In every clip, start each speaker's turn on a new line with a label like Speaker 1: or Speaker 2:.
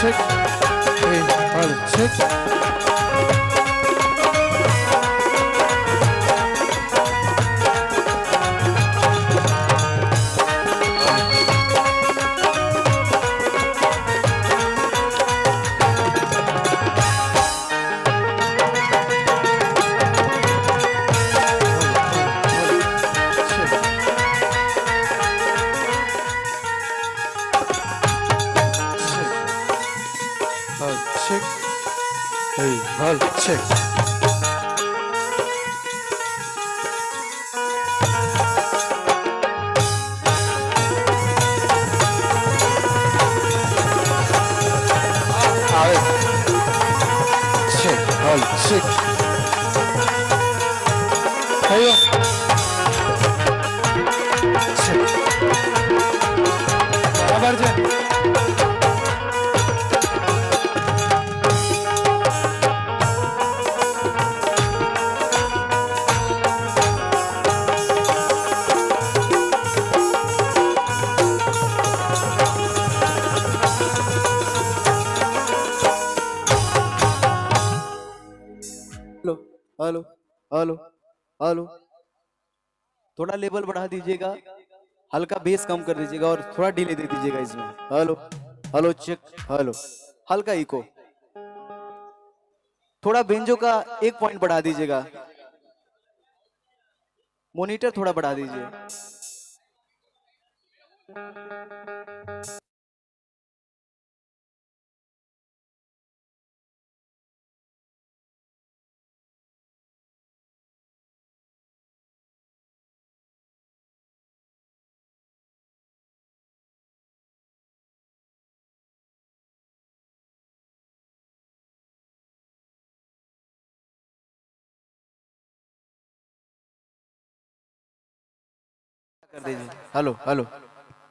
Speaker 1: check. Hey, hal check. Check. Hey, hal check. આવે. Check, hal check. Heyo. Check. બરાબર છે. Hello hello hello, थोड़ा level बढ़ा दीजिएगा, हल्का बेस कम कर दीजिएगा और थोड़ा डिले दे दीजिएगा इसमें। हेलो हेलो चेक, हेलो हल्का इको, थोड़ा बेंजो का 1 पॉइंट बढ़ा दीजिएगा, मॉनिटर थोड़ा बढ़ा दीजिए। कर दीजिए। Hello hello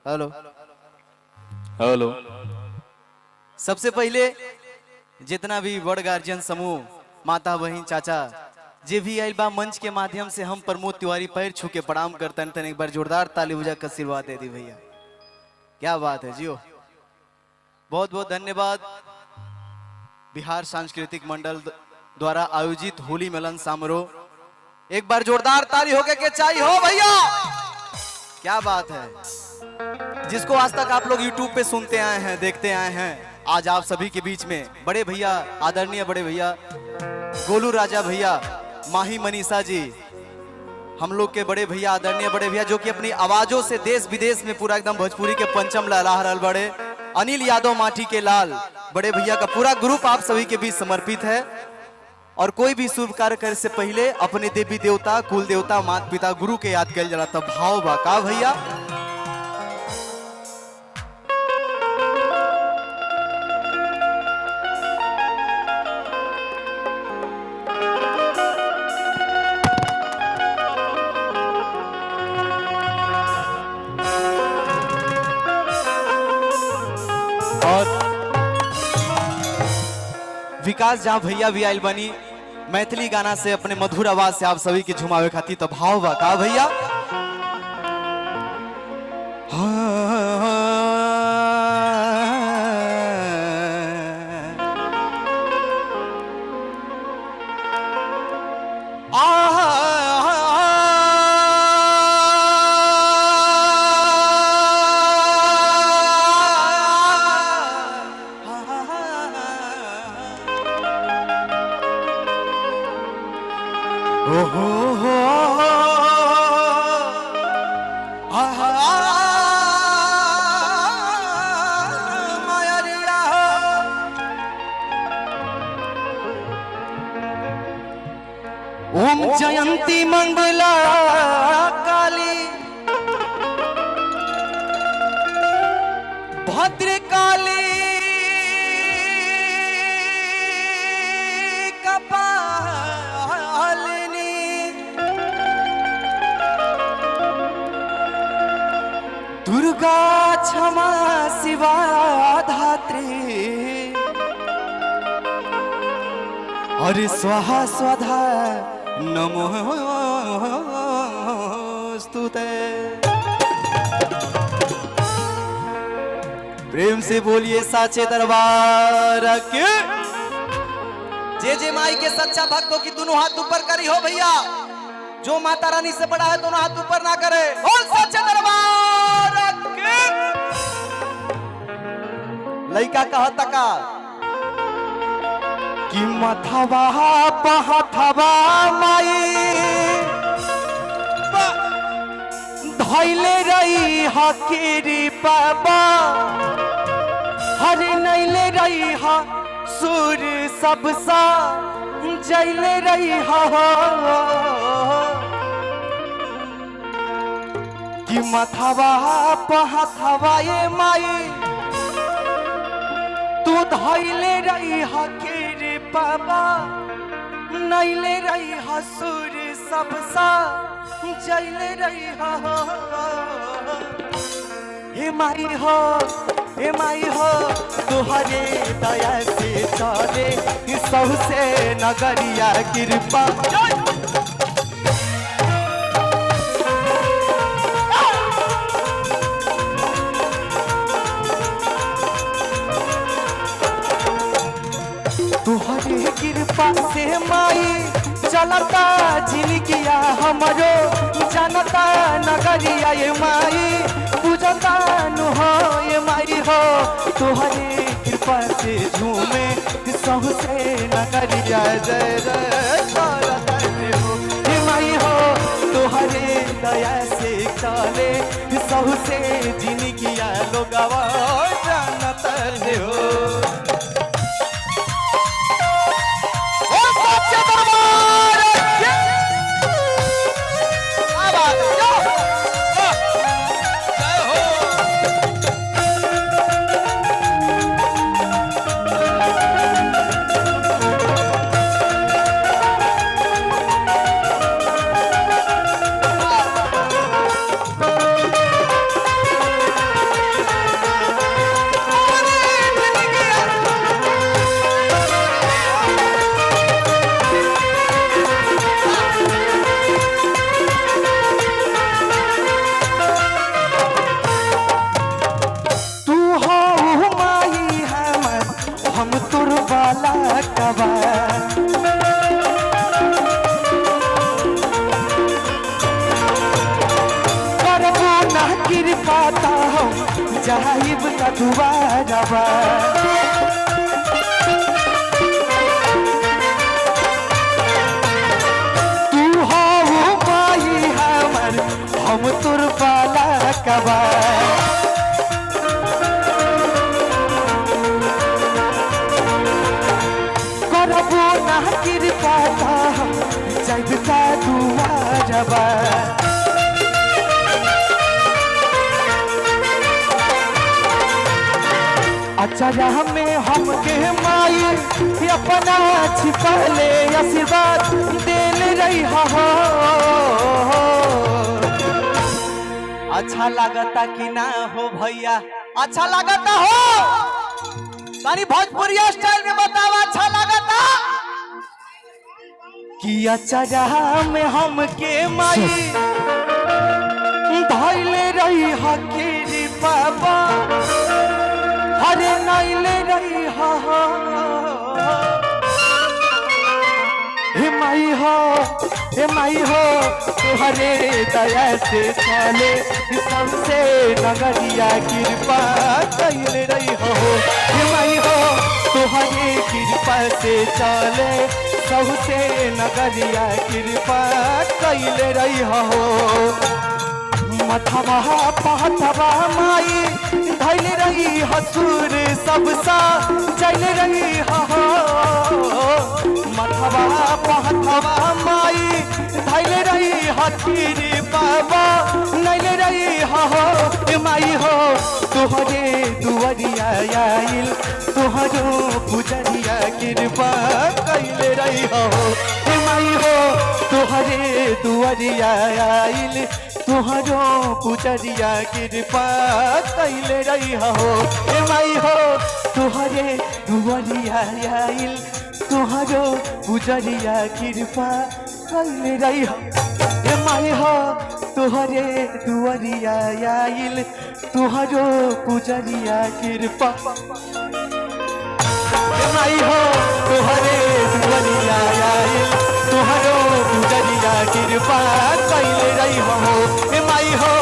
Speaker 1: hello hello. सबसे पहले जितना भी बड़ गार्जियन समूह, माता बहन चाचा जे भी आइल बा, मंच के माध्यम से हम प्रमोद तिवारी पैर छू के प्रणाम करते हैं। एक बार जोरदार ताली बजा कर आशीर्वाद दे दी भैया, क्या बात है जियो। बहुत बहुत धन्यवाद। बिहार सांस्कृतिक मंडल द्वारा आयोजित होली मिलन समारोह, एक बार जोरदार ताली होके के चाहिए हो भैया, क्या बात है। जिसको आज तक आप लोग YouTube पे सुनते आए हैं, देखते आए हैं, आज आप सभी के बीच में बड़े भैया, आदरणीय बड़े भैया गोलू राजा भैया, माही मनीषा जी, हम लोग के बड़े भैया, आदरणीय बड़े भैया जो कि अपनी आवाजों से देश विदेश में पूरा एकदम भोजपुरी के पंचम लहरा रहल बड़े अनिल यादव माटी के लाल, बड़े भैया का पूरा ग्रुप आप सभी के बीच समर्पित है। और कोई भी शुभ कार्य करे से पहले अपने देवी देवता, कुल देवता, माता पिता, गुरु के याद कर जरा, तब भाव बा का भैया। और विकास जहाँ भैया भी आयल बनी मैथिली गाना से अपने मधुर आवाज से आप सभी के झुमावे खाती, तो भाव बा का भैया। ओम जयंती मंगला काली भद्रकाली कपालिनी दुर्गा क्षमा शिवा धात्री और स्वाहा स्वधा नमोस्तुते। प्रेम से बोलिए साचे दरबार के। जे माई के सच्चा भक्तों की दोनों हाथ ऊपर करी हो भैया। जो माता रानी से बड़ा है दोनों हाथ ऊपर ना करे। बोल साचे दरबार के। लइका कहता का कि मथवा पहथवा माई धैले रही हकीरी पापा हरे नैले रही हा सुर सबसा जैले रही हा कि मथवा पहथवा ये माई तू धैले रही हकीरी पापा नैले रही हा सुर सबसा जैले रही हा। हे माई हो तुहरे दया से चले सबसे नगरिया कृपा। तुहरे कृपा से माई चलता जिनगिया हमरो जनता नगरिया ये माई पूजता नु हो ये माई हो तुहरे कृपा से झूमे सबसे नगरिया जय जय करते हो। हे माई हो तुहरे दया से चले सबसे जिनगिया लोगवा जानता हो। जाहिब का दुआरवा तू हो माई हमर हम तुर बाला कबा करबो ना कृपा जाहिब का दुआरवा। अच्छा में हम के माई अपना छिपले आशीर्वाद देल रही हो। अच्छा लगता कि ना हो भैया अच्छा लगता हो तारी भोजपुरी स्टाइल में बताओ अच्छा लगता कि अच्छा में हम के माई धैले रही हकीरी पापा हरे नैले रही हा। हे माई हो तुहरे दया से चले सबसे नगरिया कृपा कैले रही हो। हे माई हो तुहरे कृपा से चले सबसे नगरिया कृपा कैले रही हो। मथवा पहथवा माई धैले रही हसूर सबसा चल रही हो। मथवा पहथवा माई धैले रही हकीरी बाबा नैले रही हो। माई हो तुहरे दुआरिया आइल तुहरो पुजरिया कृपा कैले रही हो। माई हो तुहरे दुआरिया आइल तुहरो पुजरिया कृपा कैले रही हो। माई हो तुहरे दुआरिया आइल तुहरो पुजरिया कृपा कैले रही हो। माई हो तुहरे दुआरिया आइल तुहरो पुजरिया कृपा माई हो तुहरे दुआरिया आइल तुहरो पुजरिया कृपा कैले रही हो माई हो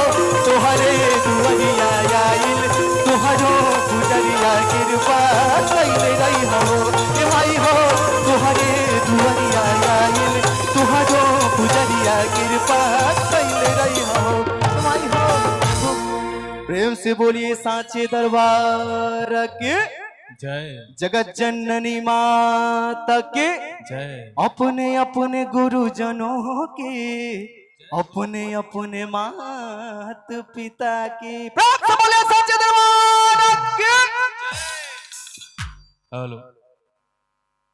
Speaker 1: तुहरे दुआरिया आइल तुहरो पुजरिया कृपा कैले रही हो माई हो तुहरे दुआरिया आइल तुहरो पुजरिया कृपा कैले रही हो माई हो। प्रेम से बोलिए सांचे दरबार के
Speaker 2: जय।
Speaker 1: जगत जननी माता के
Speaker 2: जय।
Speaker 1: अपने अपने गुरुजनों के अपने अपने मात पिता के प्राप्त बोले सांचे दरबार के।
Speaker 2: हेलो,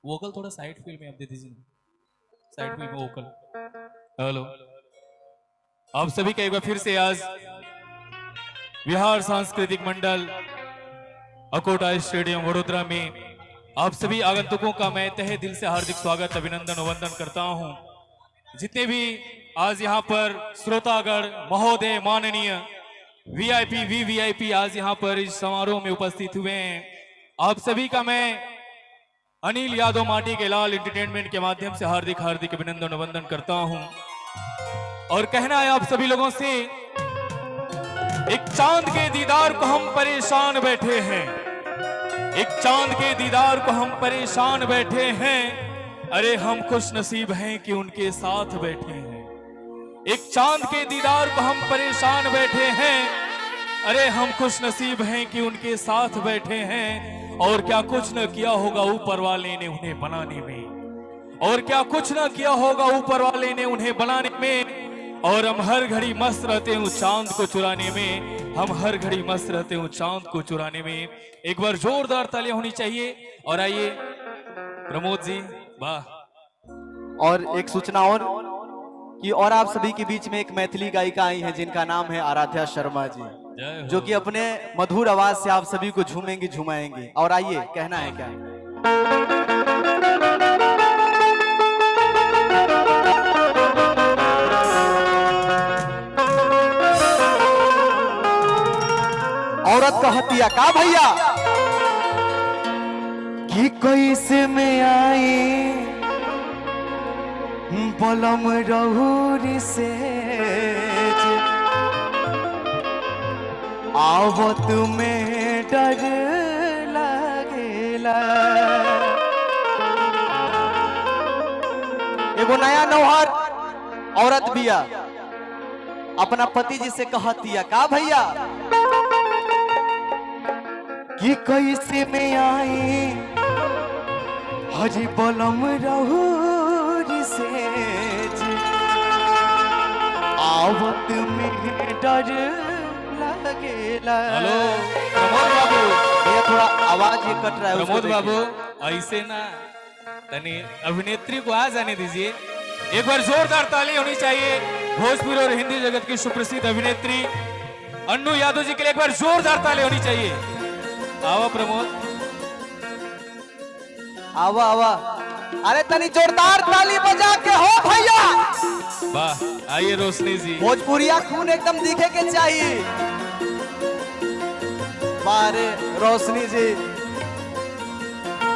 Speaker 2: वोकल थोड़ा साइड फील में आप दे दीजिए, साइड फील में वोकल। हेलो, आप सभी का एक बार फिर से आज बिहार सांस्कृतिक मंडल अकोटा स्टेडियम वडोदरा में आप सभी आगंतुकों का मैं तहे दिल से हार्दिक स्वागत अभिनंदन वंदन करता हूं। जितने भी आज यहां पर श्रोतागण महोदय माननीय वीआईपी वीवीआईपी आज यहां पर इस समारोह में उपस्थित हुए हैं, आप सभी का मैं अनिल यादव माटी के लाल एंटरटेनमेंट के माध्यम से हार्दिक हार्दिक अभिनंदन वंदन करता हूं। और कहना है आप सभी लोगों से, एक चांद के दीदार को हम परेशान बैठे हैं, एक चांद के दीदार को हम परेशान बैठे हैं, अरे हम खुश नसीब हैं कि उनके साथ बैठे हैं। एक चांद के दीदार को हम परेशान बैठे हैं, अरे हम खुश नसीब हैं कि उनके साथ बैठे हैं। और क्या कुछ न किया होगा ऊपर वाले ने उन्हें बनाने में, और क्या कुछ न किया होगा ऊपर वाले ने उन्हें बनाने में। और हम हर घड़ी मस्त रहते हैं चांद को चुराने में, हम हर घड़ी मस्त रहते हैं चांद को चुराने में। एक बार जोरदार तालियां होनी चाहिए। और आइए प्रमोद जी, वाह।
Speaker 1: और एक सूचना और कि और आप सभी के बीच में एक मैथिली गायिका आई है जिनका नाम है आराध्या शर्मा जी, जो कि अपने मधुर आवाज से आप सभी को झूमेंगी झुमाएंगी। और आइए, कहना है क्या। औरत कहतिया का भैया कि कैसे में आई बलम रहुरी से आवत में डर लागेला। एगो नया नौहर औरत बिया अपना पति जी से कहतिया का भैया कि कैसे में आई हजी बलम रहुरी से आवत में डर लगेला।
Speaker 2: हेलो प्रमोद बाबू,
Speaker 1: ये थोड़ा आवाज ये कट रहा है।
Speaker 2: प्रमोद बाबू ऐसे ना, तनी अभिनेत्री को आ जाने दीजिए। एक बार जोरदार ताली होनी चाहिए भोजपुरी और हिंदी जगत की सुप्रसिद्ध अभिनेत्री अन्नू यादव जी के लिए। एक बार जोरदार ताली होनी चाहिए। आवा प्रमोद,
Speaker 1: आवा आवा, अरे तनी जोरदार ताली बजा के हो भैया।
Speaker 2: वाह, आइए रोशनी जी।
Speaker 1: भोजपुरिया खून एकदम दिखे के चाहिए। बारे रोशनी जी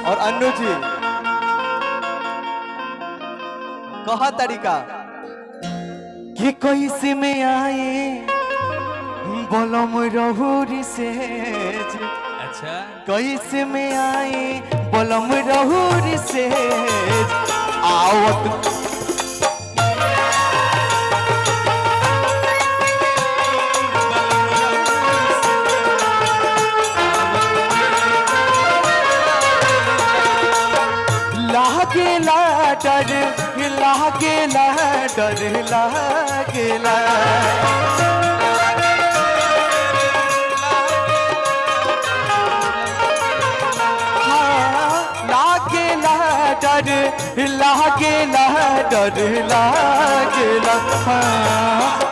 Speaker 1: और अन्नू जी कहा तरीका कि कैसे में आए बलम रहुरी से।
Speaker 2: अच्छा,
Speaker 1: कैसे में आए बलम रहुरी से आवत लागेला डर लागेला डर लागेला। लागेला डर लागेला डर लागेला।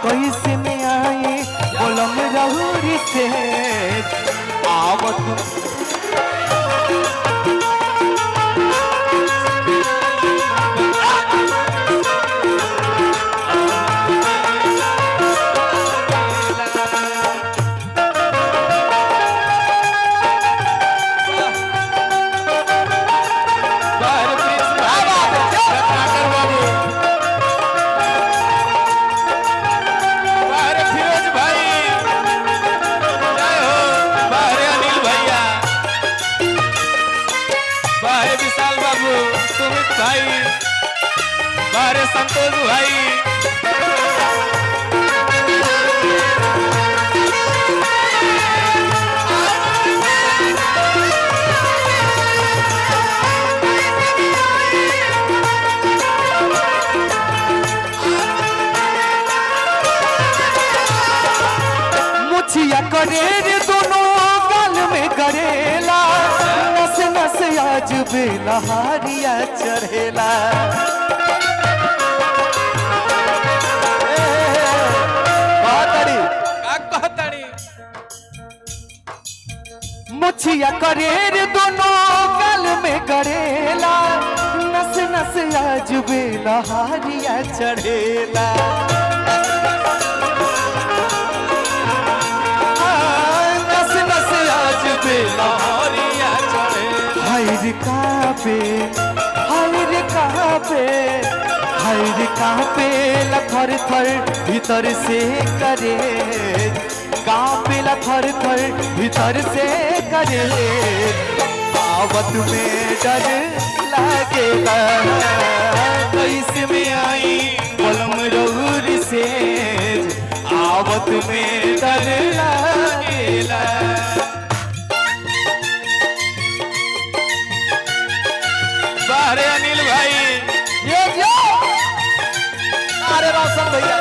Speaker 1: कैसे में आए बलम रहुरी से आवत
Speaker 2: बारे संतोष भाई।
Speaker 1: मुछिया करे दोनों गाल में करेला, नस नस आज बेलहारिया चढ़ेला। मुछिया करे दोनों गाल में करेला, नस नस आज बेलहारिया चढ़ेला। हायर कापे लथर थर भीतर से करे, कापे लथर थर भीतर से करे। आवत में डर लागेला, कैसे में आई बलम रउर से, आवत में डर लागेला।
Speaker 2: बाहरे अनिल भाई,
Speaker 1: ये जो अरे रोशन भैया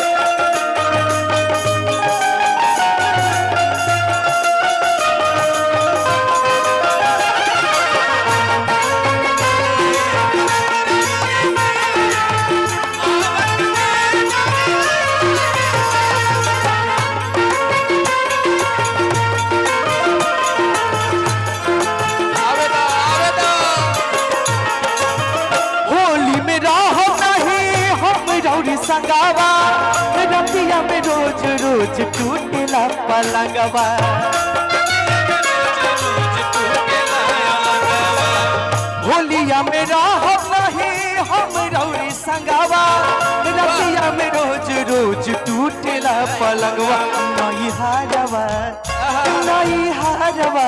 Speaker 1: संगावा, रतिया में रोज रोज टूटेला पलंगवा। होलिया में रहब नहीं हम रौरी संगावा, रतिया में रोज रोज टूटेला पलंगवा। नहीं हारवा नहीं हारवा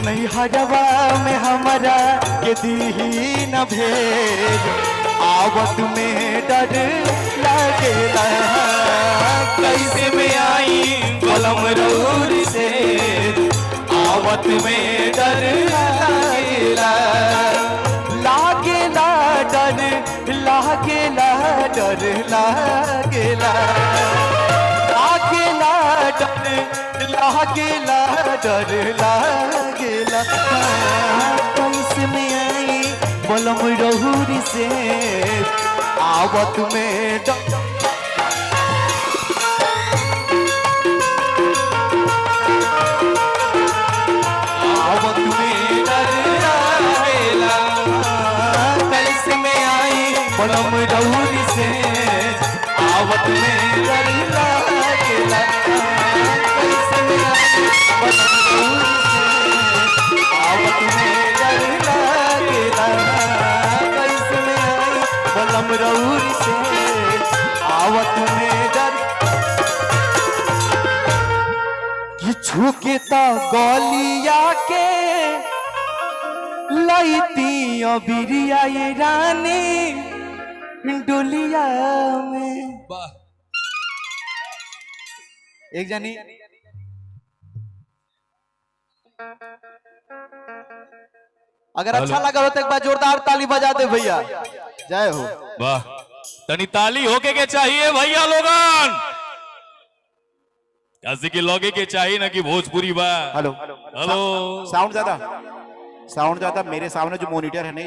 Speaker 1: नहीं हारवा में हमारा के दीही न भेज, आवत में डर लगेला, कैसे में आई बलम रउर से, आवत में डर लागेला। लागेला डर लागेला डर लागेला, लागेला डर लागेला डर लागेला। कैसे में आई बलम रउर से, आवत में आवत में डर लागेला, कैसे में आई बलम रउर से, आवत में डर लागेला। कैसे में आई बलम रउर से, आवत में डर लागेला। कैसे में आई बलम रउर से, आवत में डर। झुके तो गलिया के लईती बिरिया ये रानी डोलिया में। एक जानी अगर अच्छा लगा हो तो एक बार जोरदार ताली बजा दे भैया। जय हो।
Speaker 2: वाह, तनी ताली होके के चाहिए भैया लोगन, कैसे की लोगे के चाहिए ना कि भोजपुरी बा।
Speaker 3: हेलो
Speaker 2: हेलो,
Speaker 3: साउंड ज्यादा मेरे सामने जो मॉनिटर है ना,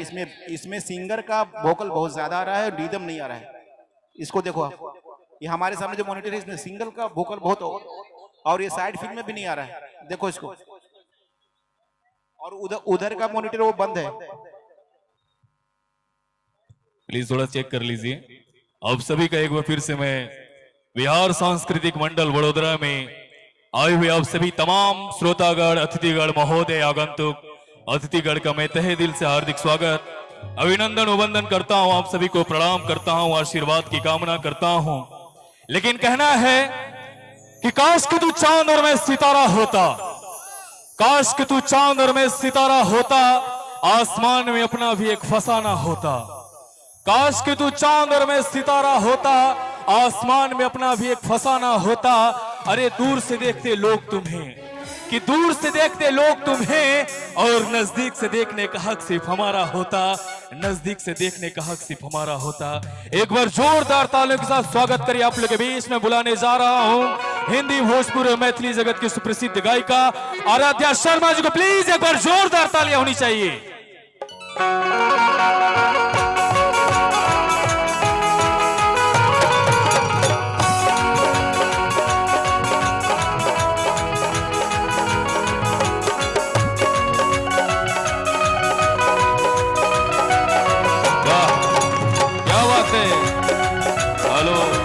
Speaker 3: इसमें सिंगर का वोकल बहुत ज्यादा आ रहा है, रिदम नहीं आ रहा है। इसको देखो आप, ये हमारे सामने जो मॉनिटर है इसमें सिंगल का वोकल बहुत हो, और ये साइड फील्ड में भी नहीं आ रहा है। देखो इसको, और उधर का मॉनिटर वो बंद है।
Speaker 2: प्लीज थोड़ा चेक कर लीजिए। अब सभी का एक बार फिर से मैं बिहार सांस्कृतिक मंडल वडोदरा में आए हुए आप सभी तमाम श्रोतागण, अतिथिगण, महोदय, आगंतुक अतिथिगण का मैं तहे दिल से हार्दिक स्वागत, अभिनंदन उबंदन करता हूं। आप सभी को प्रणाम करता हूं, आशीर्वाद की कामना करता हूं। लेकिन कहना है कि काश कि तू चांद और मैं सितारा होता, काश कि तू चांद और मैं सितारा होता, आसमान में अपना भी एक फसाना होता। काश कि तू चांद और मैं सितारा होता, आसमान में अपना भी एक फसाना होता। अरे दूर से देखते लोग तुम्हें, कि दूर से देखते लोग तुम्हें, और नजदीक से देखने का हक सिर्फ हमारा होता, नजदीक से देखने का हक सिर्फ हमारा होता। एक बार जोरदार तालियों के साथ स्वागत करिए आप लोग के बीच में बुलाने जा रहा हूं हिंदी भोजपुरी और मैथिली जगत की सुप्रसिद्ध गायिका आराध्या शर्मा जी को। प्लीज एक बार जोरदार तालियां होनी चाहिए।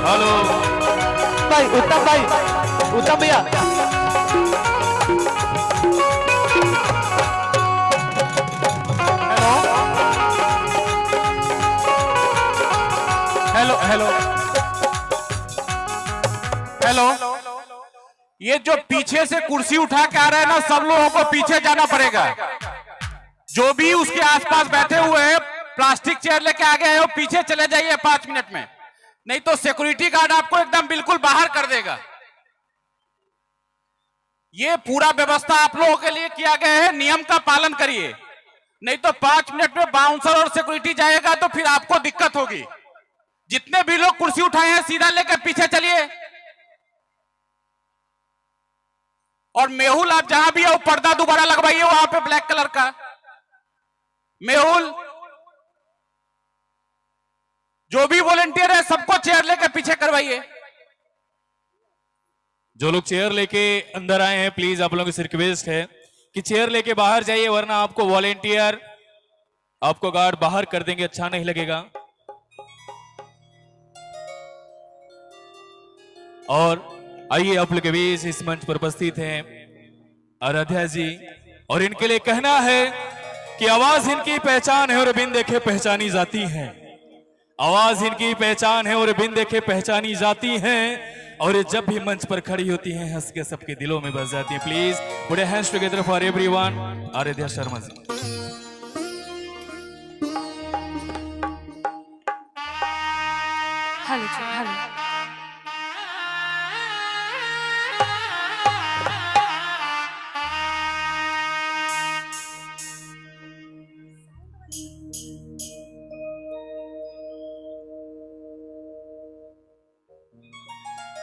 Speaker 2: हेलो
Speaker 1: भाई, उत्तम भाई, उत्तम भैया।
Speaker 3: Hello hello hello. ये जो पीछे से कुर्सी उठा के आ रहे हैं ना, सब लोगों को पीछे जाना पड़ेगा। जो भी उसके आसपास बैठे हुए हैं, प्लास्टिक चेयर लेके आ गए हो, पीछे चले जाइए 5 मिनट में, नहीं तो सिक्योरिटी गार्ड आपको एकदम बिल्कुल बाहर कर देगा। ये पूरा व्यवस्था आप लोगों के लिए किया गया है, नियम का पालन करिए, नहीं तो 5 मिनट में बाउंसर और सिक्योरिटी जाएगा तो फिर आपको दिक्कत होगी। जितने भी लोग कुर्सी उठाए हैं सीधा लेकर पीछे चलिए। और मेहुल आप जहां भी हो पर्दा दोबारा लगवाइए वहां पे ब्लैक कलर का। मेहुल, जो भी वॉलंटियर है सबको चेयर लेकर पीछे करवाइए।
Speaker 2: जो लोग चेयर लेके अंदर आए हैं प्लीज आप लोगों से रिक्वेस्ट है कि चेयर लेके बाहर जाइए, वरना आपको वॉलंटियर, आपको गार्ड बाहर कर देंगे, अच्छा नहीं लगेगा। और आइए आप लोग के बीच इस मंच पर उपस्थित हैं आराध्या जी, और इनके लिए कहना है कि आवाज इनकी पहचान है और बिन देखे पहचानी जाती है। आवाज इनकी पहचान है और बिन देखे पहचानी जाती हैं, और ये जब भी मंच पर खड़ी होती हैं हंस के सबके दिलों में बस जाती हैं। Please put your hands together for everyone. Aaradhya Sharma ji.
Speaker 4: Hello जी, हेलो।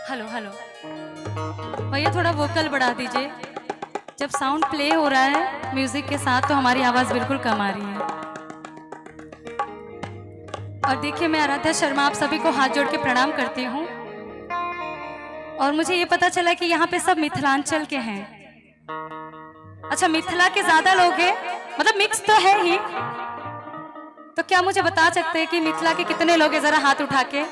Speaker 4: हेलो हेलो भैया, थोड़ा वोकल बढ़ा दीजिए। जब साउंड प्ले हो रहा है म्यूजिक के साथ तो हमारी आवाज बिल्कुल कम आ रही है। और देखिए, मैं आराध्या शर्मा आप सभी को हाथ जोड़ के प्रणाम करती हूँ। और मुझे ये पता चला कि यहाँ पे सब मिथिलांचल के हैं। अच्छा, मिथिला के ज्यादा लोग हैं, मतलब मिक्स तो है ही। तो क्या मुझे बता सकते हैं कि मिथिला के कितने लोग हैं? जरा हाथ उठा के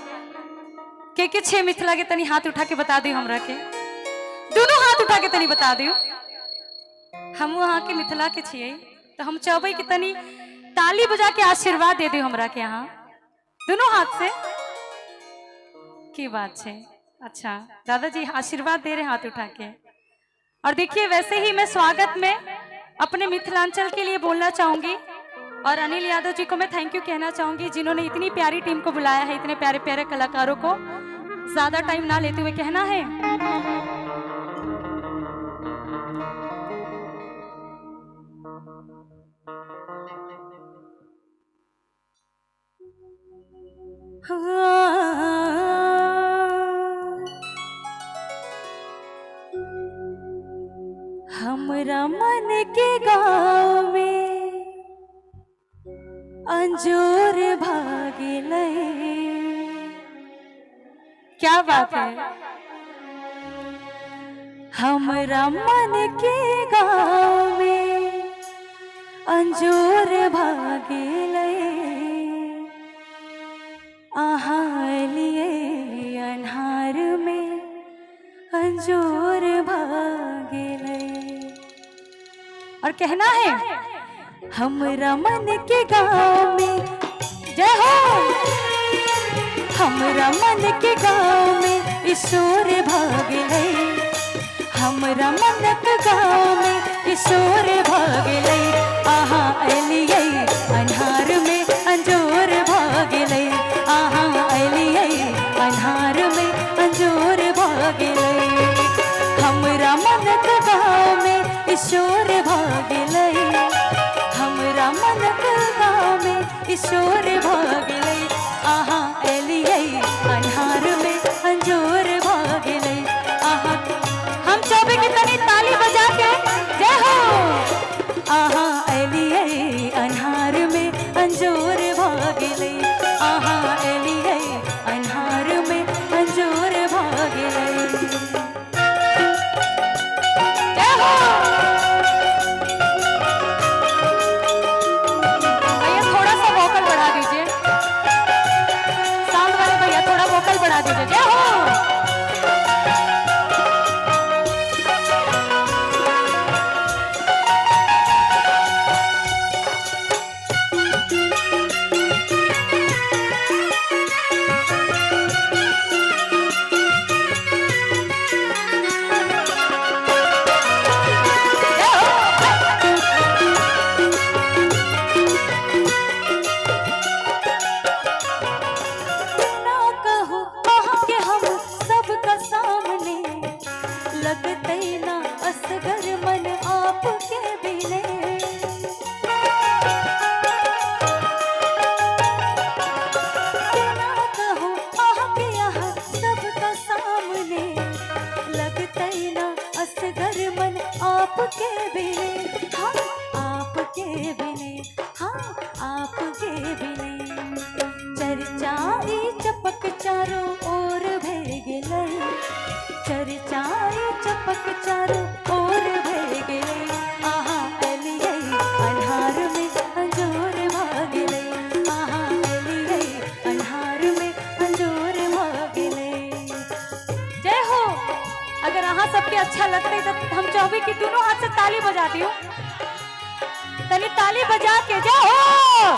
Speaker 4: 6 मिथिला के तनी हाथ उठा के बता दी हमरा के। दोनों हाथ उठा के तनी बता दी। हम वहाँ के मिथिला के छिए, तो हम चाहबे कि तनी ताली बजा के आशीर्वाद दे दी हमरा के यहाँ दोनों हाथ से। की बात है। अच्छा दादाजी आशीर्वाद दे रहे हाथ उठा के। और देखिए, वैसे ही मैं स्वागत में अपने मिथिलांचल के लिए बोलना चाहूंगी, और अनिल यादव जी को मैं थैंक यू कहना चाहूंगी, जिन्होंने इतनी प्यारी टीम को बुलाया है, इतने प्यारे प्यारे कलाकारों को। ज्यादा टाइम ना लेते हुए कहना है, हमरा मन के गाँव में अंजोर भागिले। क्या बात है। हमरा मन के गाँव में अंजोर भागिले, आहाँ लिए अन्हार में अंजोर भागिले। और कहना है, हमरा मन के गाँव में, जय हो, हमरा मन के गाँव में ईश्वर भागिले। हमरा मन के गाँव में ईश्वर भागिले, आहा एलिये अन्हार में अंजोर भागिले। ईश्वर भागलई हमरा मन गाँव में ईश्वर भागलई आहा एलियई अन्हार में अंजोर भागलई आहा हम चाहे कि तनी ताली बजा के जय हो आहा एलियई अन्हार में अंजोर भागलई आहा एलियई अन्हार में अंजोर भागलई जय हो भैया थोड़ा सा वोकल बढ़ा दीजिए साउंड वाले भैया थोड़ा वोकल बढ़ा दीजिए जय हो आपके बिने हम आपके बिने हम आपके बिने चर्चाई चपक चारों ओर भेगलई चर्चाई चपक चारों ओर भेगलई आहा एलियई अन्हार में अंजोर भागलई आहा एलियई अन्हार में अंजोर भागलई जय हो। अगर अहाँ सबके अच्छा लगता है तो हम चाहबे कि दोनों हाथ से ताली बजा दियो तनी ताली बजा के जय हो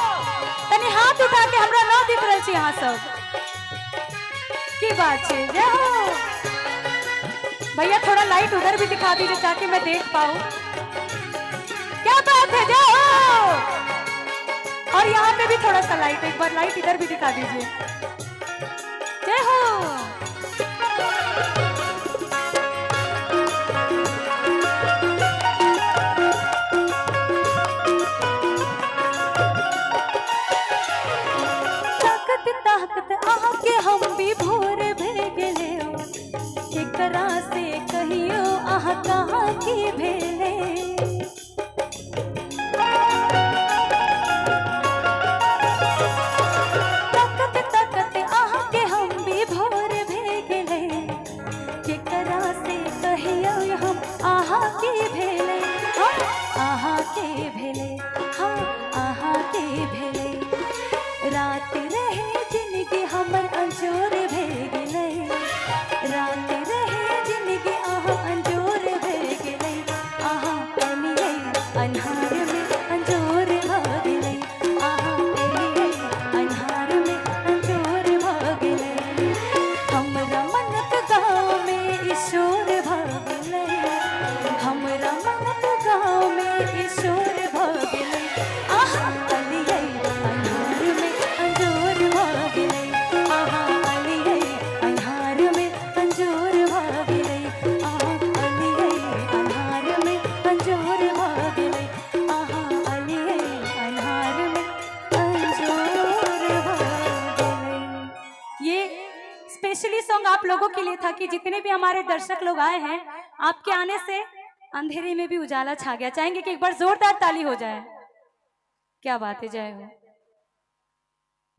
Speaker 4: तनी हाथ उठा के हमरा ना दिख रहल छी अहाँ सब की बात है जय हो। भैया थोड़ा लाइट उधर भी दिखा दीजिए ताकि मैं देख पाऊं क्या बात है जय हो। और यहाँ पे भी थोड़ा सा लाइट एक बार लाइट इधर भी दिखा दीजिए जय हो। ताकत आके हम भी भोर भेगले केकरा से कहियो आह कहाँ की भेले ताकत आके हम भी भोर भेगले केकरा से कहियो हम आह की भेले हम आह के भेले हम आह के भेले रात रहे जिंदगी हमर अंजोर भेगलई रात रहे जिंदगी आहा अंजोर भेगलई आहा एलियई अन्हार में अंजोर भागलई आहा एलियई अन्हार में अंजोर भागलई हमरा मनक गाँव में ईश्वर भागलई हमरा मनक गाँव में ईश्वर भागलई आहा एलियई अन्हार में अंजोर भागलई आहा एलियई अन्हार में अंजोर भागलई आहा एलियई अन्हार में अंजोर भागलई आहा एलियई अन्हार में अंजोर भागलई। ये स्पेशली सॉन्ग आप लोगों के लिए था कि जितने भी हमारे दर्शक लोग आए हैं आपके आने से अंधेरे में भी उजाला छा गया। चाहेंगे कि एक बार जोरदार ताली हो जाए। क्या बात है जय हो।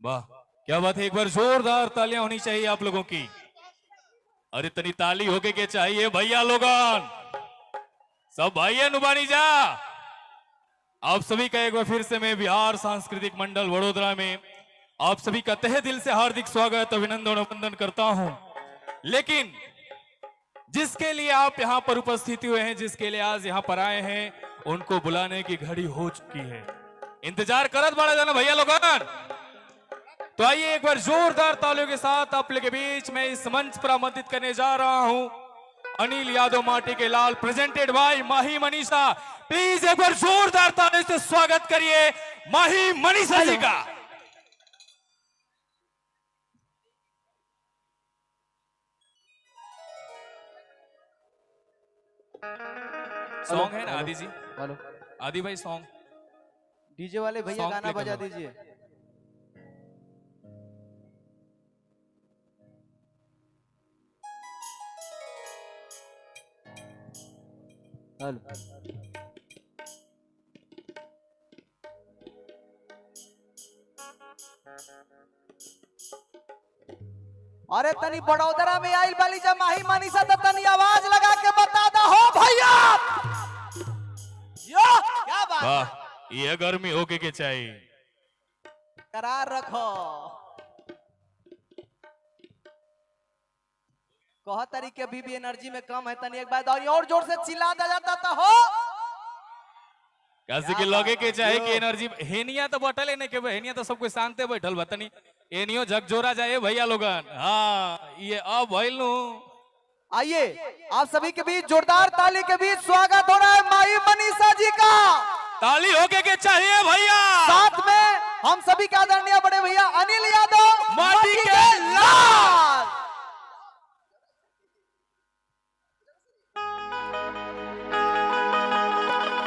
Speaker 2: वाह क्या बात है। एक बार जोरदार तालियां होनी चाहिए आप लोगों की। अरे तनी ताली होके के चाहिए भैया लोगन सब भाइया नुबानी जा। आप सभी का एक बार फिर से मैं बिहार सांस्कृतिक मंडल वडोदरा में आप सभी का तहे दिल से हार्दिक स्वागत अभिनंदन और वंदन करता हूं। लेकिन जिसके लिए आप यहां पर उपस्थित हुए हैं जिसके लिए आज यहां पर आए हैं उनको बुलाने की घड़ी हो चुकी है। इंतजार करत बड़ा जाना भैया लोगन। तो आइए एक बार जोरदार तालियों के साथ आप लोगों के बीच में इस मंच पर आमंत्रित करने जा रहा हूं अनिल यादव माटी के लाल प्रेजेंटेड बाय माही मनीषा। प्लीज एक बार जोरदार तालियों से स्वागत करिए माही मनीषा जी का। सॉन्ग है ना आदि जी।
Speaker 1: हेलो
Speaker 2: आदि भाई सॉन्ग
Speaker 1: डीजे वाले भैया
Speaker 2: Song
Speaker 1: गाना
Speaker 2: play
Speaker 1: बजा
Speaker 2: करो।
Speaker 1: दीजिए। हेलो अरे तनी बड़ौदरा में आइल बाली जब माही मनीषा तो तनी आवाज लगा के बता दो हो भैया। यो क्या बात है?
Speaker 2: वाह ये गर्मी होके के चाहिए।
Speaker 1: करार रखो। कह तरीके अभी भी एनर्जी में कम है, तनी एक बार और जोर से चिल्ला दे जाता तो हो।
Speaker 2: कैसे के लगे के चाहे कि एनर्जी हेनिया तो बटले नहीं के हेनिया तो सब कोई शांते बैठल बतनी एनियो झकझोरा जाए भैया लोगन। हाँ ये अब भइलू।
Speaker 1: आइए आप सभी के बीच जोरदार ताली के बीच स्वागत हो रहा है माही मनीषा जी का।
Speaker 2: ताली होके के चाहिए भैया।
Speaker 1: साथ में हम सभी के आदरणीय बड़े भैया अनिल यादव
Speaker 2: माटी के
Speaker 1: लाल।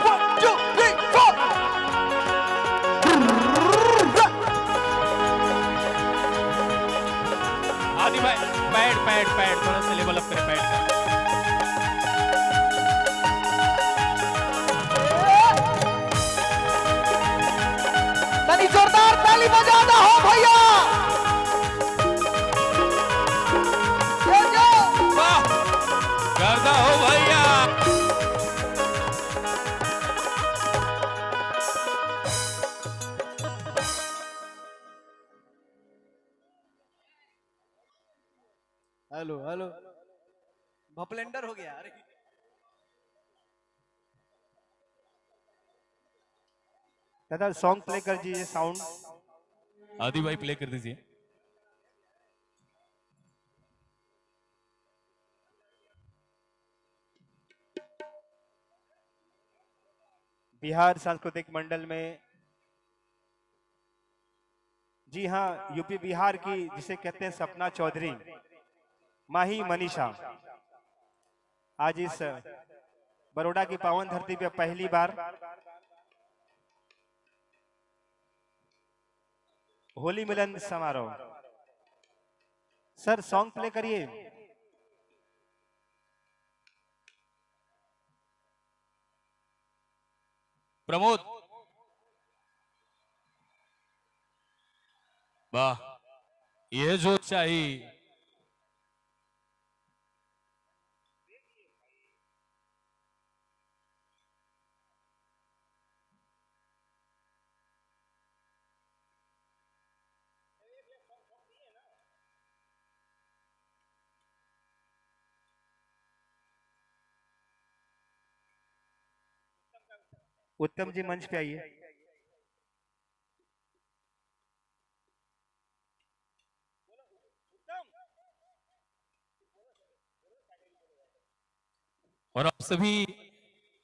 Speaker 1: One, two, three, four.
Speaker 2: आदि भाई पैड थोड़ा सा लेवल अप करे पैड का।
Speaker 1: तनी जोरदार ताली बजा दो हो भैया।
Speaker 2: वाह गर्दा हो भैया।
Speaker 1: हेलो हेलो भपलेंडर हो गया। अरे
Speaker 3: दादा सॉन्ग प्ले कर दीजिए साउंड।
Speaker 2: आदि भाई प्ले कर दीजिए।
Speaker 5: बिहार सांस्कृतिक मंडल में, जी हाँ, यूपी बिहार की जिसे कहते हैं सपना चौधरी माही मनीषा आज इस बड़ौदा की पावन धरती पे पहली बार होली मिलन समारोह। सर सॉन्ग प्ले करिए।
Speaker 2: प्रमोद वाह ये जो चाहिए।
Speaker 5: उत्तम जी मंच पे आइए।
Speaker 2: और आप सभी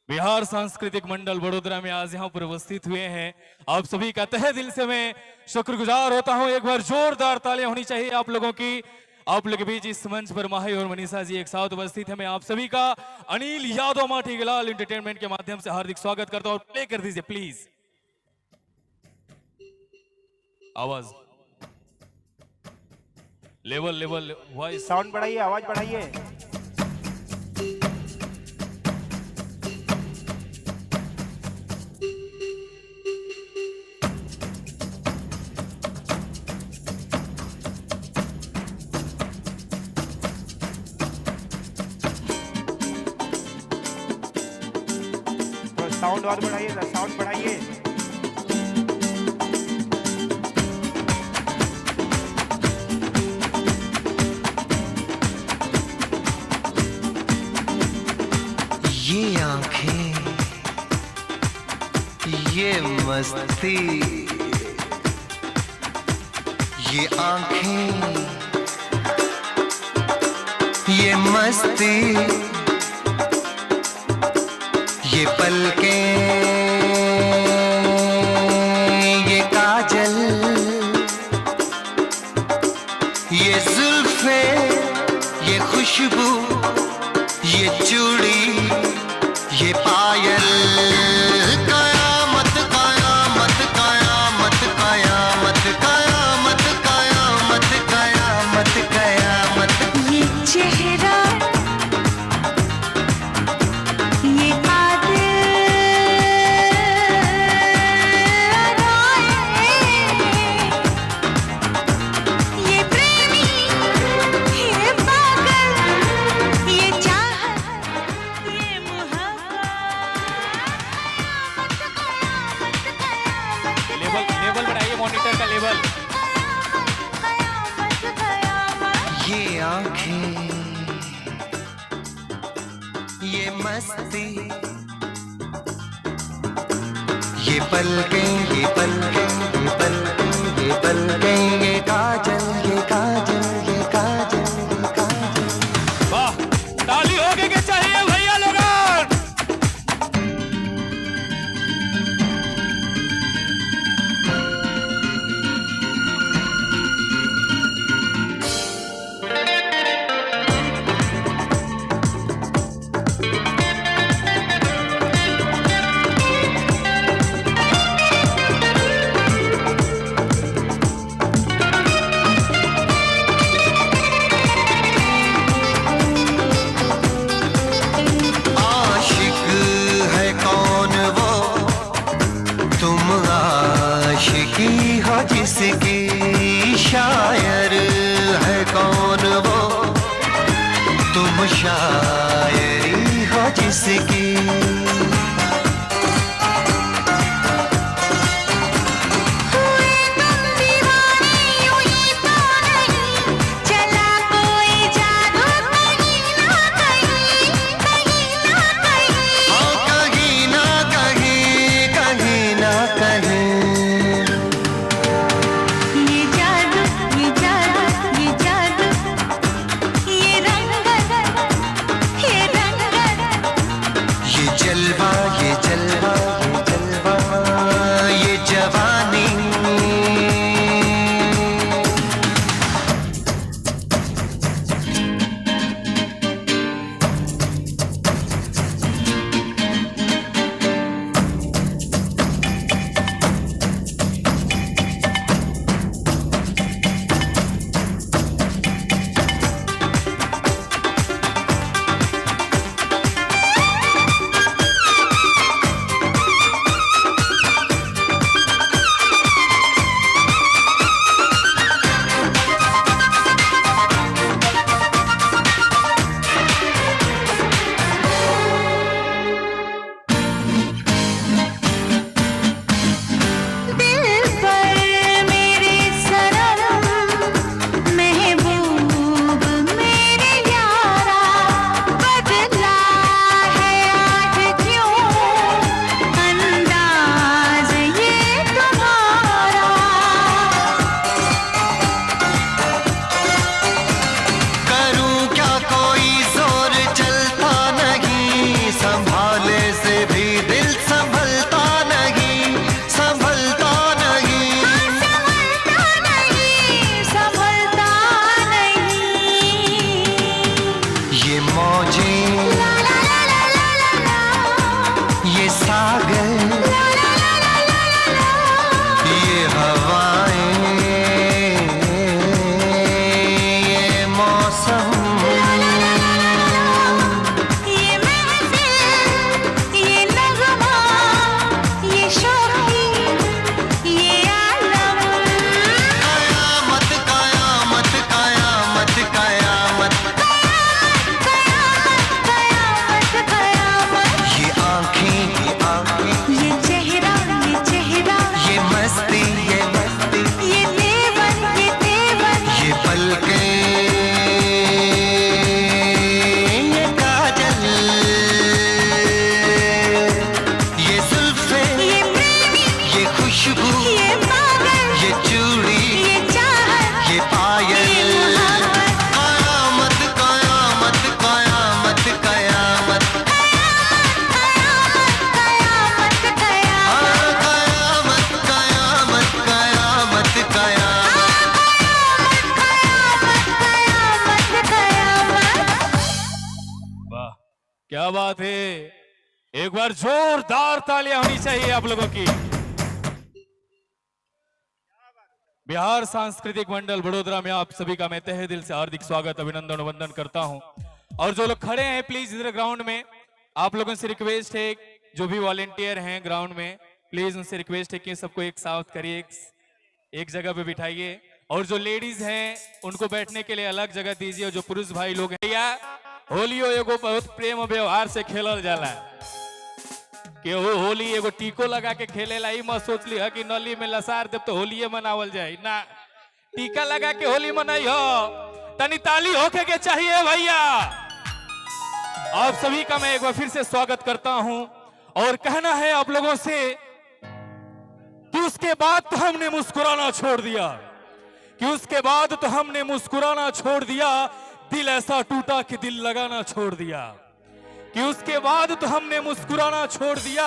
Speaker 2: बिहार सांस्कृतिक मंडल वडोदरा में आज यहाँ पर उपस्थित हुए हैं। आप सभी का तहे दिल से मैं शुक्रगुजार होता हूँ। एक बार जोरदार तालियां होनी चाहिए आप लोगों की। आप लोग के बीच इस मंच पर माही और मनीषा जी एक साथ उपस्थित है। मैं आप सभी का अनिल यादव माटी के लाल एंटरटेनमेंट के माध्यम से हार्दिक स्वागत करता हूँ। और प्ले कर दीजिए प्लीज आवाज लेवल वॉइस।
Speaker 5: साउंड बढ़ाइए, आवाज बढ़ाइए। साउंड और बढ़ाइए, साउंड बढ़ाइए।
Speaker 6: ये आंखें, ये मस्ती, ये आंखें, ये मस्ती, ये पलकें, ये काजल, ये जुल्फे, ये खुशबू, ये चूड़ी, ये पायल।
Speaker 2: केवल।
Speaker 6: ये आंखें, ये मस्ती, ये पलकें, ये पलकें, ये पलकें, ये पलकें, ये काजल, ये काजल, ये काजल, ये काजल।
Speaker 2: वाह, ताली होगी के चाहिए भैया लोग।
Speaker 6: आशिक है कौन वो, तुम आशिकी हो जिसकी, शायर है कौन वो, तुम शायरी हो जिसकी। हाँ, कहीं ना कहीं, कहीं ना कहीं।
Speaker 7: ये जादू, ये जादू, ये जादू, ये रंगत, ये रंगत।
Speaker 6: ये जलवा, ये जलवा, ये जलवा, ये जवानी।
Speaker 7: दिल पर मेरे सनम, महबूब मेरे यारा, बदला है आज क्यों अंदाज ये तुम्हारा।
Speaker 6: करूं क्या कोई जोर चलता नहीं, संभाले से भी दिल संभलता नहीं, संभलता नहीं।
Speaker 7: संभलता नहीं, संभलता नहीं।
Speaker 6: ये मौजें,
Speaker 7: ला ला ला ला ला ला ला।
Speaker 6: ये सागर,
Speaker 7: ला ला ला ला ला ला ला।
Speaker 6: ये हवाएं, ये मौसम,
Speaker 7: ये महफिल, ये नगमा, ये शोखी, ये आलम।
Speaker 6: कयामत, कयामत, कयामत, कयामत।
Speaker 7: कयामत, कयामत।
Speaker 6: ये आंखें, ये आंखें,
Speaker 7: ये चेहरा, ये चेहरा।
Speaker 6: ये मस्ती, ये मस्ती,
Speaker 7: ये देवन, ये देवन।
Speaker 6: ये पलकें, ये काजल, ये जुल्फें,
Speaker 7: ये प्रेमी,
Speaker 6: ये खुशबू,
Speaker 7: ये पागल,
Speaker 6: ये चूड़ी,
Speaker 7: ये चाहत,
Speaker 6: ये पायल।
Speaker 7: ये मोहब्बत।
Speaker 6: कयामत, कयामत, कयामत, कयामत।
Speaker 7: कयामत, कयामत।
Speaker 6: हाँ, कयामत, कयामत, कयामत, कयामत।
Speaker 7: कयामत, कयामत।
Speaker 2: वाह, क्या बात है। एक बार जोरदार तालियां होनी चाहिए आप लोगों की। बिहार सांस्कृतिक मंडल वडोदरा में आप सभी का मैं तहे दिल से हार्दिक स्वागत, अभिनंदन, वंदन करता हूं। और जो लोग खड़े हैं प्लीज इधर ग्राउंड में, आप लोगों से रिक्वेस्ट है, जो भी वॉलेंटियर हैं ग्राउंड में, प्लीज उनसे रिक्वेस्ट है कि सबको एक साथ करिए, एक जगह पे बिठाइए। और जो लेडीज हैं उनको बैठने के लिए अलग जगह दीजिए। और जो पुरुष भाई लोग हैं, होलियो एगो बहुत प्रेम व्यवहार से खेलल जाला। केहू होली एगो टीको लगा के खेलेला, ई मत सोच ली है कि नली में लसार देव तो होलिये मनावल जाए ना, टीका लगा के होली मनाई हो। तनी ताली होके के चाहिए भैया। आप सभी का मैं एक बार फिर से स्वागत करता हूं और कहना है आप लोगों से कि उसके बाद तो हमने मुस्कुराना छोड़ दिया, कि उसके बाद तो हमने मुस्कुराना छोड़ दिया, दिल ऐसा टूटा कि दिल लगाना छोड़ दिया, कि उसके बाद तो हमने मुस्कुराना छोड़ दिया,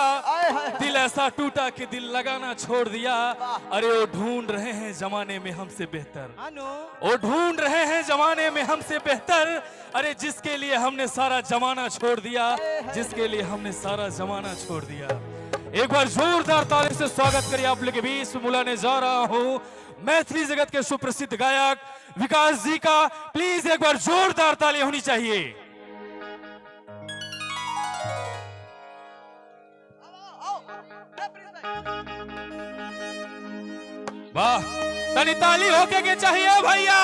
Speaker 2: दिल ऐसा टूटा कि दिल लगाना छोड़ दिया। अरे वो ढूंढ रहे हैं जमाने में हमसे बेहतर, वो ढूंढ रहे हैं जमाने में हमसे बेहतर। अरे जिसके लिए हमने सारा जमाना छोड़ दिया, जिसके लिए हमने सारा जमाना छोड़ दिया। एक बार जोरदार ताली से स्वागत करिए आप लोग के बीच में बुलाने जा रहा हूं मैथिली जगत के सुप्रसिद्ध गायक विकास जी का। प्लीज एक बार जोरदार ताली होनी चाहिए। वाह, तनी ताली होके के चाहिए भैया।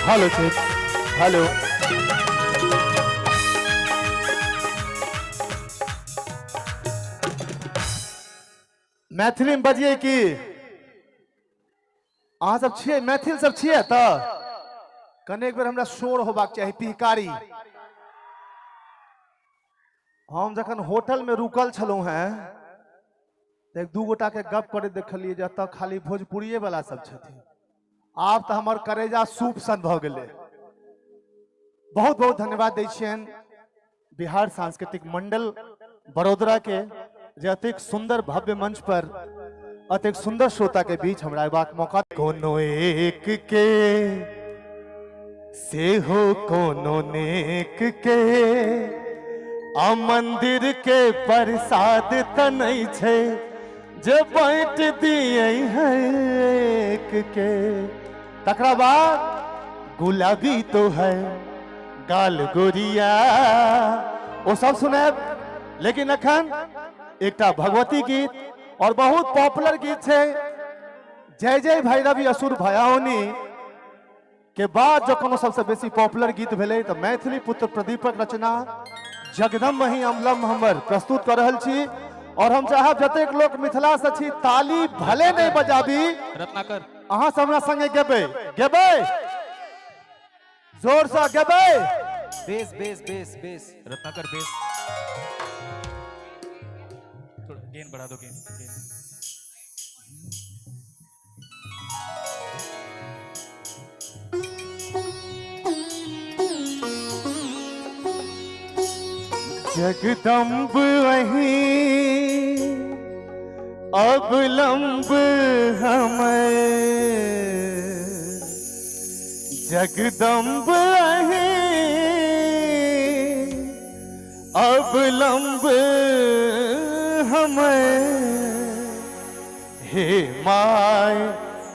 Speaker 8: Hello check, hello. मैथिली में बजिए कि अहाँ सब छियै, मैथिल सब छियै तऽ कने एक बेर हमरा शोर होबाक चाही, पिहकारी। हम जखन होटल में रुकल छलहुं हैं तऽ एक दू गोटा के गप करे देखलिए जतऽ खाली भोजपुरिये वाला सब छथिन। आब तऽ हमर करेजा सूप सन भऽ गेलै। बहुत बहुत धन्यवाद दै छियनि बिहार सांस्कृतिक मंडल बड़ोदरा के, जे अतेक सुंदर भव्य मंच पर अतेक सुंदर श्रोता के बीच हमरा अयबाक मौका। कोनो एक के से हो कोनो नेक के, आ मंदिर के प्रसाद त नहीं छे जे बांट दिए है एक के। तकरा बाद गुलाबी तो है गाल गोरिया, वो सब सुनाब। लेकिन अखन एकटा भगवती गीत और बहुत पॉपुलर गीत है जय जय भैरवी असुर भयाओनी के बाद जो कोनो सबसे बेसी पॉपुलर गीत भेले तो मैथिली पुत्र प्रदीपक रचना जगदम्ब ही अमलम हमर प्रस्तुत कर रहल छी। और हम चाहब जतेक लोग मिथिला से छी ताली भले नहीं बजाबी,
Speaker 2: रत्नाकर
Speaker 8: अहाँ सब हमरा संगे गेबै, गेबै जोर से गेबै।
Speaker 1: Bass bass bass bass
Speaker 2: Ratnakar bass थोड़ा गेन बढ़ा दो, गेन गेन।
Speaker 8: जगदम्ब वहीं अवलंब हमें, जगदम्ब वहीं अवलंब हमें। हे माय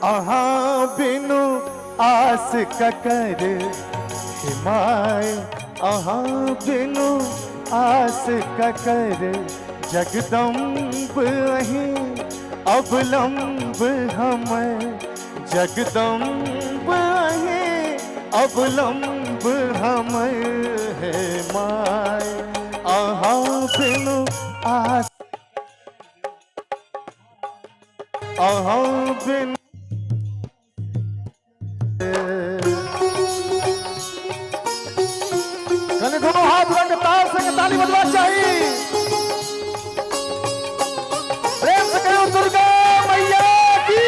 Speaker 8: अहाँ बिनु आस ककर, हे माय अहाँ बिनु आस ककर। जगदम्ब अहीं अवलंब हमें, जगदम्ब अहीं अवलंब हमें। हे माय अहाँ बिनु आस, अहाँ बिनु कने दोनों हाथ रंग ताल से ताली बजवा चाहिए। प्रेम से कहो दुर्गा मैया की।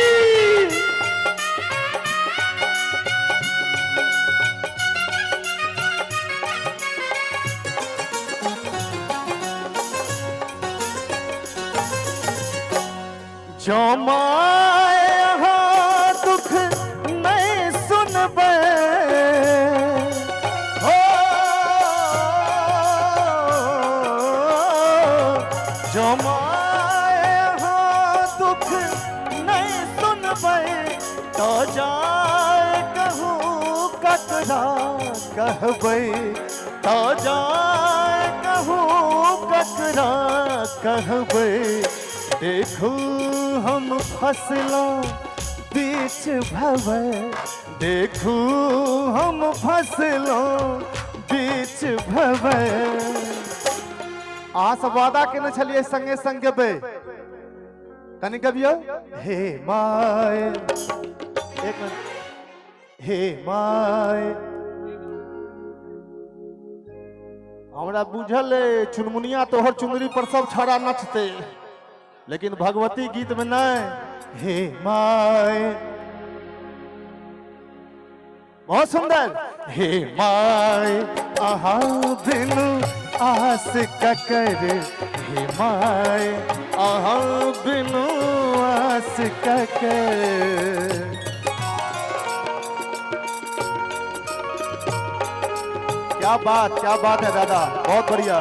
Speaker 8: जो माए यहाँ दुख नहीं सुनबे, जो माए हाँ दुख नहीं सुनबे, तो जाए कहूँ ककरा कहबे। तो जाए कहूँ ककरा कहबे, देखू हम फसलों बीच भवे, देखू हम फसलों बीच भवे। अहाँ सब वादा केने छलिए संगे संग गेबे, कनि गबियो। हे माय, एक मिनट। हे माय, हमरा बुझल है चुनमुनिया तोहर चुनरी पर सब छड़ा नचते, लेकिन भगवती गीत में नहीं। हे माय, बहुत सुंदर। हे माय आहा बिनु आस ककर, हे माय आहा बिनु आस ककर। क्या बात है दादा, बहुत बढ़िया।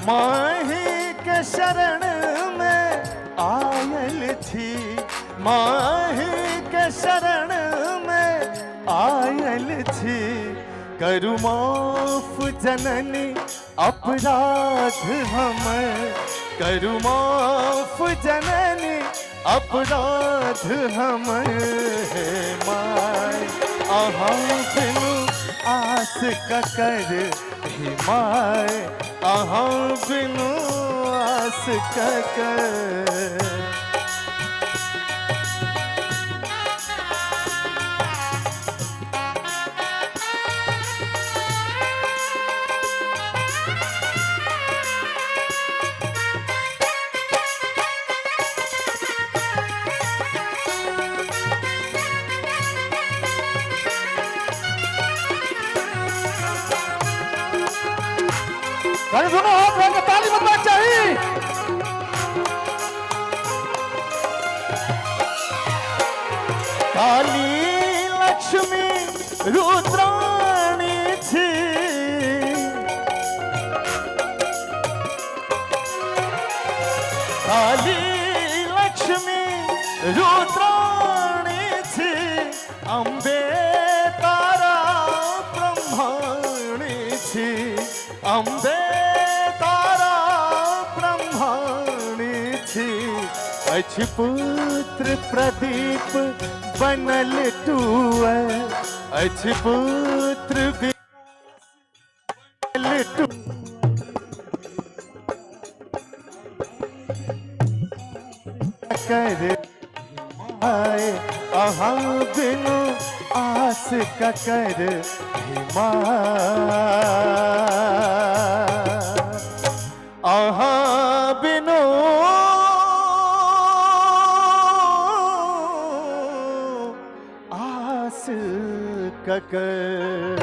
Speaker 8: माही के शरण में आयल थी, माही के शरण में आयल थी। करु माफ जननी अपराध हम, करु माफ जननी अपराध हम। हे माय आहा बिनु आस ककर, हे माय आहा बिनु आस ककर। दोनों हाथ में ताली बजना चाहिए। काली लक्ष्मी रुद्राणी थी, काली लक्ष्मी रुद्राणी थी। अम्बे तारा ब्रह्माणी थी, अम्बे अछि पुत्र प्रदीप बनल टूअ, अछि पुत्र बनल टू। कर आए आहा बिनु आस ककर, हे माँ आहा बिनु आस ककर।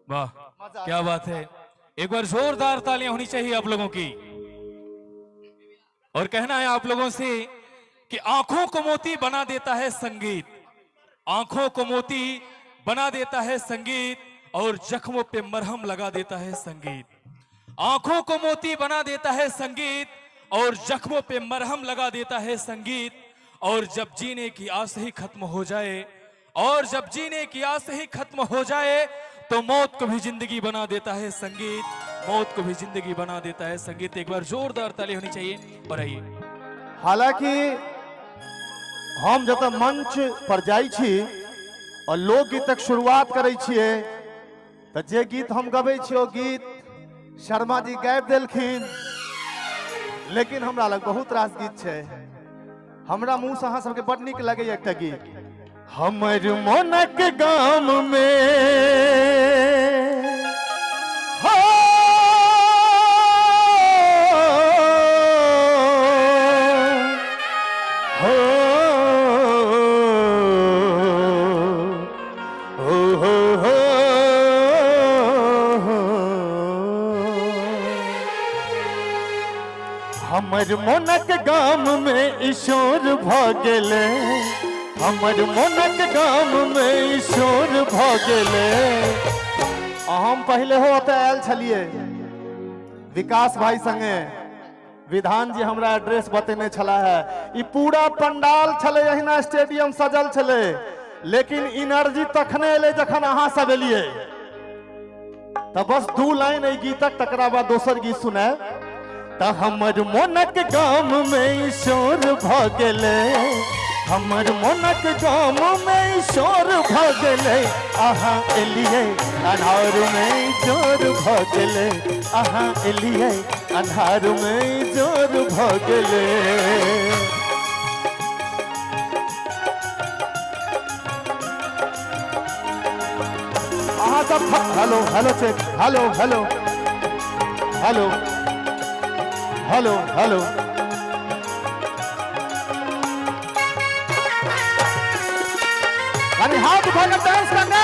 Speaker 2: वाह क्या बात है, एक बार जोरदार तालियां होनी चाहिए आप लोगों की। और कहना है आप लोगों से कि आंखों को मोती बना देता है संगीत, आंखों को मोती बना देता है संगीत, और जख्मों पे मरहम लगा देता है संगीत। आंखों को मोती बना देता है संगीत, और जख्मों पे मरहम लगा देता है संगीत। और जब जीने की आस ही खत्म हो जाए, और जब जीने की आस ही खत्म हो जाए, तो मौत को भी जिंदगी बना देता है संगीत, मौत को भी जिंदगी बना देता है संगीत। एक बार जोरदार ताली होनी चाहिए। और आइए,
Speaker 8: हालांकि हम जब मंच पर जाई छी और लोकगीतक शुरुआत करै छियै, तो जे गीत हम गबै छी ओ गीत शर्मा जी गाबि देलखिन, लेकिन हमरा लग बहुत रास गीत छै। हमरा मुंह से अहाँ सबके बड़ नीक लगैया एकटा गीत, हमर मोनक गाम में हमर मोनक गाम में ईशोर भ गेले, हमर मोनक गाम में ईशोर भ गेले। हम पहले हो ओतऽ आयल छलिए विकास भाई संगे, विधान जी हमरा एड्रेस बतेने छला है। ई पूरा पंडाल छले, अहिना स्टेडियम सजल छले, लेकिन एनर्जी तखने एले जखन अहाँ सब एलिए। तो बस 2 लाइन एहि गीतक, तकरा बाद दोसर गीत सुनाए। तो हमर मोनक गाम में ईशोर भ गेले, हमर मोनक गाम में ईशोर भ गेले। अहाँ एलिए अन्हार में जोर भ गेले, अहाँ एलिए अन्हार में जोर भ गेले। अहाँ सब hello hello check, hello hello hello hello hello. यानी हाथ उठाकर डांस करना।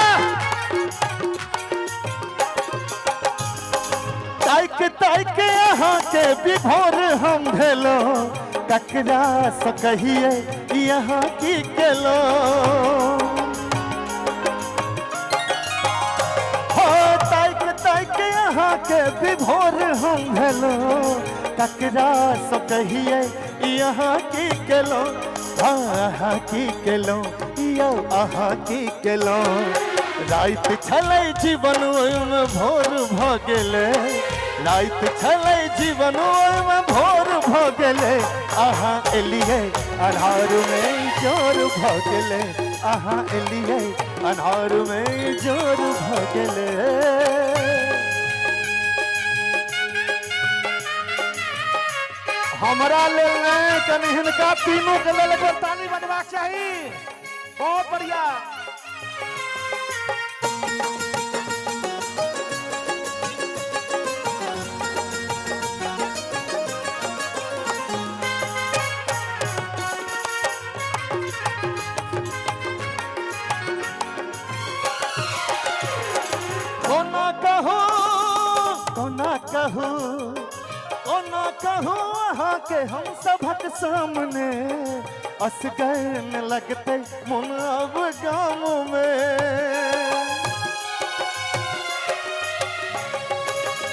Speaker 8: ताइक ताइक यहाँ के विभोर हम भेलो, ककरा से कहिए यहाँ की केलो। हो ताइक ताइक यहाँ के विभोर हम भेलो, ककरा से कहिए यहाँ की केलो। अहाँ की केलो यौ अहाँ की केलो। रात छलै जीवन ओहिमे भोर भ गेले, रात छलै जीवन ओहिमे भोर भ गेले। अहाँ एलिए अन्हार में जोर भ गेले, अहाँ एलिए अन्हार में जोर भ गेले। हमरा लेल नहीं, कनी हिनका तीनों के लेल एक बार ताली बजबाक चाही। बहुत बढ़िया। कोना कहूँ कोना कहूँ कोना कहूँ अहाँ के हम सबक सामने, असगर न लगते मन अब गाँव में।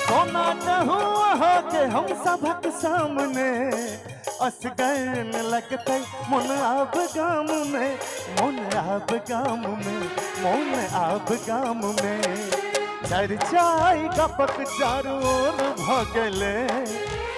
Speaker 8: कोना कहूँ अहाँ के हम सबक सामने, असगर न लगते मन अब गाँव में। मन अब गाँव में, मन अब गाँव में। चर्चाई गपक चारों ओर भ गेले,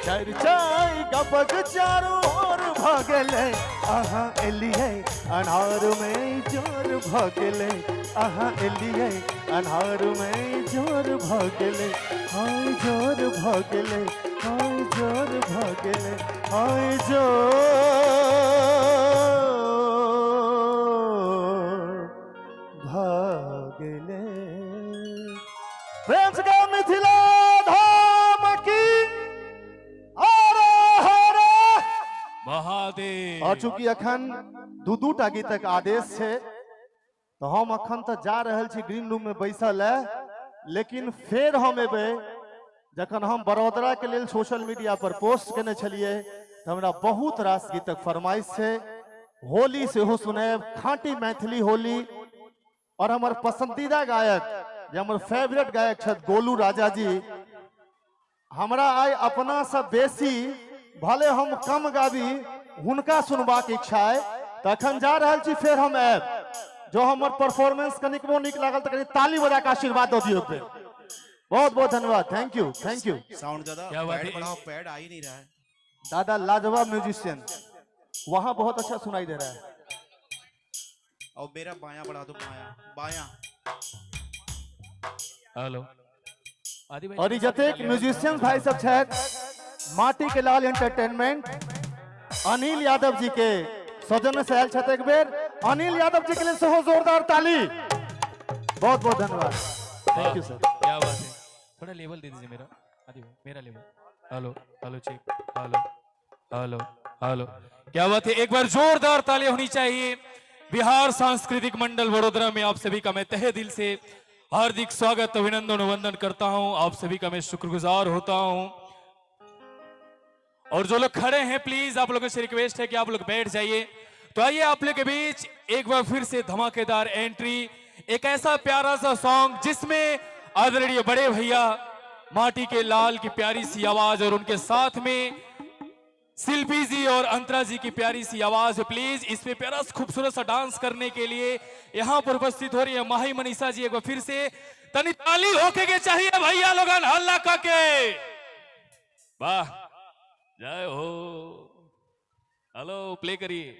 Speaker 8: चर्चाई गपक चारों ओर भ गेले। अहाँ एलिए अन्हार में जोर भ गेले, अहाँ एलिए अन्हार में जोर भ गेले। हाय जोर भ गेले, हाय जोर भ गेले, हाय जोर भ गेले। प्रेम से गाओ मिथिला धाम की
Speaker 2: महादेव।
Speaker 8: और चूंकि अखन 2-2 टा गीतक आदेश है, तो हम अखन तो जा रहल छी ग्रीन रूम में बैसल है, लेकिन फिर हम एबे जखन हम बड़ोदरा के लेल सोशल मीडिया पर पोस्ट केने छलिए, तो हमरा बहुत रास गीतक फरमाइश है। होली से हो सुनाएब, खाँटी मैथिली होली। और हमार पसंदीदा गायक, जे हमर फेवरेट गायक छथि गोलू राजा जी, हमरा आइ अपना से बेसी भले हम कम गाबी, हुनका सुनबाक इच्छा है। तो अखन जा रहल छी, फिर हम आयब। जो हमर परफॉर्मेंस कनिकबो नीक लागल तो कनी ताली बजा के आशीर्वाद दो दियो पे। बहुत बहुत धन्यवाद, thank you thank you.
Speaker 3: Sound ज्यादा
Speaker 2: क्या बात
Speaker 3: पैड
Speaker 2: है?
Speaker 3: बढ़ाओ, पैड आ ही नहीं रहा है।
Speaker 8: दादा लाजवाब म्यूजिशियन, वहां बहुत अच्छा सुनाई दे रहा है।
Speaker 3: और मेरा बायां बढ़ा दो, बायां बायां।
Speaker 2: हेलो आदि भाई।
Speaker 8: और ई जतेक म्यूजिशियन भाई सब छथि, माटी के लाल एंटरटेनमेंट अनिल यादव जी के सौजन्य से आयल छथि। एक बेर अनिल यादव जी के लिए सेहो जोरदार ताली। बहुत बहुत धन्यवाद, थैंक यू सर।
Speaker 2: क्या बात है, थोड़ा लेवल दे दीजिए मेरा आदि भाई, मेरा level. Hello hello check, hello hello hello. क्या बात है, एक बार जोरदार ताली होनी चाहिए। बिहार सांस्कृतिक मंडल वडोदरा में आप सभी का मैं तहे दिल से हार्दिक स्वागत, अभिनंदन वंदन करता हूं। आप सभी का मैं शुक्रगुजार होता हूं। और जो लोग खड़े हैं प्लीज आप लोगों से रिक्वेस्ट है कि आप लोग बैठ जाइए। तो आइए आप लोग के बीच एक बार फिर से धमाकेदार एंट्री, एक ऐसा प्यारा सा सॉन्ग जिसमें आदरणीय बड़े भैया माटी के लाल की प्यारी सी आवाज और उनके साथ में शिल्पी जी और अंतरा जी की प्यारी सी आवाज है। प्लीज इस पे प्यारा खूबसूरत सा डांस करने के लिए यहाँ पर उपस्थित हो रही है माही मनीषा जी। एक बार फिर से तनी ताली होके के चाहिए भैया लोगन, हल्ला करके। वाह, जय हो। हेलो, प्ले करिए।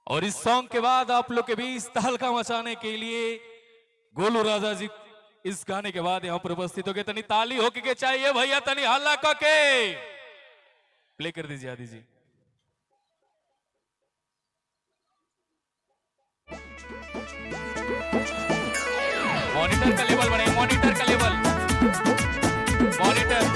Speaker 2: और इस सॉन्ग के बाद आप लोग के बीच तहलका मचाने के लिए गोलू राजा जी इस गाने के बाद यहां पर उपस्थित हो गए। तनी ताली होके के चाहिए भैया, तनी हल्ला करके। प्ले कर दीजिए आदि जी। मॉनिटर का लेवल बढ़ाइए, मॉनिटर का लेवल, मॉनिटर।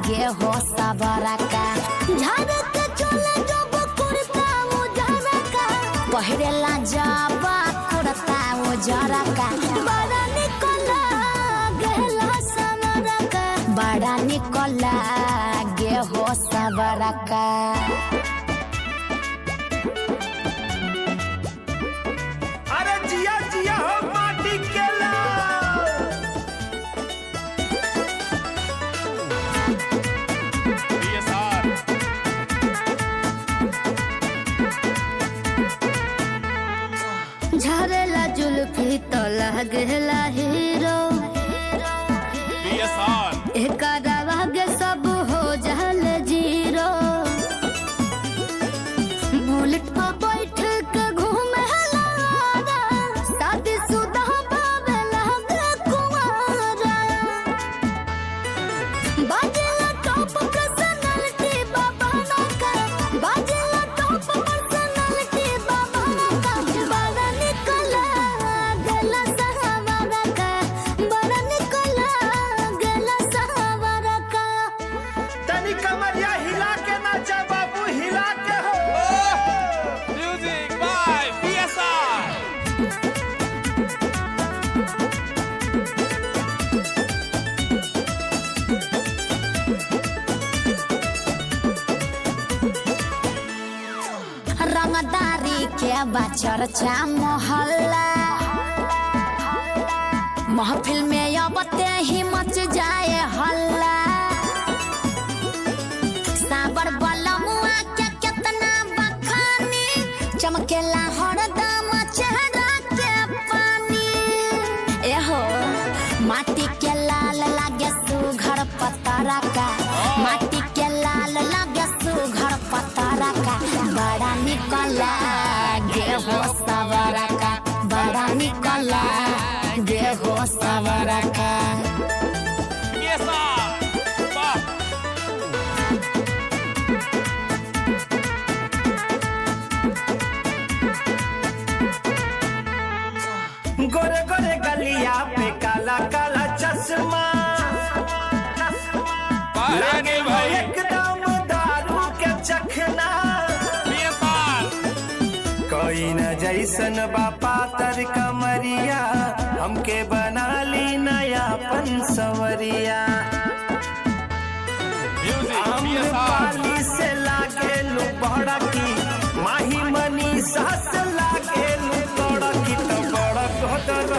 Speaker 7: गे हो सबरा का झाड़ के चले जब कुर्ता मुजरा का पहिरेला जब कुर्ता मुजरा का बड़ा निकला गेला सबरा का बड़ा निकला गे हो सबरा का।
Speaker 5: अरे जिया जिया हो माटी के
Speaker 7: झरेला जुल्फी तो लगेला हीरो एक आगे सब हो जहल जीरो बुलेट पर बैठ के घूमे शादी शुदा बाबेला कुमारा बाजेला टॉप पर्सनालिटी बाबा का बाजेला टॉप पर्सनालिटी बाबा का बड़ा निकला गला सहावरा का बड़ा निकला गला सहावरा का।
Speaker 5: तनी कमरिया हिला के नाचा बाबू, हिला के हो।
Speaker 2: Music by BSR.
Speaker 7: रंगदारी के बचर्चा मोहल्ला महफिल में अबते ही मच जाए हल्ला साबर बलमुआ के कितना बखानी चमकेला हरदम चेहरा के पानी एहो माटी के लाल लागे सुघर पतरा का माटी के लाल लागे सुघर पतरा का बड़ा निकला गे हो सवरा का बड़ा निकला गे हो सवरा का।
Speaker 5: गोरे गोरे गलिया पे काला काला चश्मा लागे भाई एकदम दारू के चखना कोई न जैसन बापा तर कमरिया हमके बना ली नयापन संवरिया पाली से लागे लू बड़ा की माही मनीषा से लागे लू बड़ा की तो बड़ा कदर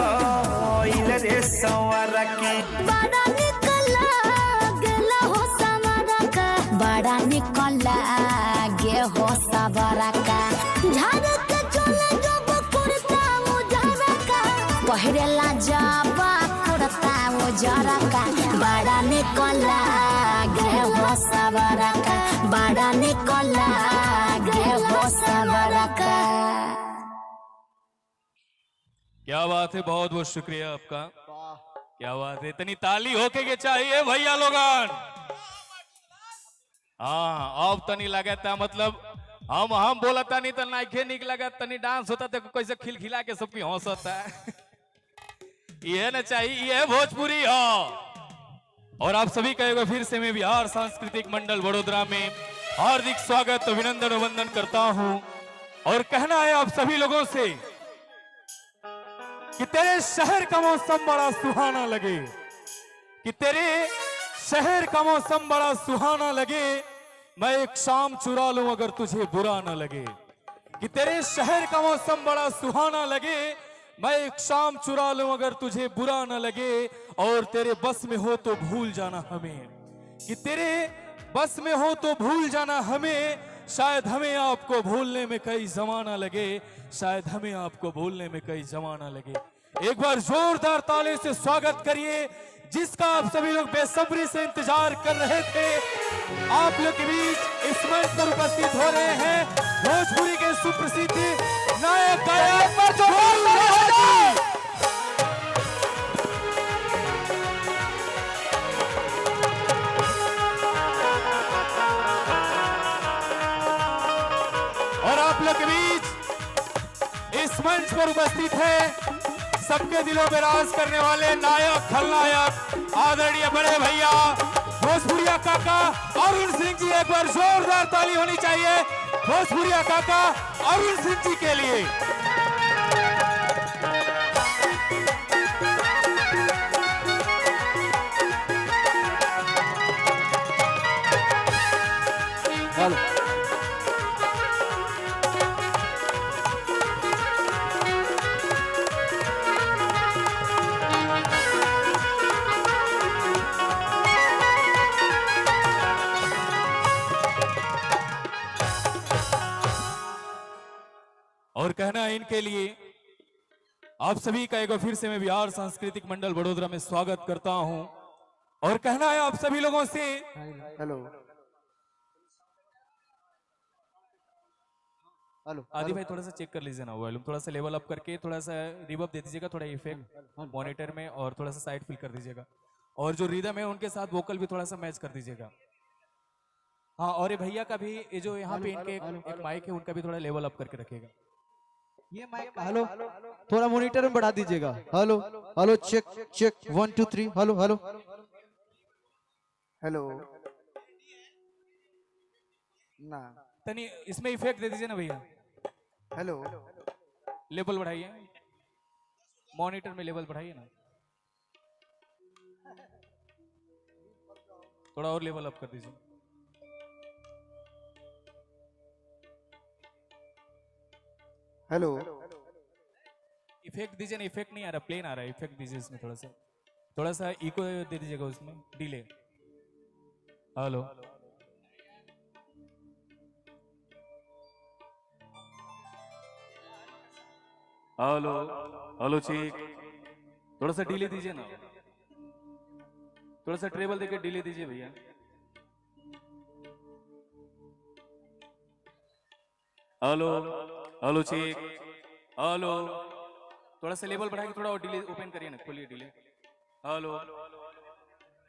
Speaker 5: रे संवरा की
Speaker 7: बड़ा निकला गेला हो सवरा का बड़ा निकला गे हो सवरा का झाड़ के चले जब कुर्ता मुजरा का पहिरेला जब कुर्ता मुजरा का बड़ा निकला गे हो सवरा का बड़ा निकला गे हो सवरा का।
Speaker 2: क्या बात है, बहुत बहुत शुक्रिया आपका। क्या बात है, इतनी ताली होके के चाहिए भैया लोगन। हाँ अब तनी लगता मतलब हम बोलता नहीं तो नाइखे निक लगा, तनी डांस होता तो कैसे खिलखिला के सबकी हौसता है। ये न चाहिए, ये भोजपुरी हो। और आप सभी का एक बार फिर से मैं बिहार सांस्कृतिक मंडल वडोदरा में हार्दिक स्वागत अभिनंदन वंदन करता हूं। और कहना है आप सभी लोगों से कि तेरे शहर का मौसम बड़ा सुहाना लगे, कि तेरे शहर का मौसम बड़ा सुहाना लगे, मैं एक शाम चुरा लूं अगर तुझे बुरा ना लगे। कि तेरे शहर का मौसम बड़ा सुहाना लगे, मैं एक शाम चुरा लूं अगर तुझे बुरा ना लगे। और तेरे बस में हो तो भूल जाना हमें, कि तेरे बस में हो तो भूल जाना हमें। शायद हमें आपको भूलने में कई जमाना लगे, शायद हमें आपको भूलने में कई जमाना लगे। एक बार जोरदार ताली से स्वागत करिए जिसका आप सभी लोग बेसब्री से इंतजार कर रहे थे। आप लोग के बीच इस मंच पर उपस्थित हो रहे हैं भोजपुरी के सुप्रसिद्ध नायक गायक और आप लोग के बीच इस मंच पर उपस्थित है सबके दिलों में राज करने वाले नायक खलनायक आदरणीय बड़े भैया भोजपुरिया काका अरुण सिंह जी। एक बार जोरदार ताली होनी चाहिए भोजपुरिया काका अरुण सिंह जी के लिए।
Speaker 1: हेलो
Speaker 2: और कहना है इनके लिए आप सभी का एक बार फिर से मैं बिहार सांस्कृतिक मंडल वडोदरा में स्वागत करता हूं। और कहना है आप सभी लोगों से
Speaker 1: हेलो हेलो
Speaker 2: आदि भाई थोड़ा सा चेक कर लीजिए ना वॉल्यूम, थोड़ा सा लेवल अप करके थोड़ा सा रिवर्ब दे दीजिएगा, थोड़ा इफेक्ट मॉनिटर में, और थोड़ा सा साइड फिल कर दीजिएगा। और जो रिदम है उनके साथ वोकल भी थोड़ा सा मैच कर दीजिएगा। हाँ, और ये भैया का भी ये जो यहाँ पे इनके एक माइक है उनका भी थोड़ा लेवल अप करके रखिएगा।
Speaker 1: ये माइक हेलो थोड़ा मॉनिटर में बढ़ा दीजिएगा। Hello hello check check 1 2 3 hello hello hello ना
Speaker 2: तनी इसमें इफेक्ट दे दीजिए ना भैया,
Speaker 1: हेलो
Speaker 2: लेवल बढ़ाइए, मॉनिटर में लेवल बढ़ाइए ना, थोड़ा और लेवल अप कर दीजिए।
Speaker 1: हेलो
Speaker 2: इफेक्ट दीजिए ना, इफेक्ट नहीं आ रहा, प्लेन आ रहा है, इफेक्ट दीजिए इसमें थोड़ा सा इको दे दीजिएगा उसमें, delay. Hello hello hello check, थोड़ा सा डिले दीजिए ना, थोड़ा सा ट्रेबल देके डिले दीजिए भैया। हेलो हेलो चेक, हेलो थोड़ा सा लेवल बढ़ा के थोड़ा और डिले ओपन करिए ना, खोलिए डिले। हेलो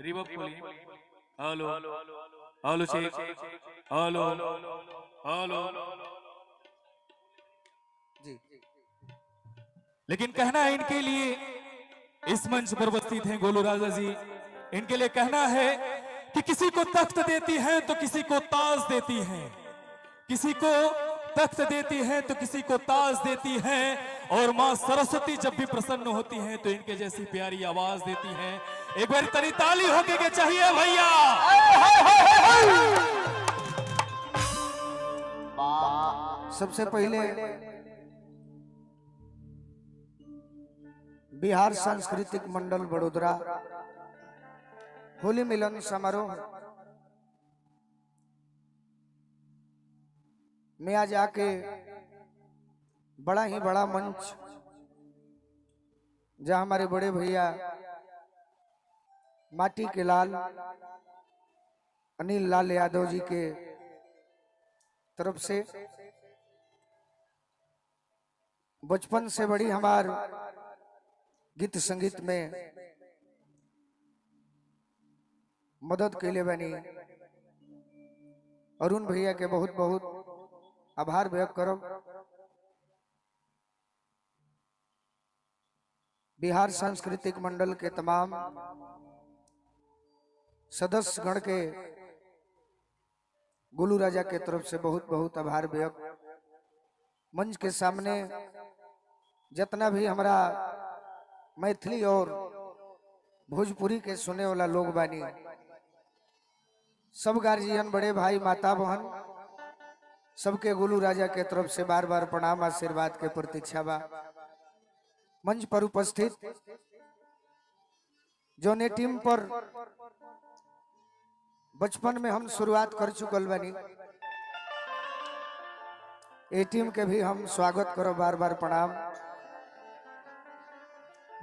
Speaker 2: रिवर्ब खोलिए। Hello hello check, hello hello
Speaker 1: जी।
Speaker 2: लेकिन कहना है इनके लिए इस मंच पर उपस्थित हैं गोलू राजा जी, इनके लिए कहना है कि किसी को तख्त देती हैं तो किसी को ताज देती हैं, किसी को तख्त देती हैं तो किसी को ताज देती हैं। और मां सरस्वती जब भी प्रसन्न होती हैं तो इनके जैसी प्यारी आवाज देती हैं। एक बार तनी ताली होके के चाहिए भैया।
Speaker 9: सबसे पहले बिहार सांस्कृतिक मंडल वडोदरा होली मिलन समारोह में आज आके बड़ा ही बड़ा मंच, जहां हमारे बड़े भैया माटी के लाल अनिल लाल यादव जी के तरफ से बचपन से बड़ी हमार गीत संगीत में मदद के लिए बनी अरुण भैया के बहुत बहुत आभार व्यक्त करो। बिहार सांस्कृतिक मंडल के तमाम सदस्य गण के गोलू राजा के तरफ से बहुत बहुत आभार व्यक्त। मंच के सामने जितना भी हमारा मैथिली और भोजपुरी के सुने वाला लोग बानी, सब गार्जियन, बड़े भाई, माता, बहन, सबके गोलू राजा के तरफ से बार बार प्रणाम, आशीर्वाद के प्रतीक्षा बा। मंच पर उपस्थित जो ने टीम पर बचपन में हम शुरुआत कर चुकल बानी, ए टीम के भी हम स्वागत करो, बार बार प्रणाम।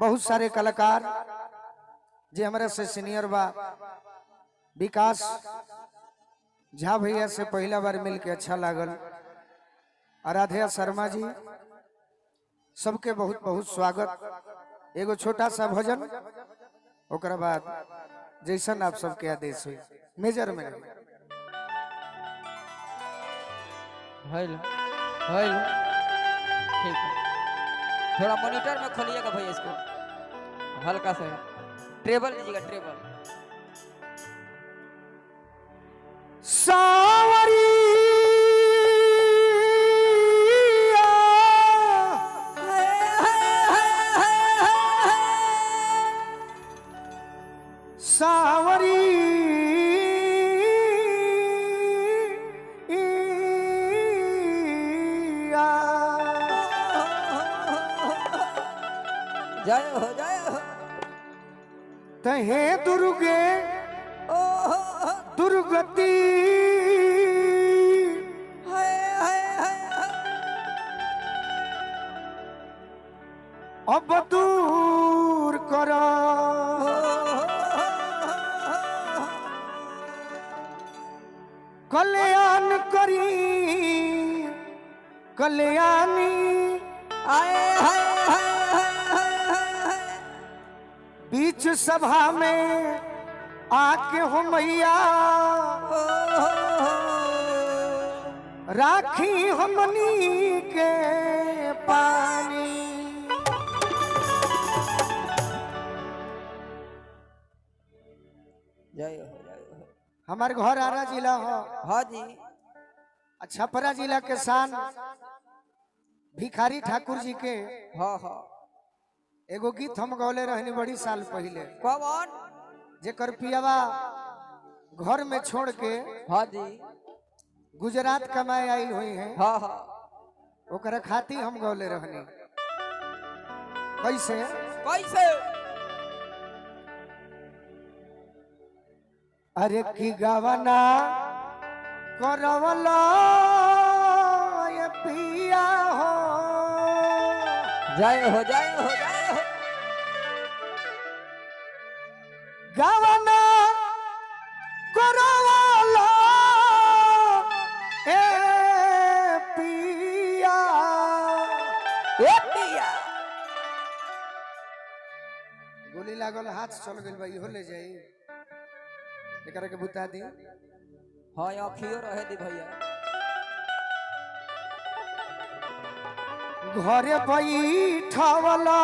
Speaker 9: बहुत सारे कलाकार जे हमारे से सीनियर बा, विकास झा भैया से पहला बार मिल के अच्छा लागल, आराध्या शर्मा जी, सबके बहुत बहुत स्वागत। एगो छोटा सा भजन, ओकरा बाद जैसन आप सबके आदेश हुई, मेजर में
Speaker 10: हेलो हेलो, ठीक है, थोड़ा मॉनिटर में खोलिएगा भैया, इसको हल्का सा ट्रेबल दीजिएगा, ट्रेबल।
Speaker 9: सावरी सावरी
Speaker 10: जय हो जय हो।
Speaker 9: तहे दुर्गे दुर्गति अब दूर करो, कल्याण करी कल्याणी बीच सभा में आके हो मैया, राखी हमनी के पानी।
Speaker 10: जय हो जय हो।
Speaker 9: हमारे घर आरा जिला हो।
Speaker 10: हाँ जी।
Speaker 9: छपरा जिला के शान भिखारी ठाकुर जी के
Speaker 10: हाँ हाँ
Speaker 9: एगो गीत हम गौले रहनी बड़ी साल पहले।
Speaker 10: कौन?
Speaker 9: जेकर पियावा घर में छोड़ के
Speaker 10: हाँ जी
Speaker 9: गुजरात कमाए आई हुई है।
Speaker 10: हाँ हाँ
Speaker 9: ओकरा खाती हम गौले रहनी। कैसे
Speaker 10: कैसे?
Speaker 9: अरे की गावना करवला ये पिया हो।
Speaker 10: जय हो जय हो जय हो।
Speaker 9: गावना करवला ए पिया
Speaker 10: ए पिया।
Speaker 9: गोली लागल, हाथ चल गइल बा, इहो ले जाई। एकरा के बुता दी।
Speaker 10: हाँ अखियो रहे दी भैया।
Speaker 9: घरे बैठवला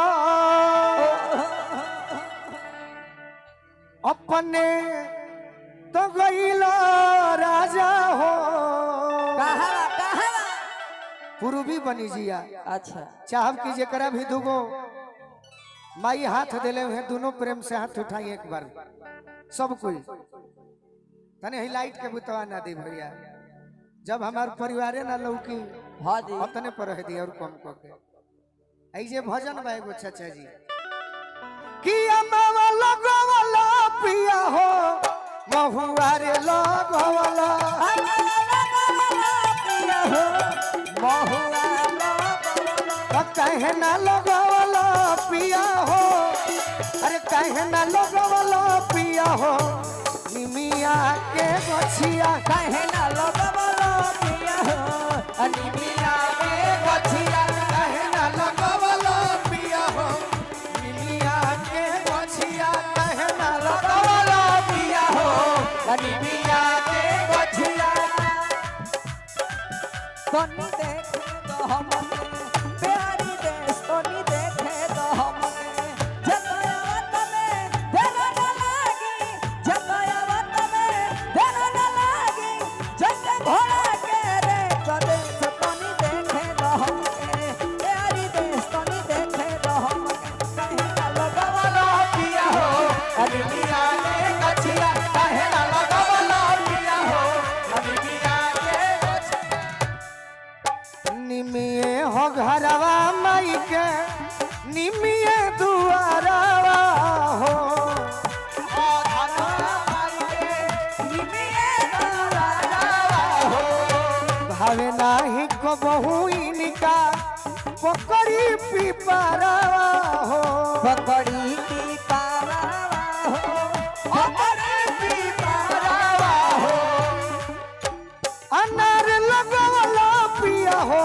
Speaker 9: अपने तो गईला राजा हो।
Speaker 10: कहाँ कहाँ?
Speaker 9: पूर्वी बनी जिया।
Speaker 10: अच्छा
Speaker 9: चाहब की जेकरा भी दुगो माई हाथ देले हुए, दोनों प्रेम से हाथ उठाई एक बार सब कोई। तने ही लाइट के बुतवा ना दी भैया, जब हमार परिवारे ना लौकी
Speaker 10: हाँ जी
Speaker 9: अपने पर रह दी और कम को के। ऐसे भजन बा एगो चाचा जी कि अमावा लगवला पिया हो, महुआ रे लगवला
Speaker 10: पिया हो, महुआ लगवला।
Speaker 9: कहे ना लगवला पिया हो, अरे कहे ना लगवला पिया हो। निमिया के गछिया
Speaker 10: कहे ना लगवला पिया हो, निमिया के गछिया।
Speaker 9: कहे ना लगवला पिया हो, निमिया के गछिया। कहे ना लगवला पिया हो,
Speaker 10: निमिया के गछिया। सोनी देखे तो हमने प्यारी देश, सोनी देखे तो हमने
Speaker 9: पकड़ी पिपरा हो
Speaker 10: पकड़ी की पारावा हो पकड़ी की पारावा हो
Speaker 9: अनार लगवला पिया हो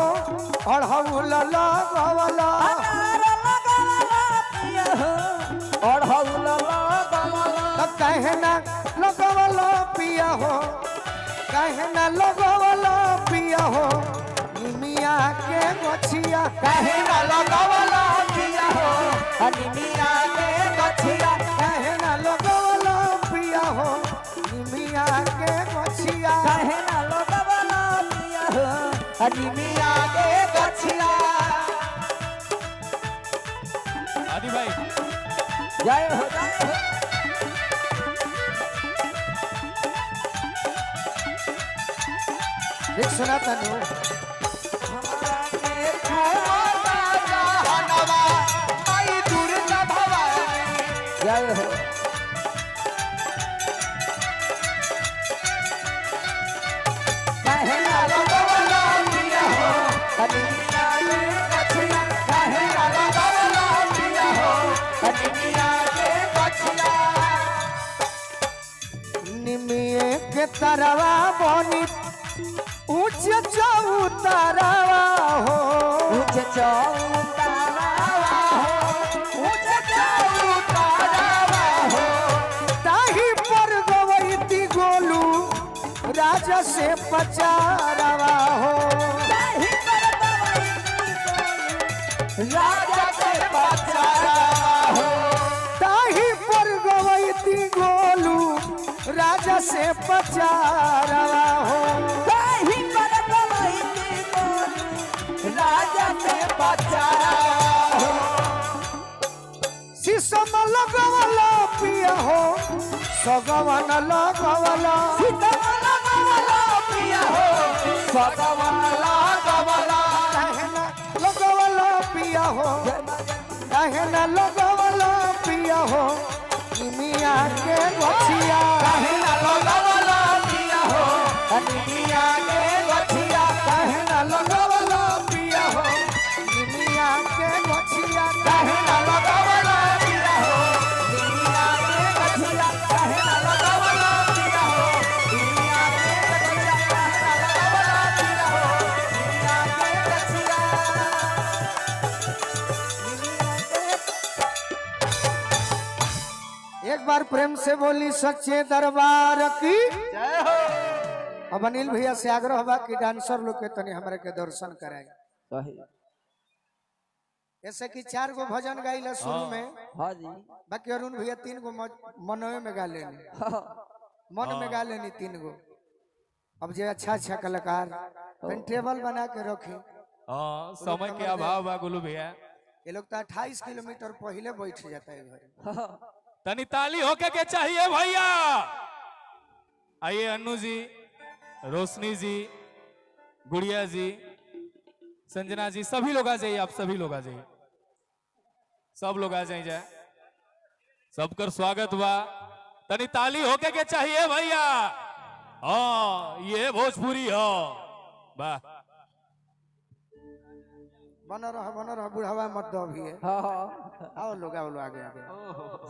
Speaker 9: अढ़ौल लगवला
Speaker 10: अनार लगवला पिया हो अढ़ौल लगवला
Speaker 9: कहना लगवला पिया हो कहना लगवला पिया हो निमिया के गछिया
Speaker 10: कहना लगवला पिया हो निमिया के गछिया
Speaker 9: कहना लगवला पिया हो निमिया के गछिया
Speaker 10: कहना लगवला पिया हो निमिया के गछिया।
Speaker 2: आदि भाई
Speaker 10: जय हो जय हो।
Speaker 9: एक सुना तनु
Speaker 10: हमारा के छुआ जहनवा आई दुर्गा भवानी जय हो। कहना लगवला पिया हो निमिया के गछिया कहना लगवला पिया हो निमिया के गछिया।
Speaker 9: निमिये के तरवा बनी ऊंच चौतरवा हो
Speaker 10: ऊंच चौतरवा हो ऊंच चौतरवा हो
Speaker 9: ताही पर गवैती गोलू राजा से पचारवा हो
Speaker 10: ताही पर राजा के पचारवा हो
Speaker 9: ताही पर गवैती गोलू राजा से पचारवा हो
Speaker 10: ताही पर राजा से पचारवा हो
Speaker 9: शीशम लगवला पिया हो सगवन लगवला
Speaker 10: सीतम लगवला पिया हो सगवन लगवला
Speaker 9: कहना लगवला पिया हो कहना लगवला पिया हो निमिया के गछिया
Speaker 10: कहना लगवला पिया हो निमिया के गछिया
Speaker 9: कहना लगवला पिया हो निमिया के गछिया
Speaker 10: कहना लगवला पिया हो निमिया के गछिया कहना लगवला पिया हो निमिया के गछिया कहना लगवला पिया हो निमिया के गछिया।
Speaker 9: एक बार प्रेम से बोली सच्चे दरबार की जय हो। अब अनिल भैया से आग्रह होगा कि डांसर लोग के तनी हमारे के दर्शन कराए
Speaker 10: सही
Speaker 9: ऐसे कि 4 गो भजन गाइला शुरू में
Speaker 10: हाँ जी
Speaker 9: बाकी अरुण भैया 3 गो मनवे में गा लेनी मन में गा लेनी 3 गो। अब जे अच्छा अच्छा कलाकार टेबल बना के रखे
Speaker 2: हाँ समय के अभाव बा गोलू भैया।
Speaker 9: ये लोग तो 28 किलोमीटर पहले बैठ जाता है घर।
Speaker 2: तनी ताली होके के चाहिए भैया। आइए अन्नू जी, रोशनी जी, गुड़िया जी, संजना जी, सभी लोग आ जाइए। आप सभी लोग आ जाइए, सब लोग आ जाइए। सबकर स्वागत बा। तनी ताली होके के चाहिए भैया। हाँ ये भोजपुरी हो वाह।
Speaker 9: बना रहा बुढ़ावा मत दो भी है। आओ लोग आगे आगे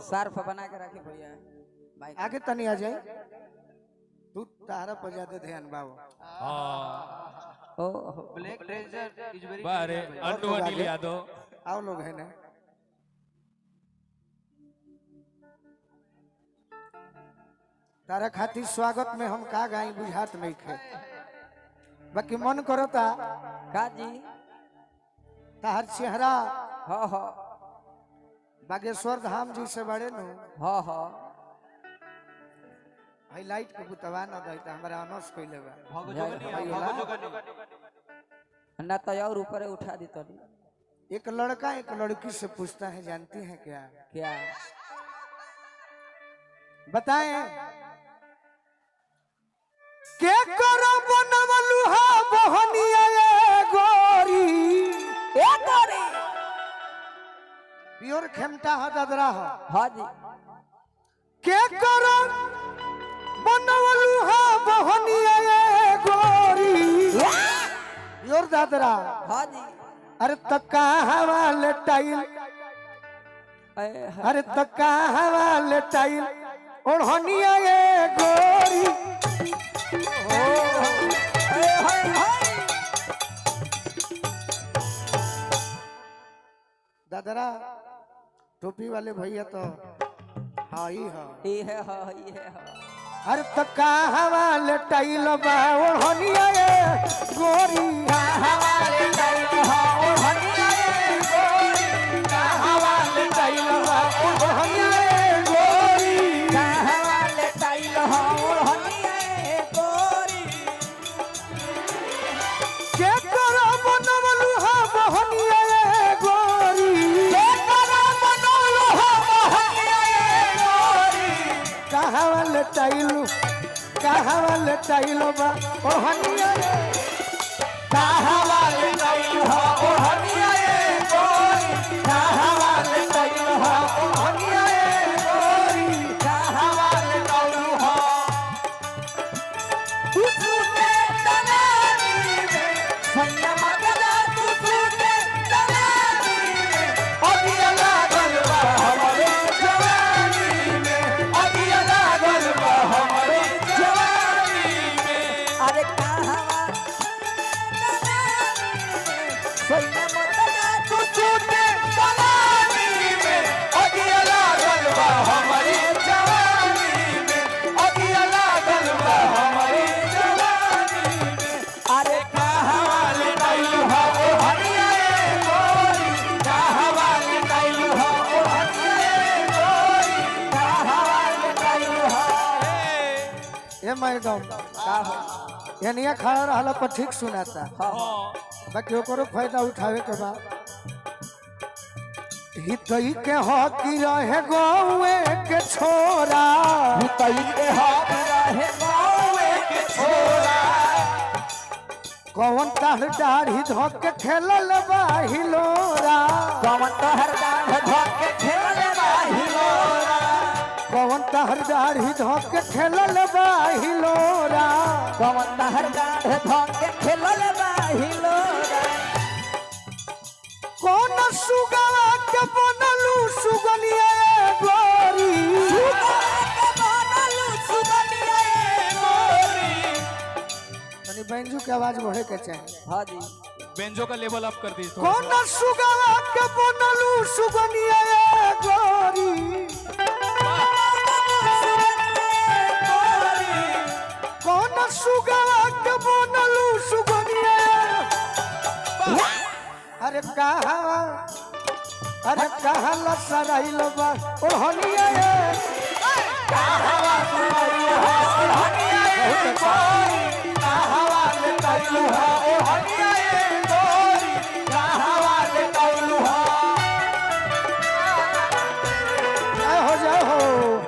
Speaker 10: सर्फ बना के रखे भैया
Speaker 9: आगे तनी आ जाए। तू तारा पर ज्यादा ध्यान बाबू।
Speaker 1: ब्लैक ट्रेजर इज वेरी
Speaker 2: बारे अन्नू अनिल यादव।
Speaker 9: आओ लोग है ना तारा खातिर स्वागत में हम का गाई बुझात नहीं खे बाकी मन करो ता
Speaker 10: का जी
Speaker 9: तार चेहरा
Speaker 10: हाँ हाँ
Speaker 9: बागेश्वर धाम जी से बड़े नु
Speaker 10: हाँ हाँ
Speaker 9: भाई लाइट के बुतवा न दई त हमरा अनस कइले बा
Speaker 10: ना तो और ऊपर उठा दी तो
Speaker 9: एक लड़का एक लड़की से पूछता है जानती हैं क्या
Speaker 10: क्या
Speaker 9: बताएं के करो बनवलुहा बहनिया ए गोरी प्योर खेमटा ह ददरा ह
Speaker 10: हाँ जी
Speaker 9: के करो बनवलुहा बहनिया ए गोरी प्योर ददरा
Speaker 10: हाँ जी
Speaker 9: अरे तका हवाल टाइल अरे तका हवाल टाइल ओढ़निया ये गोरी दादरा टोपी वाले भैया तो हाँ ही है अरे तका हवाल टाइल बा ओढ़निया ये गोरी हवाल टाइल हा ओढ़निया ये गोरी हवाल टाइल बा ओढ़निया ये गोरी हवाल टाइल हा ओढ़निया ये गोरी के करो बनवलु हा मोहनिया ये गोरी के करो बनवलु हा मोहनिया ये गोरी कहवल टाइलो बा ओढ़निया रे कहवल टाइलो हा ओढ़निया रे गोरी कहवल टाइलो हा ओढ़निया रे गोरी कहवल टाइलो हा तुझे तनानी में संयम गला तुझे तनानी में अगिया लागल बा हमरे जवानी में अगिया लागल बा हमरे अरे कहाँ संयम गला तुझे तनानी में अगिया लागल बा हमरे जवानी में अगिया लागल बा हमरे जवानी में अरे कहाँ ले गइल हो ओ हनिया रे गोरी कहाँ ले गइल हो ओ हनिया रे गोरी कहाँ ले गइल हो ए मैडम का हो यनिया खड़ा रहला पर ठीक सुनाता बाकी ओकरो फायदा उठावे के बा हितई के हकी रहे गौवे के छोरा हितई के हकी रहे गौवे के छोरा कौन तहर दाढ़ी धोक के खेलल बा हिलोरा कौन तहर दाढ़ी धोक के खेलल बा हिलोरा कौन तहर दाढ़ी धोक के खेलल बा हिलोरा कौन तहर दाढ़ी धोक के खेलल बा हिलोरा कौन सुगवा के बनलू सुगनिया गोरी सुगवा के बनलू सुगनिया गोरी तनी बेंजू के आवाज बढ़े के चाहिए हां जी
Speaker 2: बेंजो का लेवल अप कर दीजिए
Speaker 9: कौन सुगवा के बनलू सुगनिया गोरी कौन सुगवा के बनलू सुगनिया अरे कहाँ लसराइल बा ओढ़निया ये कहाँ लसराइल बा ओढ़निया ये गोरी कहाँ लसराइल बा ओढ़निया ये गोरी कहाँ लसराइल बा जय हो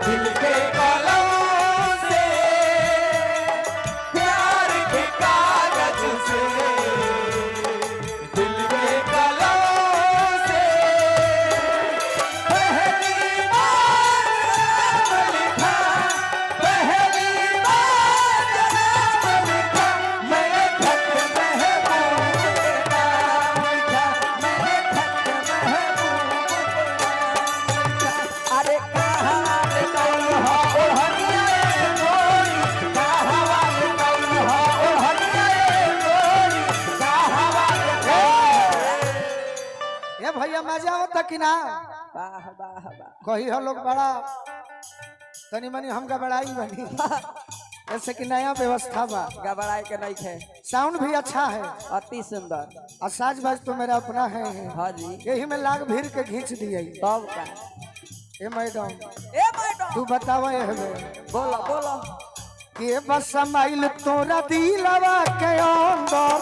Speaker 9: दिल के कलम से प्यार के कागज से दिल के कलम से पहली बार नाम लिखा पहली बार नाम लिखा मैंने खत महबूब के नाम लिखा मैंने खत महबूब के नाम लिखा अरे कहाँ ले गइल हो ओढ़निया रे गोरी कहाँ ले गइल हो ओढ़निया रे गोरी कहाँ ले गइल ए भैया मजा होता कि ना वाह वाह वाह कही हो लोग बड़ा तनी मनी हम गबड़ाई बनी ऐसे कि नया व्यवस्था बा
Speaker 10: घबराए के नहीं थे
Speaker 9: साउंड भी अच्छा है
Speaker 10: अति सुंदर
Speaker 9: और साज बाज तो मेरा अपना है
Speaker 10: हाँ जी
Speaker 9: यही में लाग भीड़ के खींच दिए
Speaker 10: तब का
Speaker 9: ए मैडम तू बतावा ये
Speaker 10: बोलो बोलो
Speaker 9: के बस समाइल तोरा दिलवा के अंदर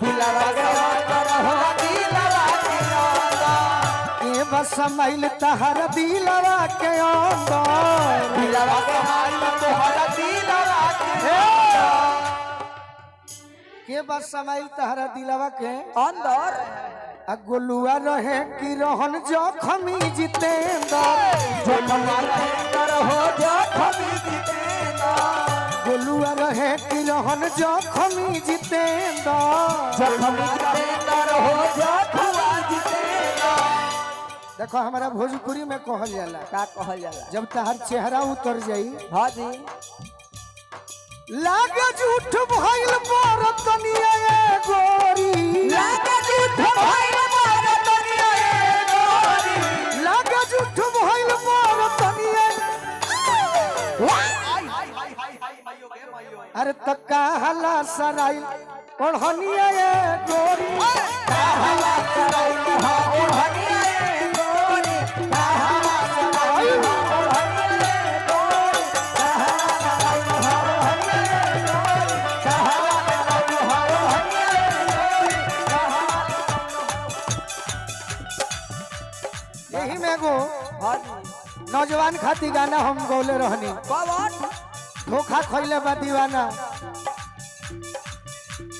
Speaker 10: दिलवा के अंदर हो दिलवा के अंदर
Speaker 9: के बस समाइल तहर दिलवा के अंदर
Speaker 10: दिलवा के अंदर तोहरा दिलवा के अंदर
Speaker 9: के बस समाइल तहर दिलवा के
Speaker 10: अंदर
Speaker 9: आ गोलुआ रहे कि रहन जखमी जितेंद्र
Speaker 10: जखमी जितेंद्र हो जखमी जितेंद्र
Speaker 9: गोलुआ रहे कि रहन जखमी जितेंद्र
Speaker 10: जखमी जितेंद्र हो जखमी
Speaker 9: देखो हमारा भोजपुरी में कहल जाला
Speaker 10: का कहल जाला
Speaker 9: जब तहर चेहरा उतर जाई
Speaker 10: हाँ जी
Speaker 9: लागे झूठ भइल बरतनिया ए गोरी
Speaker 10: लागे झूठ भइल बरतनिया ए गोरी
Speaker 9: लागे झूठ भइल बरतनिया अरे त कहला सराई ओढ़निया ए गोरी
Speaker 10: कहला सराई हा ओढ़निया ए गोरी कहला सराई हा ओढ़निया ए गोरी कहला सराई हा ओढ़निया ए गोरी कहला सराई हा ओढ़निया ए गोरी
Speaker 9: यही में एगो
Speaker 10: हाँ जी
Speaker 9: नौजवान खाती गाना हम गौले रहनी
Speaker 10: कौन
Speaker 9: धोखा खइले बा दीवाना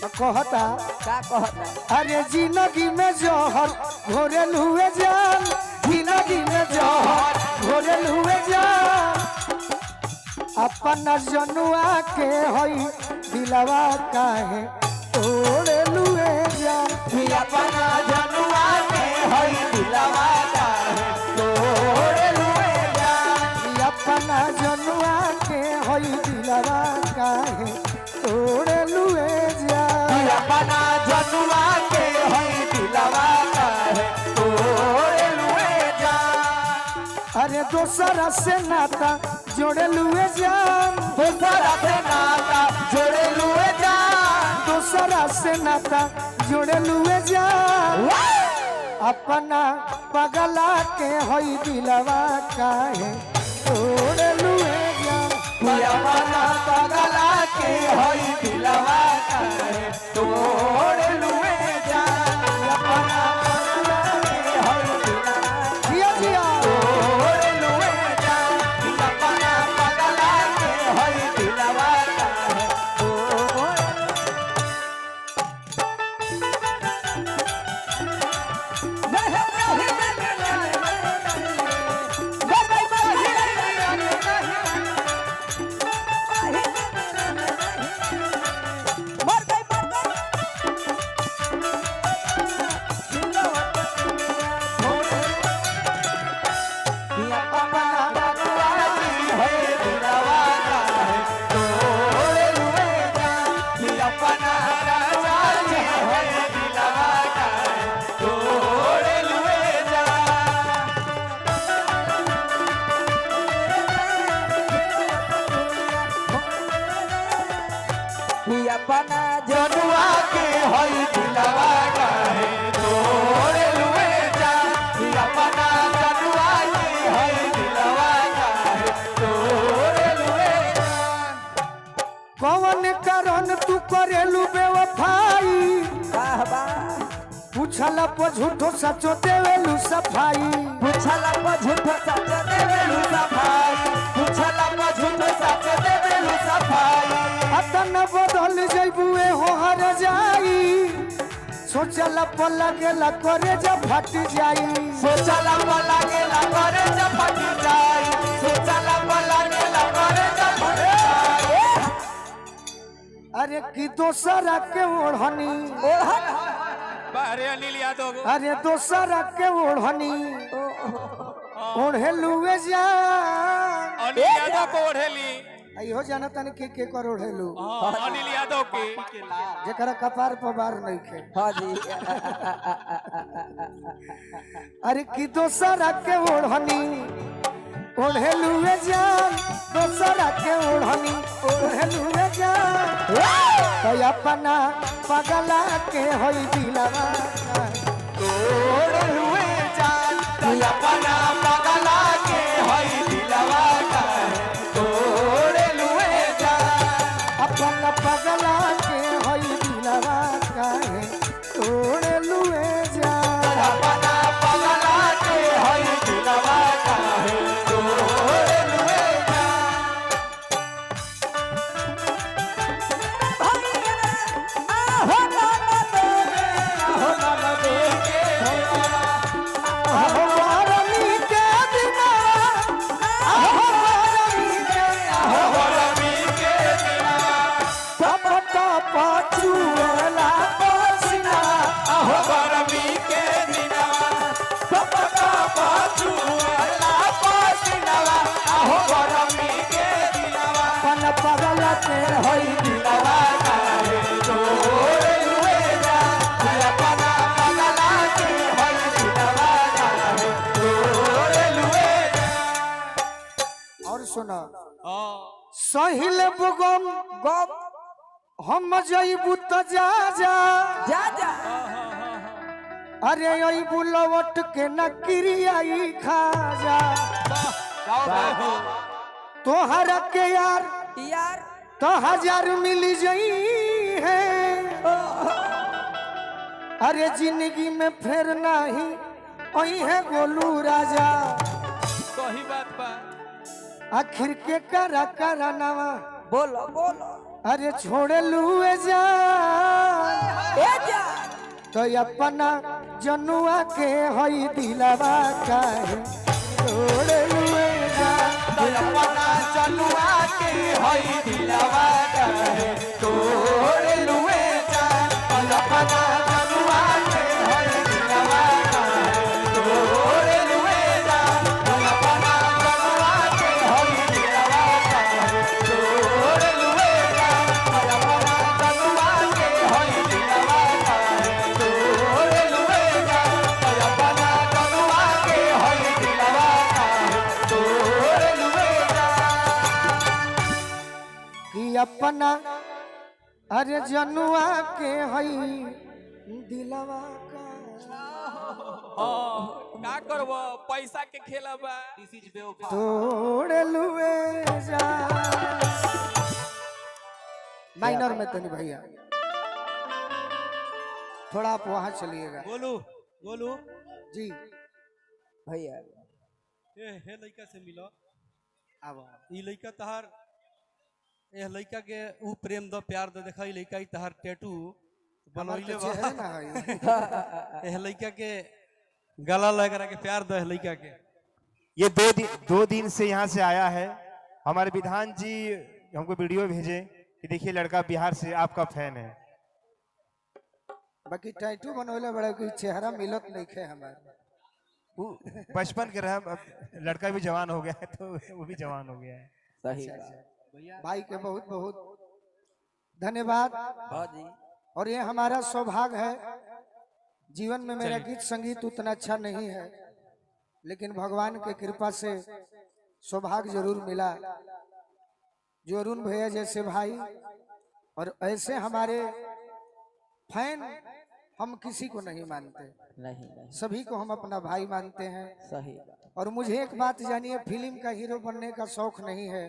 Speaker 9: तो कहता
Speaker 10: का कहता
Speaker 9: अरे जिंदगी में जौहर घोरल हुए जान जिंदगी में जौहर घोरल हुए जान अपना जनुआ के होई दिलवा काहे तोड़ल हुए जान
Speaker 10: अपना जनुआ के होई दिलवा काहे तोड़ल हुए जान
Speaker 9: अपना जनुआ के होई दिलवा काहे तोड़ल हुए जान
Speaker 10: अपना जनुआ के होई दिलवा काहे तोड़ल हुए जान
Speaker 9: अरे दोसरा से नाता जोड़ल हुए जान
Speaker 10: दूसरा से नाता जोड़ल हुए जान
Speaker 9: दूसरा से नाता जोड़ल हुए जान अपना पगला के होई दिलवा काहे तोड़ल हुए जान
Speaker 10: अपना पगला के होई दिलवा काहे तोड़ल हुए जान अपना पगला के होई दिलवा
Speaker 9: जिया जिया
Speaker 10: तोड़ल हुए जान अपना पगला के होई दिलवा काहे अपना जनुआ के होई दिलवा काहे तोड़ल हुए जान अपना जनुआ के होई दिलवा काहे तोड़ल हुए जान
Speaker 9: कौन कारण तू करेलू बेवफाई
Speaker 10: वाह वाह
Speaker 9: पूछला पर झूठो सचो देवेलू सफाई
Speaker 10: पूछला पर झूठो सच देवेलू सफाई पूछला पर झूठो सच देवेलू सफाई
Speaker 9: अतन बदल जइबुए हो हर जाई सोचला पर लगेला करे जब फट जाई
Speaker 10: सोचला पर लागेला करे जब फट जाई सोचला पर लागेला करे जब फट जाई
Speaker 9: अरे की दोसरा के ओढ़नी
Speaker 2: अरे अनिल यादव
Speaker 9: अरे दोसरा के ओढ़नी ओढ़ेलुए जान
Speaker 2: अनिल यादव को ओढ़ेली
Speaker 9: अइहो जानता नहीं के कर ओढ़ेलू
Speaker 2: अनिल यादव की
Speaker 9: जेकरा कपार पर बार नहीं खे
Speaker 10: हाँ जी
Speaker 9: अरे की दोसरा के ओढ़नी ओढ़ेलुए जान दोसरा के ओढ़नी ओढ़ेलुए जान तो अपना पगला के होई दिलवा
Speaker 10: तोड़ल हुए जान अपना पगला के होई दिलवा काहे तोड़ल हुए जान
Speaker 9: अपना पगला के होई दिलवा काहे तोड़ेलुए जान
Speaker 10: अपना पगला के होई दिलवा काहे तोड़ल हुए जान आहो नाना दे आहो नाना दे
Speaker 9: अहो रमी के दिना अहो रमी के
Speaker 10: आहो रवि के दिना
Speaker 9: टप टप चुएला पसीना
Speaker 10: आहो रवि के दिना पगला के होई दिलवा काहे तोरे लुए जा अपना पगला के होई दिलवा काहे तोरे लुए जा।
Speaker 9: और सुना
Speaker 2: हाँ
Speaker 9: सहिल बुगम गप हम जइबू त जा जा
Speaker 10: जा जा
Speaker 9: अरे अइबू लवट के न क्रियाई खा जा तोहरा के यार
Speaker 10: यार
Speaker 9: तो 1000 मिल जई है अरे जिंदगी में फिर नहीं ओही है गोलू राजा
Speaker 2: सही बात बा।
Speaker 9: आखिर के करा करा नवा
Speaker 10: बोलो बोलो
Speaker 9: अरे छोड़े लुए जा
Speaker 10: ए जा
Speaker 9: तो अपना जनुआ के होई दिलवा काहे छोड़े लुए जा
Speaker 10: अपना जनुआ के होई दिलवा काहे तोरे लुए जा अपना जनुआ के होई दिलवा काहे तोरे लुए जा अपना जनुआ के होई दिलवा काहे तोरे लुए जा अपना जनुआ के होई दिलवा काहे तोरे लुए जा अपना जनुआ के होई दिलवा काहे तोरे लुए जा।
Speaker 9: कि अपना अरे जनुआ के होई दिलवा का
Speaker 2: का करबो पैसा के खेला बा।
Speaker 9: छोड़े लुए जा माइनर में तो नहीं भैया थोड़ा आप वहां चलिएगा
Speaker 11: गोलू गोलू
Speaker 9: जी
Speaker 10: भैया
Speaker 11: हे लड़का से मिलो
Speaker 9: अब
Speaker 11: ई लड़का तहार ए लड़का के ऊ प्रेम दो प्यार दो देखा ई लड़का ई तहार टैटू बनवइले बा
Speaker 9: चेहरा ना है
Speaker 11: ए लड़का के गला लगा के प्यार दो लड़का के।
Speaker 5: ये 2 दिन से यहाँ से आया है। हमारे विधान जी हमको वीडियो भेजे कि देखिए लड़का बिहार से आपका फैन है।
Speaker 9: बाकी टैटू बनवले बड़ा कोई चेहरा मिलत नहीं खे हमारे
Speaker 5: वो बचपन के रहा, अब लड़का भी जवान हो गया है तो वो भी जवान हो गया है।
Speaker 10: सही
Speaker 9: भाई के बहुत बहुत धन्यवाद।
Speaker 10: हाँ जी
Speaker 9: और ये हमारा सौभाग्य है जीवन में मेरा गीत संगीत उतना अच्छा नहीं है लेकिन भगवान के कृपा से सौभाग्य जरूर मिला जो अरुण भैया जैसे भाई और ऐसे हमारे फैन हम किसी को नहीं मानते
Speaker 10: नहीं
Speaker 9: सभी को हम अपना भाई मानते हैं।
Speaker 10: सही
Speaker 9: और मुझे एक बात जानिए फिल्म का हीरो बनने का शौक नहीं है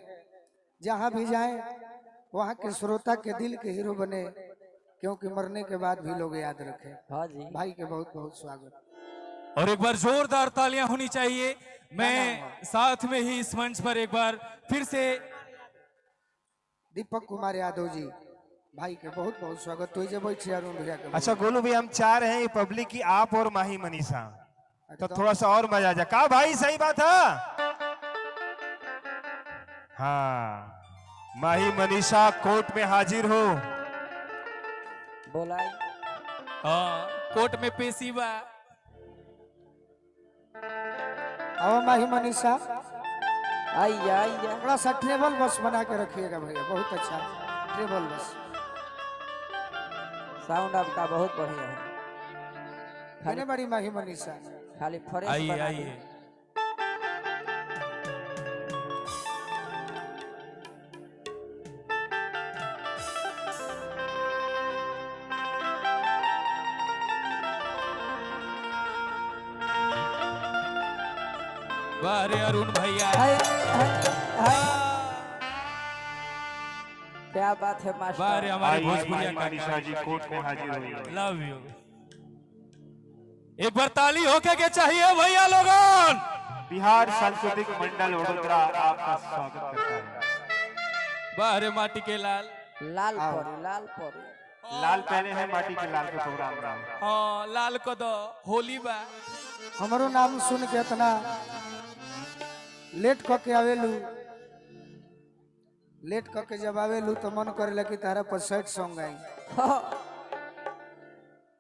Speaker 9: जहाँ भी जाएं वहाँ के श्रोता के दिल के हीरो बने क्योंकि मरने के बाद भी लोग याद रखें।
Speaker 10: हाँ जी
Speaker 9: भाई के बहुत बहुत स्वागत।
Speaker 2: और एक बार जोरदार तालियां होनी चाहिए। मैं साथ में ही इस मंच पर एक बार फिर से
Speaker 9: दीपक कुमार यादव जी भाई के बहुत बहुत स्वागत। तो जब अरुण भैया के
Speaker 5: अच्छा गोलू भाई हम चाह रहे हैं पब्लिक की आप और माही मनीषा तो थोड़ा सा और मजा आ जाए। कहा भाई सही बात है। हाँ माही मनीषा कोर्ट में हाजिर हो।
Speaker 10: बोलाई
Speaker 2: हाँ कोर्ट में पेशी बा।
Speaker 9: आओ माही मनीषा
Speaker 10: आइया आइया
Speaker 9: थोड़ा सा ट्रेवल बस बना के रखिएगा भैया बहुत अच्छा ट्रेवल बस।
Speaker 10: साउंड आपका बहुत बढ़िया है
Speaker 9: खाने बड़ी माही मनीषा
Speaker 10: खाली फ्रेश
Speaker 2: आइए
Speaker 10: बना
Speaker 2: आइए
Speaker 10: दे।
Speaker 2: वाह रे अरुण भैया।
Speaker 10: हाय, हाय, हाय। क्या बात है
Speaker 2: वाह रे
Speaker 10: मास्टर।
Speaker 2: हमारे भोजपुरिया
Speaker 5: मनीषा जी कोर्ट में हाजिर हुई है।
Speaker 2: Love you. एक बार ताली होके के चाहिए भैया लोगन।
Speaker 5: बिहार सांस्कृतिक मंडल वडोदरा आपका स्वागत करता है।
Speaker 2: वाह रे माटी के लाल।
Speaker 10: लाल परी लाल परी
Speaker 5: लाल पहले है माटी के लाल के प्रोग्राम में।
Speaker 2: हाँ लाल को दो होली बा।
Speaker 9: हमारो नाम सुन के इतना लेट क के आवेलू लेट क के जब आवेलू तो मन करे कि तारा पर सैड सॉन्ग आई।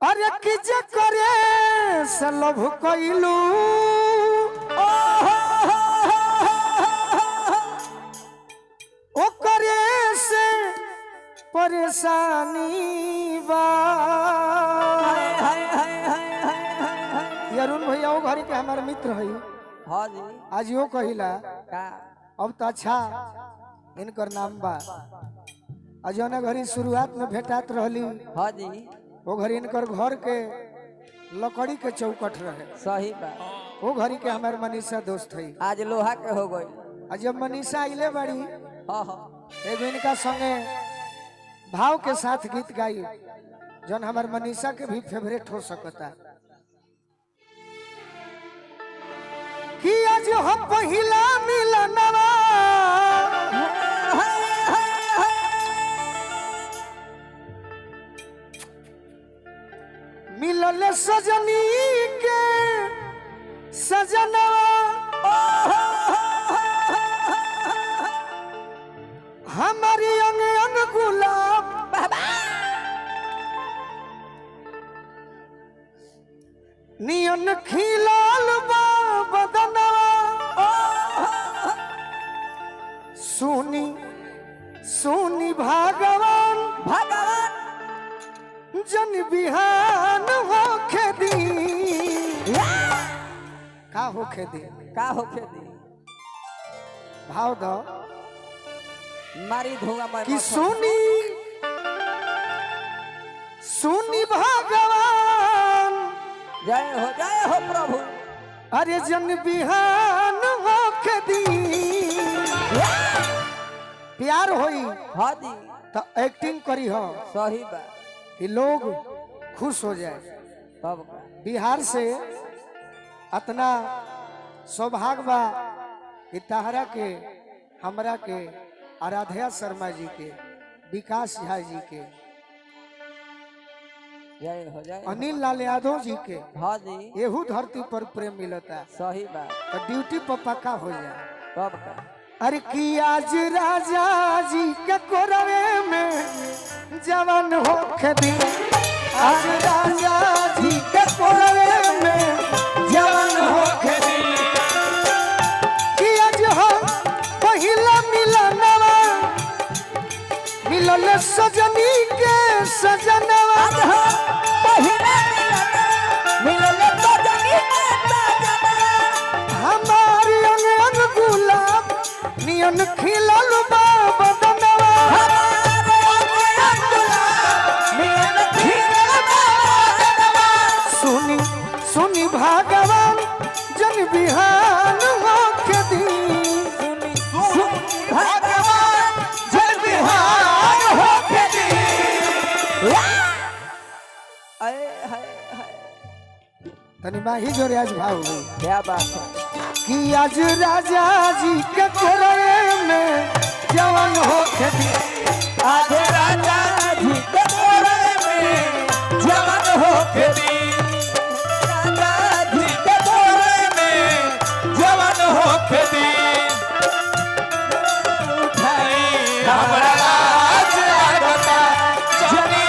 Speaker 9: अरे कि जे करे से लभ कइलू ओ करे परेशानी बा। ये अरुण भैया वो घरी के हमारे मित्र है।
Speaker 10: हाँ जी
Speaker 9: आज यो कहिला
Speaker 10: का
Speaker 9: अब तो अच्छा इनकर नाम बा। आज ना घरी शुरुआत में भेटात रहली
Speaker 10: हाँ जी
Speaker 9: वो घरी इनकर घर के लकड़ी के चौकट रहे।
Speaker 10: सही बा
Speaker 9: वो घरी के हमारे मनीषा दोस्त है।
Speaker 10: आज लोहा के हो गई।
Speaker 9: आज जब मनीषा आइले बड़ी
Speaker 10: हाँ हाँ
Speaker 9: एगो इनका संगे भाव के साथ गीत गाई जौन हमारे मनीषा के भी फेवरेट हो सकता। कि आज हम पहिला मिलनवा मिलल सजनी के सजनवा हमारी अंग अंग गुलाब नियन खिलाल बा बदनवा सुनी सुनी भगवान जन बिहान होखे दी का होखे दी
Speaker 10: का होके दी
Speaker 9: भाव दो
Speaker 10: मारी धुआं मैं
Speaker 9: कि सुनी सुनी भगवान
Speaker 10: जय हो प्रभु।
Speaker 9: अरे जन बिहान होके दी प्यार होई
Speaker 10: हाँ जी
Speaker 9: तो एक्टिंग करी हो
Speaker 10: सही बा
Speaker 9: कि लोग खुश हो जाए।
Speaker 10: तब का
Speaker 9: बिहार से अतना सौभाग्य बा कि तहरा के हमरा के आराध्या शर्मा जी के विकास झा जी के
Speaker 10: जय
Speaker 9: अनिल लाल यादव जी के
Speaker 10: हाँ जी
Speaker 9: एहू धरती पर प्रेम मिलता
Speaker 10: सही बा
Speaker 9: तो ड्यूटी पर पक्का हो जाए।
Speaker 10: तब का
Speaker 9: अरे कि आज राजा जी के कोरवे में जवान होके दी आज राजा जी के कोरवे में जवान होके दी कि आज हम पहिला मिलनवा मिलल सजनी के सजनवा हमारी अंग अंग गुलाब नियन खिलल बा बदनवा सुनी सुनी भगवान जन बिहान होके दी भगवान जन बिहान होके दी। तनी माही जोरे आज भाव हुई
Speaker 10: क्या बात है
Speaker 9: कि आज राजा जी के कोरवे में जवान होके दी
Speaker 10: आज राजा जी के कोरवे में जवान होके दी राजा जी के कोरवे में जवान होके दी हमरा लाज लागता जनी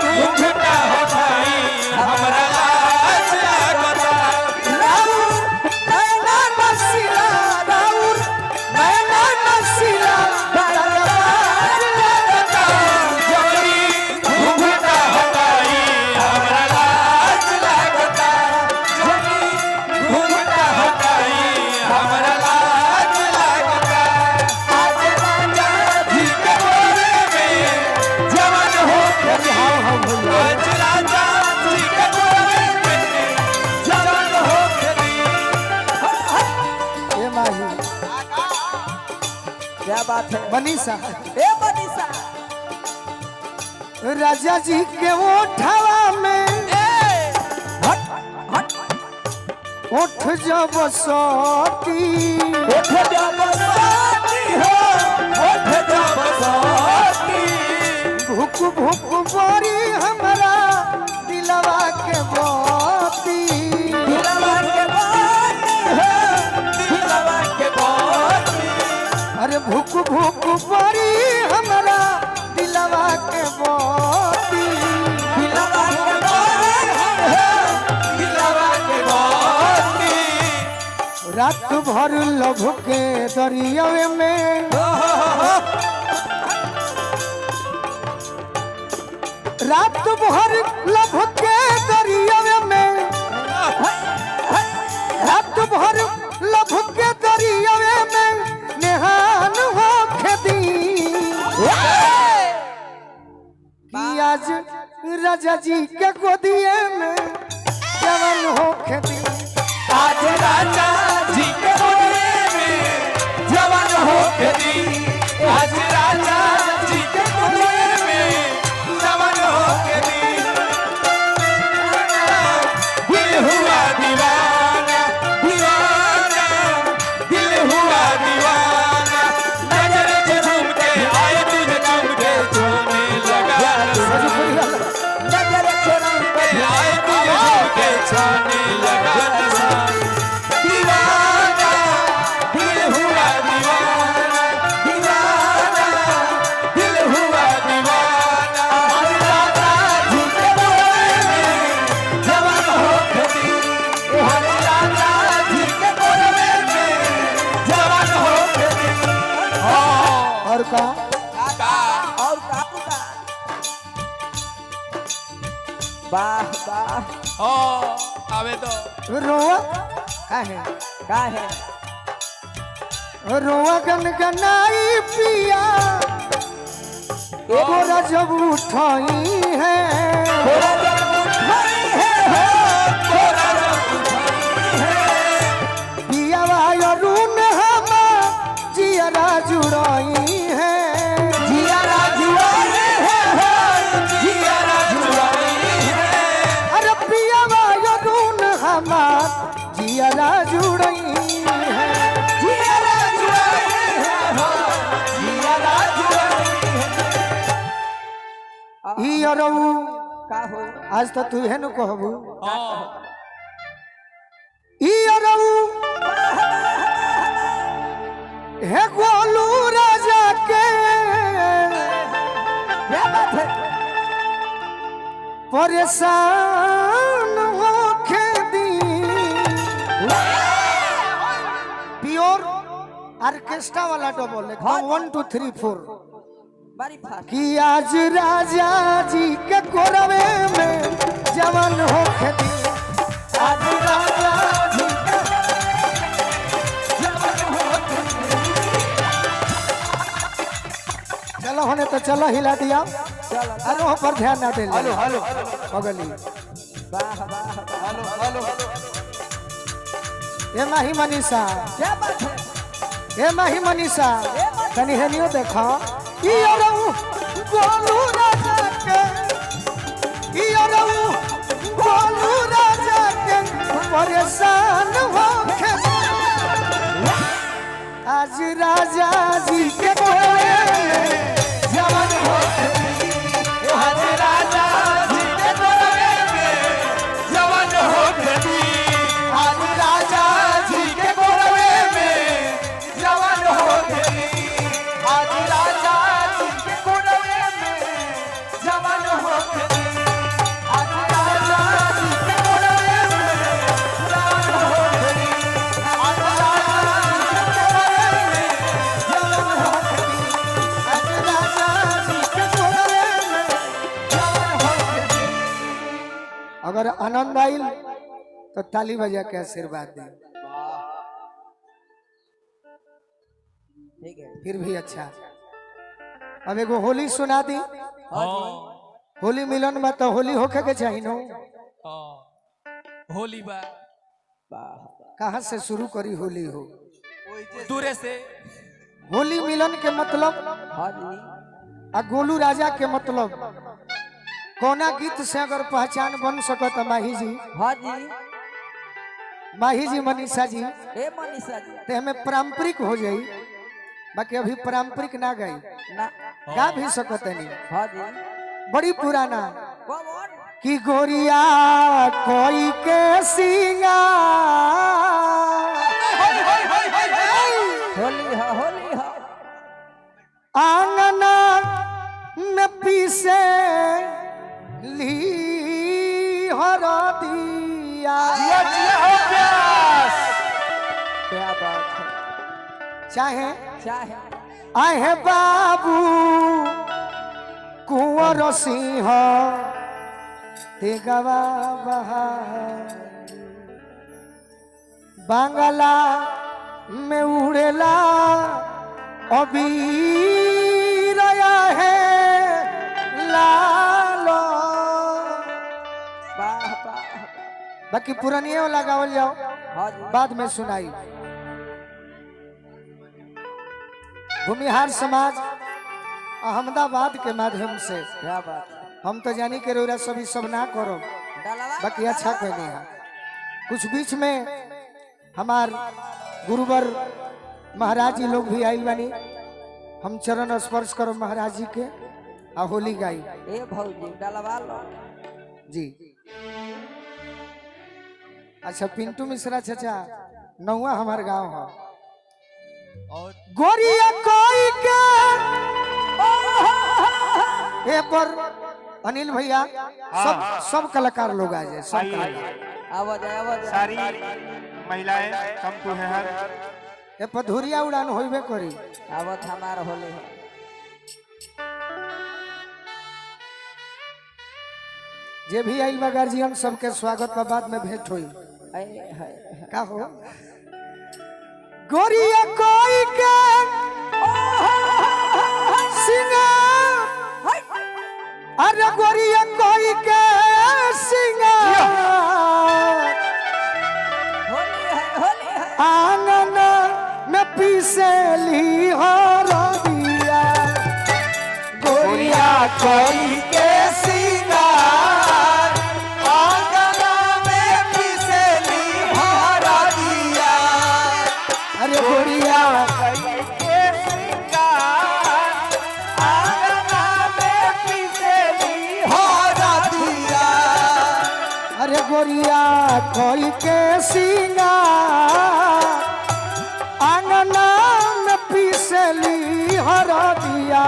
Speaker 10: घुंघटा हटाई हमरा लाज लागता
Speaker 9: नैना नसीला राउर नैना नसीला दरबार लगता
Speaker 10: जनी घुंघटा हटाई हमरा लाज लागता जनी घुंघटा हटाई हमरा लाज लागता आज राजा जी के कोरे में जवान होके दी आज राजा जी के कोरे में जवान होके दी
Speaker 9: ये माही
Speaker 10: क्या बात है
Speaker 9: मनीषा
Speaker 10: ए मनीषा
Speaker 9: राजा जी के ओठवा में ओठ जब सोती
Speaker 10: उठ जब साथी हो उठ जब साथी
Speaker 9: भूख भूख बोरी हमरा दिलवा के बोती
Speaker 10: दिलवा के बाती है दिलवा के बाती
Speaker 9: अरे भूख भूख बोरी हमरा दिलवा के बोती
Speaker 10: दिलवा के बाती है दिलवा के बाती
Speaker 9: रात भर लभ के दरिया में रात भर लभ के दरिया में, रात भर लभ के दरिया में नेहान हो खेती कि आज राजा जी के गोदिए में जवान हो खेती।
Speaker 10: आज राजा जी के गोदिए में जवान हो खेती, आज राजा जी के गोदिए में जवान हो खेती। दिल हुआ दीवाना दीवाना, दिल हुआ दीवाना, नजर से झूम के आए तुझे चूम के छोड़ने लगा, नजर से झूम के आए तुझे चूम के छोड़ने लगा। दीवाना दिल हुआ दीवाना दीवाना, दिल हुआ दीवाना, आज राजा जी के गोदिए में जवान हो खेती, आज राजा जी के गोदिए में जवान हो खेती।
Speaker 9: और का
Speaker 10: और का वाह वाह
Speaker 2: आवे तो
Speaker 9: रोआ का है रोआ गनगनाई पिया गोरा जब उठाई है,
Speaker 10: गोरा जब उठाई है, गोरा जब उठाई है,
Speaker 9: पिया वायरून हम जियरा जुड़ाई है,
Speaker 10: जियारा जुड़ाई है, जियारा जुड़ाई है,
Speaker 9: अरे पिया वायरून हम जियरा जुड़ाई है,
Speaker 10: जियारा जुड़ाई है, जियारा जुड़ाई है।
Speaker 9: ई अरऊ
Speaker 10: का हो
Speaker 9: आज तो तू है न कहबू ई अरऊ हे गोलू राजा के
Speaker 10: क्या बात है,
Speaker 9: परेशान हो खेती प्योर ऑर्केस्ट्रा वाला डबल एकदम 1 2 3 4
Speaker 10: बड़ी फाट
Speaker 9: कि आज राजा जी के कोरवे में जवान हो खेती, आज राजा जी के
Speaker 10: जवान हो खेती।
Speaker 9: चलो होने तो चलो हिला दिया, अरे वहाँ पर ध्यान ना दे।
Speaker 1: हेलो हेलो
Speaker 9: बगली
Speaker 10: वाह वाह
Speaker 1: हेलो हेलो
Speaker 9: ये माही मनीषा,
Speaker 10: क्या बात है,
Speaker 9: ये माही मनीषा तनी हेनियो देखा ई अरऊ गोलू राजा के, ई अरऊ गोलू राजा के परेशान हो खेती, आज राजा जी के कोरवे में जवान हो खेती,
Speaker 10: आज राजा जी के गोदिए में जवान हो खेती, आज राजा जी के गोदिए में जवान हो खेती, आज राजा जी के गोदिए में जवान हो खेती, आज राजा जी के गोदिए में जवान हो खेती, आज राजा जी के गोदिए में जवान हो खेती।
Speaker 9: अगर आनंद आइल तो ताली बजा के आशीर्वाद दे,
Speaker 10: ठीक है,
Speaker 9: फिर भी अच्छा। अब एगो होली सुना दी, होली मिलन में तो होली होके के चाहिए नो,
Speaker 2: होली बा
Speaker 9: कहाँ से शुरू करी होली हो,
Speaker 2: दूरे से
Speaker 9: होली मिलन के मतलब
Speaker 10: हाँ जी,
Speaker 9: आ गोलू राजा के मतलब कोना गीत से अगर पहचान बन सकत माही जी,
Speaker 10: हाँ जी,
Speaker 9: माही जी मनीषा जी,
Speaker 10: ए मनीषा जी,
Speaker 9: ते हमें पारंपरिक हो जाई, बाकी अभी पारंपरिक ना गई
Speaker 10: ना,
Speaker 9: गा भी सकत नहीं,
Speaker 10: हाँ जी,
Speaker 9: बड़ी पुराना
Speaker 10: कौन
Speaker 9: कि गोरिया कोई के सिंगार
Speaker 10: होली है, होली है,
Speaker 9: आंगना में पीसे ली हरदिया,
Speaker 10: क्या बात है,
Speaker 9: चाहे
Speaker 10: चाहे
Speaker 9: आहे बाबू कुंवर सिंह तेगवा बहार बांगला में उड़ेला अबीर है लालो। बाकी पुरानियों लगावल जाओ बाद में सुनाई। भूमिहार समाज अहमदाबाद के माध्यम से क्या बात हम तो जानी के रोरा सभी सब ना करो बाकी अच्छा कहने है। कुछ बीच में हमार गुरुवर महाराज जी लोग भी आई बनी हम चरण स्पर्श करो महाराज जी के आ होली गाई ए भौजी डलवा लो जी। अच्छा पिंटू मिश्रा चाचा नौवा हमार गांव है और गोरिया कोई के ए पर अनिल भैया सब कलाकार लोग आ जाए सब आवाज
Speaker 5: सारी महिलाएं कम टू है हर
Speaker 9: ए पधुरिया उड़ान होइबे करी
Speaker 10: आवत हमार होली है।
Speaker 9: जे भी आइल बा गार्जियन सबके स्वागत का बाद में भेंट हुई का हो गोरिया कोई के सिंगार अरे गोरिया कोई के सिंगार आंगन में पीसेली हो रबिया गोरिया कोई के सिंगार आंगन में पीसेली हो रबिया अरे गोरिया कोई के सिंगार आंगन में पीसेली हो रबिया अरे गोरिया कोई के सिंगार आंगना में पीसली हरदिया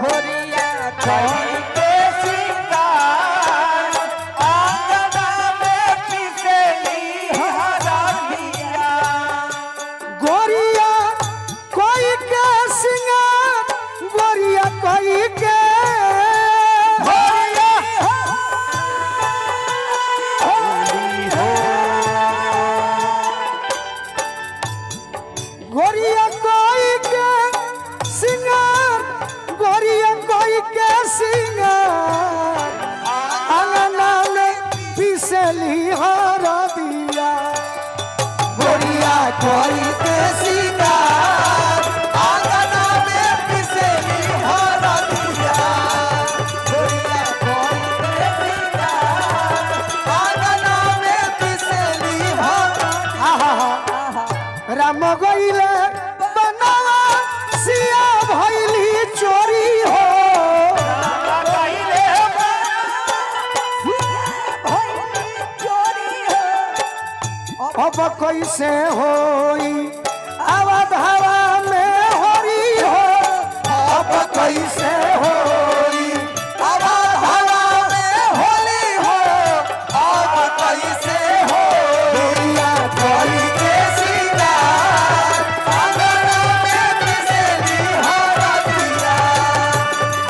Speaker 9: गोरिया कोई के सिंगार आंगना में पीसली हरदिया गोरिया कोई के सिंगार गोरिया कोई के गोरिया कोई के सिंगार गोरिया कोई के सिंगार आंगना में पीसली हरदिया गोरिया कोई के सिंगार आंगना में पीसली हरदिया गोरिया कोई के सिंगार आंगना में पीसली हरदिया राम गईले बनावा सिया भइली चोरी हो अब कैसे होई आवाज हवा में होरी हो अब कैसे होई आवाज हवा में होली हो अब कैसे हो गोरिया कोई के सिंगार आंगना में पीसली हरदिया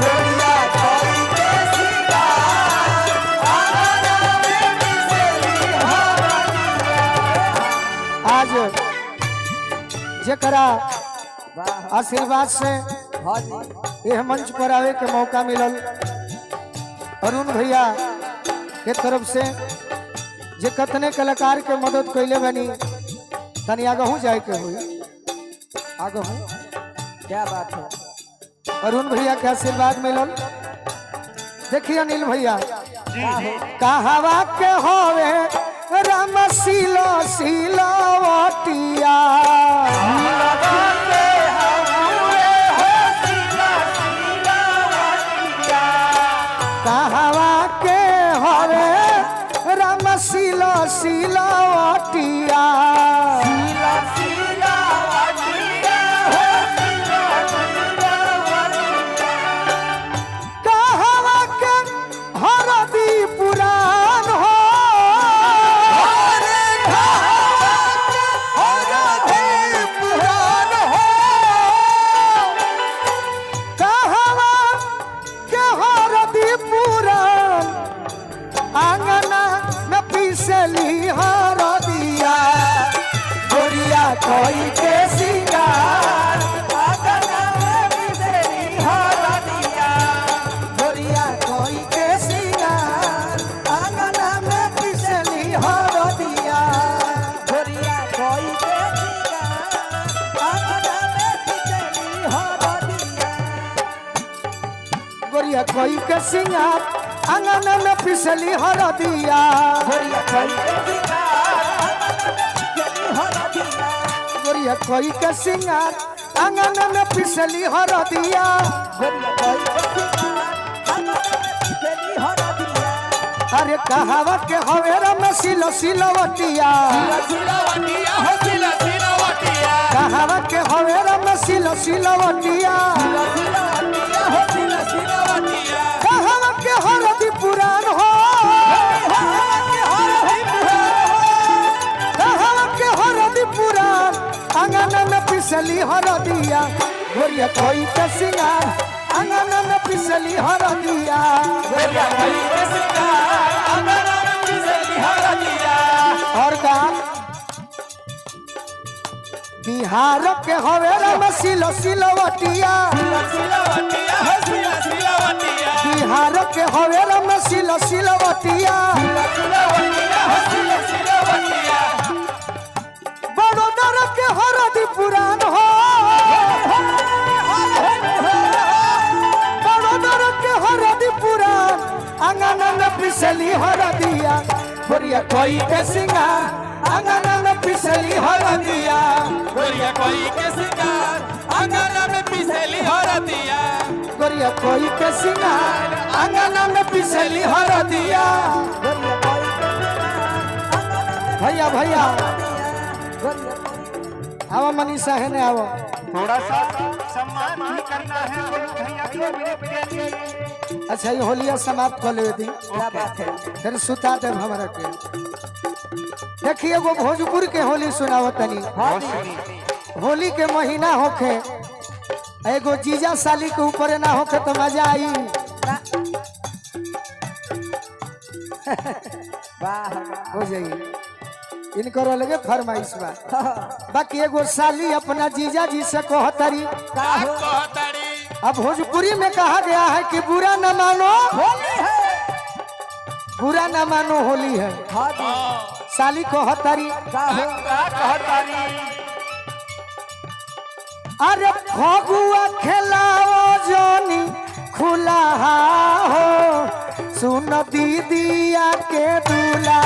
Speaker 9: गोरिया कोई के सिंगार आंगना में पीसली हरदिया। आज जकरा आशीर्वाद से यह मंच पर आवे के मौका मिलल अरुण भैया के तरफ से जे कतने कलाकार के मदद कैले बनी तनी आगहू जाए के हुई आगहू क्या बात है अरुण भैया के आशीर्वाद मिलल। देखिए अनिल भैया कहवा के होवे राम सीलो सीलवटिया कहवा के होवे राम सीलो सीलवटिया कहवा के हरदी पुराण हो हरदी गोरिया कोई के सिंगार अंगन में पिसली हरदिया गोरिया कोई के सिंगार अंगन में पिसली हरदिया अरे कहावा के हवेरा में सिलो सिलवटिया कहावा के हवेरा में सिलो सिलवटिया कहावा के हरदी पुराण हो कहावा के हरदी पुराण अंगन में पिसली हरदिया गोरिया कोई के सिंगार अंगन में पिसली हरदिया गोरिया कोई के सिंगार अंगन में पिसली हरदिया और का बिहार के हवेरा में सिलो सिलवटिया बिहार के हवेरा में सिलो सिलवटिया बड़ोदरा के हरदी पुराण हो बड़ोदरा के हरदी पुराण अंगन में पिसली हरदिया गोरिया कोई के सिंगार अंगन में पिसली हरदिया
Speaker 2: गोरिया कोई के सिंगार अंगन में पिसली हरदिया
Speaker 9: गोरिया कोई के सिंगार अंगन में पिसली हरदिया भैया भैया आओ मनीषा है ने आओ
Speaker 5: थोड़ा सा सम्मान भी करना है भैया को मेरे प्रिय।
Speaker 9: अच्छा ये होलिया समाप्त कर ले दी फिर सुता दे हमरा के देखिए वो भोजपुर के होली सुनाओ तनी होली के महीना होखे एगो जीजा साली के ऊपर ना होखे तो मजा आई हो जाई इनकर लगे फरमाइश बा बाकी एगो साली अपना जीजा जी से कहतरी अब भोजपुरी में कहा गया है कि बुरा न मानो होली है बुरा न मानो होली है साली कहतरी अरे फगुआ खेलाओ जोनी खुला हो सुन दीदिया के दूल्हा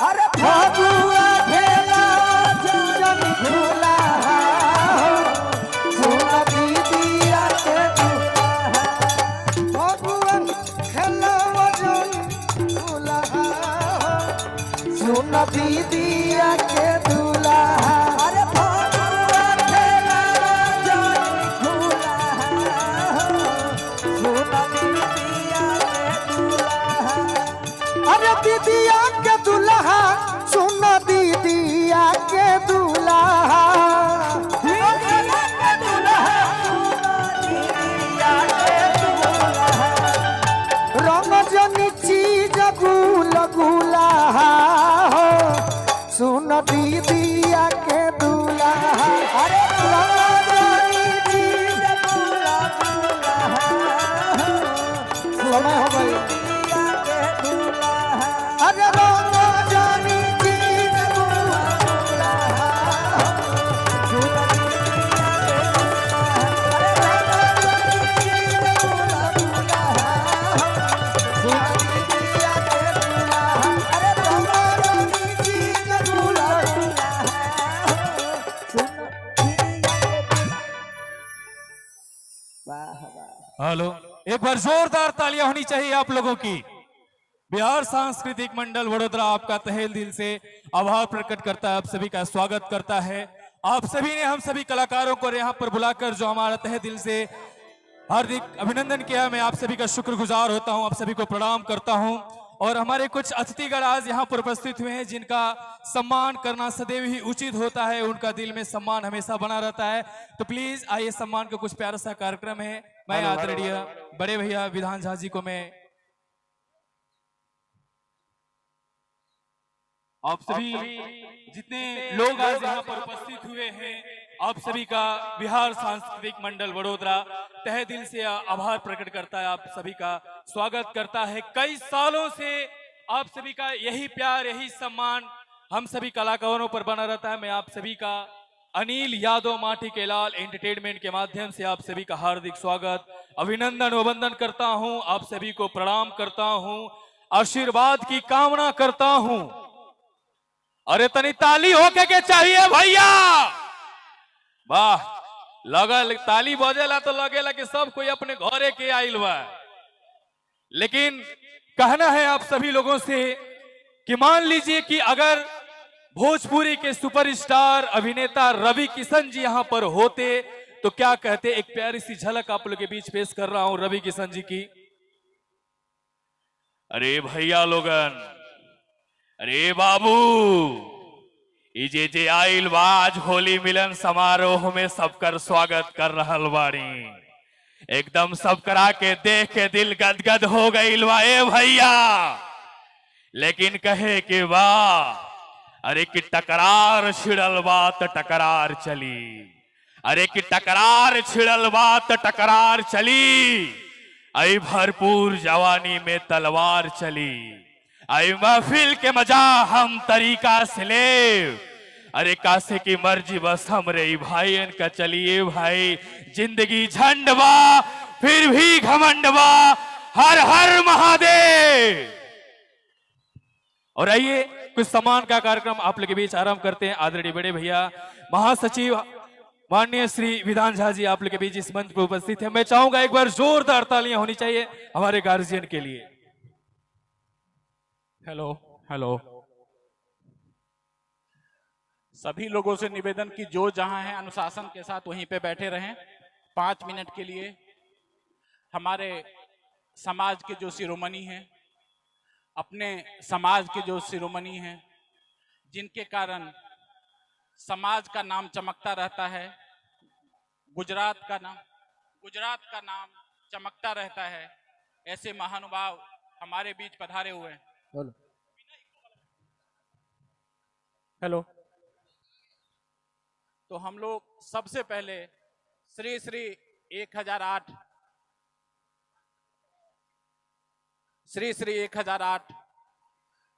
Speaker 9: अरे फगुआ खेलाओ जोनी खुला हो सुन दीदिया के दूल्हा फगुआ खेलाओ जोनी खुला हो सुन दीदिया के दूल्हा अरे अरे दीदिया के दूल्हा सुन दीदिया के दूल्हा रंग जनी चीज गुल गुला हो सुन दीदिया के दूल्हा अरे रंग जनी चीज गुल गुला समय हो गई अरे रंग जानी चीज गुला
Speaker 2: हेलो एक बार जोरदार तालियां होनी चाहिए आप लोगों की। बिहार सांस्कृतिक मंडल वडोदरा आपका तहे दिल से आभार प्रकट करता है, आप सभी का स्वागत करता है। आप सभी ने हम सभी कलाकारों को यहाँ पर बुलाकर जो हमारा तहे दिल से हार्दिक अभिनंदन किया, मैं आप सभी का शुक्रगुजार होता हूँ, आप सभी को प्रणाम करता हूँ। और हमारे कुछ अतिथिगण आज यहाँ पर उपस्थित हुए हैं जिनका सम्मान करना सदैव ही उचित होता है, उनका दिल में सम्मान हमेशा बना रहता है। तो प्लीज आइए, सम्मान का कुछ प्यारा सा कार्यक्रम है। मैं आदरणीय बड़े भैया विधान झा जी को मैं आप सभी जितने लोग आज यहाँ पर उपस्थित हुए हैं, आप सभी का बिहार सांस्कृतिक मंडल वडोदरा तहे दिल से आभार प्रकट करता है, आप सभी का स्वागत करता है। कई सालों से आप सभी का यही प्यार, यही सम्मान हम सभी कलाकारों पर बना रहता है। मैं आप सभी का अनिल यादव माटी के लाल एंटरटेनमेंट के माध्यम से आप सभी का हार्दिक स्वागत, अभिनंदन व वंदन करता हूं, आप सभी को प्रणाम करता हूं, आशीर्वाद की कामना करता हूं। अरे तनी ताली होके के चाहिए भैया, वाह लगल ताली बजेला तो लगेला कि सब कोई अपने घरे के आइल बा। लेकिन कहना है आप सभी लोगों से कि मान लीजिए कि अगर भोजपुरी के सुपरस्टार अभिनेता रवि किशन जी यहां पर होते तो क्या कहते। एक प्यारी सी झलक आप लोग के बीच पेश कर रहा हूं रवि किशन जी की। अरे भैया लोगन, अरे बाबू, जे आइल बा आज होली मिलन समारोह में सबकर स्वागत कर रहल बाड़ी। एकदम सब करा के देख के दिल गदगद हो गईल बा ए भैया। लेकिन कहे कि वाह, अरे कि टकरार छिड़ल बा तो टकरार चली, अरे कि टकरार छिड़ल बा तो टकरार चली, आई भरपूर जवानी में तलवार चली, आई महफिल के मजा हम तरीका से ले, अरे कासे की मर्जी बस हमरे भाईन का चलिए भाई। जिंदगी झंडवा फिर भी घमंडवा, हर हर महादेव। और आइए कुछ सम्मान का कार्यक्रम आप लोग के बीच आरंभ करते हैं। आदरणीय बड़े भैया महासचिव माननीय श्री विधान झा जी आप लोग के बीच इस मंच पर उपस्थित है। मैं चाहूंगा एक बार जोरदार तालियां होनी चाहिए हमारे गार्जियन के लिए। Hello hello.
Speaker 12: सभी लोगों से निवेदन कि जो जहां है अनुशासन के साथ वहीं पे बैठे रहें। 5 मिनट के लिए हमारे समाज के जो शिरोमणि हैं, अपने समाज के जो शिरोमणि हैं, जिनके कारण समाज का नाम चमकता रहता है, गुजरात का नाम चमकता रहता है, ऐसे महानुभाव हमारे बीच पधारे हुए हैं। हेलो। तो हम लोग सबसे पहले श्री श्री 1008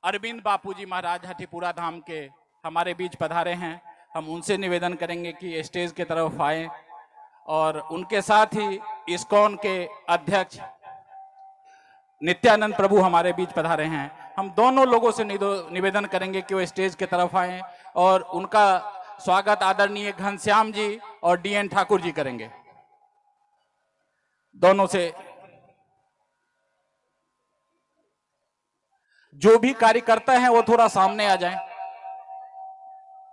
Speaker 12: अरविंद बापूजी महाराज हठीपुरा धाम के हमारे बीच पधारे हैं। हम उनसे निवेदन करेंगे कि स्टेज के तरफ आए और उनके साथ ही इस्कॉन के अध्यक्ष नित्यानंद प्रभु हमारे बीच पधारे हैं। हम दोनों लोगों से निवेदन करेंगे कि वो स्टेज के तरफ आए और उनका स्वागत आदरणीय घनश्याम जी और डीएन ठाकुर जी करेंगे। दोनों से जो भी कार्यकर्ता हैं वो थोड़ा सामने आ जाएं।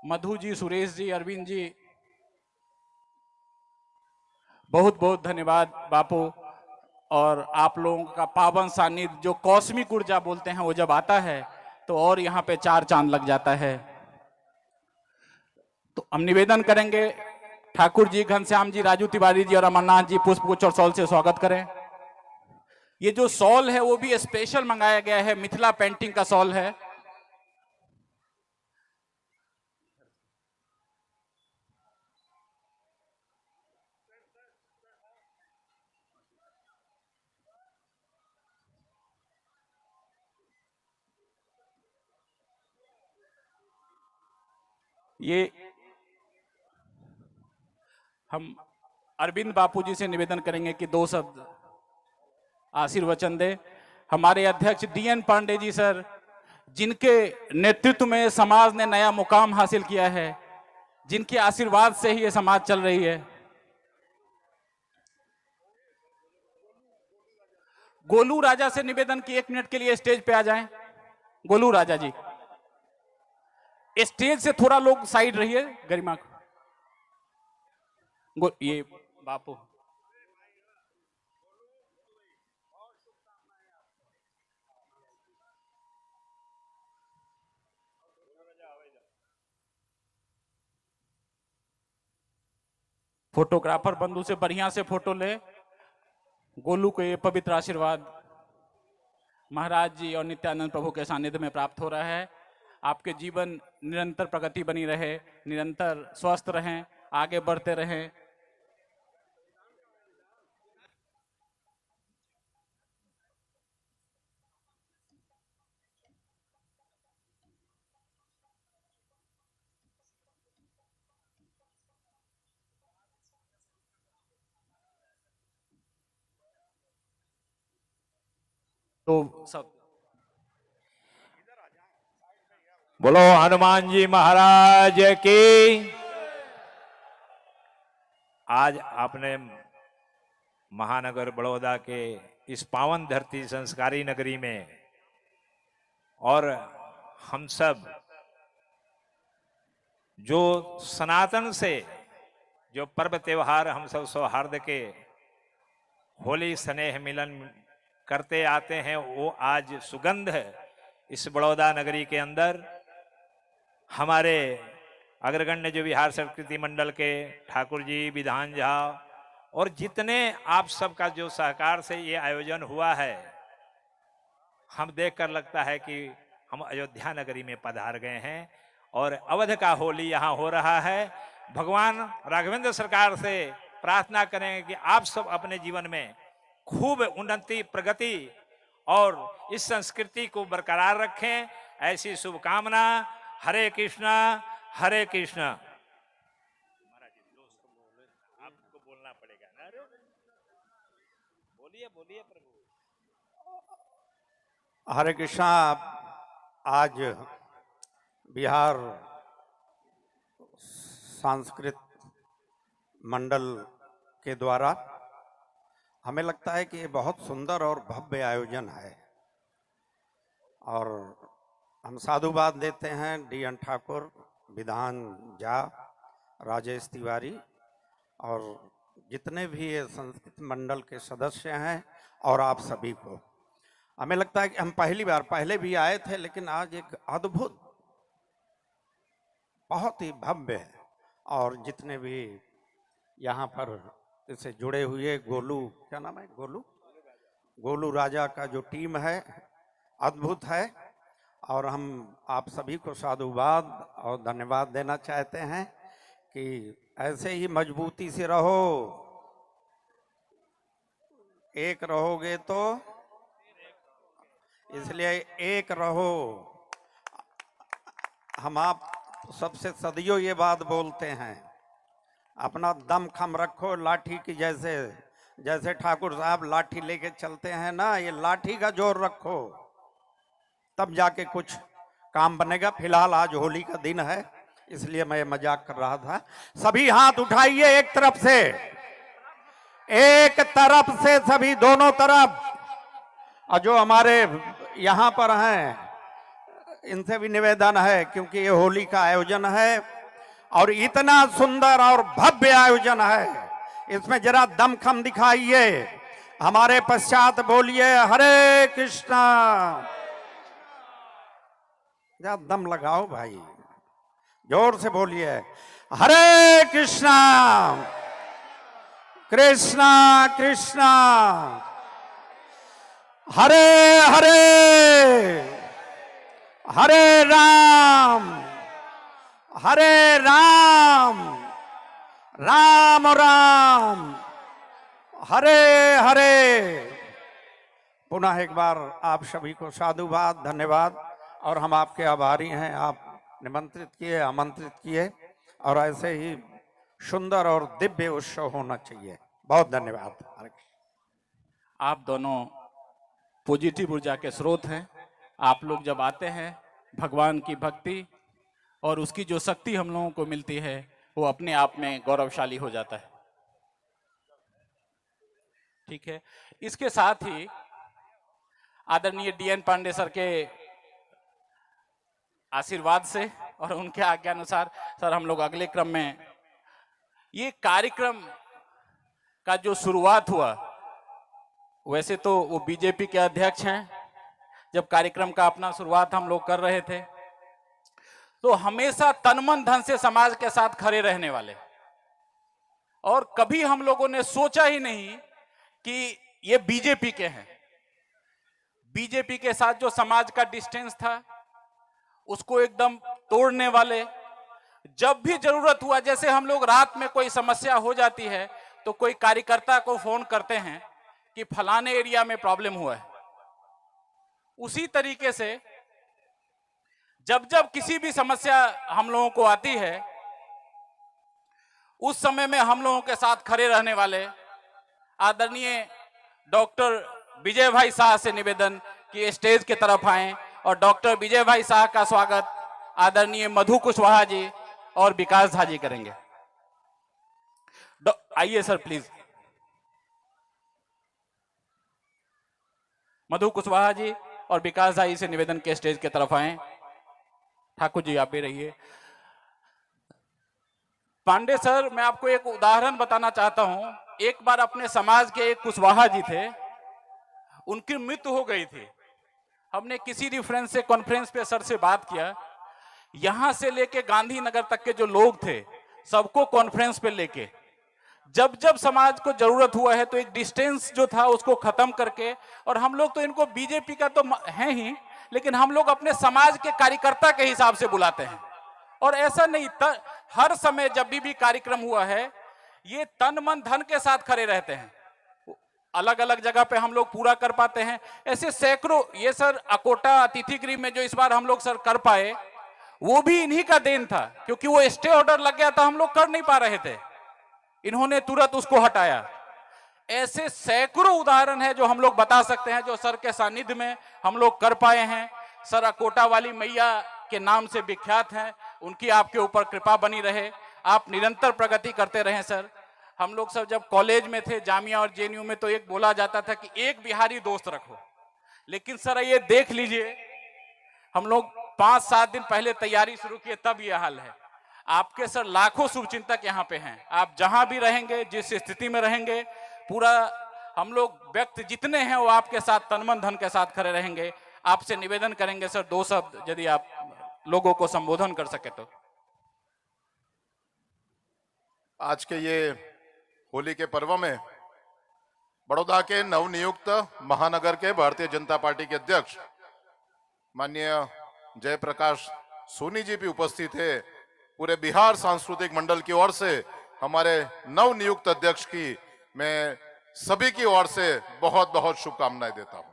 Speaker 12: मधु जी, सुरेश जी, अरविंद जी, बहुत बहुत धन्यवाद बापू। और आप लोगों का पावन सानिध्य जो कौस्मिक ऊर्जा बोलते हैं वो जब आता है तो और यहाँ पे 4 चांद लग जाता है। तो हम निवेदन करेंगे ठाकुर जी, घनश्याम जी, राजू तिवारी जी और अमरनाथ जी पुष्पगुच्छ और शॉल से स्वागत करें। ये जो शॉल है वो भी स्पेशल मंगाया गया है, मिथिला पेंटिंग का शॉल है। ये हम अरविंद बापू जी से निवेदन करेंगे कि 2 शब्द आशीर्वचन दे। हमारे अध्यक्ष डीएन पांडे जी सर, जिनके नेतृत्व में समाज ने नया मुकाम हासिल किया है, जिनके आशीर्वाद से ही ये समाज चल रही है। गोलू राजा से निवेदन कि 1 मिनट के लिए स्टेज पे आ जाएं। गोलू राजा जी, स्टेज से थोड़ा लोग साइड रहिए। गरिमा ये बापू, फोटोग्राफर बंधु से बढ़िया से फोटो ले। गोलू को ये पवित्र आशीर्वाद महाराज जी और नित्यानंद प्रभु के सानिध्य में प्राप्त हो रहा है। आपके जीवन निरंतर प्रगति बनी रहे, निरंतर स्वस्थ रहें, आगे बढ़ते रहें।
Speaker 1: तो सब
Speaker 13: बोलो हनुमान जी महाराज की। आज आपने महानगर बड़ौदा के इस पावन धरती संस्कारी नगरी में और हम सब जो सनातन से जो पर्व त्योहार हम सब सौहार्द के होली स्नेह मिलन करते आते हैं, वो आज सुगंध है इस बड़ौदा नगरी के अंदर। हमारे अग्रगण्य जो बिहार संस्कृति मंडल के ठाकुर जी, विधान झा और जितने आप सबका जो सहकार से ये आयोजन हुआ है, हम देखकर लगता है कि हम अयोध्या नगरी में पधार गए हैं और अवध का होली यहाँ हो रहा है। भगवान राघवेंद्र सरकार से प्रार्थना करेंगे कि आप सब अपने जीवन में खूब उन्नति, प्रगति और इस संस्कृति को बरकरार रखें, ऐसी शुभकामना। हरे कृष्णा हरे कृष्णा। आपको बोलना पड़ेगा ना, बोलिए बोलिए प्रभु।
Speaker 8: हरे कृष्णा। आज बिहार सांस्कृतिक मंडल के द्वारा हमें लगता है कि ये बहुत सुंदर और भव्य आयोजन है, और हम साधुवाद देते हैं डी.एन. ठाकुर, विधान झा, राजेश तिवारी और जितने भी ये संस्कृत मंडल के सदस्य हैं और आप सभी को। हमें लगता है कि हम पहले भी आए थे, लेकिन आज एक अद्भुत, बहुत ही भव्य, और जितने भी यहाँ पर इससे जुड़े हुए गोलू, क्या नाम है, गोलू राजा का जो टीम है, अद्भुत है। और हम आप सभी को साधुवाद और धन्यवाद देना चाहते हैं कि ऐसे ही मजबूती से रहो, एक रहोगे तो, इसलिए एक रहो। हम आप सबसे सदियों ये बात बोलते हैं, अपना दम खम रखो, लाठी की जैसे ठाकुर साहब लाठी लेके चलते हैं ना, ये लाठी का जोर रखो, तब जाके कुछ काम बनेगा। फिलहाल आज होली का दिन है, इसलिए मैं मजाक कर रहा था। सभी हाथ उठाइए एक तरफ से सभी, दोनों तरफ। और जो हमारे यहाँ पर हैं इनसे भी निवेदन है, क्योंकि ये होली का आयोजन है और इतना सुंदर और भव्य आयोजन है, इसमें जरा दमखम दिखाइए। हमारे पश्चात बोलिए हरे कृष्णा। जरा दम लगाओ भाई, जोर से बोलिए हरे कृष्णा कृष्णा कृष्णा हरे हरे, हरे राम राम राम हरे हरे। पुनः एक बार आप सभी को साधुवाद, धन्यवाद, और हम आपके आभारी हैं। आप निमंत्रित किए, आमंत्रित किए, और ऐसे ही सुंदर और दिव्य उत्सव होना चाहिए। बहुत धन्यवाद।
Speaker 12: आप दोनों पॉजिटिव ऊर्जा के स्रोत हैं। आप लोग जब आते हैं, भगवान की भक्ति और उसकी जो शक्ति हम लोगों को मिलती है, वो अपने आप में गौरवशाली हो जाता है। ठीक है, इसके साथ ही आदरणीय डी.एन. पांडे सर के आशीर्वाद से और उनके आज्ञा अनुसार सर, हम लोग अगले क्रम में ये कार्यक्रम का जो शुरुआत हुआ, वैसे तो वो बीजेपी के अध्यक्ष हैं। जब कार्यक्रम का अपना शुरुआत हम लोग कर रहे थे, तो हमेशा तन मन धन से समाज के साथ खड़े रहने वाले, और कभी हम लोगों ने सोचा ही नहीं कि ये बीजेपी के हैं। बीजेपी के साथ जो समाज का डिस्टेंस था, उसको एकदम तोड़ने वाले। जब भी जरूरत हुआ, जैसे हम लोग रात में कोई समस्या हो जाती है तो कोई कार्यकर्ता को फोन करते हैं कि फलाने एरिया में प्रॉब्लम हुआ है, उसी तरीके से जब जब किसी भी समस्या हम लोगों को आती है, उस समय में हम लोगों के साथ खड़े रहने वाले आदरणीय डॉक्टर विजय भाई शाह से निवेदन कि स्टेज की तरफ आए और डॉक्टर विजय भाई शाह का स्वागत आदरणीय मधु कुशवाहा जी और विकास झा जी करेंगे। आइए सर प्लीज। मधु कुशवाहा जी और विकास झा जी से निवेदन के स्टेज की तरफ आए। ठाकुर जी आप भी रहिए। पांडे सर, मैं आपको एक उदाहरण बताना चाहता हूं। एक बार अपने समाज के एक कुशवाहा जी थे, उनकी मृत्यु हो गई थी। हमने किसी रेफरेंस से कॉन्फ्रेंस पे सर से बात किया, यहां से लेके गांधीनगर तक के जो लोग थे सबको कॉन्फ्रेंस पे लेके जब जब समाज को जरूरत हुआ है तो एक डिस्टेंस जो था उसको खत्म करके, और हम लोग तो इनको बीजेपी का तो है ही, लेकिन हम लोग अपने समाज के कार्यकर्ता के हिसाब से बुलाते हैं। और ऐसा नहीं, हर समय जब भी कार्यक्रम हुआ है ये तन मन धन के साथ खड़े रहते हैं। अलग अलग जगह पे हम लोग पूरा कर पाते हैं। ऐसे सैकड़ों, ये सर अकोटा अतिथि गृह में जो इस बार हम लोग सर कर पाए वो भी इन्हीं का देन था, क्योंकि वो स्टे ऑर्डर लग गया था, हम लोग कर नहीं पा रहे थे, इन्होंने तुरंत उसको हटाया। ऐसे सैकड़ों उदाहरण है जो हम लोग बता सकते हैं जो सर के सानिध्य में हम लोग कर पाए हैं। सर अकोटा वाली मैया के नाम से विख्यात हैं, उनकी आपके ऊपर कृपा बनी रहे, आप निरंतर प्रगति करते रहें सर। हम लोग सब जब कॉलेज में थे, जामिया और जेएनयू में, तो एक बोला जाता था कि एक बिहारी दोस्त रखो, लेकिन सर ये देख लीजिए हम लोग 5-7 दिन पहले तैयारी शुरू किए तब ये हाल है। आपके सर लाखों शुभचिंतक यहाँ पे हैं, आप जहां भी रहेंगे, जिस स्थिति में रहेंगे, पूरा हम लोग व्यक्ति जितने हैं वो आपके साथ तन मन धन के साथ खड़े रहेंगे। आपसे निवेदन करेंगे सर 2 शब्द यदि आप लोगों को संबोधन कर सके तो।
Speaker 14: आज के ये होली के पर्व में बड़ौदा के नवनियुक्त महानगर के भारतीय जनता पार्टी के अध्यक्ष माननीय जयप्रकाश सोनी जी भी उपस्थित है। पूरे बिहार सांस्कृतिक मंडल की ओर से हमारे नवनियुक्त अध्यक्ष की मैं सभी की ओर से बहुत बहुत शुभकामनाएं देता हूं।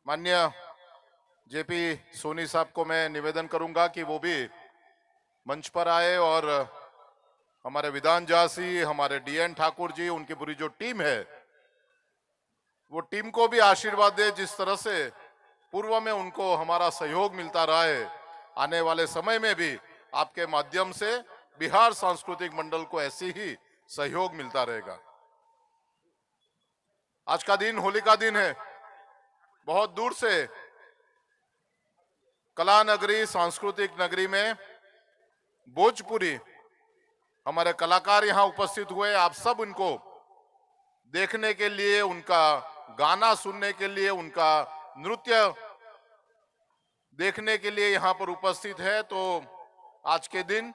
Speaker 14: माननीय जेपी सोनी साहब को मैं निवेदन करूंगा कि वो भी मंच पर आए और हमारे विधान जासी, हमारे डीएन ठाकुर जी, उनकी पूरी जो टीम है वो टीम को भी आशीर्वाद दे। जिस तरह से पूर्व में उनको हमारा सहयोग मिलता रहा है, आने वाले समय में भी आपके माध्यम से बिहार सांस्कृतिक मंडल को ऐसे ही सहयोग मिलता रहेगा। आज का दिन होली का दिन है। बहुत दूर से कला नगरी, सांस्कृतिक नगरी में भोजपुरी हमारे कलाकार यहाँ उपस्थित हुए। आप सब उनको देखने के लिए, उनका गाना सुनने के लिए, उनका नृत्य देखने के लिए यहाँ पर उपस्थित है। तो आज के दिन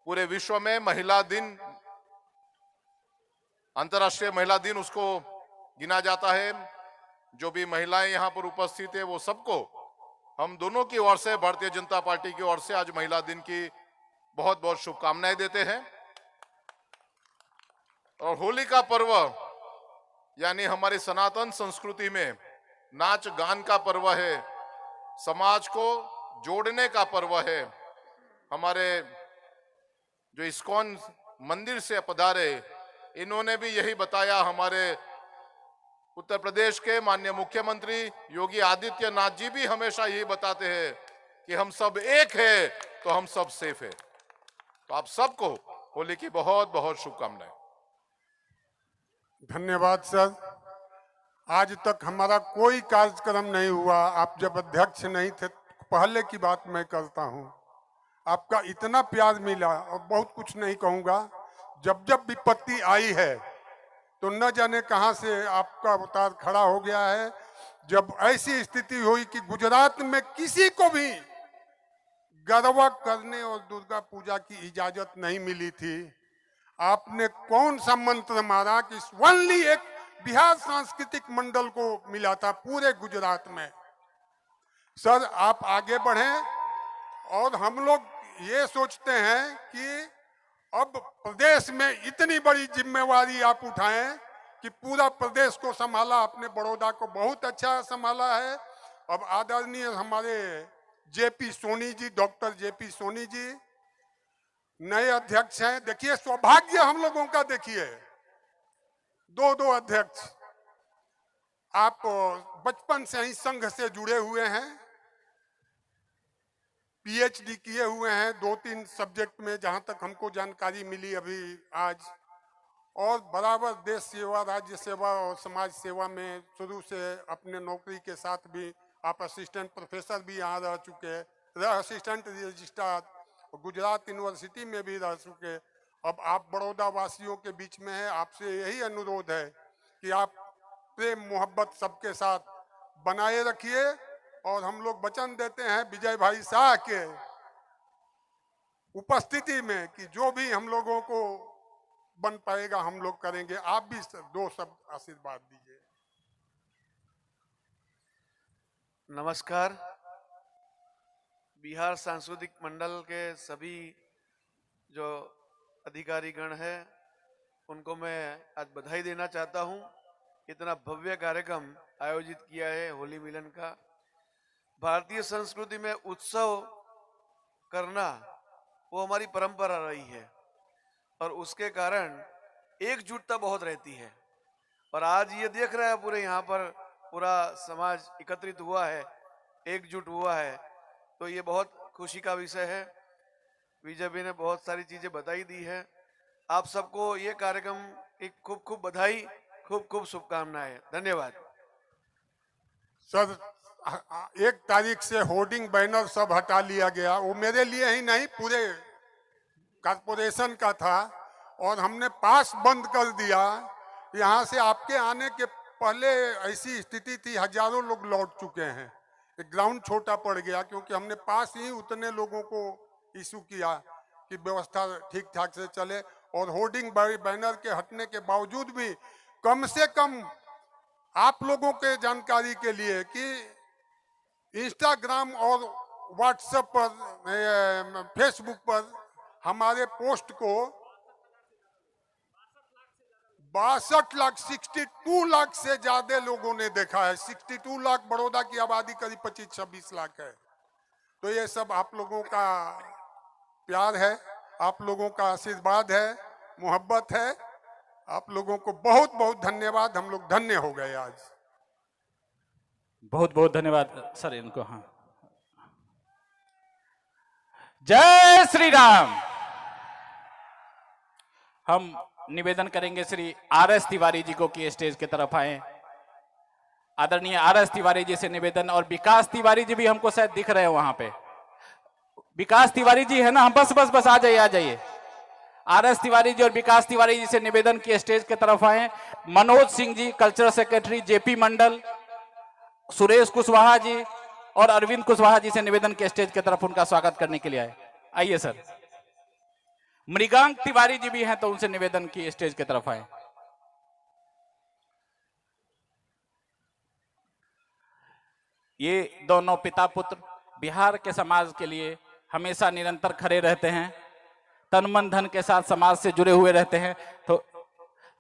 Speaker 14: पूरे विश्व में महिला दिन, अंतर्राष्ट्रीय महिला दिन उसको गिना जाता है। जो भी महिलाएं यहाँ पर उपस्थित है वो सबको हम दोनों की ओर से, भारतीय जनता पार्टी की ओर से आज महिला दिन की बहुत बहुत शुभकामनाएं देते हैं। और होली का पर्व यानी हमारी सनातन संस्कृति में नाच गान का पर्व है, समाज को जोड़ने का पर्व है। हमारे जो इस्कॉन मंदिर से पधारे, इन्होंने भी यही बताया। हमारे उत्तर प्रदेश के माननीय मुख्यमंत्री योगी आदित्यनाथ जी भी हमेशा यही बताते हैं कि हम सब एक है तो हम सब सेफ है। तो आप सबको होली की बहुत बहुत शुभकामनाएं।
Speaker 15: धन्यवाद सर। आज तक हमारा कोई कार्यक्रम नहीं हुआ, आप जब अध्यक्ष नहीं थे। पहले की बात मैं करता हूं, आपका इतना प्यार मिला और बहुत कुछ नहीं कहूंगा। जब जब विपत्ति आई है तो न जाने कहां से आपका अवतार खड़ा हो गया है। जब ऐसी स्थिति हुई कि गुजरात में किसी को भी गरबा करने और दुर्गा पूजा की इजाजत नहीं मिली थी, आपने कौन सा मंत्र मारा कि ओनली एक बिहार सांस्कृतिक मंडल को मिला था पूरे गुजरात में। सर आप आगे बढ़ें और हम लोग ये सोचते हैं कि अब प्रदेश में इतनी बड़ी जिम्मेवारी आप उठाएं कि पूरा प्रदेश को संभाला। आपने बड़ौदा को बहुत अच्छा संभाला है। अब आदरणीय हमारे JP Soni ji, doctor JP Soni ji नए अध्यक्ष हैं। देखिए सौभाग्य हम लोगों का, देखिए दो अध्यक्ष, आप बचपन से ही संघ से जुड़े हुए हैं, पीएचडी किए हुए हैं 2-3 सब्जेक्ट में, जहां तक हमको जानकारी मिली अभी आज, और बराबर देश सेवा, राज्य सेवा और समाज सेवा में शुरू से अपने नौकरी के साथ भी आप असिस्टेंट प्रोफेसर भी यहाँ रह चुके, असिस्टेंट रजिस्ट्रार, गुजरात यूनिवर्सिटी में भी रह चुके। अब आप बड़ौदा वासियों के बीच में हैं, आपसे यही अनुरोध है कि आप प्रेम मोहब्बत सबके साथ बनाए रखिए, और हम लोग वचन देते हैं विजय भाई शाह के उपस्थिति में कि जो भी हम लोगों को बन पाएगा हम लोग करेंगे। आप भी 2 शब्द आशीर्वाद दीजिए।
Speaker 16: नमस्कार। बिहार सांस्कृतिक मंडल के सभी जो अधिकारी गण हैं उनको मैं आज बधाई देना चाहता हूं। इतना भव्य कार्यक्रम आयोजित किया है होली मिलन का। भारतीय संस्कृति में उत्सव करना वो हमारी परंपरा रही है और उसके कारण एकजुटता बहुत रहती है। और आज ये देख रहा है पूरे यहाँ पर पूरा समाज एकत्रित हुआ है, एकजुट हुआ है, तो ये बहुत खुशी का विषय है। बीजेपी ने बहुत सारी चीजें बताई दी है। आप सबको ये कार्यक्रम की खूब खूब बधाई, खूब खूब शुभकामनाएं। धन्यवाद।
Speaker 15: सर 1 तारीख से होर्डिंग बैनर सब हटा लिया गया, वो मेरे लिए ही नहीं पूरे कॉर्पोरेशन का था, और हमने पास बंद कर दिया। यहाँ से आपके आने के पहले ऐसी स्थिति थी, हजारों लोग लौट चुके हैं। एक ग्राउंड छोटा पड़ गया क्योंकि हमने पास ही उतने लोगों को इशू किया कि व्यवस्था ठीक ठाक से चले। और होर्डिंग बैनर के हटने के बावजूद भी कम से कम आप लोगों के जानकारी के लिए कि इंस्टाग्राम और व्हाट्सएप पर, फेसबुक पर हमारे पोस्ट को 62 लाख से ज्यादा लोगों ने देखा है। 62 लाख, बड़ौदा की आबादी करीब 25-26 लाख है। तो ये सब आप लोगों का प्यार है, आप लोगों का आशीर्वाद है, मोहब्बत है। आप लोगों को बहुत बहुत धन्यवाद। हम लोग धन्य हो गए आज।
Speaker 12: बहुत बहुत धन्यवाद सर इनको। हाँ, जय श्री राम। हम निवेदन करेंगे श्री आर.एस. तिवारी जी को कि स्टेज की तरफ आए। आदरणीय आर.एस. तिवारी जी से निवेदन, और विकास तिवारी जी भी हमको शायद दिख रहे हैं वहां पे। विकास तिवारी जी है ना? हम बस आ जाइए, आ जाइए। आर.एस. तिवारी जी और विकास तिवारी जी से निवेदन की स्टेज की तरफ आए। Manoj Singh ji cultural secretary JP मंडल, सुरेश कुशवाहा जी और अरविंद कुशवाहा जी से निवेदन के स्टेज की तरफ उनका स्वागत करने के लिए आए। आइए सर। मृगांक तिवारी जी भी हैं तो उनसे निवेदन की स्टेज की तरफ आए। ये दोनों पिता पुत्र बिहार के समाज के लिए हमेशा निरंतर खड़े रहते हैं, तन मन धन के साथ समाज से जुड़े हुए रहते हैं। तो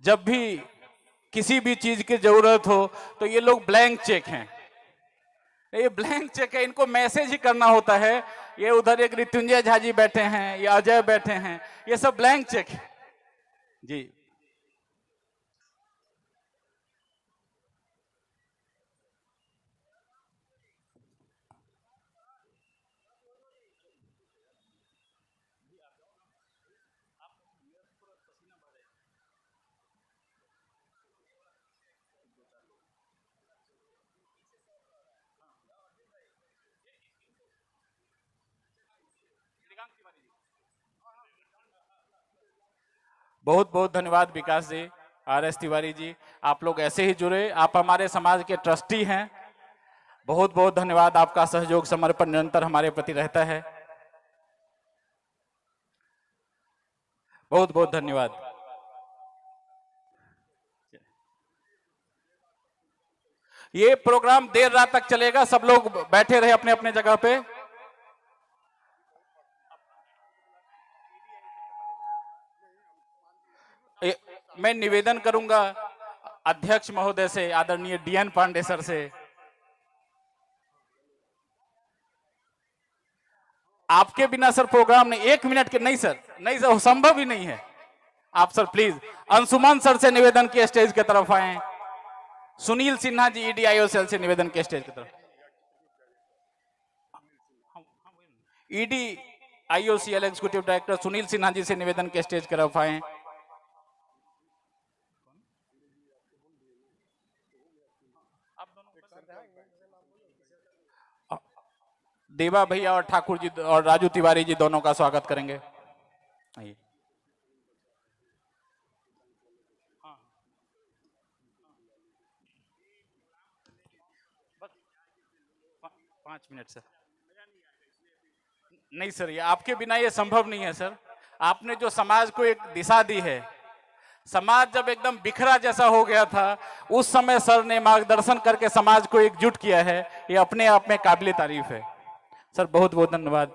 Speaker 12: जब भी किसी भी चीज की जरूरत हो तो ये लोग ब्लैंक चेक हैं। ये ब्लैंक चेक है, इनको मैसेज ही करना होता है। ये उधर एक ऋत्युंजय झा जी बैठे हैं, ये अजय बैठे हैं, ये सब ब्लैंक चेक है जी। बहुत बहुत धन्यवाद विकास जी, आर.एस. तिवारी जी। आप लोग ऐसे ही जुड़े, आप हमारे समाज के ट्रस्टी हैं। बहुत बहुत धन्यवाद, आपका सहयोग समर्पण निरंतर हमारे प्रति रहता है। बहुत बहुत धन्यवाद। ये प्रोग्राम देर रात तक चलेगा, सब लोग बैठे रहे अपने अपने जगह पे। मैं निवेदन करूंगा अध्यक्ष महोदय से, आदरणीय डी.एन. पांडे सर से, आपके बिना सर प्रोग्राम नहीं। 1 मिनट के नहीं सर, नहीं सर, संभव ही नहीं है। आप सर प्लीज अंशुमन सर से निवेदन की स्टेज की तरफ आए। सुनील सिन्हा जी ईडीआईओ सेल से निवेदन की स्टेज की तरफ। ईडीआईओसीएल एग्जीक्यूटिव डायरेक्टर सुनील सिन्हा जी से निवेदन के स्टेज की तरफ आए। देवा भैया और ठाकुर जी और राजू तिवारी जी दोनों का स्वागत करेंगे। आइए। 5 मिनट सर। नहीं सर, ये आपके बिना ये संभव नहीं है सर। आपने जो समाज को एक दिशा दी है, समाज जब एकदम बिखरा जैसा हो गया था उस समय सर ने मार्गदर्शन करके समाज को एकजुट किया है, ये अपने आप में काबिल तारीफ है सर। बहुत बहुत धन्यवाद।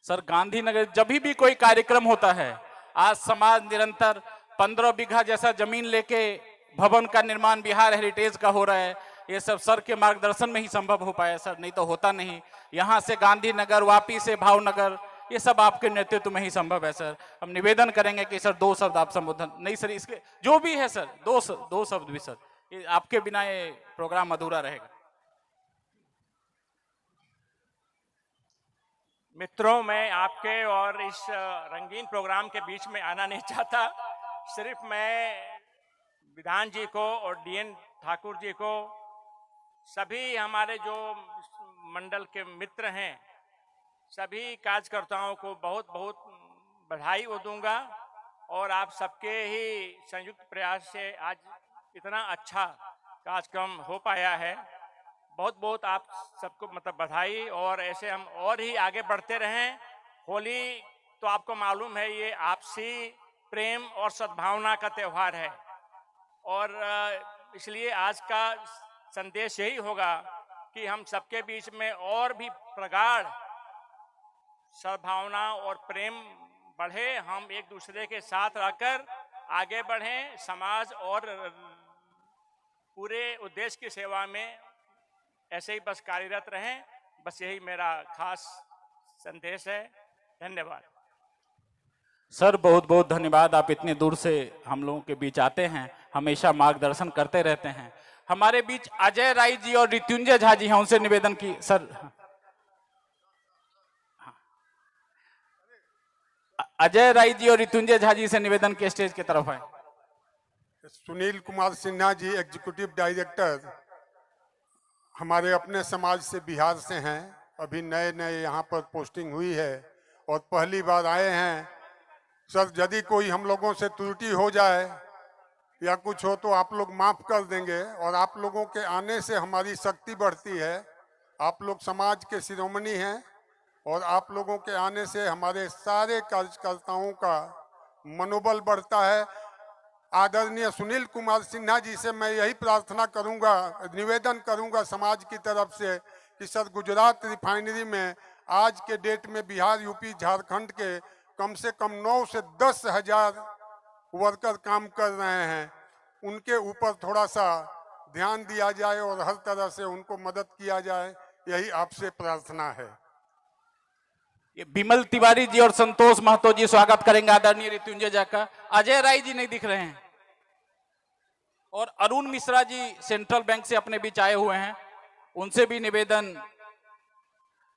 Speaker 12: सर गांधीनगर जब भी कोई कार्यक्रम होता है, आज समाज निरंतर 15 बीघा जैसा जमीन लेके भवन का निर्माण बिहार हेरिटेज का हो रहा है। ये सब सर के मार्गदर्शन में ही संभव हो पाया सर, नहीं तो होता नहीं। यहाँ से गांधीनगर, वापी से भावनगर, ये सब आपके नेतृत्व में ही संभव है सर। हम निवेदन करेंगे कि सर 2 शब्द आप संबोधन। नहीं सर, इसके जो भी है सर, दो शब्द भी सर, ये आपके बिना ये प्रोग्राम अधूरा रहेगा।
Speaker 17: मित्रों, मैं आपके और इस रंगीन प्रोग्राम के बीच में आना नहीं चाहता। सिर्फ मैं विधान जी को और डीएन ठाकुर जी को, सभी हमारे जो मंडल के मित्र हैं, सभी कार्यकर्ताओं को बहुत बहुत बधाई दूंगा। और आप सबके ही संयुक्त प्रयास से आज इतना अच्छा कार्यक्रम हो पाया है। बहुत बहुत आप सबको मतलब बधाई। और ऐसे हम और ही आगे बढ़ते रहें। होली तो आपको मालूम है, ये आपसी प्रेम और सद्भावना का त्यौहार है। और इसलिए आज का संदेश यही होगा कि हम सबके बीच में और भी प्रगाढ़ सद्भावना और प्रेम बढ़े। हम एक दूसरे के साथ रहकर आगे बढ़ें, समाज और पूरे उद्देश्य की सेवा में ऐसे ही बस कार्यरत रहें। बस यही मेरा खास संदेश है। धन्यवाद
Speaker 12: सर, बहुत बहुत धन्यवाद। आप इतने दूर से हम लोगों के बीच आते हैं, हमेशा मार्गदर्शन करते रहते हैं। हमारे बीच अजय राय जी और ऋत्युंजय झा जी हैं, उनसे निवेदन की सर। अजय राय जी और ऋत्युंजय झा जी से निवेदन के स्टेज की तरफ आए।
Speaker 15: सुनील कुमार सिन्हा जी एग्जीक्यूटिव डायरेक्टर हमारे अपने समाज से, बिहार से हैं। अभी नए नए यहाँ पर पोस्टिंग हुई है और पहली बार आए हैं। सर, यदि कोई हम लोगों से त्रुटि हो जाए या कुछ हो तो आप लोग माफ कर देंगे। और आप लोगों के आने से हमारी शक्ति बढ़ती है। आप लोग समाज के शिरोमणि हैं और आप लोगों के आने से हमारे सारे कार्यकर्ताओं का मनोबल बढ़ता है। आदरणीय सुनील कुमार सिन्हा जी से मैं यही प्रार्थना करूंगा, निवेदन करूंगा समाज की तरफ से कि सर, गुजरात रिफाइनरी में आज के डेट में बिहार, यूपी, झारखंड के कम से कम 9 से 10 हजार वर्कर काम कर रहे हैं। उनके ऊपर थोड़ा सा ध्यान दिया जाए और हर तरह से उनको मदद किया जाए, यही आपसे प्रार्थना है।
Speaker 12: विमल तिवारी जी और संतोष महतो जी स्वागत करेंगे आदरणीय ऋत्युंजय झा का। अजय राय जी नहीं दिख रहे हैं। और अरुण मिश्रा जी सेंट्रल बैंक से अपने बीच आए हुए हैं, उनसे भी निवेदन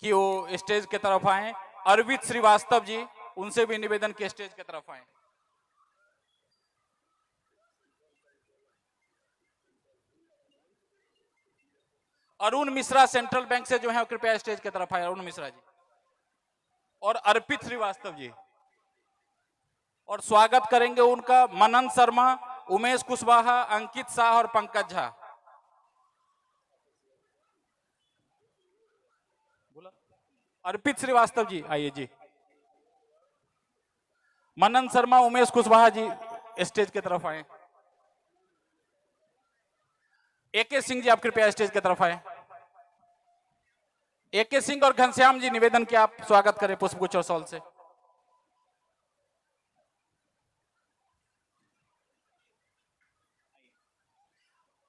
Speaker 12: कि वो स्टेज की तरफ आए। अरविंद श्रीवास्तव जी, उनसे भी निवेदन के स्टेज की तरफ आए। अरुण मिश्रा सेंट्रल बैंक से जो है कृपया स्टेज की तरफ आए, अरुण मिश्रा जी और अर्पित श्रीवास्तव जी। और स्वागत करेंगे उनका मनन शर्मा, उमेश कुशवाहा, अंकित शाह और पंकज झा। अर्पित श्रीवास्तव जी आइए जी। मनन शर्मा, उमेश कुशवाहा जी स्टेज की तरफ आए। एके सिंह जी आप कृपया स्टेज की तरफ आए। एके सिंह और घनश्याम जी निवेदन किया, आप स्वागत करें पुष्पगुच्छ और शॉल से।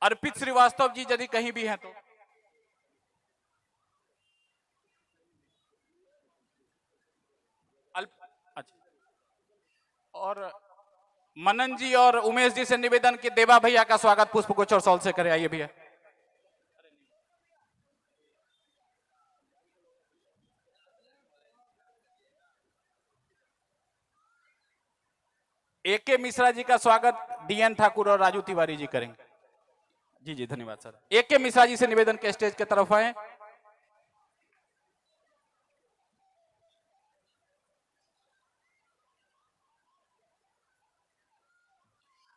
Speaker 12: अर्पित श्रीवास्तव जी यदि कहीं भी हैं तो और मनन जी और उमेश जी से निवेदन कि देवा भैया का स्वागत पुष्पगुच्छ और सॉल से करे। आइए भैया। AK मिश्रा जी का स्वागत DN ठाकुर और राजू तिवारी जी करेंगे। जी जी धन्यवाद सर। AK मिश्रा जी से निवेदन के स्टेज के तरफ आए।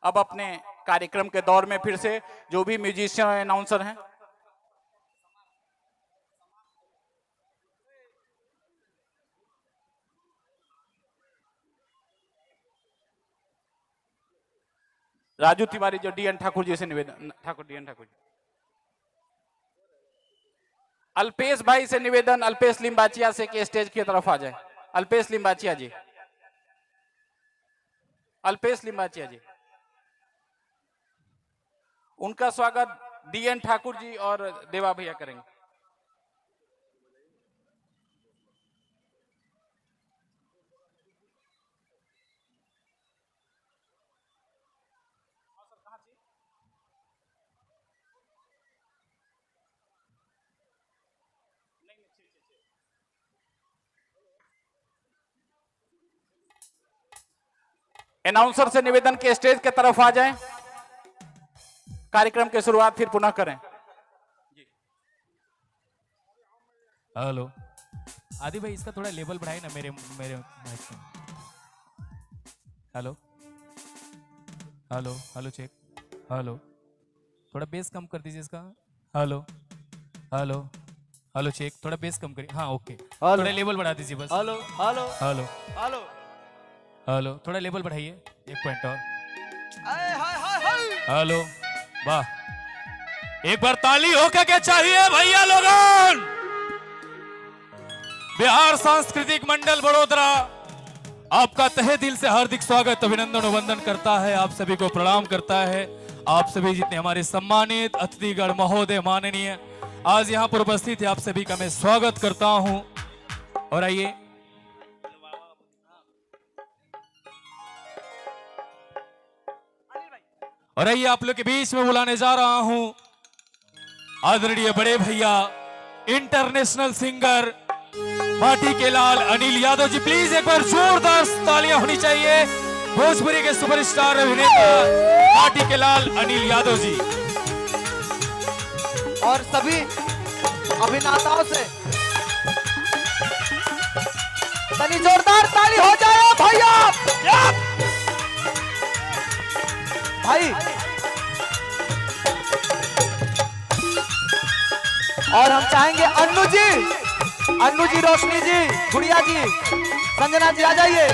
Speaker 12: अब अपने कार्यक्रम के दौर में फिर से जो भी म्यूजिशियन और अनाउंसर हैं, राजू तिवारी जो DN ठाकुर जी से निवेदन, DN ठाकुर जी। अल्पेश भाई से निवेदन, अल्पेश लिम्बाचिया से के स्टेज की तरफ आ जाए। अल्पेश लिम्बाचिया जी, अल्पेश लिम्बाचिया जी, उनका स्वागत DN ठाकुर जी और देवा भैया करेंगे। अनाउंसर से निवेदन के स्टेज के तरफ आ जाएं। कार्यक्रम की शुरुआत फिर पुनः करें।
Speaker 2: हेलो आदि भाई, इसका थोड़ा लेवल बढ़ाए ना मेरे मेरे माइक में। Hello hello hello check. Hello थोड़ा बेस कम कर दीजिए इसका। हेलो हेलो हेलो चेक, थोड़ा बेस कम करिए। हाँ ओके, थोड़ा लेवल बढ़ा दीजिए बस।
Speaker 1: Hello hello
Speaker 2: hello
Speaker 1: hello
Speaker 2: hello, थोड़ा लेवल बढ़ाइए 1 पॉइंट और। हेलो वाह, एक बार ताली होकर के चाहिए भैया लोगन। बिहार सांस्कृतिक मंडल बड़ोदरा आपका तहे दिल से हार्दिक स्वागत, अभिनंदन वंदन करता है, आप सभी को प्रणाम करता है। आप सभी जितने हमारे सम्मानित अतिथिगण महोदय माननीय आज यहाँ पर उपस्थित है, आप सभी का मैं स्वागत करता हूँ। और आइए आप लोग के बीच में बुलाने जा रहा हूं आदरणीय बड़े भैया इंटरनेशनल सिंगर माटी के लाल अनिल यादव जी। प्लीज एक बार जोरदार तालियां होनी चाहिए भोजपुरी के सुपरस्टार अभिनेता माटी के लाल अनिल यादव जी।
Speaker 10: और सभी अभिनेताओं से तनी जोरदार ताली हो जाए भैया। भाई और हम चाहेंगे अन्नू जी, रोशनी जी, गुड़िया जी, संजना जी आ जाइए।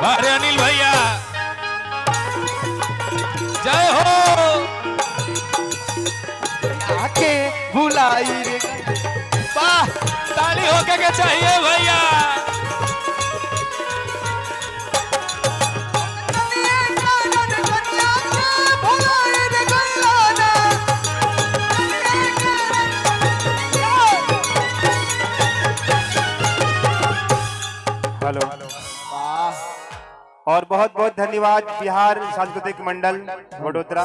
Speaker 2: अरे अनिल भैया जय हो।
Speaker 10: आके बुलाई रे,
Speaker 2: वाह ताली होके के चाहिए भैया।
Speaker 5: हेलो और बहुत बहुत धन्यवाद बिहार सांस्कृतिक मंडल वडोदरा।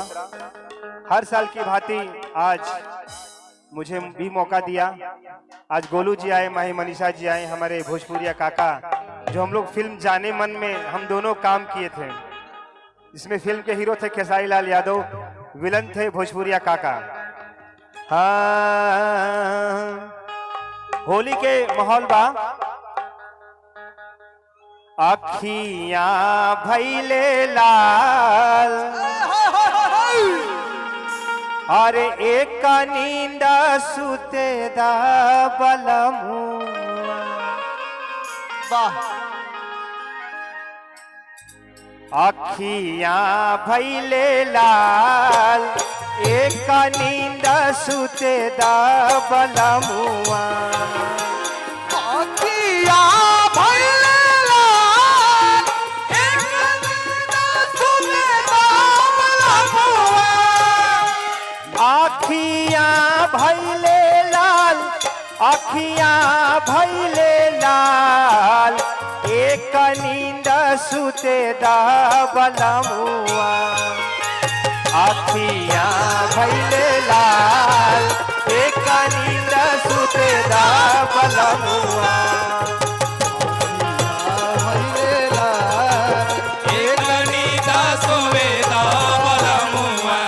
Speaker 5: हर साल की भांति आज मुझे भी मौका दिया। आज गोलू जी आए, माही मनीषा जी आए, हमारे भोजपुरिया काका, जो हम लोग फिल्म जाने मन में हम दोनों काम किए थे। इसमें फिल्म के हीरो थे खेसारी लाल यादव, विलन थे भोजपुरिया काका। हाँ होली के माहौल बा, अखियां भैले लाल
Speaker 8: अरे एक नींद सुते दा बलमुआ।
Speaker 1: वाह।
Speaker 8: अखियां भैले लाल एक नींद सुते दा बलमुआ।
Speaker 10: अखियां भैले लाल एक नींद सुते दा बलमुआ।
Speaker 8: अखियां भैले लाल अखियां भैले लाल एक नींद सुते दा बलमुआ। अखियां भैले लाल एक नींद सुते दा बलमुआ।
Speaker 10: भैले लाल एक नींद सुते दा बलमुआ।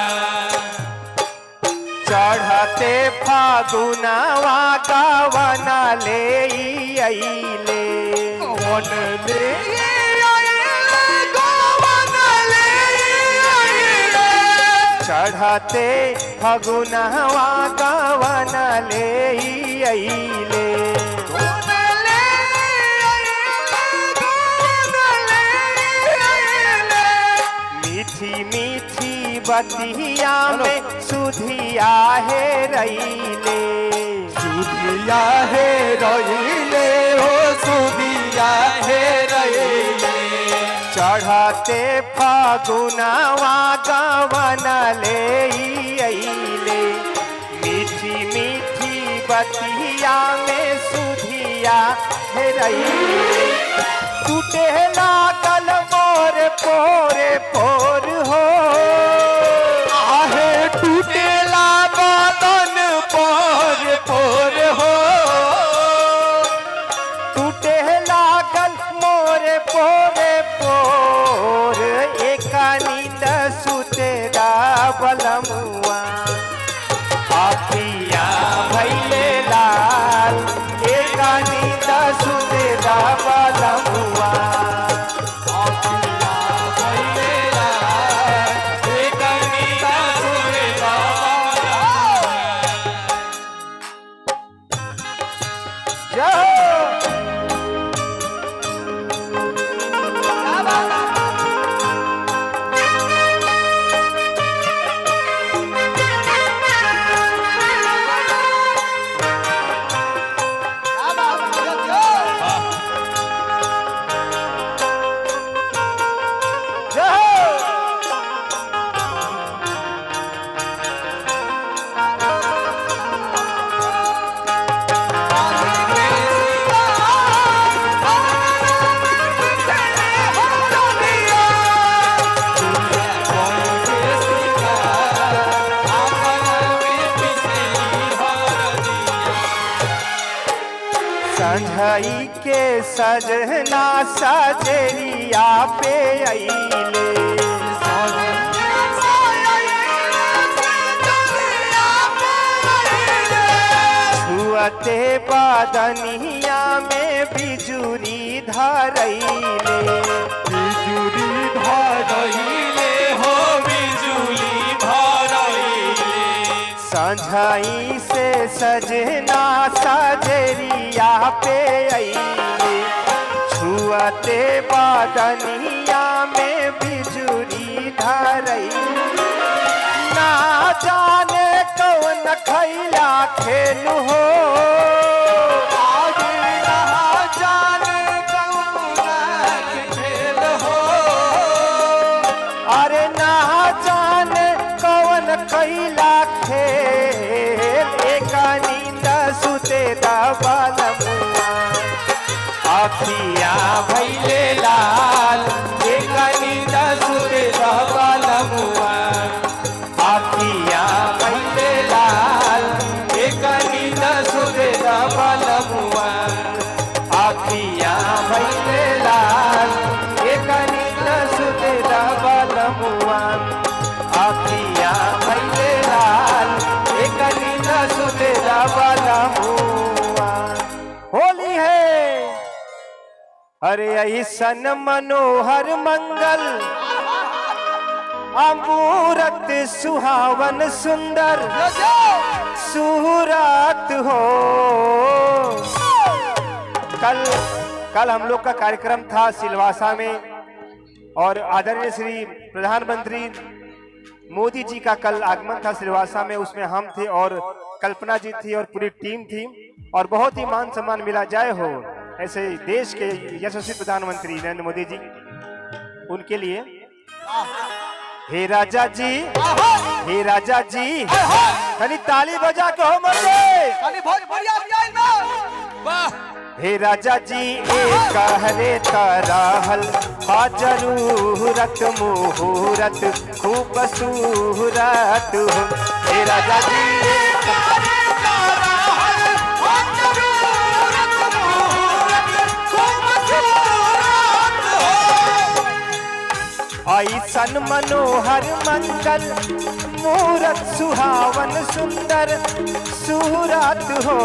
Speaker 8: चढ़ते फागुनवा गावन ले अइले
Speaker 10: गवन ले आइले गवन ले आइले।
Speaker 8: चढ़ते फगुनवा गावन ले अइले।
Speaker 10: गवन ले आइले गवन ले आइले।
Speaker 8: मीठी मीठी बतिया में सुधिया है रईले।
Speaker 10: सुधिया है रईले हो सुधिया है रईले।
Speaker 8: चढ़ते फागुनवा गावन ले अइले। मीठी मीठी बतिया में सुधिया है रईले। टूटे लागल मोर पोरे पोर हो।
Speaker 10: आहे टूटे लागल पोर पोर हो।
Speaker 8: टूटे लागल मोर पोरे पोर एक नींद सुते दा बलमुआ। अखियां भैले लाल एक नींद सुते दा बलमुआ। संझई के सजना सजरिया पे अइले। छुअते बदनिया में बिजुरी धरइले।
Speaker 10: बिजुली धरइले हो बिजुली धरइले।
Speaker 8: संझई से सजना सजरिया पे अइले। छुअते बदनिया में बिजुरी धरइले। ना जाने कौन खैला खेल हो।
Speaker 10: आज ना जाने कौन खेल हो।
Speaker 8: अरे ना जाने कौन खैला खेल एक नींद सुते दा बलमुआ। अखियां भैले लाल एक नींद सुते दा बलमुआ। अखियां भैले लाल एक नींद सुते दा बलमुआ। अखियां भैले लाल एक नींद सुते दा बलमुआ। अखियां भैले लाल एक नींद सुते दा बलमुआ। होली है अरे ऐसन मनोहर मंगल अमूरत सुहावन सुंदर सूरत हो। कल हम लोग का कार्यक्रम था सिलवासा में और आदरणीय श्री प्रधानमंत्री मोदी जी का कल आगमन था सिलवासा में। उसमें हम थे और कल्पना जी थी और पूरी टीम थी और बहुत ही मान सम्मान मिला। जय हो ऐसे देश के यशस्वी प्रधानमंत्री नरेंद्र मोदी जी, उनके लिए। हे राजा जी, हे राजा जी, तनी ताली बजा के हो हे राजा जी एक कहरे तरहल जरूरत मुहूरत खूब सूरत हो। हे राजा जी ऐसन मनोहर मंगल मूरत सुहावन सुंदर सूरत हो।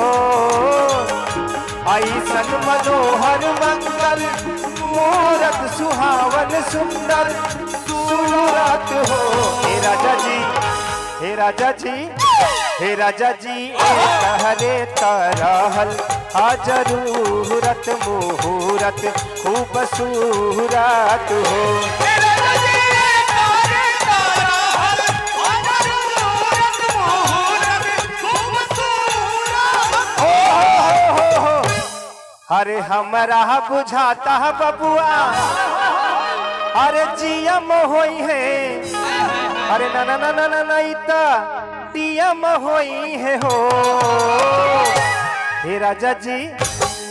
Speaker 8: ऐसन मनोहर मंगल मूरत सुहावन सुंदर सूरत हो। हे राजा जी, हे राजा जी, हे राजा जी कहरे तरहल जरूरत मुहूरत खूब सूरत हो। अरे हमरा बुझाता है बबुआ, अरे जियम होई है, अरे ना ना ना ना ना ना इता टीएम होई है हो। हे राजा जी,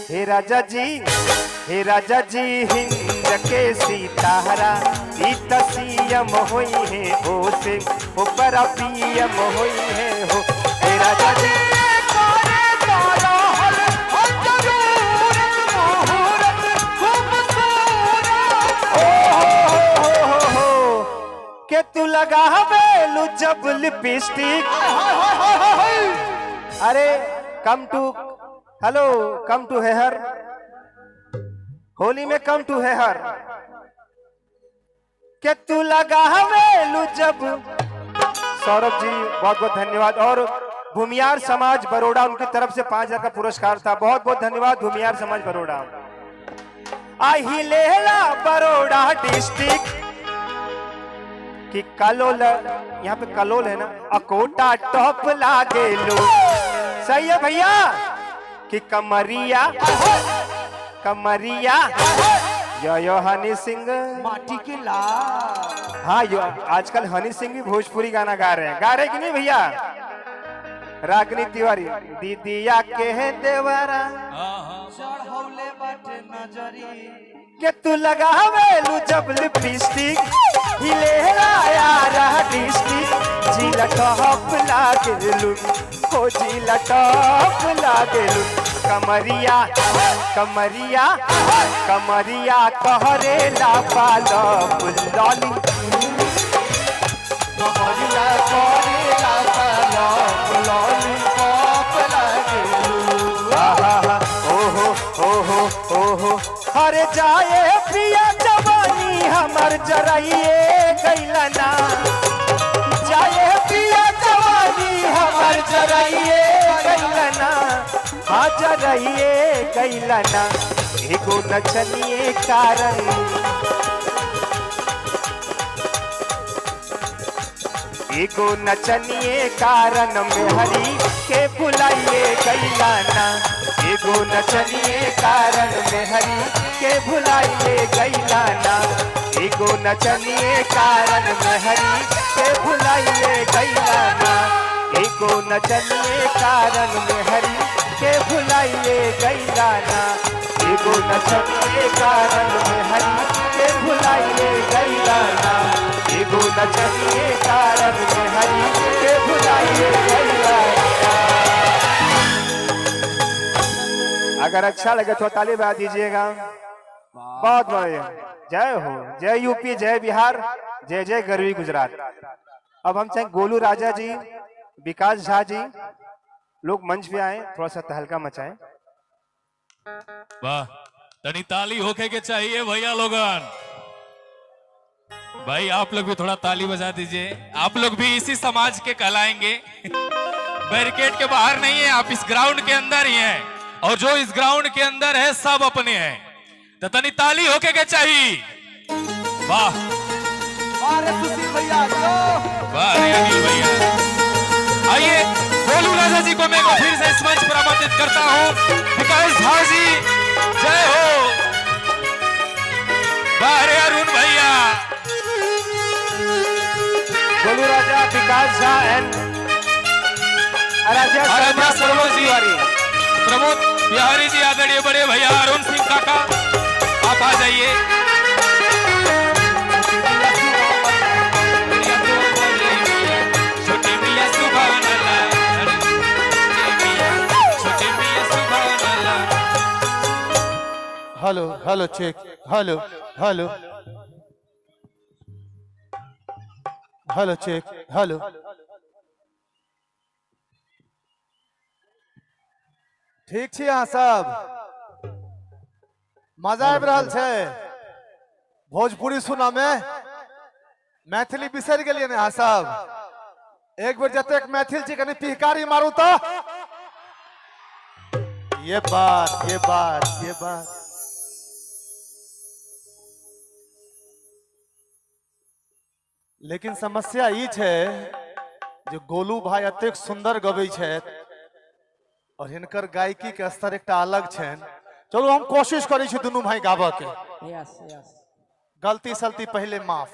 Speaker 8: हे राजा जी, हे राजा जी हिंद के सितारा इत सीएम होई है हो से ऊपर पीएम होई है हो। हे राजा जी के तू लगा बेलू जब लिपस्टिक, अरे come to hello come to here, Holi में कम टू हेयर के तू लगा बेलू जब। सौरभ जी बहुत बहुत धन्यवाद। और भूमियार समाज बड़ौदा उनकी तरफ से 5000 का पुरस्कार था। बहुत बहुत धन्यवाद भूमियार समाज बड़ौदा। आई लेला बड़ौदा डिस्ट्रिक्ट कि कलोल, यहाँ पे कलोल है ना, अकोटा टॉप लागे लो। सही है भैया कि कमरिया, कमरिया यो हनी सिंह
Speaker 9: माटी के ला।
Speaker 8: हाँ यो आजकल हनी सिंह भी भोजपुरी गाना गा रहे हैं कि नहीं भैया? रागनी तिवारी दीदिया के है देवरा
Speaker 9: चढ़ौले बाटे नजरी
Speaker 8: के तू लगावेलू जब लिपस्टिक हिलेला यार डिस्ट्रिक्ट जिला टॉप लागेलू हो, जिला टॉप लागेलू। कमरिया कमरिया कमरिया कहरेला पालो लॉली, कमरिया कहरेला पालो लॉलीपॉप लागेलू। ओहो ओहो ओहो हरे जाए प्रिया जवानी हमर जराइए गैलना, जाए प्रिया जवानी हमर जराइए गैलना, हाँ जराइए गैलना। एगो नचनिए कारण, एगो नचनिए कारण में हरी के भुलाइए गैलाना, एगो नचनिए कारण में हरी के भुलाइए गैलाना, एगो नचनिए कारण में हरी के भुलाइए गैलाना, एगो नचनिए कारण में हरी के भुलाइए गैलाना, एगो नचनिए कारण में हरी के भुलाइए गैलाना, एगो नचनिए कारण में हरी के भुलाइए गैलाना। अगर अच्छा लगे तो ताली बजा दीजिएगा। बहुत बढ़िया। जय हो, जय यूपी, जय बिहार, जय जय गरवी गुजरात। अब हम चाहे गोलू राजा जी, विकास झा जी लोग मंच पे आए, थोड़ा सा तहलका मचाएं।
Speaker 2: वाह, तनी ताली होके के चाहिए भैया लोगन। भाई आप लोग भी थोड़ा ताली बजा दीजिए, आप लोग भी इसी समाज के कहलाएंगे। बैरिकेड के बाहर नहीं है, आप इस ग्राउंड के अंदर ही हैं, और जो इस ग्राउंड के अंदर है सब अपने हैं। तो तनी ताली होके के चाहिए। वाह
Speaker 10: सुशील भैया,
Speaker 2: वाह रे अनिल भैया। आइए गोलू राजा जी को मैं फिर से इस मंच पर आमंत्रित करता हूँ। विकास झा जी जय हो। वाह रे अरुण भैया।
Speaker 5: गोलू राजा, विकास झा एंड
Speaker 2: आराध्या शर्मा जी, प्रमोद बिहारी जी, आदरणीय बड़े भैया अरुण सिंह काका, आप आ जाइए।
Speaker 8: Hello hello check, hello hello hello check, hello. ठीक छी अहाँ सब? मजा आबि रहल छै भोजपुरी सुना में? मैथिली बिसरि गेलियै ने अहाँ सब? एक बेर जतेक मैथिल छी कनि पिहकारी मारू तो। ये बात लेकिन समस्या ई छै जे गोलू भाई एतेक सुंदर गबै छथि और हिनकर गायकी के स्तर एक अलग छनि। चलो हम कोशिश करै छी दुनू भाई गाबऽ के। गलती सलती पहले माफ।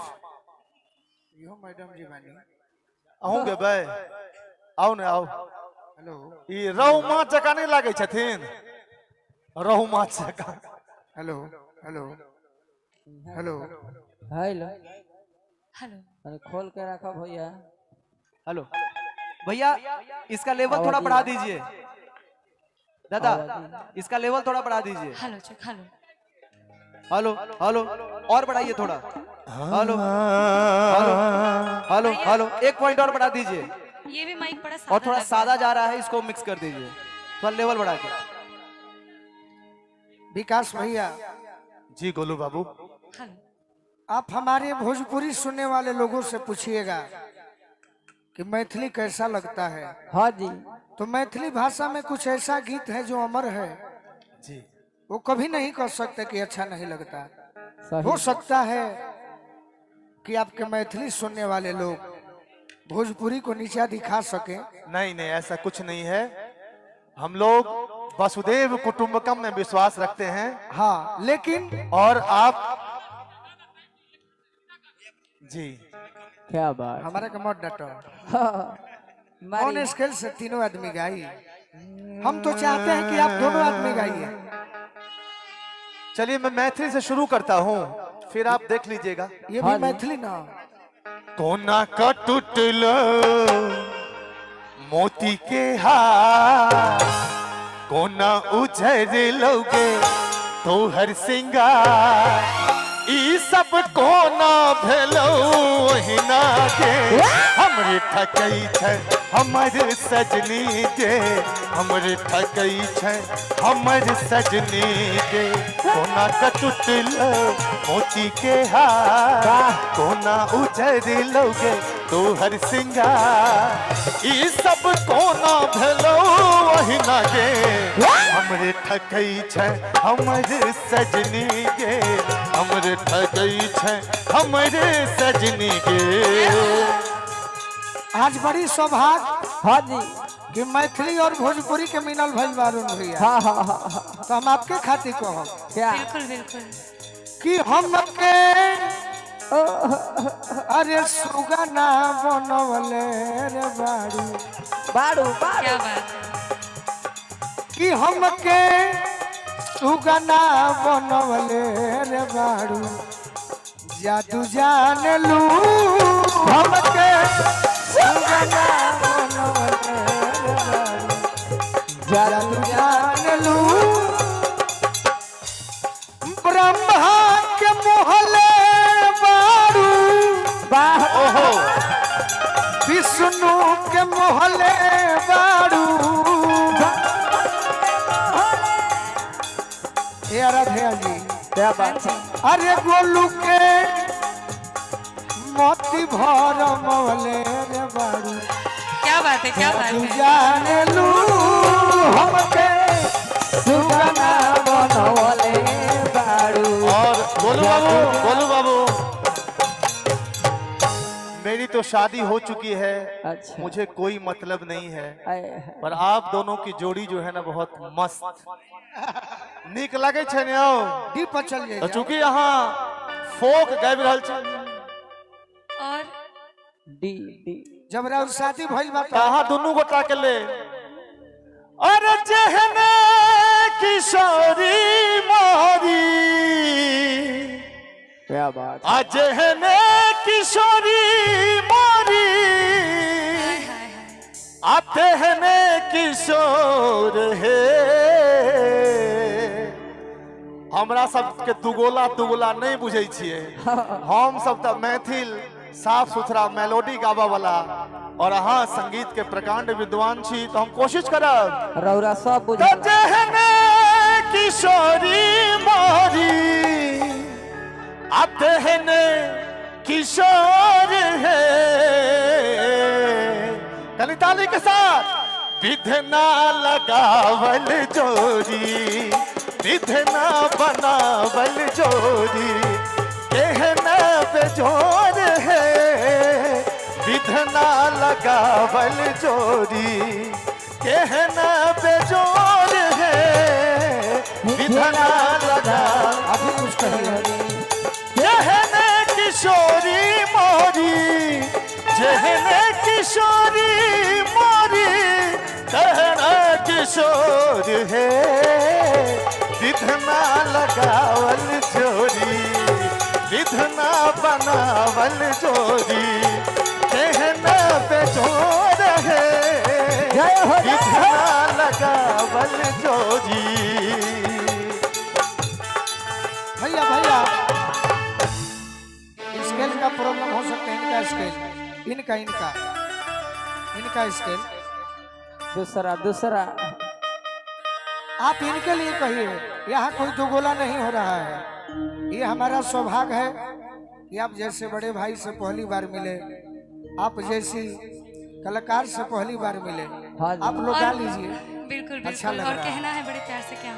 Speaker 9: यो मैडम जी बानी,
Speaker 8: अहूँ गेबै? आओ ने आओ।
Speaker 9: हेलो,
Speaker 8: ई रहु माछ जकाँ नहीं लागे छथिन? रहु माछ जकाँ।
Speaker 9: Hello hello hello
Speaker 18: hello
Speaker 4: hello
Speaker 18: अरे खोल के रखो भैया।
Speaker 1: हेलो भैया, इसका लेवल थोड़ा बढ़ा दीजिए। दादा इसका लेवल थोड़ा बढ़ा दीजिए।
Speaker 4: Hello check, hello
Speaker 1: hello hello और बढ़ाइए थोड़ा। हेलो हेलो हेलो हेलो, एक पॉइंट और बढ़ा दीजिए।
Speaker 4: ये भी माइक बड़ा
Speaker 1: और थोड़ा सादा जा रहा है, इसको मिक्स कर दीजिए, थोड़ा लेवल बढ़ा के।
Speaker 9: विकास भैया
Speaker 8: जी। गोलू बाबू,
Speaker 9: आप हमारे भोजपुरी सुनने वाले लोगों से पूछिएगा कि मैथिली कैसा लगता है।
Speaker 18: हाँ जी।
Speaker 9: तो मैथिली भाषा में कुछ ऐसा गीत है जो अमर है
Speaker 8: जी,
Speaker 9: वो कभी नहीं कह सकते कि अच्छा नहीं लगता।
Speaker 18: सही।
Speaker 9: हो सकता है कि आपके मैथिली सुनने वाले लोग भोजपुरी को नीचा दिखा सके।
Speaker 8: नहीं नहीं, ऐसा कुछ नहीं है। हम लोग वसुदेव कुटुंबकम में विश्वास रखते हैं।
Speaker 9: हाँ, लेकिन
Speaker 8: और आप जी
Speaker 18: क्या बात।
Speaker 9: हमारे का मत डटो।
Speaker 18: मारी।
Speaker 9: ऑन स्केल से तीनों आदमी गाई। हम तो चाहते हैं कि आप दोनों आदमी गाइए।
Speaker 8: चलिए मैं मैथिली से शुरू करता हूँ, फिर आप देख लीजिएगा।
Speaker 9: ये भी मैथिली ना।
Speaker 8: कोना का टूटलो मोती के हार, कोना उजर लोगे तो हर सिंगार। ई सब कोना भेलो ओहिना के हमरे ठकई छै हमर सजनी के, हमरे ठकई छै हमर सजनी के। कोना का टूटलो मोती के हार, कोना उजर लोगे तो हर सिंगार। ई सब कोना भेलो ओहिना के हमरे ठकई छै हमर सजनी के, हमरे ठकई छै हमर सजनी के।
Speaker 9: आज बड़ी सौभाग्य।
Speaker 18: हाँ जी।
Speaker 9: कि मैथिली और भोजपुरी के मिनल भइल बारून भैया।
Speaker 18: हाँ हाँ हाँ।
Speaker 9: तो हम आपके खातिर कहब
Speaker 18: क्या?
Speaker 4: बिल्कुल बिल्कुल।
Speaker 9: कि हमके अरे सुगना बनवले रे बाड़ी
Speaker 18: बाड़ू
Speaker 4: क्या बात है।
Speaker 9: कि हमके सुगना बनवले रे बाड़ू जादू जान लू। हमके सुगना बनवले रे बाड़ू जादू जान लू। ब्रह्मा के मोहले बारू
Speaker 8: ओहो,
Speaker 9: विष्णु के मोहले बारू। हे आराध्या जी
Speaker 18: क्या बात है।
Speaker 9: अरे गोलू के मोती भर मवले रे बारू
Speaker 4: क्या बात है, क्या बात
Speaker 9: तू
Speaker 4: है।
Speaker 9: जाने लू हमके सुगना बनवले बारू।
Speaker 8: और गोलू बाबू मेरी तो शादी हो चुकी है।
Speaker 18: अच्छा।
Speaker 8: मुझे कोई मतलब नहीं है, पर आप दोनों की जोड़ी जो है ना बहुत मस्त निक लगे छे ने।
Speaker 9: डी पर चल जाइए।
Speaker 8: तो चूंकि यहाँ फोक गाबि रहल छे
Speaker 4: और
Speaker 18: डी
Speaker 9: जब राउर शादी भइल बा
Speaker 8: कहाँ दोनों गोटा के ले। अरे जहने किशोरी मोरी
Speaker 18: क्या बात
Speaker 8: आज है किशोरी मोरी आते हैं किशोर है। हमरा सब के दुगोला नहीं बुझे छिए। हम सब तो मैथिल साफ सुथरा मेलोडी गावा वाला और अहाँ संगीत के प्रकांड विद्वान छी, तो हम कोशिश करब
Speaker 18: रौरा सब बुझ
Speaker 8: किशोरी मोरी आते हैं किशोर है। ताली ताली के साथ विधना लगावल जोरी विधना बनावल जोरी कहना बेजोर है। विधना लगावल जोरी कहना बेजोर है। विधना लगा
Speaker 9: अभी कुछ कहिए।
Speaker 8: जहने किशोरी मोरी जहने किशोरी मोरी कहना किशोर है। विधना लगावल जोरी विधना बनावल जोरी कहना बेजोर है। विधना लगावल जोरी।
Speaker 9: भैया भैया स्केल का प्रॉब्लम हो सकता है। इनका स्केल इनका स्केल
Speaker 18: दूसरा
Speaker 9: आप इनके लिए कहिए। यहाँ कोई दुगोला नहीं हो रहा है। ये हमारा सौभाग्य है कि आप जैसे बड़े भाई से पहली बार मिले, आप जैसी कलाकार से पहली बार मिले। आप लोग गा लीजिए।
Speaker 4: बिल्कुल
Speaker 9: अच्छा
Speaker 4: बिल्कुल।
Speaker 9: लग
Speaker 4: और
Speaker 9: रहा है।
Speaker 4: कहना है बड़े प्यार से क्या।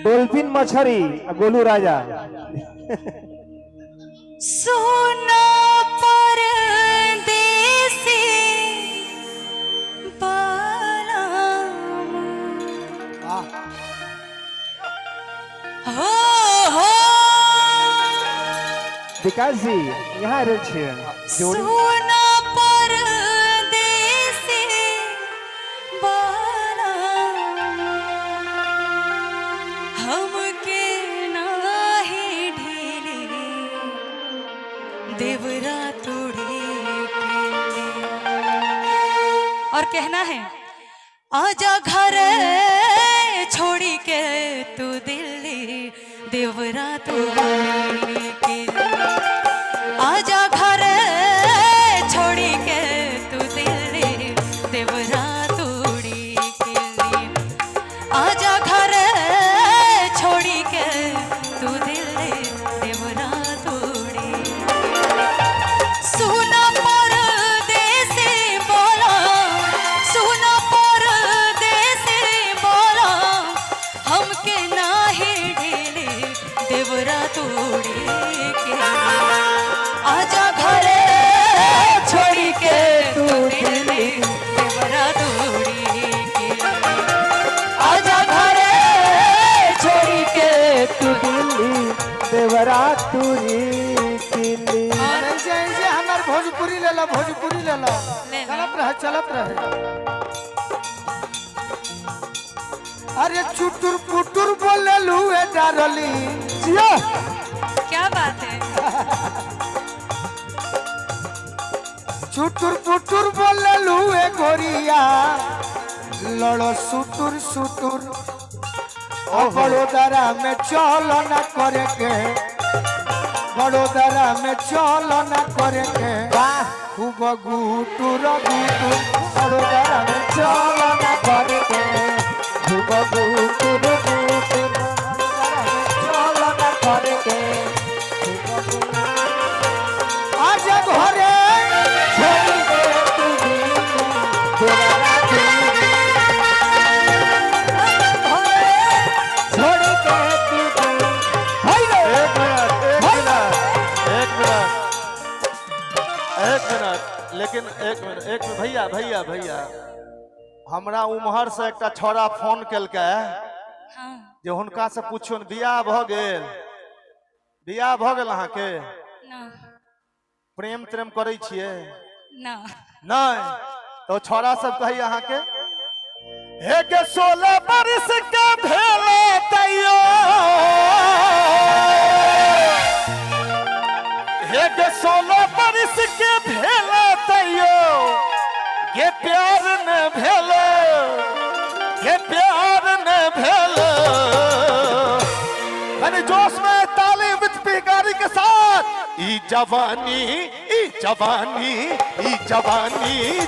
Speaker 5: डोल्फिन मछरी गोलू राजा।
Speaker 4: सोना परदेसी बालाम हो
Speaker 5: विकास जी यहाँ रहल छियै जोड़ी।
Speaker 4: सोना परदेसी बालाम हमके नाही ढीली देवरा तोड़े और कहना है आजा घर छोड़ी के तू दिल्ली देवरा तोड़े के आजा घर छोड़ी के तू दिल्ली देवरा तोड़े के आजा घर छोड़ी के तू दिल्ली देवरा तोड़े सुना परदेसी बोला सुना परदेसी बोला हमके नाही ढीली देवरा तोड़े के आजा घर छोड़ी के तू दिल्ली देवरा तोड़े के आजा घर छोड़ी के तू दिल्ली
Speaker 5: देवरा तुरी किली।
Speaker 9: ऐसे हमार भोजपुरी ले ला चलत रहे। अरे चुटुर पुटुर बोले लुए डारली
Speaker 4: क्या बात है।
Speaker 9: चुटुर पुटुर बोले लुए गोरिया लड़ो सुटुर सुटुर बड़ोदरा में चलो न करे के बड़ोदरा में चलो न करे के खूब गुटुर गुटुर बड़ोदरा में चलो न करे के खूब गुटुर गुटुर बड़ोदरा में चलो न करे के
Speaker 8: मिनट, लेकिन एक मिनट भैया भैया भैया, हमरा उम्हर से एक छोरा फोन केलकै जे हुनका से पूछियो बियाह भ गेल, बियाह भ गेल अहाँ के? प्रेम प्रेम करै छियै? नहीं। तो छोरा सब कही अहाँ के हे के 16 बरस के भेले तैयो, हे के 16 बरस के भेले तैयो, ये प्यार न भेलो, ये प्यार न भेलो। मैंने जोश में ताली विद पिगारी के साथ ई जवानी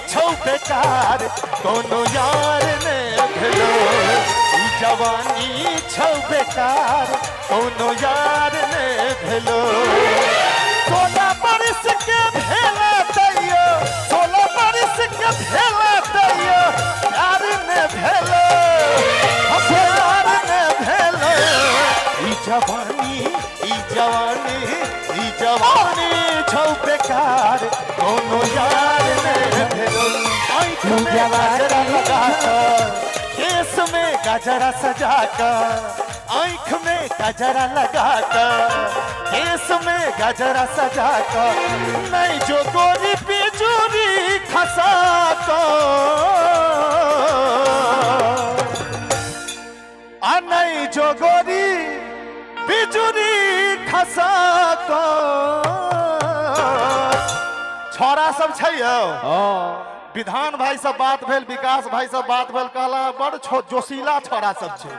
Speaker 8: छौ बेकार, कोनो यार ने भेलो। ई जवानी छौ बेकार, कोनो यार ने भेलो। 16 बरस के भेला तैयो, 16 बरस के भेला तैयो, प्यार ने भेलो, प्यार ने भेलो। ई जवानी छौ बेकार, कोनो यार ने भेलो। आँख में गजरा लगा कर, केस में गजरा सजा कर, आँख में गजरा लगा कर, केस में गजरा सजा कर, नहीं जो गोरी बिजुरी खसा तो, नहीं जो गोरी बिजुरी खसा तो। छोरा सब छै विधान भाई सब बात भेल, विकास भाई सब बात भेल, कहला बड़ जोशीला छोरा सब छै,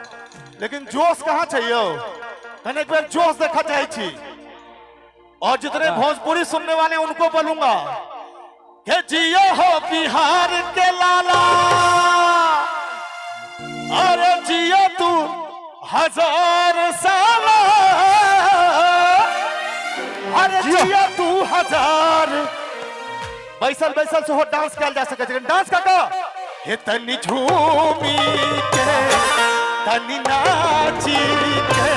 Speaker 8: लेकिन जोश कहाँ छै यौ? मैंने एक बार जोश देखा चाहे छी। और जितने भोजपुरी सुनने वाले उनको बोलूंगा कि जियो हो बिहार के लाला, अरे जियो तू 1000 साल, अरे जियो तू 1000। बैसल बैसल से हो डांस किया जा सके, लेकिन डांस का हे तनी झूमी के, तनी नाची के,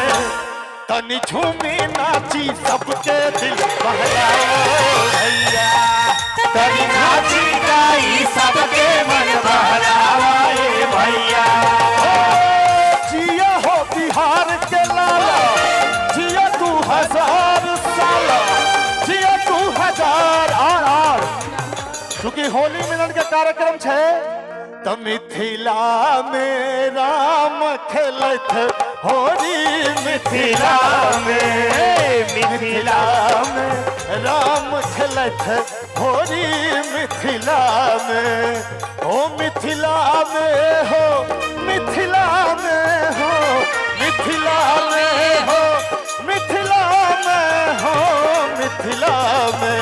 Speaker 8: तनी झूमी नाची सबके दिल बहलाओ भैया, तनी नाची गाई सबके मन बहलाओ भैया। जिया हो बिहार के लाला, जिया तू 1000 साल, जिया तू 1000। और क्योंकि होली मिलन के कार्यक्रम छे, तो मिथिला में राम खेलत होली, मिथिला में राम खेलत होली, मिथिला में हो, मिथिला में हो, मिथिला में हो, मिथिला में हो, मिथिला में हो, मिथिला में।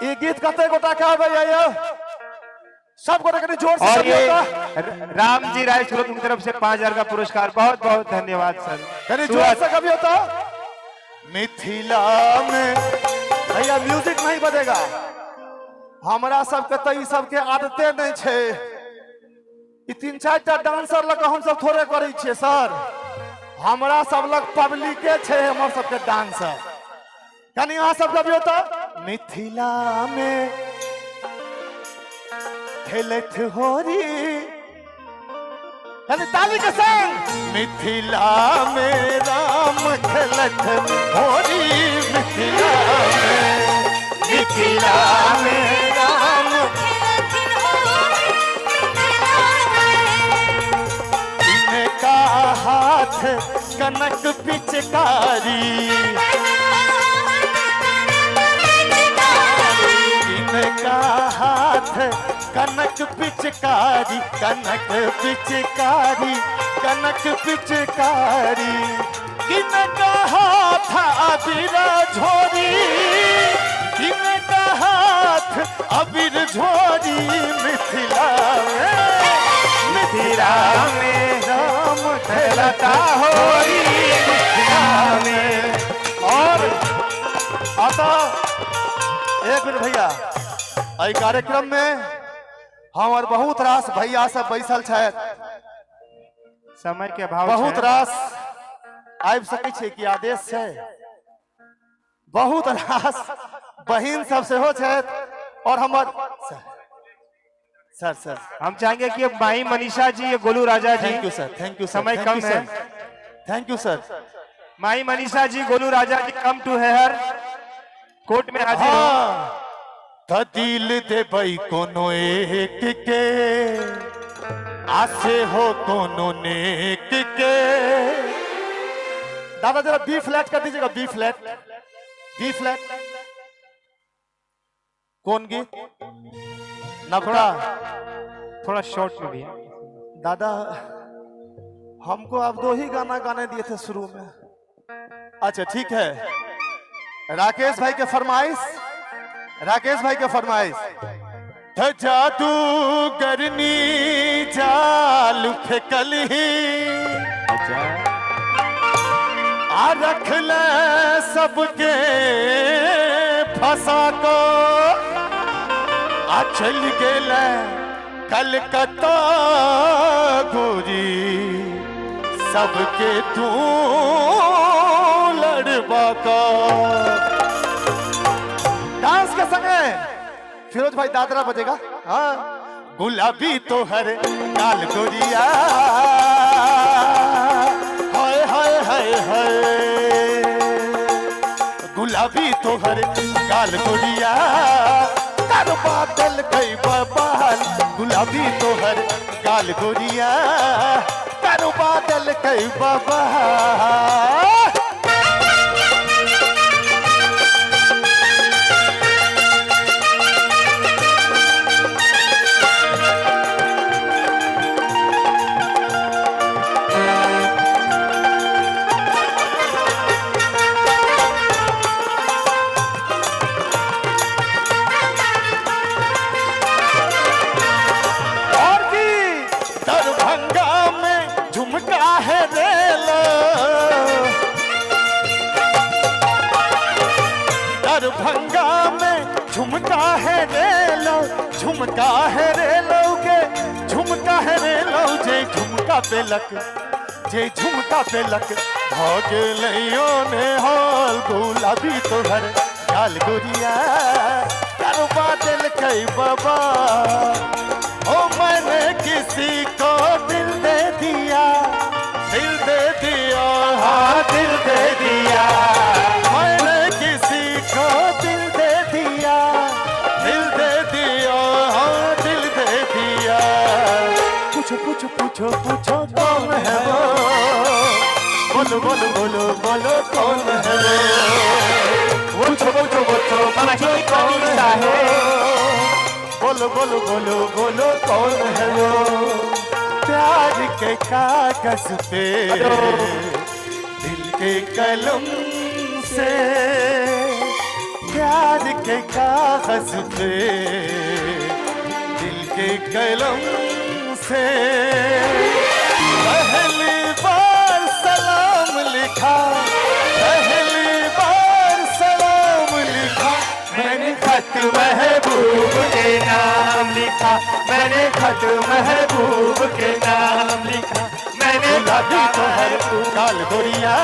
Speaker 8: ये गीत कते गोटा का भैया सब गोटे जोर से।
Speaker 5: और ये राम जी राय सूरत की तरफ से 5000 का पुरस्कार, बहुत बहुत धन्यवाद सर।
Speaker 8: जोर से कभी होता मिथिला में भैया म्यूजिक नहीं बजेगा, हमारा सबके तो ई सबके आदते नहीं छे। ई 3-4 डांसर लग हम सब थोड़े करे छे सर, हमारा सब लग पब्लिके छे, हमर सबके डांसर। यानी यहाँ सब कभी होता मिथिला में खेलत होरी, ताली के संग मिथिला में राम खेलत होरी, मिथिला में राम इनका हाथ कनक पिचकारी, इनका हाथ कनक पिचकारी, कनक पिचकारी, कनक पिचकारी, किनका हाथ अबीर झोरी, किनका हाथ अबीर झोरी, मिथिला में राम खेलता होरी, मिथिला में। और आता एक मिनट भैया, आई कार्यक्रम में हमार बहुत रास भैया सब बैसल छे,
Speaker 5: समय के अभाव
Speaker 8: बहुत रास आबि सकै छै कि आदेश छै, बहुत रास बहिन सब सेहो छथि, और हमार सर सर
Speaker 5: हम चाहेंगे कि अब माही मनीषा जी, ये गोलू राजा जी।
Speaker 8: Thank you sir, thank you
Speaker 5: समय कम है।
Speaker 8: थैंक यू सर।
Speaker 5: माही मनीषा जी, गोलू राजा जी, कम टू हेयर, कोर्ट में हाजिर हो।
Speaker 8: दिल दे भाई कोनो एक के आसे हो कोनो नेक के। दादा जरा बी फ्लैट कर दीजिएगा, बी फ्लैट, बी फ्लैट। कौन गीत? नवका
Speaker 5: थोड़ा शॉर्ट में भी है।
Speaker 8: दादा हमको आप 2 ही गाना गाने दिए थे शुरू में। अच्छा ठीक है, राकेश भाई के फरमाइश, राकेश भाई के फरमाइश। जादू करनी जाल फेंकल ही आ रख ले सबके फंसा को आ चल गेला कलकत्ता गोरी सबके तू लड़वा का। डांस के समय फिरोज भाई दादरा बजेगा। हाँ, गुलाबी तो हर काल गोरिया, हाय हाय हाय हाय, गुलाबी तो हर काल गोरिया, कर बादल कई बबाल, गुलाबी तो हर काल गोरिया, कर बादल कई बबाल। दरभंगा में झुमका है रे लो, झुमका है रे लोगे, झुमका है रे लो, जे झुमका पे लक, जे झुमका पे लक, भागे लियो ने हाल, गुलाबी तो हर गाल गोरिया, करो बादल कई बाबा। ओ मैंने किसी को दिल दे दिया, दिल दे दिया, हाँ दिल दे दिया, मैंने किसी को दिल दे दिया, दिल दे दिया, हाँ दिल दे दिया। पूछो पूछो पूछो पूछो कौन है वो, बोलो बोलो बोलो बोलो कौन है वो, पूछो पूछो पूछो पूछो कौन सा है, बोलो बोलो बोलो बोलो कौन है वो। प्यार के कागज पे दिल के कलम से, प्यार के कागज पे दिल के कलम से, पहली बार सलाम लिखा, पहली बार सलाम लिखा, मैंने खत महबूब के नाम लिखा, मैंने खत महबूब के नाम लिखा, मैंने गुलाबी तो हर काल गोरिया,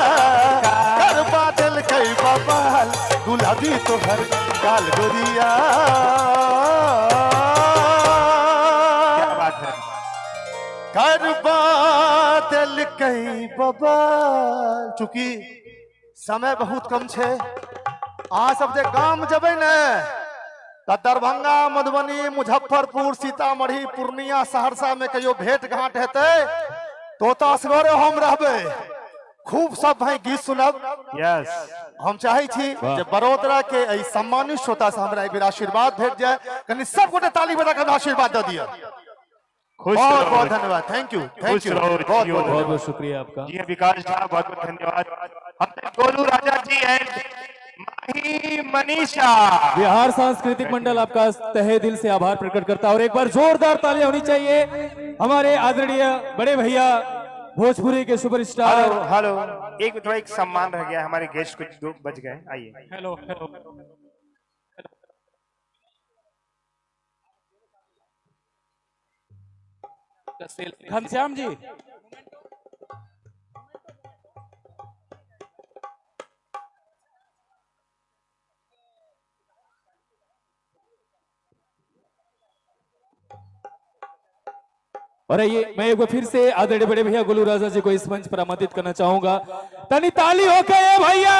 Speaker 8: कर बादल कई बबाल, गुलाबी तो हर काल गोरिया। क्या बात है, कर बादल कई बबाल। चूंकि समय बहुत कम छे, अहाँ सब जे गाम जबै ने तो दरभंगा, मधुबनी, मुजफ्फरपुर, सीतामढ़ी, पूर्णिया, सहरसा में कहियो भेंट घाट हेतै तो असगरे हम रहबै, खूब सब भाई गीत सुनब।
Speaker 5: यस,
Speaker 8: हम चाहे छी जे बड़ोदरा के एहि सम्मानित श्रोता से हमरा एक बेर आशीर्वाद भेट जाए, कनी सब गोटे ताली बजा के आशीर्वाद दे दिया। बहुत बहुत धन्यवाद, थैंक यू, थैंक यू, बहुत बहुत
Speaker 2: शुक्रिया आपका।
Speaker 5: जी विकास झा, बहुत बहुत धन्यवाद। गोलू राजा जी एंड माही मनीषा।
Speaker 2: बिहार सांस्कृतिक मंडल आपका तहे दिल से आभार प्रकट करता है और एक बार जोरदार तालियां होनी चाहिए हमारे आदरणीय बड़े भैया भोजपुरी के सुपरस्टार।
Speaker 5: हेलो हेलो, एक थोड़ा एक सम्मान रह गया, हमारे गेस्ट कुछ 2 बज गए, आइए।
Speaker 12: हेलो हेलो, घनश्याम जी,
Speaker 2: और आइए मैं एक बार फिर से आदरणीय बड़े भैया गोलू राजा जी को इस मंच पर आमंत्रित करना चाहूंगा। तनी ताली हो गए भैया।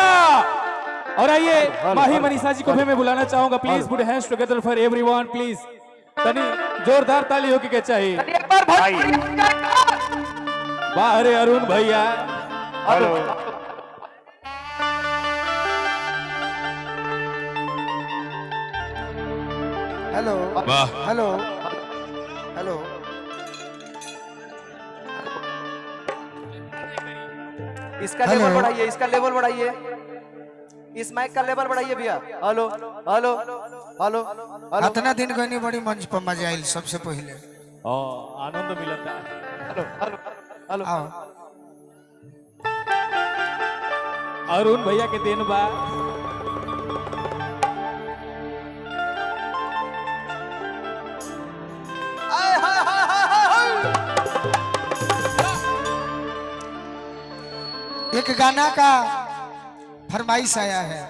Speaker 2: और आइए माही मनीषा जी को भी मैं बुलाना चाहूंगा। प्लीज पुट hands together for everyone please. तनी जोरदार ताली हो के चाहिए। बाहर अरुण भैया। हेलो
Speaker 9: हेलो
Speaker 2: वाह।
Speaker 9: हेलो हेलो
Speaker 1: इसका
Speaker 9: हेलो।
Speaker 1: लेवल बढ़ाइए, इसका लेवल बढ़ाइए, इस माइक का लेवल बढ़ाइए भैया। Hello hello hello hello.
Speaker 9: इतना दिन कोई नहीं बड़ी मंच पर मजा आयल सबसे पहले।
Speaker 2: आनंद मिलता।
Speaker 1: Hello hello hello.
Speaker 9: आओ
Speaker 2: अरुण भैया के दिन बा।
Speaker 9: एक गाना का फरमाइश आया है,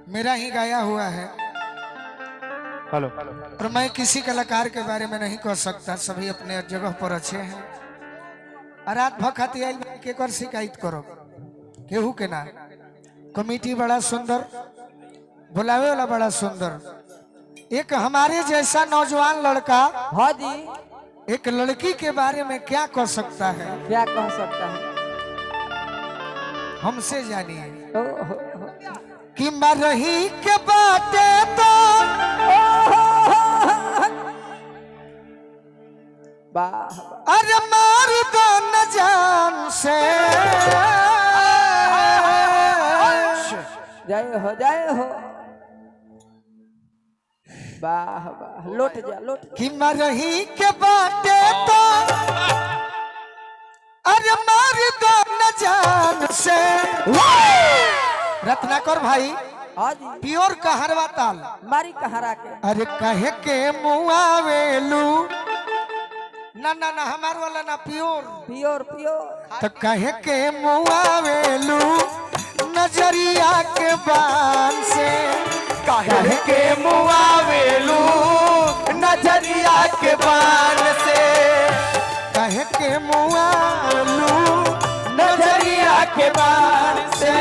Speaker 9: मेरा ही गाया हुआ है।
Speaker 5: हेलो
Speaker 9: और मैं किसी कलाकार के बारे में नहीं कह सकता, सभी अपने जगह पर अच्छे हैं। रात भखती आई के कर शिकायत करो केहू के ना। कमेटी बड़ा सुंदर, बुलावे वाला बड़ा सुंदर। एक हमारे जैसा नौजवान लड़का
Speaker 18: हाँ जी
Speaker 9: एक लड़की के बारे में क्या कह सकता है?
Speaker 18: क्या कह सकता है?
Speaker 9: हमसे जानिए कि मरही के बाटे तो अरे मार दो न जान से।
Speaker 18: जय हो वाह वाह। लौट जा लौट जा।
Speaker 9: कि मरही के बाटे तो अरे मार दो न जान से। रत्नाकर भाई प्योर कहरवा ताल
Speaker 18: मारी कहरा के।
Speaker 9: अरे कहे के मुआवेलू ना ना ना हमार वाला ना प्योर
Speaker 18: प्योर प्योर।
Speaker 9: तो कहे के मुआवेलू नजरिया के बान से।
Speaker 10: कहे के मुआवेलू नजरिया के बान से।
Speaker 9: कहे के मुआवेलू
Speaker 10: नजरिया के बान से।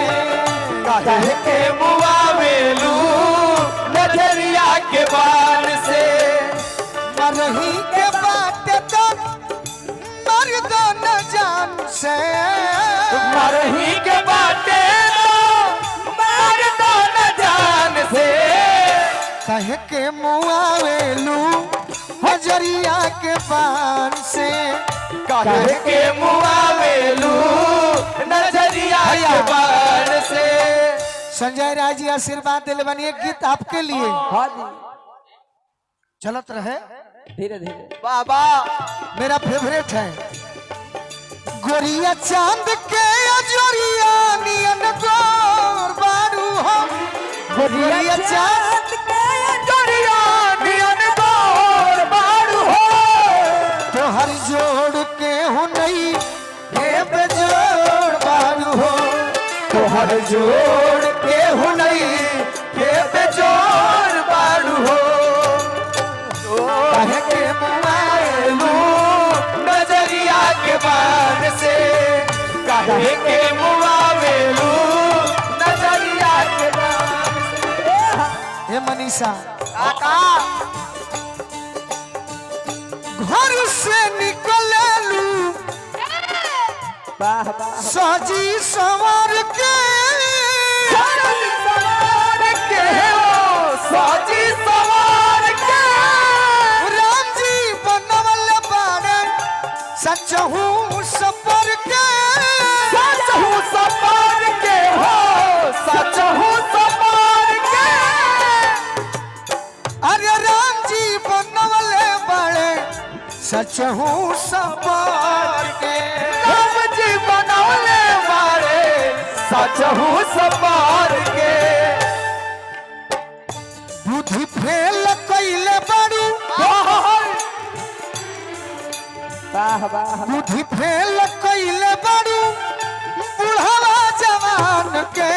Speaker 10: कहे के मुआवेलू नजरिया के बान से।
Speaker 9: मरही के बात तो मर दो न जान से।
Speaker 10: मरही के बाटे मार दो न जान से।
Speaker 9: कहे के मुआवेलू नजरिया के बान से।
Speaker 10: कहे के मुआवेलू नजरिया के बान से।
Speaker 9: संजय राय जी आशीर्वाद दिले बनी। एक गीत आपके लिए
Speaker 18: हाँ जी
Speaker 9: चलत रहे
Speaker 18: धीरे धीरे।
Speaker 9: बाबा मेरा फेवरेट है। गोरिया चांद के अजोरिया नियन गोर बारू हम। गोरिया चांद
Speaker 10: के अजोरिया नियन गोर बारू हो।
Speaker 9: तो हर जोड़ के हो नहीं हे बेजोड़ बारू हो।
Speaker 10: तो हर जोड़ के हो नहीं हे बेजोड़ बारू हो।
Speaker 9: कहे के
Speaker 10: मुआवेलू नजरिया के बान से। कहे के मुआवेलू नजरिया के बान से।
Speaker 9: हे मनीषा
Speaker 10: काका
Speaker 9: घर से निकललू
Speaker 18: वाह वाह।
Speaker 9: सजी संवर के।
Speaker 10: सवार के हो साजी सवार के।
Speaker 9: राम जी बनवल बाड़े सच हूँ सपर के।
Speaker 10: सच हूँ सवार के हो सच हूँ सवार के।
Speaker 9: अरे राम जी बनवल बाड़े सच हूँ सपर के।
Speaker 10: राम जी बनौले वाले सच हूँ सवार के।
Speaker 9: बुद्धि फेल कैले बड़ू
Speaker 18: वाह वाह।
Speaker 9: बुद्धि फेल कैले बड़ू बुढ़ावा जवान के।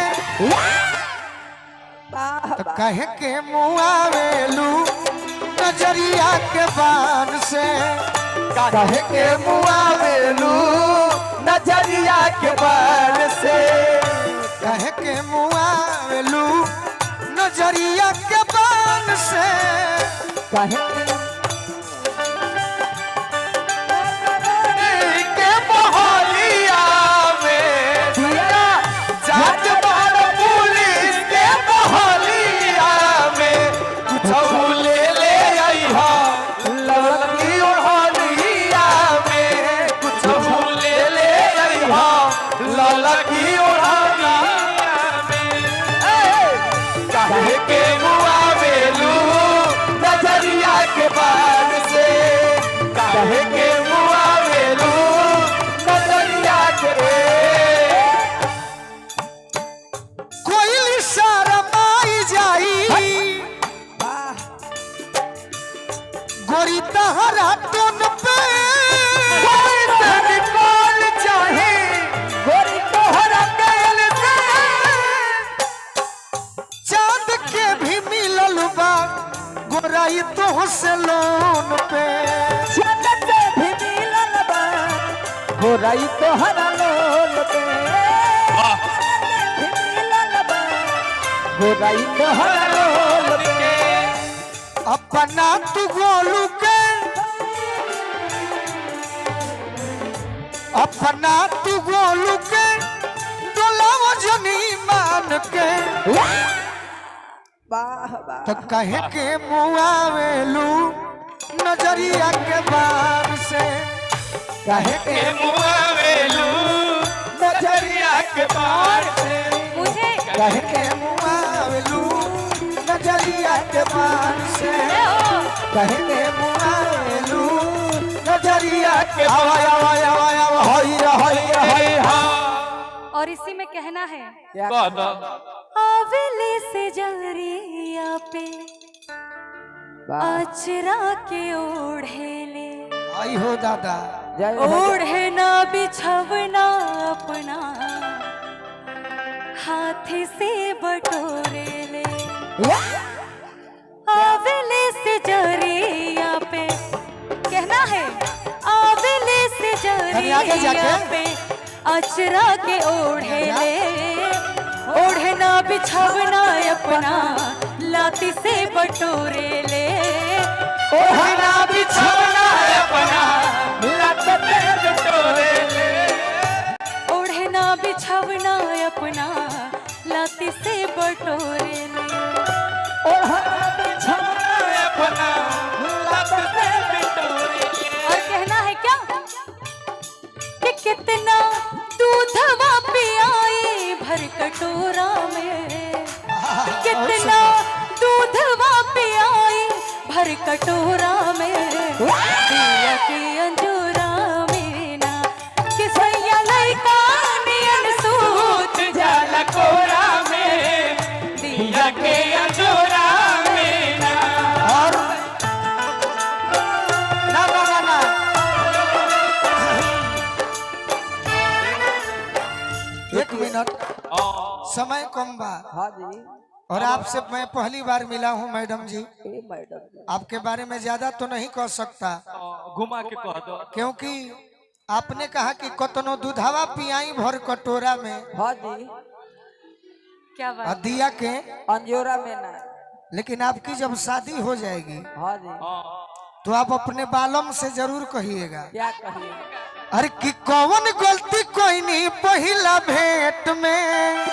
Speaker 9: तो कहे के मुआवेलू नजरिया के बान से।
Speaker 10: काहे के मुआवेलू नजरिया के बार से,
Speaker 9: कहे के मुआवेलू नजरिया के बान से,
Speaker 10: काहे के बहलिया में दिया जात बार पुलिस के बहलिया में कुछ ले ले आई हा लड़की ओढ़निया में, कुछ ले ले आई हा लड़की ओढ़निया में। काहे के मुआवेलू नजरिया के बार से, काहे के मुआवेलू नजरिया के।
Speaker 9: कोई शरमाई जाई गोरी तहरा टोन पे,
Speaker 10: निकाल चाहे गोरी तोहरा कैल से,
Speaker 9: चांद के भी मिलल बा गोराई तो से लोन पे,
Speaker 10: चांद के भी मिलल बा गोराई तोहरा लोन पे, भी मिलल बा गोराई तोहरा लोन पे।
Speaker 9: अपना तू गोलू के, अपना तू गोलू के डोलाव जनी मान के, तो कहे के मुआवेलू नजरिया के बार से, कहे के
Speaker 10: मुआवेलू नजरिया के बार से,
Speaker 9: कहे के मुआवेलू नजरिया के बार से, कहे के मुआवेलू नजरिया के
Speaker 4: और इसी में कहना है
Speaker 2: कहना
Speaker 4: आवेले से जरिया पे अचरा के ओढ़ेले,
Speaker 9: आई हो दादा
Speaker 4: ओढ़े ना बिछवना अपना हाथी से बटोरेले, आवेले से जरिया पे कहना है आवेले से जरिया पे अचरा के ओढ़ेले, ओढ़ना बिछवना अपना लाती से बटोरेले,
Speaker 10: ओढ़ना बिछवना अपना लाती से बटोरेले,
Speaker 4: ओढ़ना बिछवना अपना लाती से बटोरेले,
Speaker 10: ओढ़ना बिछवना अपना लाती से बटोरेले।
Speaker 4: और कहना है क्या कि कितना दूधवा पियाई भर कटोरा में, कितना दूधवा पियाई भर कटोरा में, दिया के अंजूरा में ना किसैया लइका नियन सूत जाला कोरा में, दिया के अंजूरा में ना।
Speaker 9: और ना ना ना ना एक मिनट समय कम बा।
Speaker 18: हाँ जी।
Speaker 9: और आपसे मैं पहली बार मिला हूँ मैडम जी,
Speaker 18: मैडम
Speaker 9: आपके बारे में ज्यादा तो नहीं कह सकता,
Speaker 2: घुमा के कह दो,
Speaker 9: क्योंकि आपने कहा कि कतनो दूधावा पियाई भर कटोरा में,
Speaker 18: हाँ जी
Speaker 4: क्या
Speaker 9: और
Speaker 4: बात
Speaker 9: दिया के
Speaker 18: अंजोरा में ना,
Speaker 9: लेकिन आपकी जब शादी हो जाएगी
Speaker 18: हाँ जी
Speaker 9: तो आप अपने बालम से जरूर कहिएगा,
Speaker 18: क्या कहिए,
Speaker 9: अरे कि कौन गलती कोई नहीं पहिला भेंट में,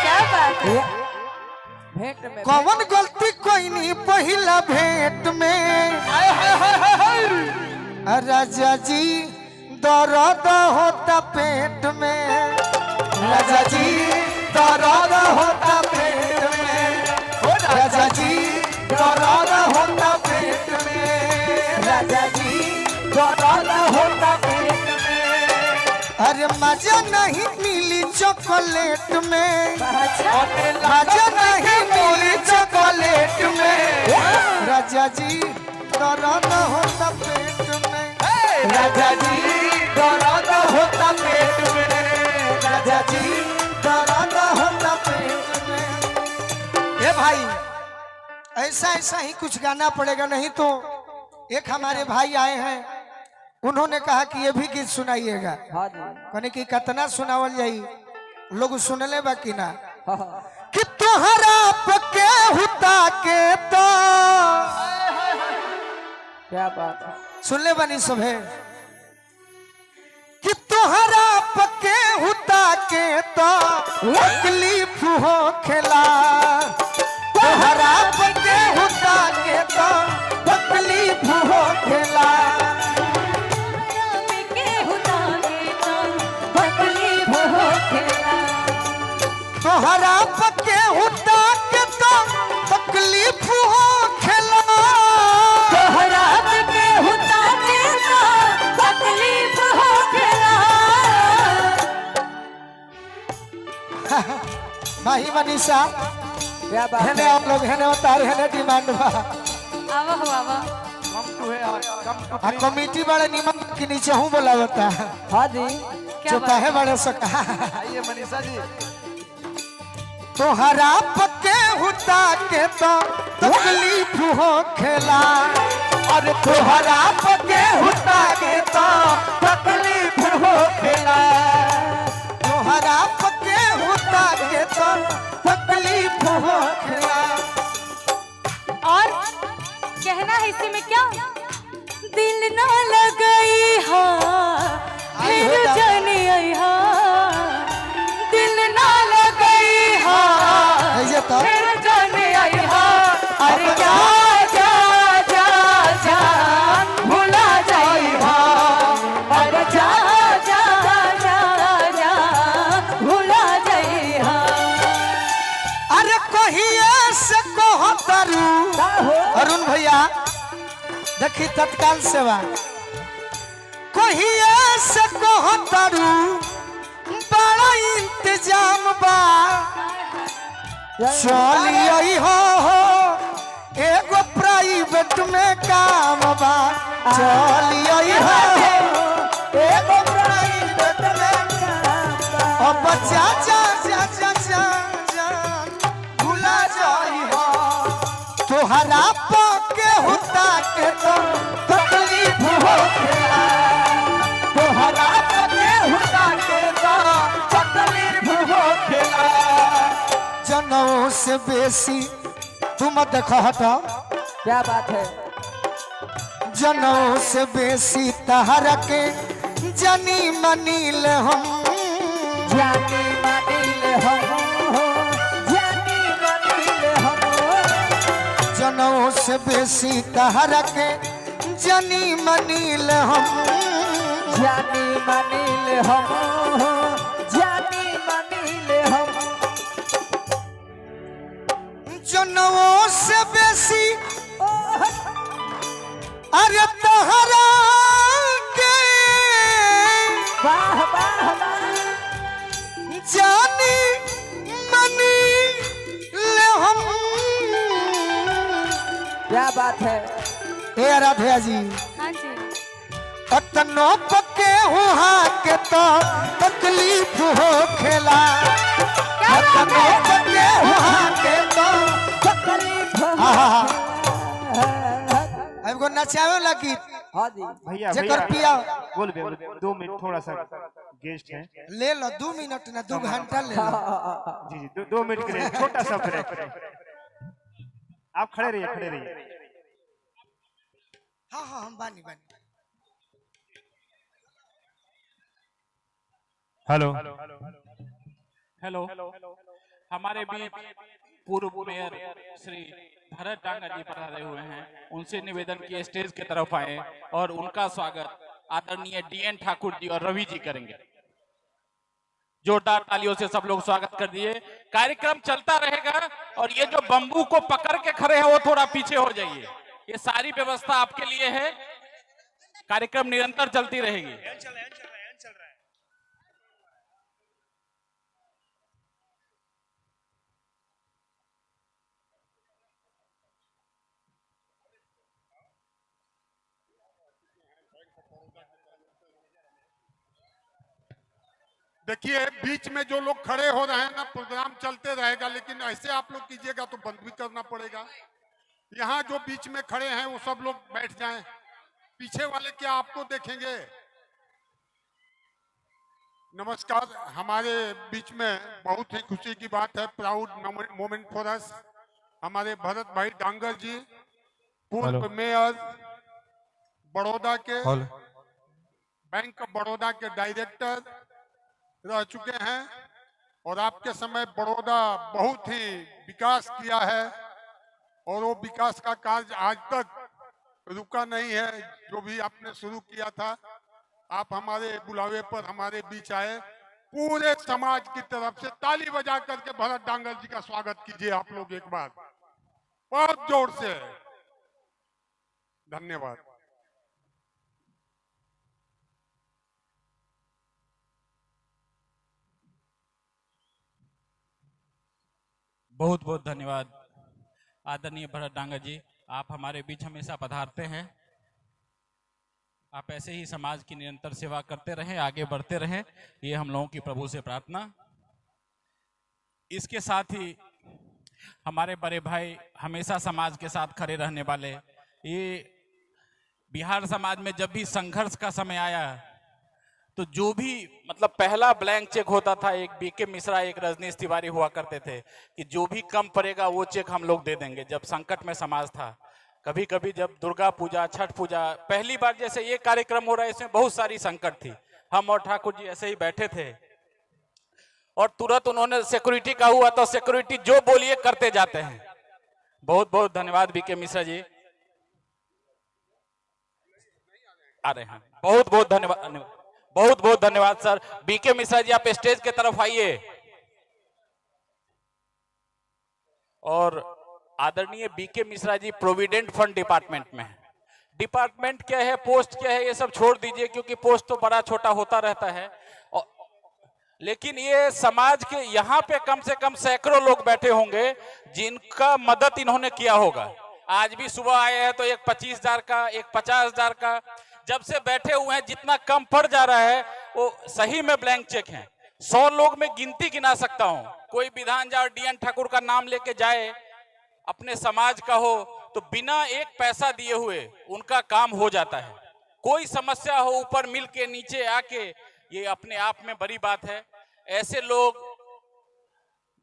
Speaker 4: क्या बात है,
Speaker 18: भेंट में
Speaker 9: कौन गलती कोई नहीं पहिला भेंट में, राजा जी दर्द होता पेट में, राजा जी दर्द होता पेट में, राजा जी दर्द होता पेट में, राजा जी दर्द होता पेट में, अरे मजा नहीं मिली चॉकलेट में, मजा नहीं मिली चॉकलेट में, राजा जी दर्द होता पेट में, राजा जी दर्द होता पेट में, राजा जी दर्द होता पेट में। ए भाई ऐसा ऐसा ही कुछ गाना पड़ेगा, नहीं तो एक हमारे भाई आए हैं उन्होंने कहा कि ये भी गीत सुनाइएगा।
Speaker 18: हाँ जी।
Speaker 9: कहने की कितना सुनावल जाई, लोग सुनले बा कि ना। कि तोहरा पके हुता के तो
Speaker 18: क्या बात है,
Speaker 9: सुनले बनी सभे। कि तोहरा पके हुता के तो तकलीफ हो खेला, तोहरा पके हुता के तो तकलीफ हो खेला। तोहरा पके हुता के तो तकलीफ हो खेला,
Speaker 10: तोहरा पके हुता के तो तकलीफ हो खेला।
Speaker 9: माही मनीषा
Speaker 18: क्या बात
Speaker 9: हेने आप लोग हेने उतार हेने डिमांड बा।
Speaker 4: आवा हो आवा।
Speaker 9: आ कमिटी बड़े निमन के नीचे हूँ बोला होता है।
Speaker 18: हाँ जी।
Speaker 9: जो कहे बड़े सो कहा।
Speaker 1: आइए मनीषा जी।
Speaker 9: तोहरा पके हुता के तो तकलीफ हो खेला, और तोहरा पके हुता के तो तकलीफ हो खेला, तोहरा पके हुता के तो तकलीफ हो खेला।
Speaker 4: और कहना है इसी में क्या, दिल ना लगई हा फिर जाने आई हा, दिल ना लगई हा फिर जाने आई हा। अरे जा जा जा जा भुला जाई हा, अरे जा जा जा जा भुला जाई हा।
Speaker 9: अरे कहिए से कहो तरू अरुण भैया देखी तत्काल सेवा। कहिए से कहो तरू बड़ा इंतजाम बा, चलिए हो एगो प्राइवेट में काम बा, चलिए हो एगो प्राइवेट में काम बा। अब जा जा जा जा जा जा भुला जाई हो, तोहरा पके हुता के तो तकलीफ हो खेला, तोहरा पके हुता के तो तकलीफ हो खेला। जनों से बेसी तुम देखो हटा।
Speaker 18: क्या बात है,
Speaker 9: जनों से बेसी तहरा के जानी मनील हम,
Speaker 18: जानी मनील हम, जानी मनील हम।
Speaker 9: जनों से बेसी तहरा के जानी मनील हम,
Speaker 18: जानी मनील हम, जानी मनील हम।
Speaker 9: जनों से बेसी अरे तहरा के
Speaker 18: वाह वाह
Speaker 9: जानी मनील हम।
Speaker 18: क्या बात है।
Speaker 9: हे राधे जी।
Speaker 4: हाँ जी।
Speaker 9: अतनो पके हुआ के तो तकलीफ हो खेला, अतनो पके हुआ के तो तकलीफ हो। अब को नचावे लगी।
Speaker 18: हाँ जी
Speaker 5: भैया
Speaker 9: जेकर पिया
Speaker 5: बोल 2 मिनट थोड़ा सा गेस्ट हैं।
Speaker 9: ले लो 2 मिनट ना 2 घंटा ले लो।
Speaker 5: जी जी 2 मिनट के लिए छोटा सा ब्रेक। आप खड़े रहिए खड़े रहिए।
Speaker 9: हाँ हाँ हम बानी बानी।
Speaker 5: हेलो
Speaker 12: हेलो हमारे बीच पूर्व मेयर श्री भरत डांगा जी पधारे हुए हैं, उनसे निवेदन की स्टेज की तरफ आए और उनका स्वागत आदरणीय डीएन ठाकुर जी और रवि जी करेंगे। जोरदार तालियों से सब लोग स्वागत कर दिए। कार्यक्रम चलता रहेगा और ये जो बम्बू को पकड़ के खड़े हैं वो थोड़ा पीछे हो जाइए। ये सारी व्यवस्था आपके लिए है, कार्यक्रम निरंतर चलती रहेगी।
Speaker 15: देखिए बीच में जो लोग खड़े हो रहे हैं ना, प्रोग्राम चलते रहेगा, लेकिन ऐसे आप लोग कीजिएगा तो बंद भी करना पड़ेगा। यहाँ जो बीच में खड़े हैं वो सब लोग बैठ जाएं, पीछे वाले क्या आपको देखेंगे? नमस्कार, हमारे बीच में बहुत ही खुशी की बात है, प्राउड मोमेंट फॉर अस, हमारे भरत भाई डांगर जी, पूर्व मेयर बड़ौदा के, बैंक ऑफ बड़ौदा के डायरेक्टर रह चुके हैं और आपके समय बड़ौदा बहुत ही विकास किया है और वो विकास का कार्य आज तक रुका नहीं है। जो भी आपने शुरू किया था, आप हमारे बुलावे पर हमारे बीच आए। पूरे समाज की तरफ से ताली बजा करके भरत डांगर जी का स्वागत कीजिए आप लोग एक बार, बहुत जोर से। धन्यवाद।
Speaker 12: बहुत बहुत धन्यवाद आदरणीय भरत डांगर जी, आप हमारे बीच हमेशा पधारते हैं। आप ऐसे ही समाज की निरंतर सेवा करते रहें, आगे बढ़ते रहें, ये हम लोगों की प्रभु से प्रार्थना। इसके साथ ही हमारे बड़े भाई हमेशा समाज के साथ खड़े रहने वाले, ये बिहार समाज में जब भी संघर्ष का समय आया तो जो भी मतलब पहला ब्लैंक चेक होता था, एक बीके मिश्रा एक रजनीश तिवारी हुआ करते थे कि जो भी कम पड़ेगा वो चेक हम लोग दे देंगे। जब संकट में समाज था, कभी कभी जब दुर्गा पूजा, छठ पूजा, पहली बार जैसे ये कार्यक्रम हो रहा है इसमें बहुत सारी संकट थी, हम और ठाकुर जी ऐसे ही बैठे थे और तुरंत उन्होंने सिक्योरिटी का हुआ तो सिक्योरिटी जो बोलिए करते जाते हैं। बहुत बहुत धन्यवाद बीके मिश्रा जी, आ रहे हैं। बहुत बहुत धन्यवाद, बहुत बहुत धन्यवाद सर। बीके मिश्रा जी आप स्टेज के तरफ आइए। और आदरणीय बीके Mishra ji provident fund department में है। डिपार्टमेंट क्या है, पोस्ट क्या है, ये सब छोड़ दीजिए क्योंकि पोस्ट तो बड़ा छोटा होता रहता है। लेकिन ये समाज के यहाँ पे कम से कम सैकड़ों लोग बैठे होंगे जिनका मदद इन्होंने किया होगा। आज भी सुबह आए हैं तो एक 25,000 का, एक 50,000 का, जब से बैठे हुए हैं जितना कम पड़ जा रहा है वो सही में ब्लैंक चेक है। 100 लोग में गिनती गिना सकता हूं। कोई विधान जा डीएन ठाकुर का नाम लेके जाए, अपने समाज का हो, तो बिना एक पैसा दिए हुए उनका काम हो जाता है। कोई समस्या हो ऊपर मिल के नीचे आके, ये अपने आप में बड़ी बात है। ऐसे लोग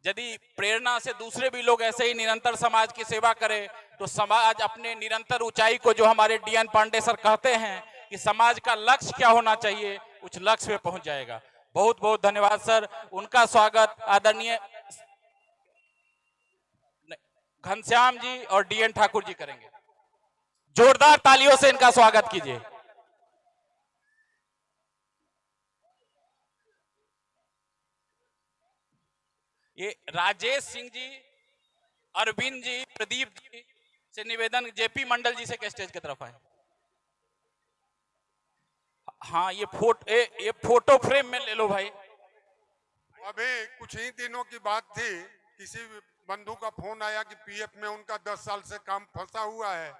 Speaker 12: यदि प्रेरणा से दूसरे भी लोग ऐसे ही निरंतर समाज की सेवा करें तो समाज अपने निरंतर ऊंचाई को, जो हमारे डीएन पांडे सर कहते हैं कि समाज का लक्ष्य क्या होना चाहिए, उस लक्ष्य पे पहुंच जाएगा। बहुत बहुत धन्यवाद सर। उनका स्वागत आदरणीय घनश्याम जी और डीएन ठाकुर जी करेंगे। जोरदार तालियों से इनका स्वागत कीजिए। ये राजेश सिंह जी, अरविंद जी, प्रदीप जी से निवेदन, जेपी मंडल जी से के स्टेज की तरफ आए। हाँ, ये फोटो फ्रेम में ले लो भाई।
Speaker 15: अभी कुछ ही दिनों की बात थी, किसी बंधु का फोन आया कि पीएफ में उनका 10 साल से काम फंसा हुआ है,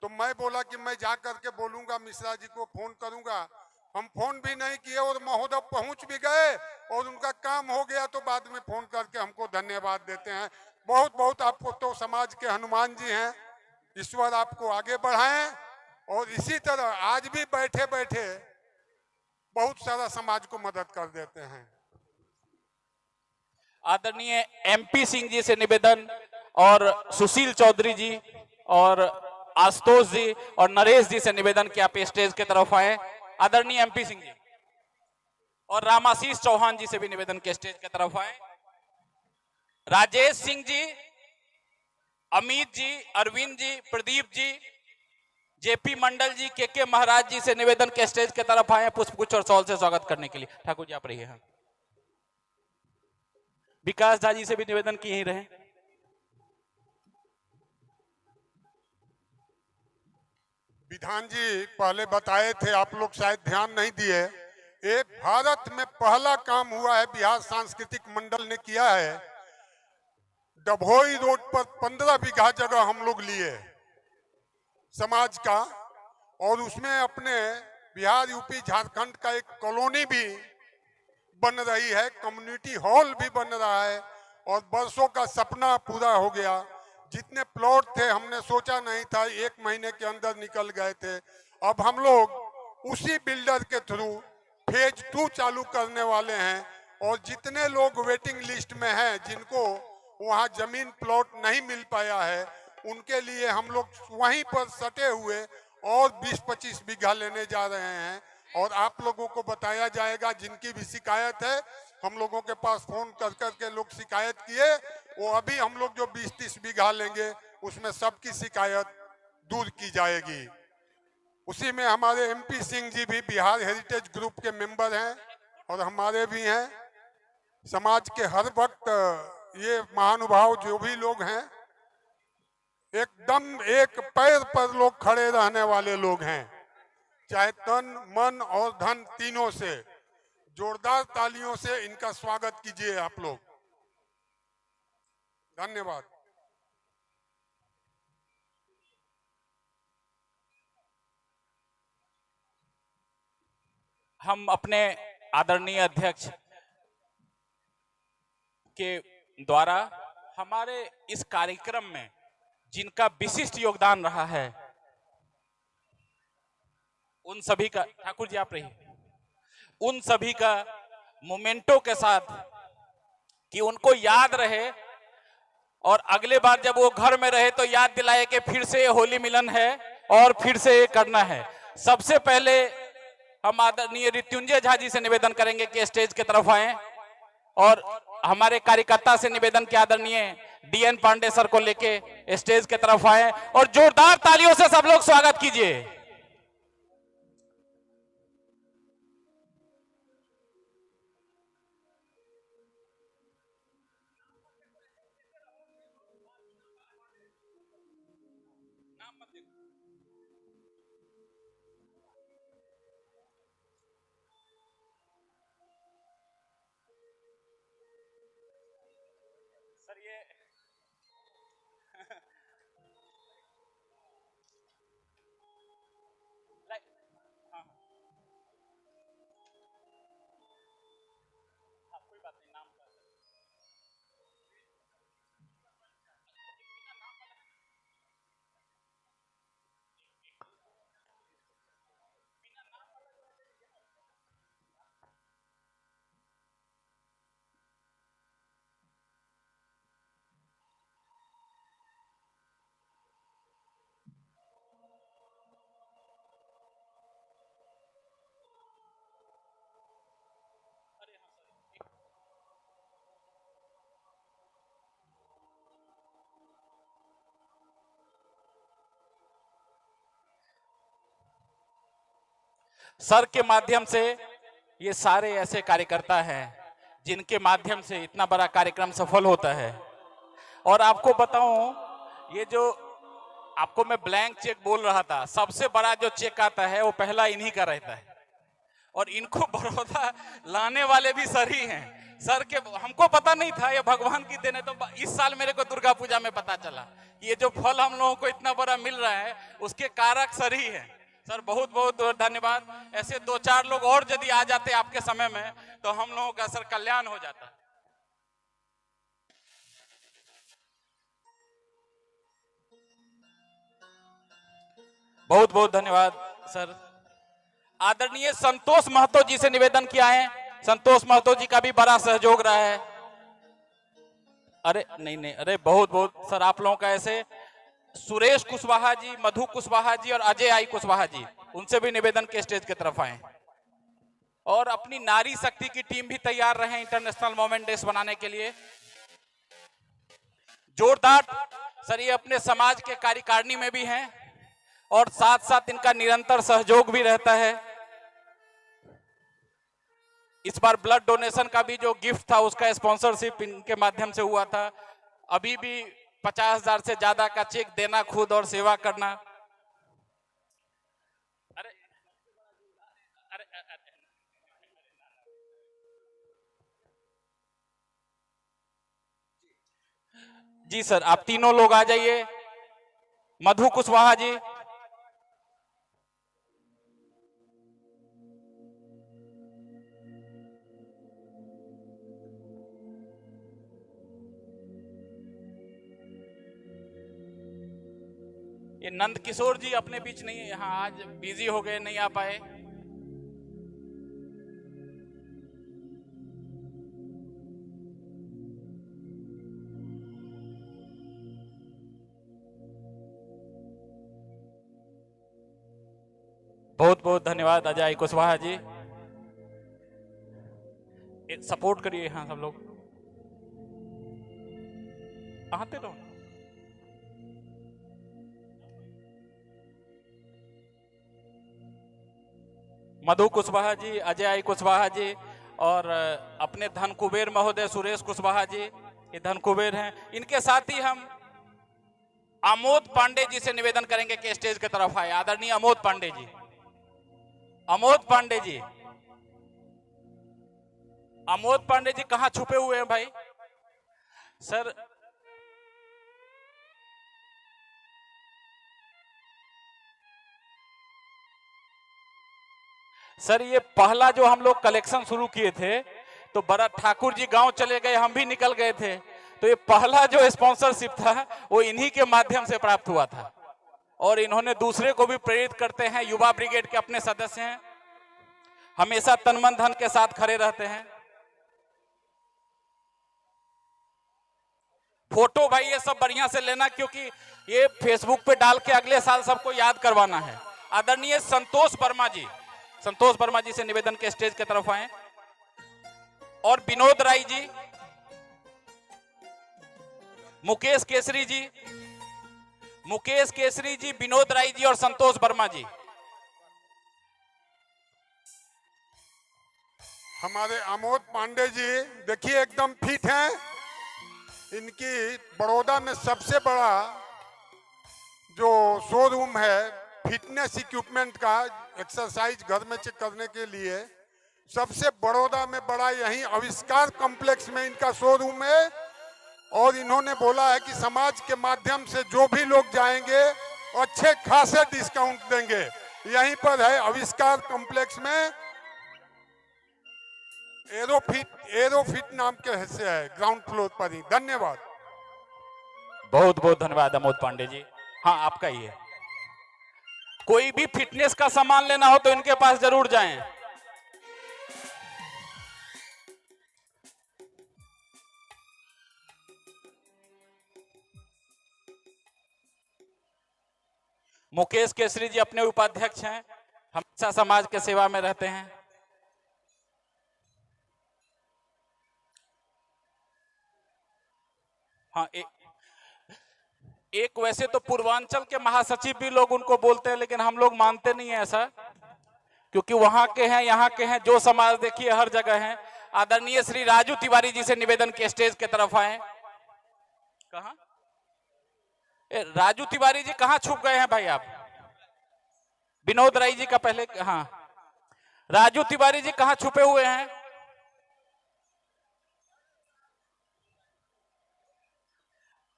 Speaker 15: तो मैं बोला कि मैं जा करके बोलूंगा, मिश्रा जी को फोन करूंगा। हम फोन भी नहीं किए और महोदय पहुंच भी गए और उनका काम हो गया, तो बाद में फोन करके हमको धन्यवाद देते हैं। बहुत बहुत आपको तो समाज के हनुमान जी हैं, ईश्वर आपको आगे बढ़ाएं। और इसी तरह आज भी बैठे बैठे बहुत सारा समाज को मदद कर देते हैं।
Speaker 12: आदरणीय एमपी सिंह जी से निवेदन, और सुशील चौधरी जी और आशुतोष जी और नरेश जी से निवेदन कि आप स्टेज के तरफ आए। आदरणीय एमपी सिंह जी और रामाशीष चौहान जी से भी निवेदन के स्टेज के तरफ आए। राजेश सिंह जी, अमित जी, अरविंद जी, प्रदीप जी, जेपी मंडल जी, के महाराज जी से निवेदन के स्टेज के तरफ आए पुष्पगुच्छ और शॉल से स्वागत करने के लिए। ठाकुर जी आप रहिए। हैं विकास झा जी से भी निवेदन किए ही रहे।
Speaker 15: विधान जी पहले बताए थे, आप लोग शायद ध्यान नहीं दिए। एक भारत में पहला काम हुआ है, बिहार सांस्कृतिक मंडल ने किया है। डभोई रोड पर 15 बीघा जगह हम लोग लिए समाज का, और उसमें अपने बिहार, यूपी, झारखंड का एक कॉलोनी भी बन रही है, कम्युनिटी हॉल भी बन रहा है, और बरसों का सपना पूरा हो गया। जितने प्लॉट थे हमने सोचा नहीं था, 1 महीने के अंदर निकल गए थे। अब हम लोग उसी बिल्डर के थ्रू फेज 2 चालू करने वाले हैं और जितने लोग वेटिंग लिस्ट में हैं जिनको वहां जमीन प्लॉट नहीं मिल पाया है उनके लिए हम लोग वहीं पर सटे हुए और 20-25 बीघा लेने जा रहे हैं और आप लोगों को बताया जाएगा। जिनकी भी शिकायत है, हम लोगों के पास फोन कर करके लोग शिकायत किए, वो अभी हम लोग जो 20-30 बीघा लेंगे उसमें सबकी शिकायत दूर की जाएगी। उसी में हमारे एमपी सिंह जी भी बिहार हेरिटेज ग्रुप के मेंबर हैं और हमारे भी हैं। समाज के हर वक्त ये महानुभाव जो भी लोग हैं एकदम एक पैर पर लोग खड़े रहने वाले लोग हैं, चाहे तन मन और धन तीनों से। जोरदार तालियों से इनका स्वागत कीजिए आप लोग। धन्यवाद।
Speaker 12: हम अपने आदरणीय अध्यक्ष के द्वारा हमारे इस कार्यक्रम में जिनका विशिष्ट योगदान रहा है उन सभी का, ठाकुर जी आप रहिए, उन सभी का मोमेंटो के साथ कि उनको याद रहे और अगले बार जब वो घर में रहे तो याद दिलाए कि फिर से होली मिलन है और फिर से ये करना है। सबसे पहले हम आदरणीय ऋत्युंजय झा जी से निवेदन करेंगे कि स्टेज की तरफ आए और हमारे कार्यकर्ता से निवेदन के आदरणीय डीएन पांडे सर को लेके स्टेज की तरफ आए और जोरदार तालियों से सब लोग स्वागत कीजिए। सर ये हाँ कोई बात नहीं, नाम सर के माध्यम से ये सारे ऐसे कार्यकर्ता हैं जिनके माध्यम से इतना बड़ा कार्यक्रम सफल होता है। और आपको बताऊं, ये जो आपको मैं ब्लैंक चेक बोल रहा था, सबसे बड़ा जो चेक आता है वो पहला इन्हीं का रहता है और इनको बड़ौदा लाने वाले भी सर ही हैं। सर के हमको पता नहीं था, ये भगवान की देन है। तो इस साल मेरे को दुर्गा पूजा में पता चला ये जो फल हम लोगों को इतना बड़ा मिल रहा है उसके कारक सर ही हैं। सर बहुत बहुत धन्यवाद। ऐसे 2-4 लोग और यदि आ जाते आपके समय में तो हम लोगों का सर कल्याण हो जाता। बहुत बहुत धन्यवाद सर। आदरणीय संतोष महतो जी से निवेदन किया है, संतोष महतो जी का भी बड़ा सहयोग रहा है। अरे नहीं, अरे बहुत बहुत सर आप लोगों का ऐसे सुरेश कुशवाहा जी, मधु कुशवाहा जी और अजय आई कुशवाहा जी, उनसे भी निवेदन के स्टेज की तरफ आए। और अपनी नारी शक्ति की टीम भी तैयार रहे इंटरनेशनल मोमेंट डेज बनाने के लिए। जोरदार सर, ये अपने समाज के कार्यकारिणी में भी हैं और साथ साथ इनका निरंतर सहयोग भी रहता है। इस बार ब्लड डोनेशन का भी जो गिफ्ट था उसका स्पॉन्सरशिप इनके माध्यम से हुआ था। अभी भी 50,000 से ज्यादा का चेक देना खुद और सेवा करना। अरे अरे जी सर, आप तीनों लोग आ जाइए। मधु कुशवाहा जी, ये नंद किशोर जी अपने बीच नहीं है यहाँ, आज बिजी हो गए, नहीं आ पाए। बहुत बहुत धन्यवाद अजय कुशवाहा जी, सपोर्ट करिए हाँ सब लोग, आते रहो। मधु कुशवाहा जी, अजय कुशवाहा जी और अपने धन कुबेर महोदय सुरेश कुशवाहा जी, ये धन कुबेर हैं। इनके साथ ही हम आमोद पांडे जी से निवेदन करेंगे कि स्टेज की तरफ आए। आदरणीय आमोद पांडे जी, आमोद पांडे जी, आमोद पांडे जी कहां छुपे हुए हैं भाई? सर सर ये पहला जो हम लोग कलेक्शन शुरू किए थे तो भरत ठाकुर जी गांव चले गए, हम भी निकल गए थे, तो ये पहला जो स्पॉन्सरशिप था वो इन्हीं के माध्यम से प्राप्त हुआ था और इन्होंने दूसरे को भी प्रेरित करते हैं। युवा ब्रिगेड के अपने सदस्य हैं, हमेशा तन मन धन के साथ खड़े रहते हैं। फोटो भाई ये सब बढ़िया से लेना क्योंकि ये फेसबुक पे डाल के अगले साल सबको याद करवाना है। आदरणीय संतोष वर्मा जी, संतोष वर्मा जी से निवेदन के स्टेज की तरफ आए और विनोद राय जी, मुकेश केसरी जी, मुकेश केसरी जी, विनोद राय जी और संतोष वर्मा जी।
Speaker 15: हमारे आमोद पांडे जी देखिए एकदम फिट हैं। इनकी बड़ौदा में सबसे बड़ा जो शोरूम है फिटनेस इक्विपमेंट का, एक्सरसाइज घर में करने के लिए, सबसे बड़ौदा में बड़ा यही आविष्कार कॉम्प्लेक्स में इनका शोरूम है और इन्होंने बोला है कि समाज के माध्यम से जो भी लोग जाएंगे अच्छे खासे डिस्काउंट देंगे। यहीं पर है आविष्कार कॉम्प्लेक्स में, एरोफिट नाम के से है, ग्राउंड फ्लोर पर ही। धन्यवाद,
Speaker 12: बहुत बहुत धन्यवाद आमोद पांडे जी। हाँ आपका ही है। कोई भी फिटनेस का सामान लेना हो तो इनके पास जरूर जाएं। मुकेश केसरी जी अपने उपाध्यक्ष हैं, हमेशा समाज के सेवा में रहते हैं। हाँ एक वैसे तो पूर्वांचल के महासचिव भी लोग उनको बोलते हैं, लेकिन हम लोग मानते नहीं है ऐसा, क्योंकि वहां के हैं, यहाँ के हैं, जो समाज देखिए हर जगह है। आदरणीय श्री राजू तिवारी जी से निवेदन के स्टेज के तरफ आए। कहा राजू तिवारी जी कहाँ छुप गए हैं भाई आप? विनोद राय जी का पहले, हाँ राजू तिवारी जी कहाँ छुपे हुए हैं?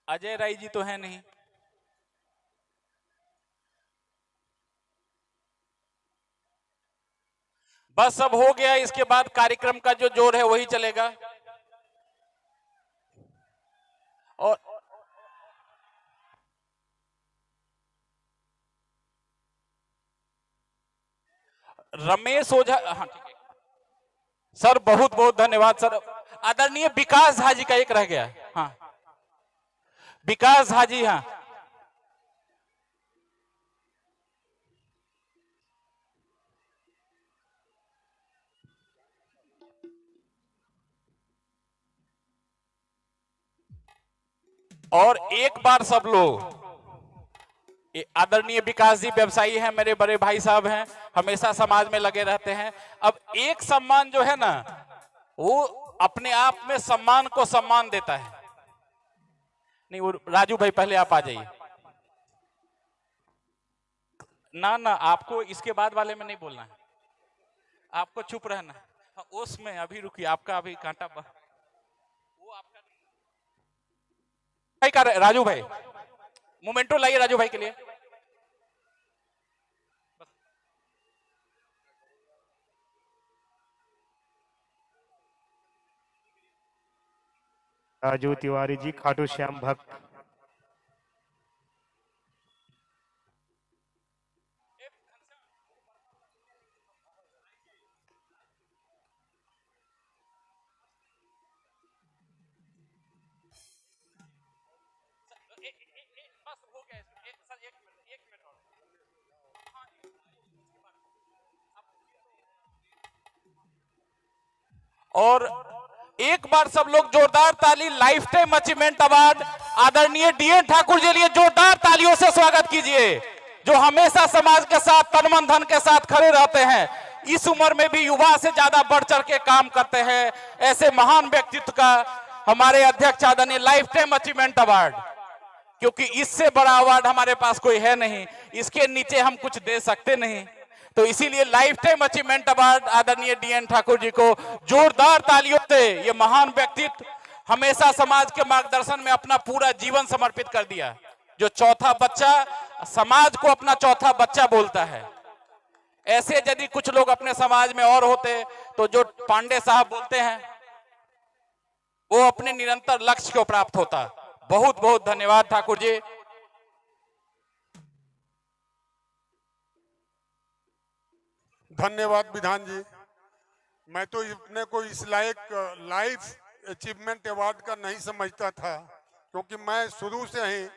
Speaker 12: अजय राय जी तो है नहीं। बस सब हो गया, इसके बाद कार्यक्रम का जो जोर है वही चलेगा। और रमेश ओझा, हाँ ठीक है सर, बहुत बहुत धन्यवाद सर। आदरणीय विकास झा जी का एक रह गया। हाँ विकास झा जी, हाँ और एक बार सब लोग, आदरणीय विकास जी व्यवसायी हैं, मेरे बड़े भाई साहब हैं, हमेशा समाज में लगे रहते हैं। अब एक सम्मान जो है ना वो अपने आप में सम्मान को सम्मान देता है। नहीं वो राजू भाई पहले आप आ जाइए। ना ना आपको इसके बाद वाले में नहीं बोलना है, आपको चुप रहना है। उसमें अभी रुकिए, आपका अभी कांटा वो आपका भाई का राजू भाई मोमेंटो लाइए राजू भाई के लिए।
Speaker 5: राजू तिवारी जी, खाटू श्याम भक्त।
Speaker 12: और एक बार सब लोग जोरदार ताली लाइफ टाइम अचीवमेंट अवार्ड आदरणीय डीएन ठाकुर जी लिए जोरदार तालियों से स्वागत कीजिए, जो हमेशा समाज के साथ तन मन धन के साथ खड़े रहते हैं, इस उम्र में भी युवा से ज्यादा बढ़ चढ़ के काम करते हैं। ऐसे महान व्यक्तित्व का हमारे अध्यक्ष आदरणीय लाइफ टाइम अचीवमेंट अवार्ड, क्योंकि इससे बड़ा अवार्ड हमारे पास कोई है नहीं, इसके नीचे हम कुछ दे सकते नहीं, तो इसीलिए लाइफ टाइम अचीवमेंट अवार्ड आदरणीय डीएन ठाकुर जी को जोरदार तालियों से। ये महान व्यक्तित्व हमेशा समाज के मार्गदर्शन में अपना पूरा जीवन समर्पित कर दिया, जो चौथा बच्चा समाज को अपना चौथा बच्चा बोलता है। ऐसे यदि कुछ लोग अपने समाज में और होते तो जो पांडे साहब बोलते हैं वो अपने निरंतर लक्ष्य को प्राप्त होता। बहुत बहुत धन्यवाद ठाकुर जी।
Speaker 15: धन्यवाद विधान जी। मैं तो अपने को इस लाइफ अचीवमेंट अवार्ड का नहीं समझता था, क्योंकि मैं शुरू से ही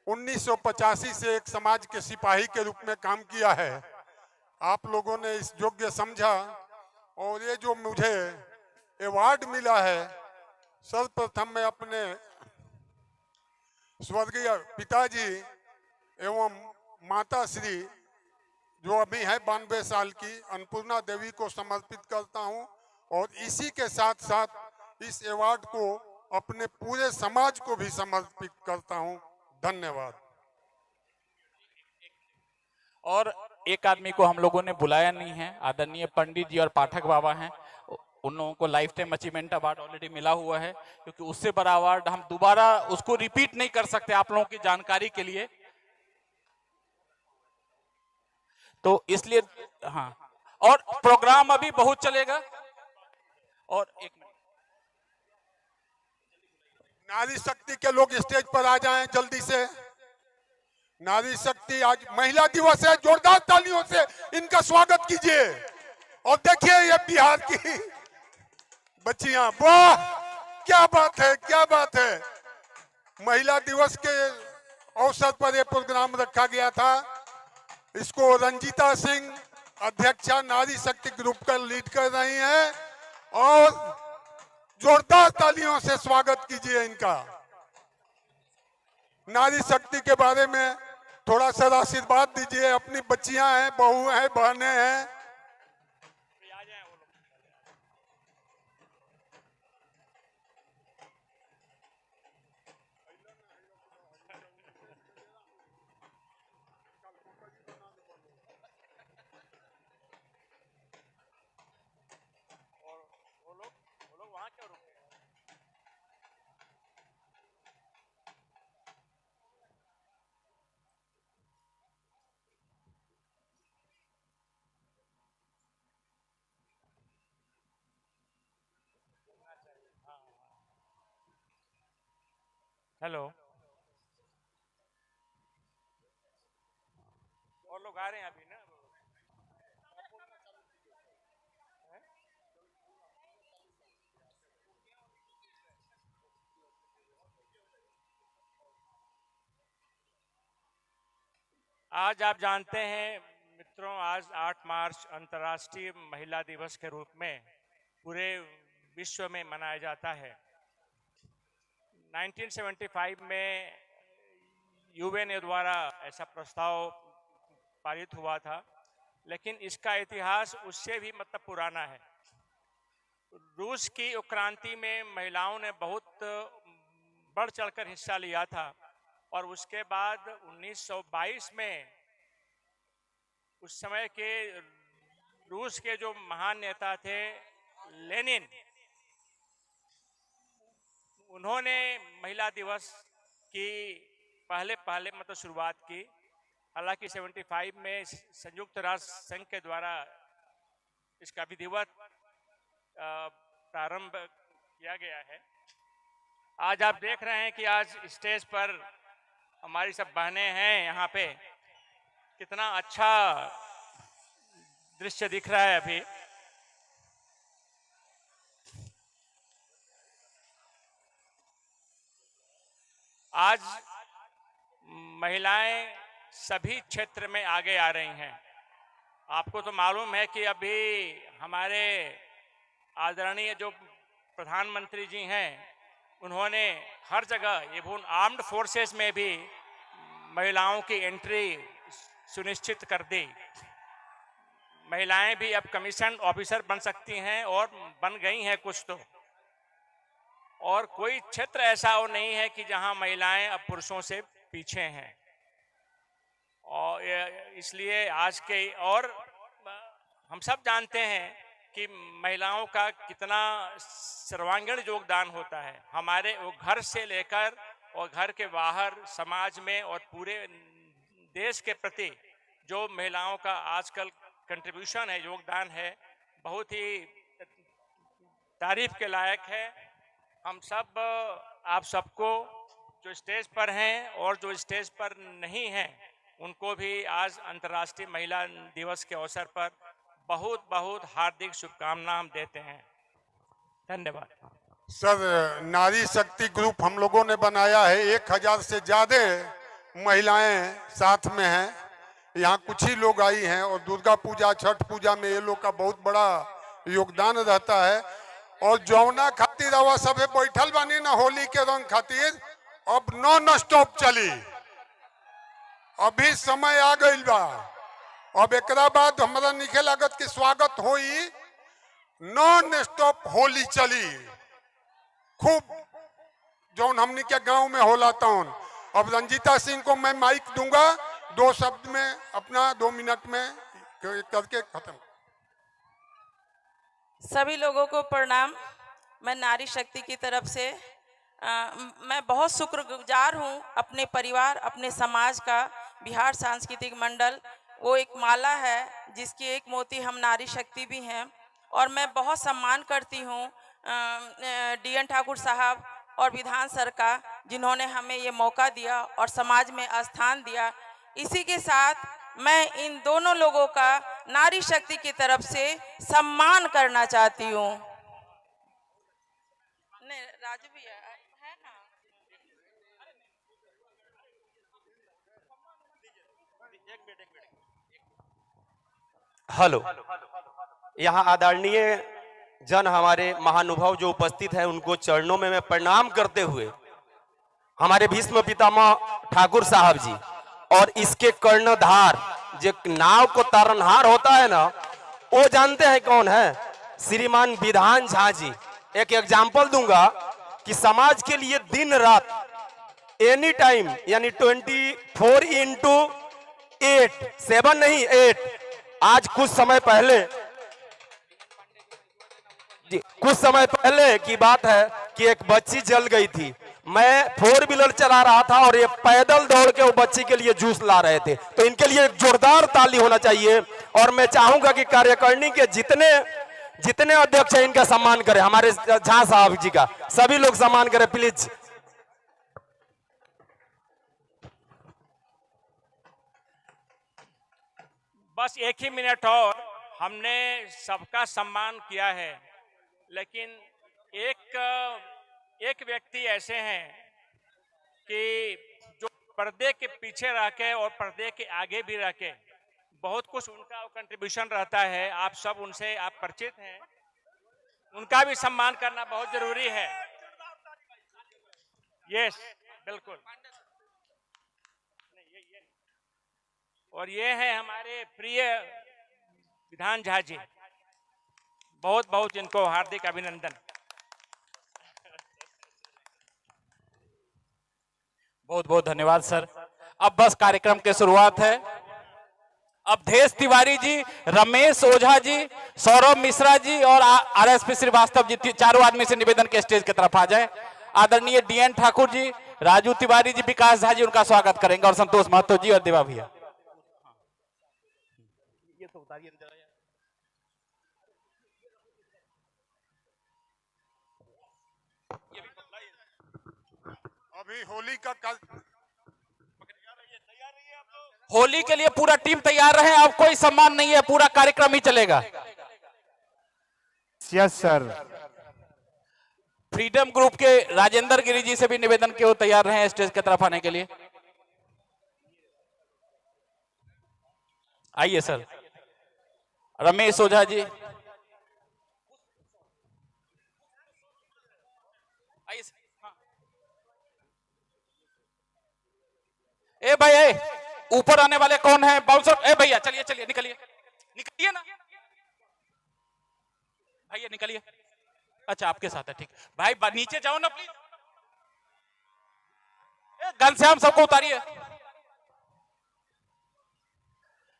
Speaker 15: 1985 से एक समाज के सिपाही के रूप में काम किया है। आप लोगों ने इस योग्य समझा और ये जो मुझे अवार्ड मिला है, सर्वप्रथम मैं अपने स्वर्गीय पिताजी एवं माता श्री जो अभी है 92 साल की अन्नपूर्णा देवी को समर्पित करता हूं, और इसी के साथ साथ इस अवार्ड को अपने पूरे समाज को भी समर्पित करता हूं। धन्यवाद।
Speaker 12: और एक आदमी को हम लोगों ने बुलाया नहीं है, आदरणीय पंडित जी और पाठक बाबा हैं, उन लोगों को life time achievement award already मिला हुआ है, क्योंकि उससे बड़ा अवार्ड हम दोबारा उसको रिपीट नहीं कर सकते। आप लोगों की जानकारी के लिए, तो इसलिए हाँ, और प्रोग्राम अभी बहुत चलेगा। और एक
Speaker 15: नारी शक्ति के लोग स्टेज पर आ जाएं जल्दी से। नारी शक्ति, आज महिला दिवस है, जोरदार तालियों से इनका स्वागत कीजिए। और देखिए ये बिहार की बच्चियां, वाह क्या बात है, क्या बात है। महिला दिवस के अवसर पर यह प्रोग्राम रखा गया था। इसको रंजीता सिंह अध्यक्षा नारी शक्ति ग्रुप का लीड कर रही हैं, और जोरदार तालियों से स्वागत कीजिए इनका। नारी शक्ति के बारे में थोड़ा सा आशीर्वाद दीजिए। अपनी बच्चियां हैं, बहू हैं, बहनें हैं।
Speaker 17: हेलो, और लोग आ रहे हैं अभी ना। आज आप जानते हैं मित्रों, आज 8 मार्च अंतर्राष्ट्रीय महिला दिवस के रूप में पूरे विश्व में मनाया जाता है। 1975 में यूएनए द्वारा ऐसा प्रस्ताव पारित हुआ था, लेकिन इसका इतिहास उससे भी मतलब पुराना है। रूस की क्रांति में महिलाओं ने बहुत बढ़ चढ़कर हिस्सा लिया था, और उसके बाद 1922 में उस समय के रूस के जो महान नेता थे लेनिन, उन्होंने महिला दिवस की पहले मतलब शुरुआत की। हालांकि 75 में संयुक्त राष्ट्र संघ के द्वारा इसका विधिवत प्रारंभ किया गया है। आज आप देख रहे हैं कि आज स्टेज पर हमारी सब बहनें हैं। यहाँ पे कितना अच्छा दृश्य दिख रहा है अभी। आज महिलाएं सभी क्षेत्र में आगे आ रही हैं। आपको तो मालूम है कि अभी हमारे आदरणीय जो प्रधानमंत्री जी हैं, उन्होंने हर जगह इवन आर्म्ड फोर्सेस में भी महिलाओं की एंट्री सुनिश्चित कर दी। महिलाएं भी अब कमीशन ऑफिसर बन सकती हैं और बन गई हैं कुछ तो। और कोई क्षेत्र ऐसा और नहीं है कि जहां महिलाएं अब पुरुषों से पीछे हैं। और इसलिए आज के और हम सब जानते हैं कि महिलाओं का कितना सर्वांगीण योगदान होता है हमारे वो घर से लेकर और घर के बाहर समाज में और पूरे देश के प्रति जो महिलाओं का आजकल कंट्रीब्यूशन है, योगदान है, बहुत ही तारीफ के लायक है। हम सब आप सबको जो स्टेज पर हैं और जो स्टेज पर नहीं हैं उनको भी आज अंतर्राष्ट्रीय महिला दिवस के अवसर पर बहुत बहुत हार्दिक शुभकामना हम देते हैं। धन्यवाद।
Speaker 15: सर, नारी शक्ति ग्रुप हम लोगों ने बनाया है। 1000 से ज्यादा महिलाएं साथ में हैं। यहाँ कुछ ही लोग आई हैं और दुर्गा पूजा, छठ पूजा में ये लोग का बहुत बड़ा योगदान रहता है। और जौना खातिर रवा सब बैठल बानी ना होली के रंग खातिर, अब नॉन स्टॉप चली। अभी समय आ गई बा। अब एकरा बाद हमारा निखे लागत की स्वागत होई, नॉन स्टॉप होली चली खूब, जौन हमनी के गांव में होला तौन। अब रंजीता सिंह को मैं माइक दूंगा, 2 शब्द में अपना 2 मिनट में करके खत्म।
Speaker 19: सभी लोगों को प्रणाम। मैं नारी शक्ति की तरफ से मैं बहुत शुक्रगुजार हूँ अपने परिवार, अपने समाज का। बिहार सांस्कृतिक मंडल वो एक माला है जिसकी एक मोती हम नारी शक्ति भी हैं। और मैं बहुत सम्मान करती हूँ DN ठाकुर साहब और विधान सर का, जिन्होंने हमें ये मौका दिया और समाज में स्थान दिया। इसी के साथ मैं इन दोनों लोगों का नारी शक्ति की तरफ से सम्मान करना चाहती हूँ। राजू भैया है ना?
Speaker 20: हेलो, यहाँ आदरणीय जन हमारे महानुभाव जो उपस्थित है उनको चरणों में मैं प्रणाम करते हुए हमारे भीष्म पितामह ठाकुर साहब जी और इसके कर्णधार जो नाव को तारनहार होता है ना, वो जानते हैं कौन है? श्रीमान विधान झा जी। एक एग्जाम्पल दूंगा कि समाज के लिए दिन रात एनी टाइम यानी 24/8 7 नहीं 8। आज कुछ समय पहले की बात है कि एक बच्ची जल गई थी। मैं 4 व्हीलर चला रहा था और ये पैदल दौड़ के वो बच्ची के लिए जूस ला रहे थे। तो इनके लिए जोरदार ताली होना चाहिए। और मैं चाहूंगा कि कार्यकारिणी के जितने अध्यक्ष हैं इनका सम्मान करें, हमारे झा साहब जी का सभी लोग सम्मान करें प्लीज।
Speaker 17: बस 1 ही मिनट और, हमने सबका सम्मान किया है, लेकिन एक व्यक्ति ऐसे हैं कि जो पर्दे के पीछे रह के और पर्दे के आगे भी रह के बहुत कुछ उनका कंट्रीब्यूशन रहता है। आप सब उनसे आप परिचित हैं, उनका भी सम्मान करना बहुत जरूरी है। यस, बिल्कुल। और ये है हमारे प्रिय विधान झा जी, बहुत बहुत इनको हार्दिक अभिनंदन।
Speaker 12: बहुत बहुत धन्यवाद सर। अब बस कार्यक्रम की शुरुआत है। अवधेश तिवारी जी, रमेश ओझा जी, सौरभ मिश्रा जी और RSP श्रीवास्तव जी, चारों आदमी से निवेदन के स्टेज की तरफ आ जाएं। आदरणीय DN ठाकुर जी, राजू तिवारी जी, विकास झा जी उनका स्वागत करेंगे और संतोष महतो जी और देवा भैया।
Speaker 15: अभी होली का
Speaker 12: होली के लिए पूरा टीम तैयार रहे। अब कोई सम्मान नहीं है, पूरा कार्यक्रम ही चलेगा।
Speaker 5: यस सर।
Speaker 12: फ्रीडम ग्रुप के राजेंद्र गिरी जी से भी निवेदन के वो तैयार रहे स्टेज की तरफ आने के लिए। आइए सर। रमेश ओझा जी आइए सर। हाँ। ए भाई ऊपर आने वाले कौन है? बाउंसर। ए भैया चलिए चलिए निकलिए निकलिए ना भैया निकलिए। अच्छा आपके साथ है ठीक। भाई नीचे जाओ ना प्लीज। घनश्याम सबको उतारिए।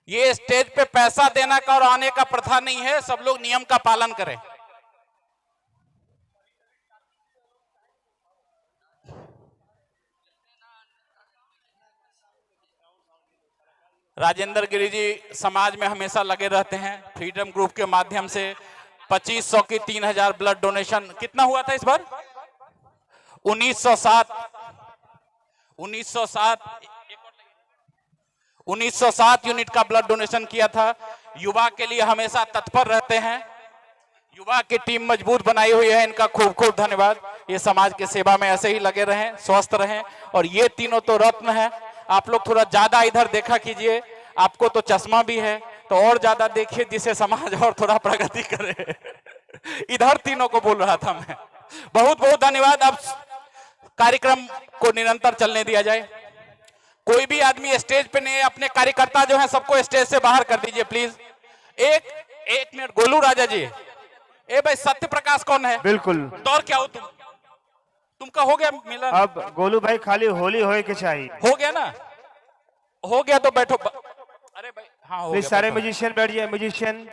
Speaker 12: ये स्टेज पे पैसा देना का और आने का प्रथा नहीं है, सब लोग नियम का पालन करें। राजेंद्र गिरी जी समाज में हमेशा लगे रहते हैं। फ्रीडम ग्रुप के माध्यम से 2500 की 3000 ब्लड डोनेशन कितना हुआ था इस बार? 1907 यूनिट का ब्लड डोनेशन किया था। युवा के लिए हमेशा तत्पर रहते हैं। युवा की टीम मजबूत बनाई हुई है, इनका खूब खूब धन्यवाद। ये समाज की सेवा में ऐसे ही लगे रहें, स्वस्थ रहें। और ये तीनों तो रत्न हैं। आप लोग थोड़ा ज्यादा इधर देखा कीजिए, आपको तो चश्मा भी है तो और ज्यादा देखिए जिससे समाज और थोड़ा प्रगति करे। इधर तीनों को बोल रहा था मैं। बहुत बहुत धन्यवाद। अब कार्यक्रम को निरंतर चलने दिया जाए। कोई भी आदमी स्टेज पे नहीं, अपने कार्यकर्ता जो हैं सबको स्टेज से बाहर कर दीजिए प्लीज। एक मिनट। गोलू राजा जी। ए भाई सत्य प्रकाश कौन है?
Speaker 5: बिल्कुल।
Speaker 12: दौर क्या हो तुमका हो गया मिलन?
Speaker 5: अब गोलू भाई खाली होली होए के चाहिए।
Speaker 12: हो गया ना? हो गया तो बैठो। अरे भाई हाँ हो गया।
Speaker 5: सारे म्यूजिशियन बैठ जाए। म्यूजिशियन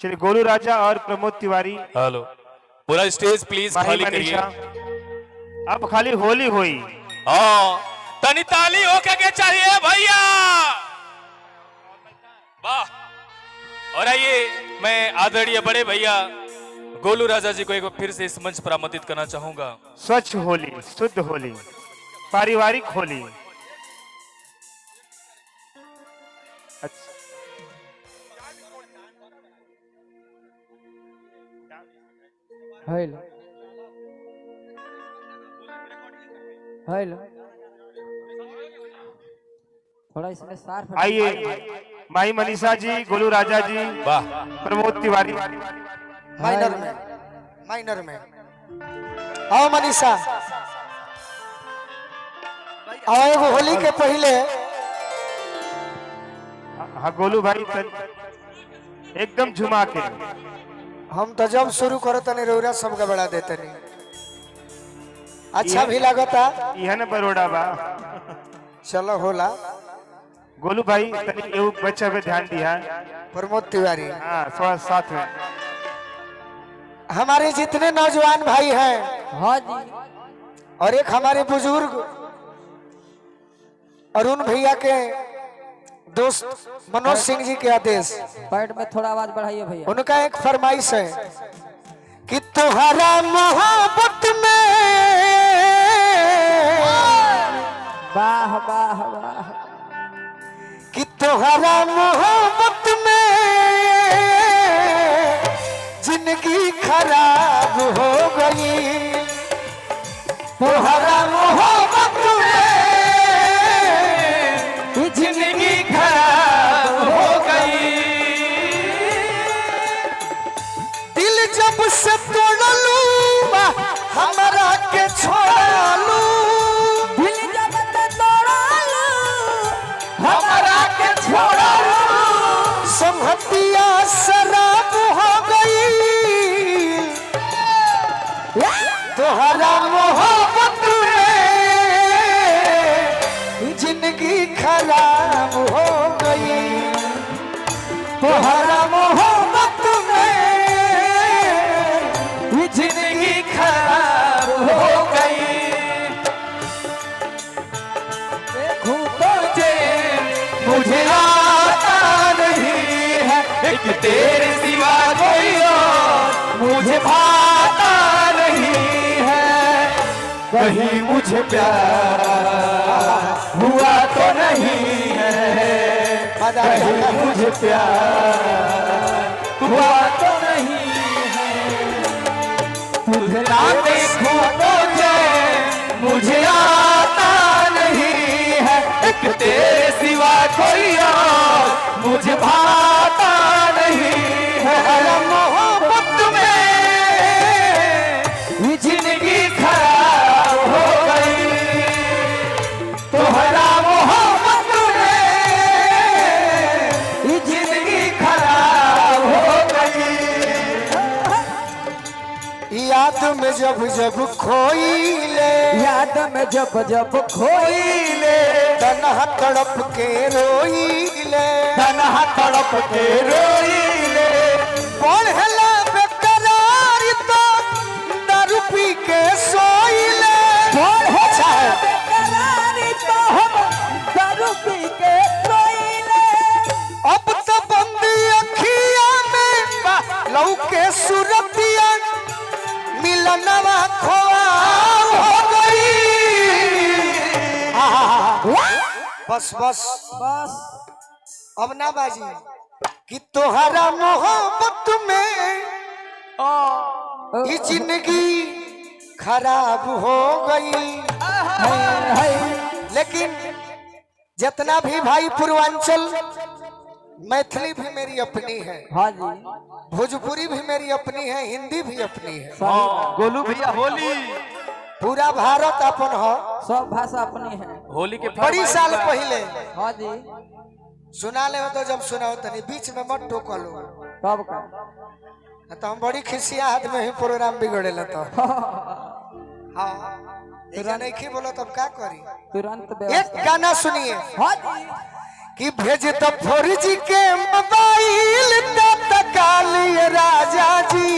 Speaker 5: चलिए। गोलू राजा और प्रमोद तिवारी।
Speaker 2: हेलो पूरा स्टेज प्लीज खाली करिए।
Speaker 5: अब खाली होली हुई।
Speaker 2: तनी ताली होके के चाहिए भैया। वाह। और आइए मैं आदरणीय बड़े भैया गोलू राजा जी को एक बार फिर से इस मंच पर आमंत्रित करना चाहूंगा।
Speaker 5: स्वच्छ होली, शुद्ध होली, पारिवारिक होली। अच्छा
Speaker 18: हेलो हेलो थोड़ा इसमें सार।
Speaker 5: आइए माई मनीषा जी, गोलू राजा जी,
Speaker 2: वाह,
Speaker 5: प्रमोद तिवारी।
Speaker 9: माइनर में आओ मनीषा। आओ एगो होली के पहले।
Speaker 5: हाँ गोलू भाई एकदम झुमा के।
Speaker 9: हम तो जब शुरू करो तनी रौरा सब गबड़ा देते नहीं। अच्छा भी लगता।
Speaker 5: यह न बरोड़ा बा।
Speaker 9: चलो होला।
Speaker 5: गोलू भाई तनी एगो बच्चा पे ध्यान दिया।
Speaker 9: प्रमोद तिवारी।
Speaker 5: हाँ साथ में
Speaker 9: हमारे जितने नौजवान भाई हैं।
Speaker 18: हाँ जी।
Speaker 9: और एक हमारे बुजुर्ग अरुण भैया के दोस्त मनोज सिंह जी के आदेश।
Speaker 18: पैट में थोड़ा आवाज बढ़ाइए भैया।
Speaker 9: उनका एक फरमाइश है कि तुम्हारा मोहब्बत में
Speaker 18: वाह वाह वाह
Speaker 9: कि तुम्हारा मोहब्बत में जिंदगी खराब हो गई। तुम्हारा मोहब्बत में जिंदगी खराब हो गई। दिल जब से तोड़ लूं हमारा के छोड़ा लूं।
Speaker 18: दिल जब से तोड़ा लूं
Speaker 9: हमारा के छोड़ा लूं। संहतिया शराब हो गई। तुम्हारा मोहब्बत में जिंदगी खराब हो गई। तुम्हारा मोहब्बत में जिंदगी खराब हो गई। देखूं तुझे मुझे आता नहीं है, एक तेरे सिवा कोई और मुझे भाता नहीं है। कहीं मुझे प्यार हुआ तो नहीं है, कहीं मुझे प्यार हुआ तो नहीं है। तुझे ना देखूं तुझे मुझे आता नहीं है, एक तेरे सिवा
Speaker 10: समझ भाता नहीं है मोहब्बत में ये जिंदगी खराब हो गई तोहरा मोहब्बत में ये जिंदगी खराब हो गई।
Speaker 9: याद में जब जब खोईले
Speaker 18: याद में जब जब खोईले
Speaker 9: तन्हा तड़प के रोईले
Speaker 10: तन्हा तड़प के रोईले
Speaker 9: पढ़ला बेकरार तो दारू पी के सोईले
Speaker 18: बेकरार तो हम दारू पी के सोईले
Speaker 9: अब तो बंदी अखिया में लौके सूरतिया मिलनवा खोआ हो गई। बस बस
Speaker 18: बस
Speaker 9: अब ना बाजी कि तोहरा मोहब्बत में ये जिंदगी खराब हो गई। लेकिन जितना भी भाई पूर्वांचल मैथिली भी मेरी अपनी है,
Speaker 18: हाँ जी,
Speaker 9: भोजपुरी भी मेरी अपनी है, हिंदी भी अपनी है।
Speaker 1: गोलू भैया होली
Speaker 9: पूरा भारत अपन हो,
Speaker 18: सब भाषा अपनी है।
Speaker 1: होली के
Speaker 9: बड़ी साल पहले
Speaker 18: हाँ जी,
Speaker 9: सुना ले तो जब सुनाओ तनी बीच में मत टोकलो
Speaker 18: तब का
Speaker 9: तो हम बड़ी खिसियात में ही प्रोग्राम बिगड़े तो हाँ नहीं बोलो तब क्या करी।
Speaker 18: तुरंत
Speaker 9: एक गाना सुनिए
Speaker 18: हाँ जी
Speaker 9: कि भेज तो फौजी के मोबाइल तकालिए राजा जी।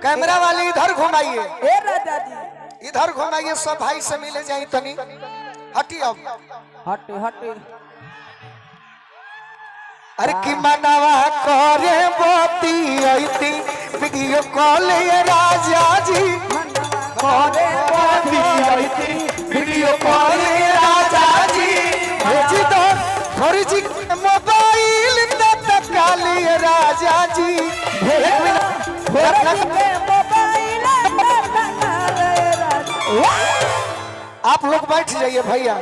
Speaker 9: कैमरा वाले इधर घुमाइए,
Speaker 18: ए राजा जी
Speaker 9: इधर घुमाइए, सब भाई से मिले जाए तनी। हटी अब
Speaker 18: हट हट
Speaker 9: अरे कि मनवा करे बोती आईती वीडियो कॉल ये राजा जी करे बोती आईती वीडियो कॉल ये राजा जी। भेज दो फौजी के मोबाइल तकाली ये राजा जी। आप लोग बैठ जाइए भैया,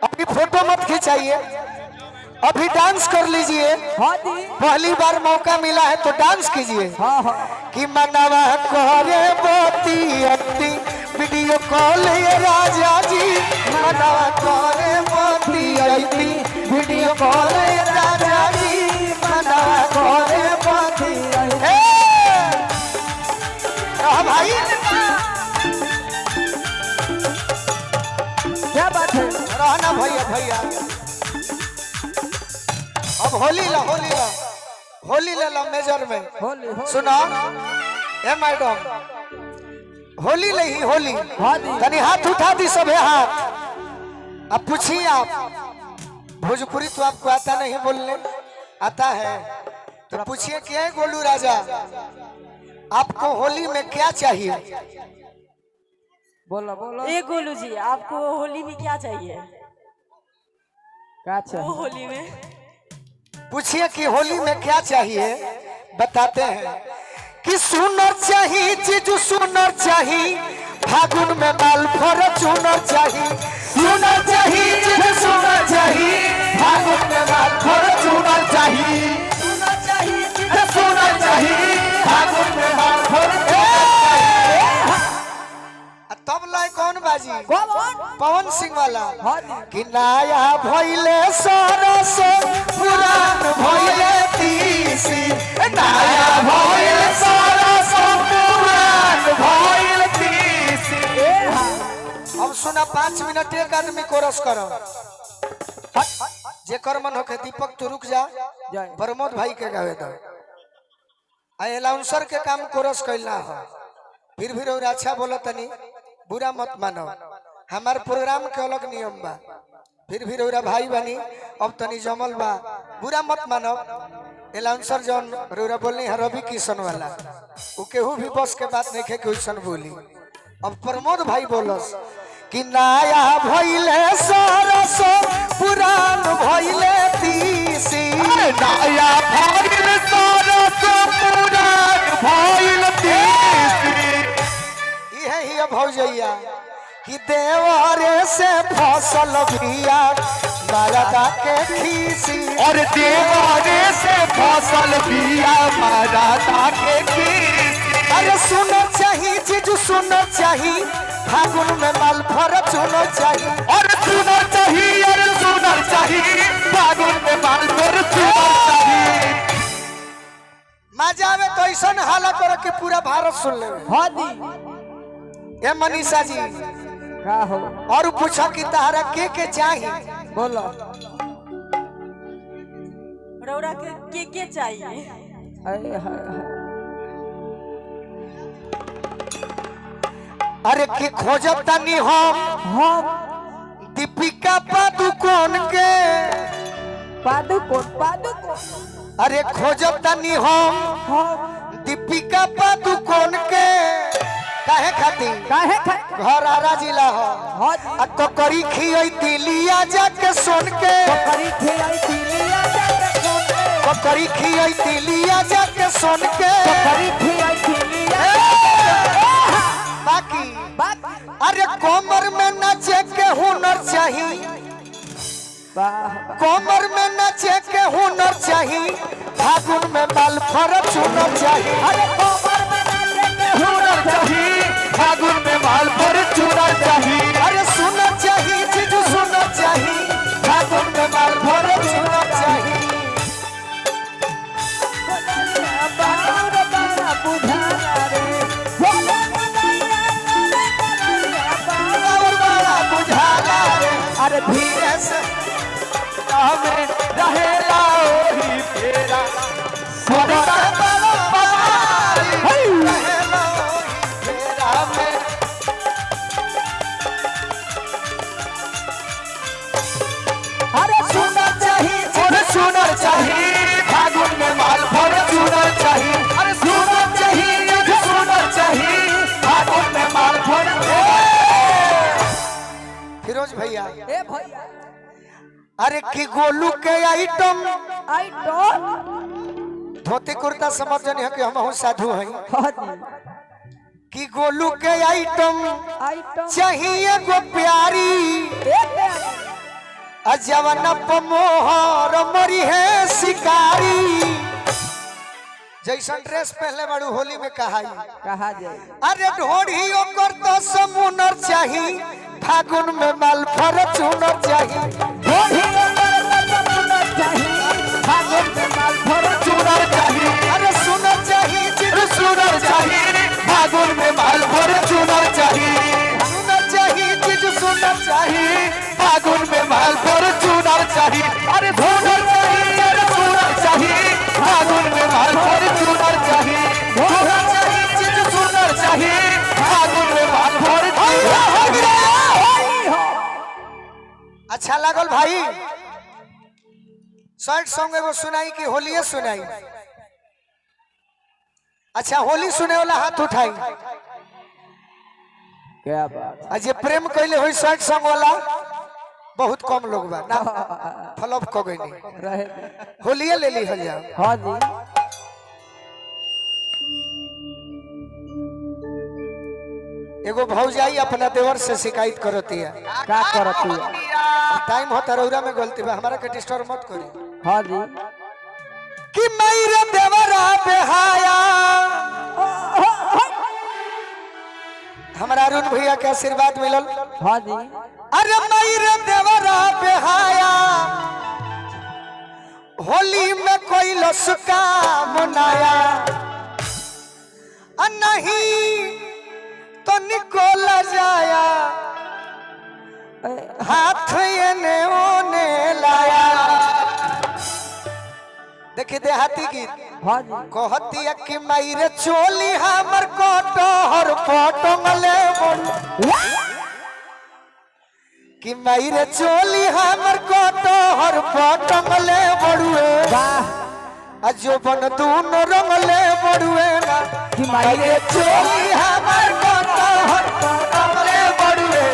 Speaker 9: अभी फोटो मत खिंचाइए, अभी डांस कर लीजिए। पहली बार मौका मिला है तो डांस कीजिए। कि मनवा करे बोती अति वीडियो कॉल ये राजा जी। मनवा करे बोती अति वीडियो कॉल ये राजा जी। मनवा करे बोती भाई
Speaker 18: क्या बात है,
Speaker 9: रहना भैया भैया। अब होली ला होली ले ला मेजर में।
Speaker 18: होली
Speaker 9: सुना ए मैडम, होली ले ही होली तनी हाथ उठा दी सब हाथ। अब पूछिए आप भोजपुरी तो आपको आता नहीं बोलने, आता है तो पूछिए क्या है गोलू राजा, आपको होली में क्या चाहिए?
Speaker 18: बोलो बोलो।
Speaker 19: ए गोलू जी, आपको होली में क्या चाहिए?
Speaker 18: क्या चाहिए
Speaker 19: होली में?
Speaker 9: पूछिए कि होली में क्या चाहिए, बताते हैं। कि सुनर चाहिए चीजू सुनर चाहिए, फागुन में बाल फॉर्च्यूनर चाहिए। सुनर चाहिए चीजू सुनर चाहिए, फागुन में बाल फॉर्च्यूनर चाहिए। सुनर चाहिए चीजू सुनर चाहिए, फागुन में बाल फॉर्च्यूनर चाहिए। तब लाए कौन बाजी? पवन सिंह वाला। कि नया भइले सरस पुरान भइले तीसी। नया भइले सरस पुरान भइले तीसी। अब सुना 5 मिनट एक आदमी कोरस करो। जेकर मन होके दीपक तू रुक जा, प्रमोद भाई के गावे दो। अनाउंसर के काम कोरस कैलना हो, फिर भी और अच्छा बोलो तनी, बुरा मत मानो। हमार प्रोग्राम के अलग नियम बा, फिर भी रौरा भाई बनी, अब तनी जमल बा, बुरा मत मानो। एलाउंसर जौन रौरा बोलनी है रवि किशन वाला, वो केहू भी बस के बात नहीं क्वेश्चन बोली। अब प्रमोद भाई बोलस कि नया भइले सरस पुरान भइले तीसी। नया भइले सरस पुरान भइले तीसी। यह ही भौजैया कि देवरे से फसल बिया मारदा के खीसी
Speaker 10: और देवारे से फसल बिया मारदा के खीसी।
Speaker 9: अरे सुनो चाहिए जीजू सुनो चाहिए फागुन में माल भर चुनो चाहिए
Speaker 10: और सुनो चाहिए अरे सुनो चाहिए फागुन में माल भर चुनो चाहिए।
Speaker 9: मजा आवे तो ऐसा हालत करो कि पूरा भारत सुन ले।
Speaker 18: हाँ जी
Speaker 9: ए मनीषा जी
Speaker 18: का हो
Speaker 9: और पूछा कि तारा के चाहिए
Speaker 18: बोलो
Speaker 19: रौरा के चाहिए?
Speaker 9: अरे की खोजब तनी हम दीपिका पादुकोण के
Speaker 18: पादुकोण
Speaker 9: अरे खोजब तनी हम दीपिका पादुकोण के काहे खातिर घर आरा जिला हो आ ककरी खियई दिलिया जाके सुन के ककरी खियई दिलिया जाके सुन के बाकी अरे कमर में नाचे के हुनर चाहिए कमर में नाचे के हुनर चाहिए फागुन में बाल फर चुनर चाहिए
Speaker 10: अरे कमर में नाचे के हुनर चाहिए फागुन में बाल फर चुनर चाहिए।
Speaker 9: अरे सुनर चाहिए जीजू सुनर चाहिए फागुन में बाल फर चुनर चाहिए।
Speaker 10: अरे धीरे से हमें रहेला ओही फेरा सोना
Speaker 9: रहेला ओही फेरा में
Speaker 10: अरे सुनर चाहिए अरे सुनर चाहिए फागुन में माल भर सुनर चाहिए। अरे सुनर चाहिए सुनर चाहिए फागुन में माल भर।
Speaker 9: फिरोज भैया अरे की गोलू के आइटम धोती कुर्ता समझ जानी है कि हम साधु हैं कि गोलू के आइटम चाहिए गो प्यारी अजवना पमोहर मरी है शिकारी जैसा ड्रेस पहले बड़ू होली में कहा
Speaker 18: जाए
Speaker 9: अरे ढोड़ी ओकर तो समुनर चाहिए फागुन में माल फर चुनर चाहिए
Speaker 10: ढोड़ी ओकर तो समुनर चाहिए फागुन में माल फर चुनर चाहिए।
Speaker 9: अरे सुनर चाहिए जीजू
Speaker 10: सुनर चाहिए फागुन में माल भर चुनर चाहिए।
Speaker 9: सुनर चाहिए जीजू सुनर चाहिए
Speaker 10: फागुन में माल भर चुनर चाहिए। अरे सुनर चाहिए अरे सुनर चाहिए फागुन में माल भर चुनर चाहिए। सुनर चाहिए जीजू सुनर चाहिए फागुन में माल भर चुनर।
Speaker 9: अच्छा लागल भाई शर्ट सॉन्ग एगो सुनाई कि होलिये सुनाई? अच्छा होली सुने वाला हाथ उठाई।
Speaker 18: क्या बात
Speaker 9: आज ये प्रेम कैले हुई शर्ट सॉन्ग वाला बहुत कम लोग बा ना फ्लॉप को गई नहीं
Speaker 18: रहे
Speaker 9: होलिये ले ली हल जाओ।
Speaker 18: हाँ जी
Speaker 9: एगो भौजाई अपना देवर से शिकायत करती है
Speaker 18: क्या करती है
Speaker 9: टाइम होता रौरा में गलती बा हमारा के डिस्टर्ब मत करी।
Speaker 18: हाँ जी
Speaker 9: कि मेरे देवरा बेहाया हमारा अरुण भैया के आशीर्वाद मिलल।
Speaker 18: हाँ जी
Speaker 9: अरे मेरे देवरा बेहाया होली में कोई लसका मनाया नहीं तो निकोल जाया हाथ ये ओने लाया। देखिए देहाती गीत
Speaker 18: हाँ जी
Speaker 9: कहती है कि मायरे चोली हमर कोटहर पटंगले कि मायरे चोली हमर कोटहर पटंगले बड़ुए जो बन दूनो रंगले बड़ुए ना
Speaker 18: कि मायरे
Speaker 9: चोली हमर कोटहर पटंगले बड़ुए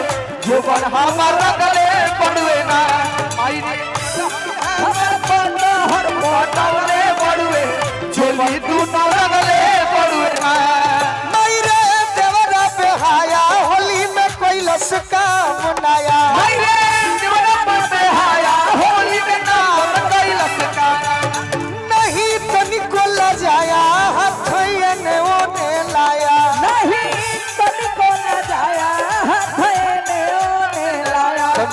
Speaker 9: जो बन हमर रंगले बड़ुए ना मायरे हमर कोटहर पटंगले बड़ुए चोली दूनो रंगले बड़ुए ना। मायरे देवरा बेहाया होली में कोई लसका मनाया
Speaker 10: देवरा बेहाया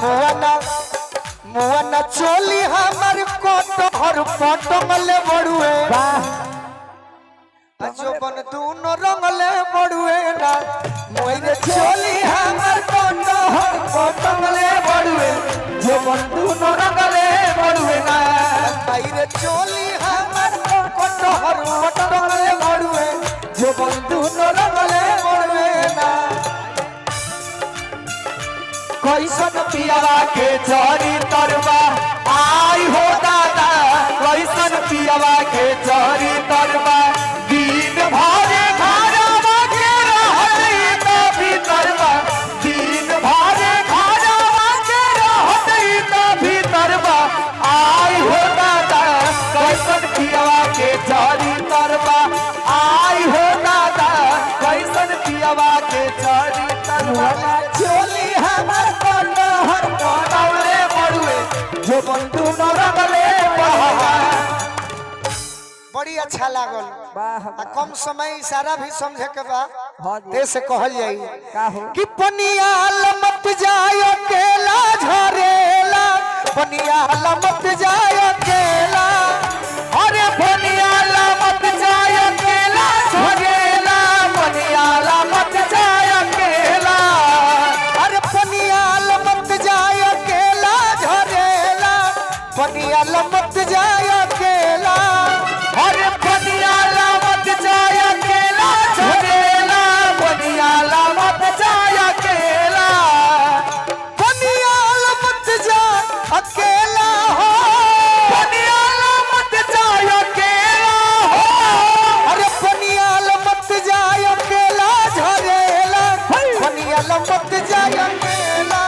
Speaker 9: मुआना मुआना चोली हमार कोटहर पटमले बड़ुए जो बन दूनो रंगले बड़ुए ना मोरे चोली हमार कोटहर पटमले बड़ुए जो बन दूनो रंगले बड़ुए ना मेरे चोली हमार कोटहर पटमले बड़ुए जो बन दूनो रंगले बड़ुए ना कैसन पियावा के चोरी तरवा आई हो दादा कैसन पियावा के चोरी तरवा दिन भरे घरवा के रहते तो भीतरवा दिन भरे घरवा के रहते तो भीतरवा आई हो दादा कैसन पियावा के चोरी तरवा आई हो दादा कैसन पियावा के चोरी तरवा चोली हमार कोटहर पटमले बड़ुए जो बंधु न रंगले बड़ी अच्छा लागल आ कम समय इशारा भी समझे के बा से कहल जाई कि पनिया लमत जाय अकेला झरेला पनिया लमत जाय अकेला अरे पनिया लमत जाय अकेला झरेला पनिया लमत जाय अकेला अरे पनिया लमत जाय अकेला झरेला पनिया लमत जाय अकेला अरे पनिया लमत जाय अकेला झरेला पनिया लमत जाय अकेला पनिया लमत जाय अकेला हो पनिया लमत जाय अकेला हो अरे पनिया लमत जाय अकेला झरेला पनिया लमत जाय अकेला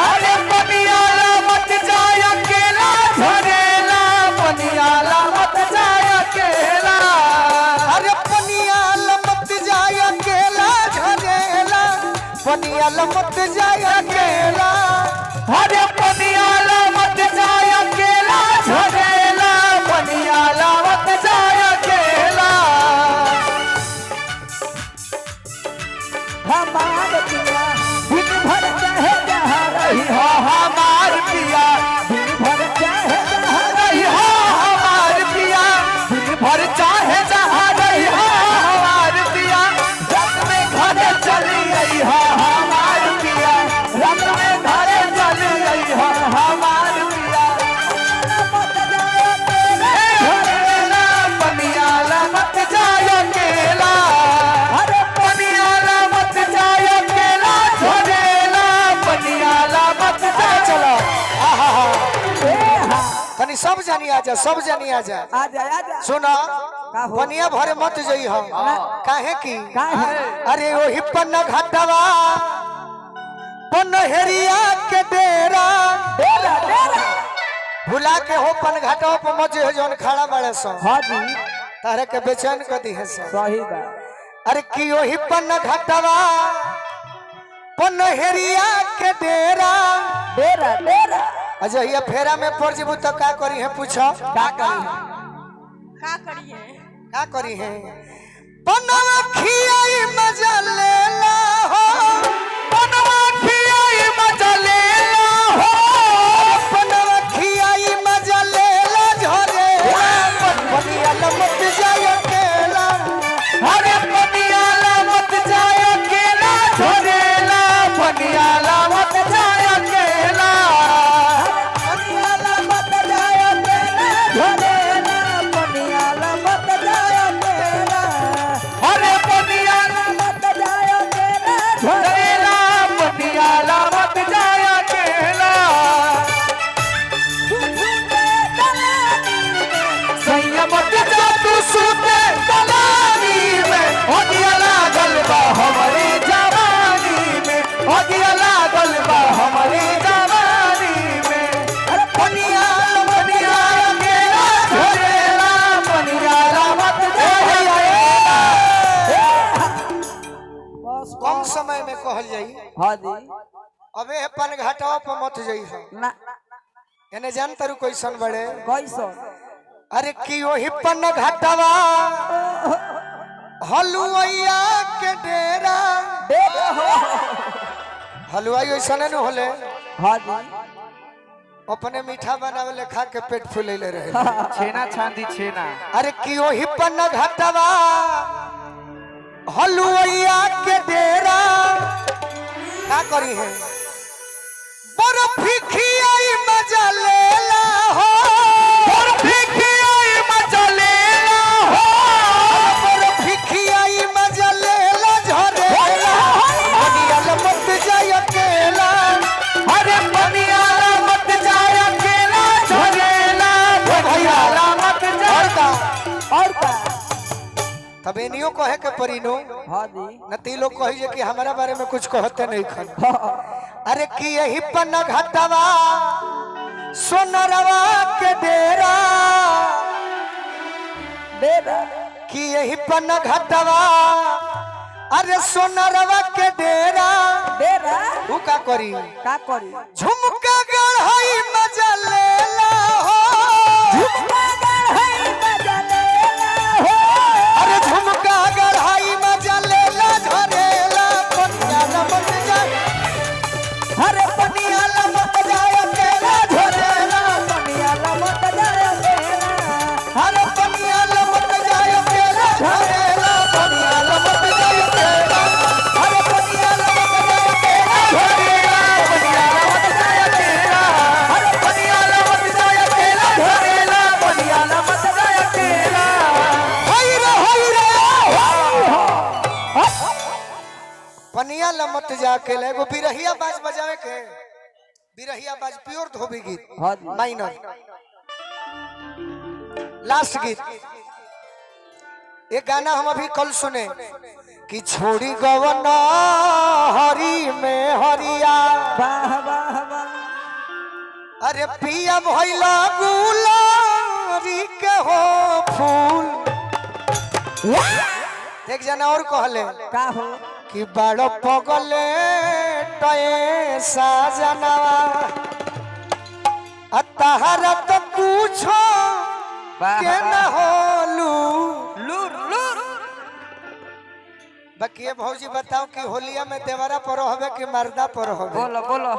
Speaker 9: अरे पनिया लमत जाय अकेला झरेला पनिया लमत जाय अकेला अरे पनिया लमत जाय अकेला झरेला पनिया लमत जाय अकेला अरे पनिया लमत जाय अकेला झरेला पनिया लमत जाय अकेला हमार पिया दिन भर चाहे जहाँ रही हो हमार पिया दिन भर चाहे जहाँ रही हो हमार पिया दिन भर चाहे जहाँ रही हो हमार पिया रंग में घरे चली गई हो हमार पिया रंग में घरे चली गई हो हमार पिया पनिया लमत जाय अकेला अरे पनिया लमत जाय अकेला झरेला पनिया लमत जाय चलो तनी सब जानी आजा सब जानी आजा सुना पनिया भरे मत जई हम काहे की अरे ओही पन्ना घाटवा पनहेरिया के डेरा डेरा डेरा भुला के हो पन घाटवा पर मत जो जौन खड़ा बड़े सो हां जी तारे के बेचैन कर दी है सो सही बात अरे की ओही पन्ना घाटवा पनहेरिया के डेरा डेरा डेरा अजहिया फेरा में पड़ जेबू तो का करी है पूछो का करी है पनवा खियाई मजा लेला हो पनवा खियाई मजा लेला हो पनवा खियाई मजा लेला झरेला पनिया लमत जाय अकेला अरे पनिया लमत जाय अकेला झरेला पनिया लमत जाय अकेला पनिया लमत जाय अकेला झरेला पनिया लमत जाय अकेला अरे पनिया लमत जाय अकेला झरेला पनिया लमत जाय अकेला संयमत जा तू सुते दलानी में होगिया लागल बा हमारी जवानी में होगिया लागल बा हमारी जवानी में अरे पनिया पनिया अकेला झरेला पनिया लमत जाय कम समय में कहल जाई हां जी अबे पन घाटवा पर मत जाई ना एने जान तरु कैसन बड़े कैसन अरे की ओही पन घाटवा हलुआइया के डेरा डेरा हो हलवाई ऐसा नहीं होले
Speaker 18: हाँ जी
Speaker 9: अपने मीठा बनावे ले खा के पेट फुलेले रहे
Speaker 10: छेना छांदी छेना।
Speaker 9: अरे क्यों ही पन्ना घटवा हलुआ के डेरा का करी है बर्फी खियाई मजा लेला हो बर्फी खियाई मजा लेला हो बर्फी खियाई मजा लेला झरेला बनियाल मत जाय अकेला अरे बनियाल मत जाय अकेला झरेला बनियाल मत जाय और का तब एनियो कहे के परिनो
Speaker 18: हाँ जी
Speaker 9: नती लोग कही जे कि हमारा बारे में कुछ कहते नहीं खन अरे कि यही पन्ना घटवा सोनरवा के डेरा
Speaker 18: डेरा
Speaker 9: कि यही पन्ना घटवा अरे सोनरवा के डेरा
Speaker 18: डेरा
Speaker 9: तू का करी झुमका गढ़ाई मजा लेला हो
Speaker 18: झुमका गढ़ाई मजा लेला हो
Speaker 9: अरे झुमका गढ़ाई मजा लेला झरेला पनिया मत जाए अरे पनिया मत जाए अकेला झरेला
Speaker 18: पनिया मत जाए अकेला
Speaker 9: अरे पनिया मत जाए अकेला झरेला पनिया मत जाए अकेला अरे पनिया मत जाए अकेला झरेला पनिया मत जाए अकेला अरे पनिया मत जाए अकेला झरेला पनिया मत जाए अकेला होई रे पनिया मत जा अकेला एगो बिरहिया बाज बजावे के बिरहिया बाज प्योर धोबी गीत
Speaker 18: हाँ जी
Speaker 9: माइनर लास्ट गीत एक गाना हम अभी कल सुने कि छोड़ी गवन हरी में हरिया
Speaker 18: वाह वाह वाह
Speaker 9: अरे पिया भइला गुलारी के हो फूल एक जना और कहले
Speaker 18: का हो
Speaker 9: कि बड़ो पगले टए साजनवा अतहरा तो पूछो के न होलू
Speaker 18: लूर लूर
Speaker 9: बाकी भौजी बताओ कि होलिया में देवरा पर होवे कि मर्दा पर होवे
Speaker 18: बोलो बोलो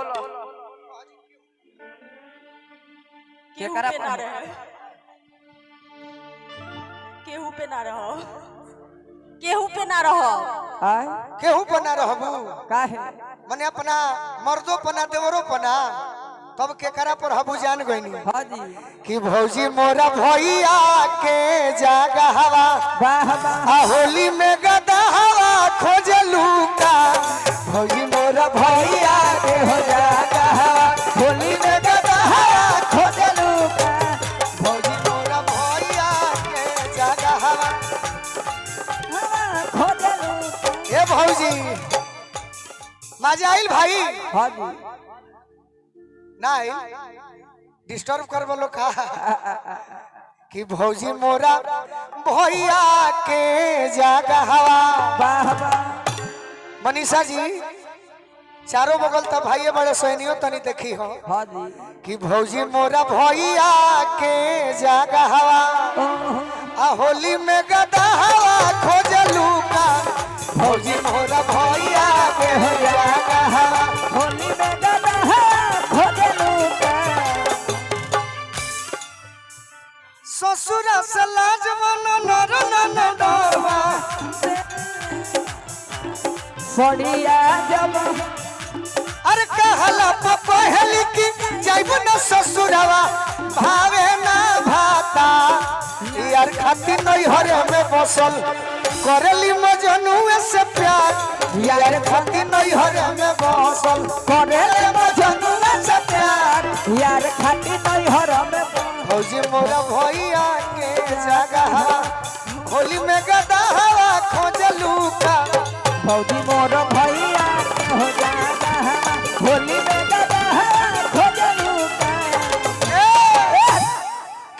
Speaker 19: केहू पे ना रहे केहू पे ना रहो केहू पे ना रहो
Speaker 18: आय
Speaker 9: केहू बना रहबू
Speaker 18: काहे
Speaker 9: मने अपना मर्दो पना देवरो पना तब के करा पर हबू जान गईनी
Speaker 18: हाँ जी
Speaker 9: कि भौजी मोरा भैया के जागा हवा
Speaker 18: वाह वाह
Speaker 9: आ होली में गदा हवा खोजलू का भौजी मोरा भैया के हो जागा हवा होली में गदा हवा खोजलू का भौजी मोरा भैया के जागा हवा ए भौजी मजा आइल भाई
Speaker 18: हाँ जी
Speaker 9: नहीं डिस्टर्ब कर बोलो का कि भौजी मोरा भैया के जागा हवा
Speaker 18: वाह वाह
Speaker 9: मनीषा जी चारों बगल तब भाई बड़े सैनियों तनी देखी हो
Speaker 18: हाँ जी
Speaker 9: कि भौजी मोरा भैया के जागा हवा आ होली में गदा हवा खोजलू का भौजी मोरा भैया के हो जागा हवा
Speaker 18: होली में गदा हवा खोजलू का
Speaker 9: ससुरा से लाज बनो नर नन डरवा
Speaker 18: सड़िया जब
Speaker 9: अरे कहला पहली की जाइब न ससुरवा भावे ना भाता यार खाती नहीं हरे में बसल करेली मजनुए से प्यार यार खाती नहीं हरे में बसल करेली मजनुए से प्यार
Speaker 18: यार खाती नहीं हर में
Speaker 9: भौजी मोरा भैया के जगह होली में गदा हवा खोजलू का
Speaker 18: भौजी मोर भैया के हो जागा हवा होली में गदा हवा खोजलू का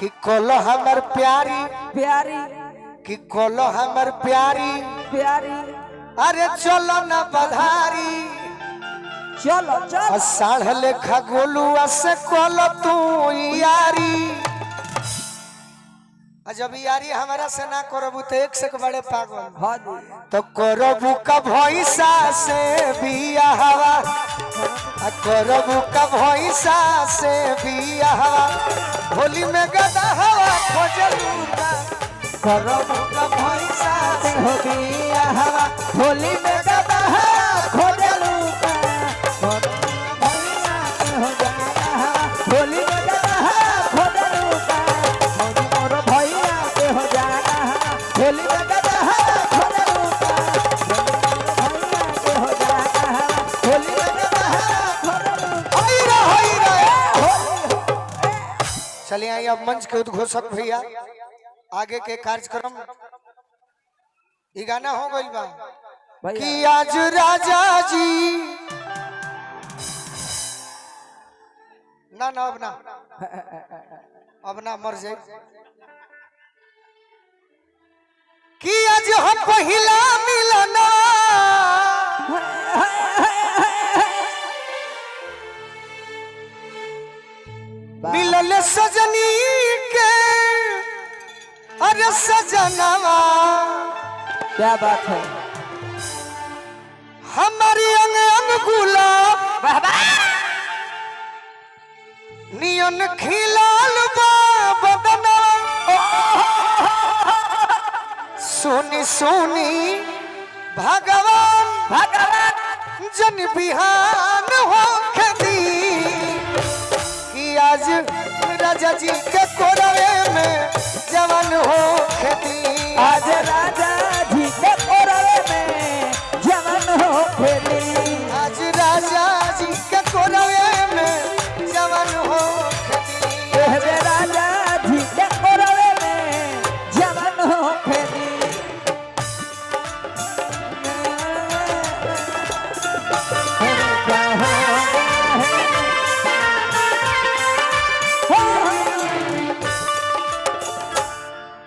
Speaker 9: कि कोलो हमर प्यारी
Speaker 18: प्यारी
Speaker 9: कि कोलो हमर प्यारी
Speaker 18: प्यारी
Speaker 9: अरे चलो न बधारी
Speaker 18: चलो चलो
Speaker 9: साढ़ लेखा गोलुआ से कोलो तू यारी जब यारी हमारा से ना करबू तो एक से बड़े पागल
Speaker 18: हाँ जी
Speaker 9: तो करबू का भैसा से बिया हवा करबू का भैंसा से बियाहवा होली में गदा हवा खोजलू का करबू का भैंसा से हो बियाहवा होली में गदा हवा खोजलू का होली में गदा हवा खोजलू का मोर भैया के हो जाना होली में गदा हवा खोजलू का भैया के हो जाना होली में गदा चलिए आइए अब मंच के उद्घोषक भैया आगे के कार्यक्रम ये गाना हो गई बा कि आज राजा जी ना ना अब ना मर जाए कि आज हम पहिला मिलना मिलल सजनी के अरे सजनवा क्या बात है हमारी अंग अंग गुलाब नियन खिलाल बदना सोनी सोनी भगवान जन बिहान हो खदी कि आज राजा जी के कोरवे में जवान हो खेती आज राजा जी के कोरवे में जवान हो खेती आज राजा जी के कोरवे में जवान हो खेती राजा जी के कोरवे में जवान हो खेती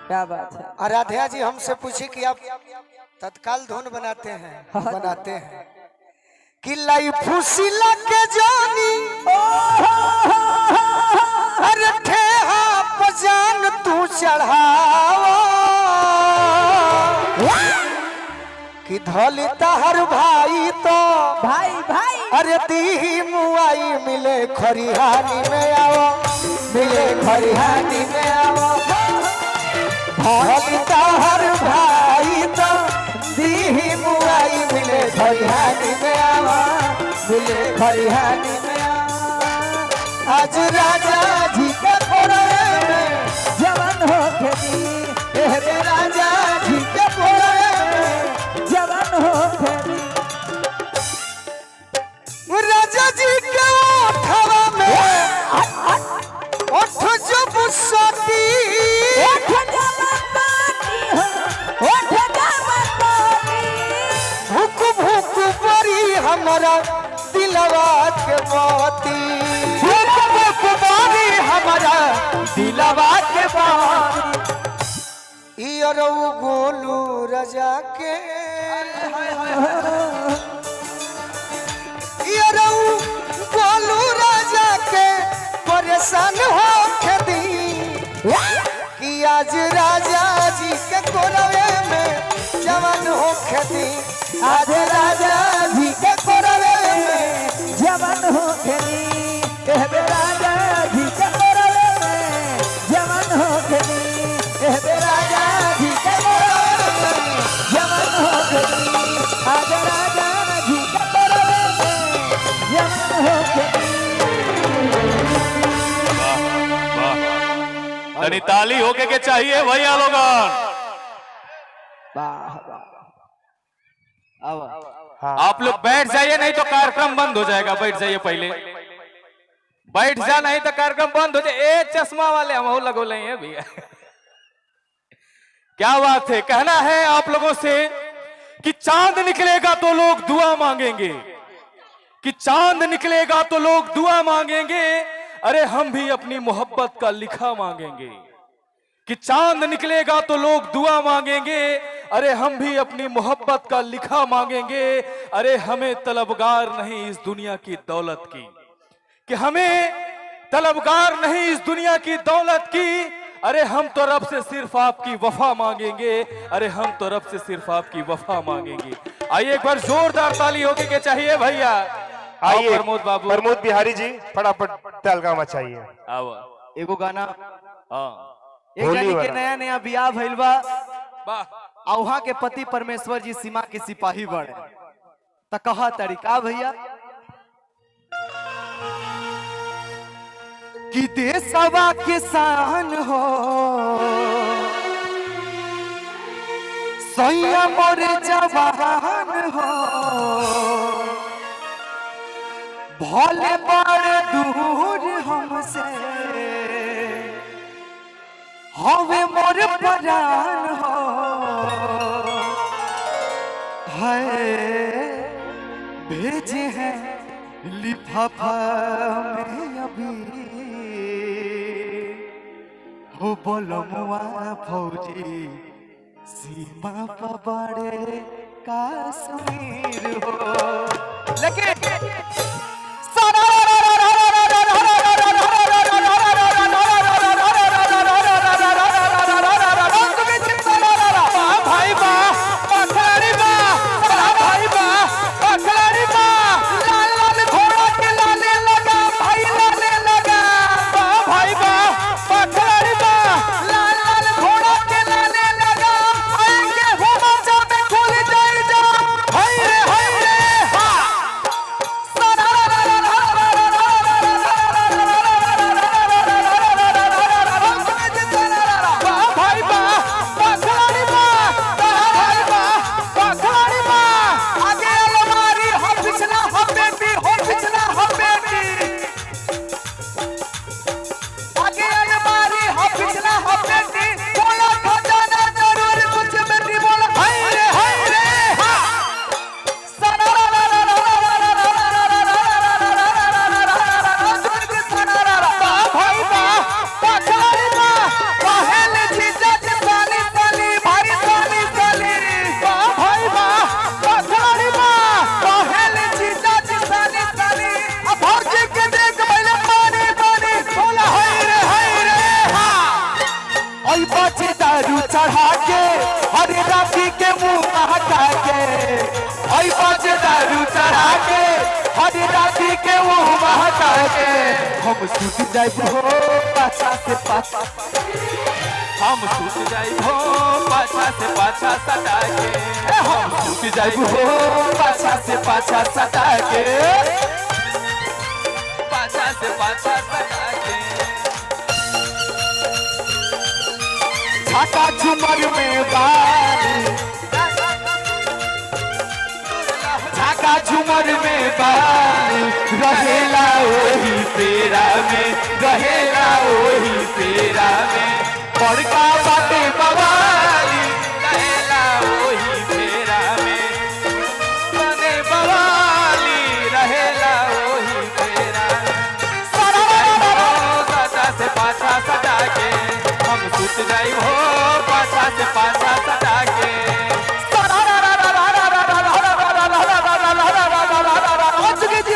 Speaker 9: क्या बात है आराध्या जी हमसे पूछी कि आप तत्काल धुन बनाते हैं बनाते हैं कि लाई फुसिला के जानी अरे ठेहा पजान तू चढ़ावा कि धोली तहर भाई तो भाई अरे दी मुआई मिले खरिहानी में आओ मिले खरिहानी में आओ हर भाई तो दी मुआई मिले खरिहानी में आवा मिले खरिहानी में आवा आज राजा जी के कोरवे में जवान हो खेती रे राजा जी के कोरवे में जवान हो खेती राजा जी के ओठवा में ओठ जो बुसती भूख भूख परी हमारा दिलवा के मोती भूख भूख परी हमारा दिलवा के मोती इयरौ गोलू राजा के इयरौ गोलू राजा के परेशान हो खेती कि आज राजा जी के कोरवे में जवान हो खेती आज राजा जी के कोरवे में जवान हो खेती राजा जी के कोरवे में जवान हो खेती राजा जी के कोरवे में जवान हो खेती आज राजा जी के कोरवे में जवान हो खेती
Speaker 2: ताली होके के चाहिए भैया लोगन आप लोग बैठ जाइए नहीं तो कार्यक्रम बंद हो जाएगा बैठ जाइए पहले बैठ जा नहीं तो कार्यक्रम बंद हो जाए ए चश्मा वाले हम लगो लेंगे भैया क्या बात है कहना है आप लोगों से कि चांद निकलेगा तो लोग दुआ मांगेंगे कि चांद निकलेगा तो लोग दुआ मांगेंगे अरे हम भी अपनी मोहब्बत का लिखा मांगेंगे कि चांद निकलेगा तो लोग दुआ मांगेंगे अरे हम भी अपनी मोहब्बत का लिखा मांगेंगे अरे हमें तलबगार नहीं इस दुनिया की दौलत की कि हमें तलबगार नहीं इस दुनिया की दौलत की अरे हम तो रब से सिर्फ आपकी वफा मांगेंगे अरे हम तो रब से सिर्फ आपकी वफा मांगेंगे आइए एक बार जोरदार ताली होके के चाहिए भैया
Speaker 8: आइए
Speaker 2: प्रमोद बाबू।
Speaker 8: प्रमोद बिहारी जी फटाफट तहलका मचाइए।
Speaker 1: एगो गाना एक
Speaker 8: होली
Speaker 1: जानी के
Speaker 8: वाला।
Speaker 1: नया नया बियाह भइल बा आ वहाँ के पति परमेश्वर जी सीमा के सिपाही बने त कहा तरीका भैया कि देशवा किसान हो सैया मोर जवान हो भले बड़े दूर हमसे हवे मोर परान हो है भेजे हैं लिफाफा में अभी हो बोलो मुआ फौजी सीमा पर बड़े कश्मीर हो लेकिन चढ़ा के हरे राती के मुंह महका के आई बाजे दारू चढ़ा के हरे राती के मुंह महका के हम सूट जाए हो पाछा से पाछा हम सूट जाए हो पाछा से पाछा सटा के हम सूट जाए हो पाछा से पाछा सटा के पाछा से पाछा सटा के झाका झुमर में बाल झाका झुमर में बाल रहेला वही पेरा में रहेला वही पेरा में बड़का बाटे बवाली रहेला वही पेरा में बने बवाली रहेला वही पेरा सदा से पाछा सटा के हम सुत जाई हो पाछा से पाछा सटा के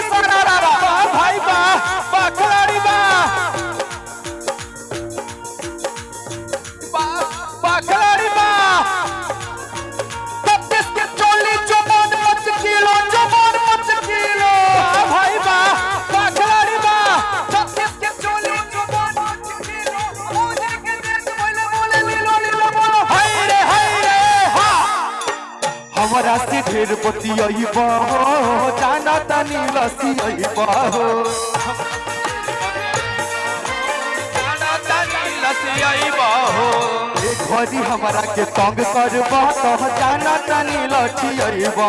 Speaker 1: भाई बा खिलाड़ी बा खिलाड़ी बा 36 के चोली चौवन 5 किलो चौवन 5 किलो भाई बा खिलाड़ी बा 36 के चोली चौवन 5 किलो मुझे के देख बोले बोले लीलो लीलो बोलो हाय रे हा हमरा से ढेर बतियाई बा जाना तनी लसियाई बा जाना तनी लसियाई बा एक घड़ी हमरा के तंग करबा तो जाना तनी लसियाई बा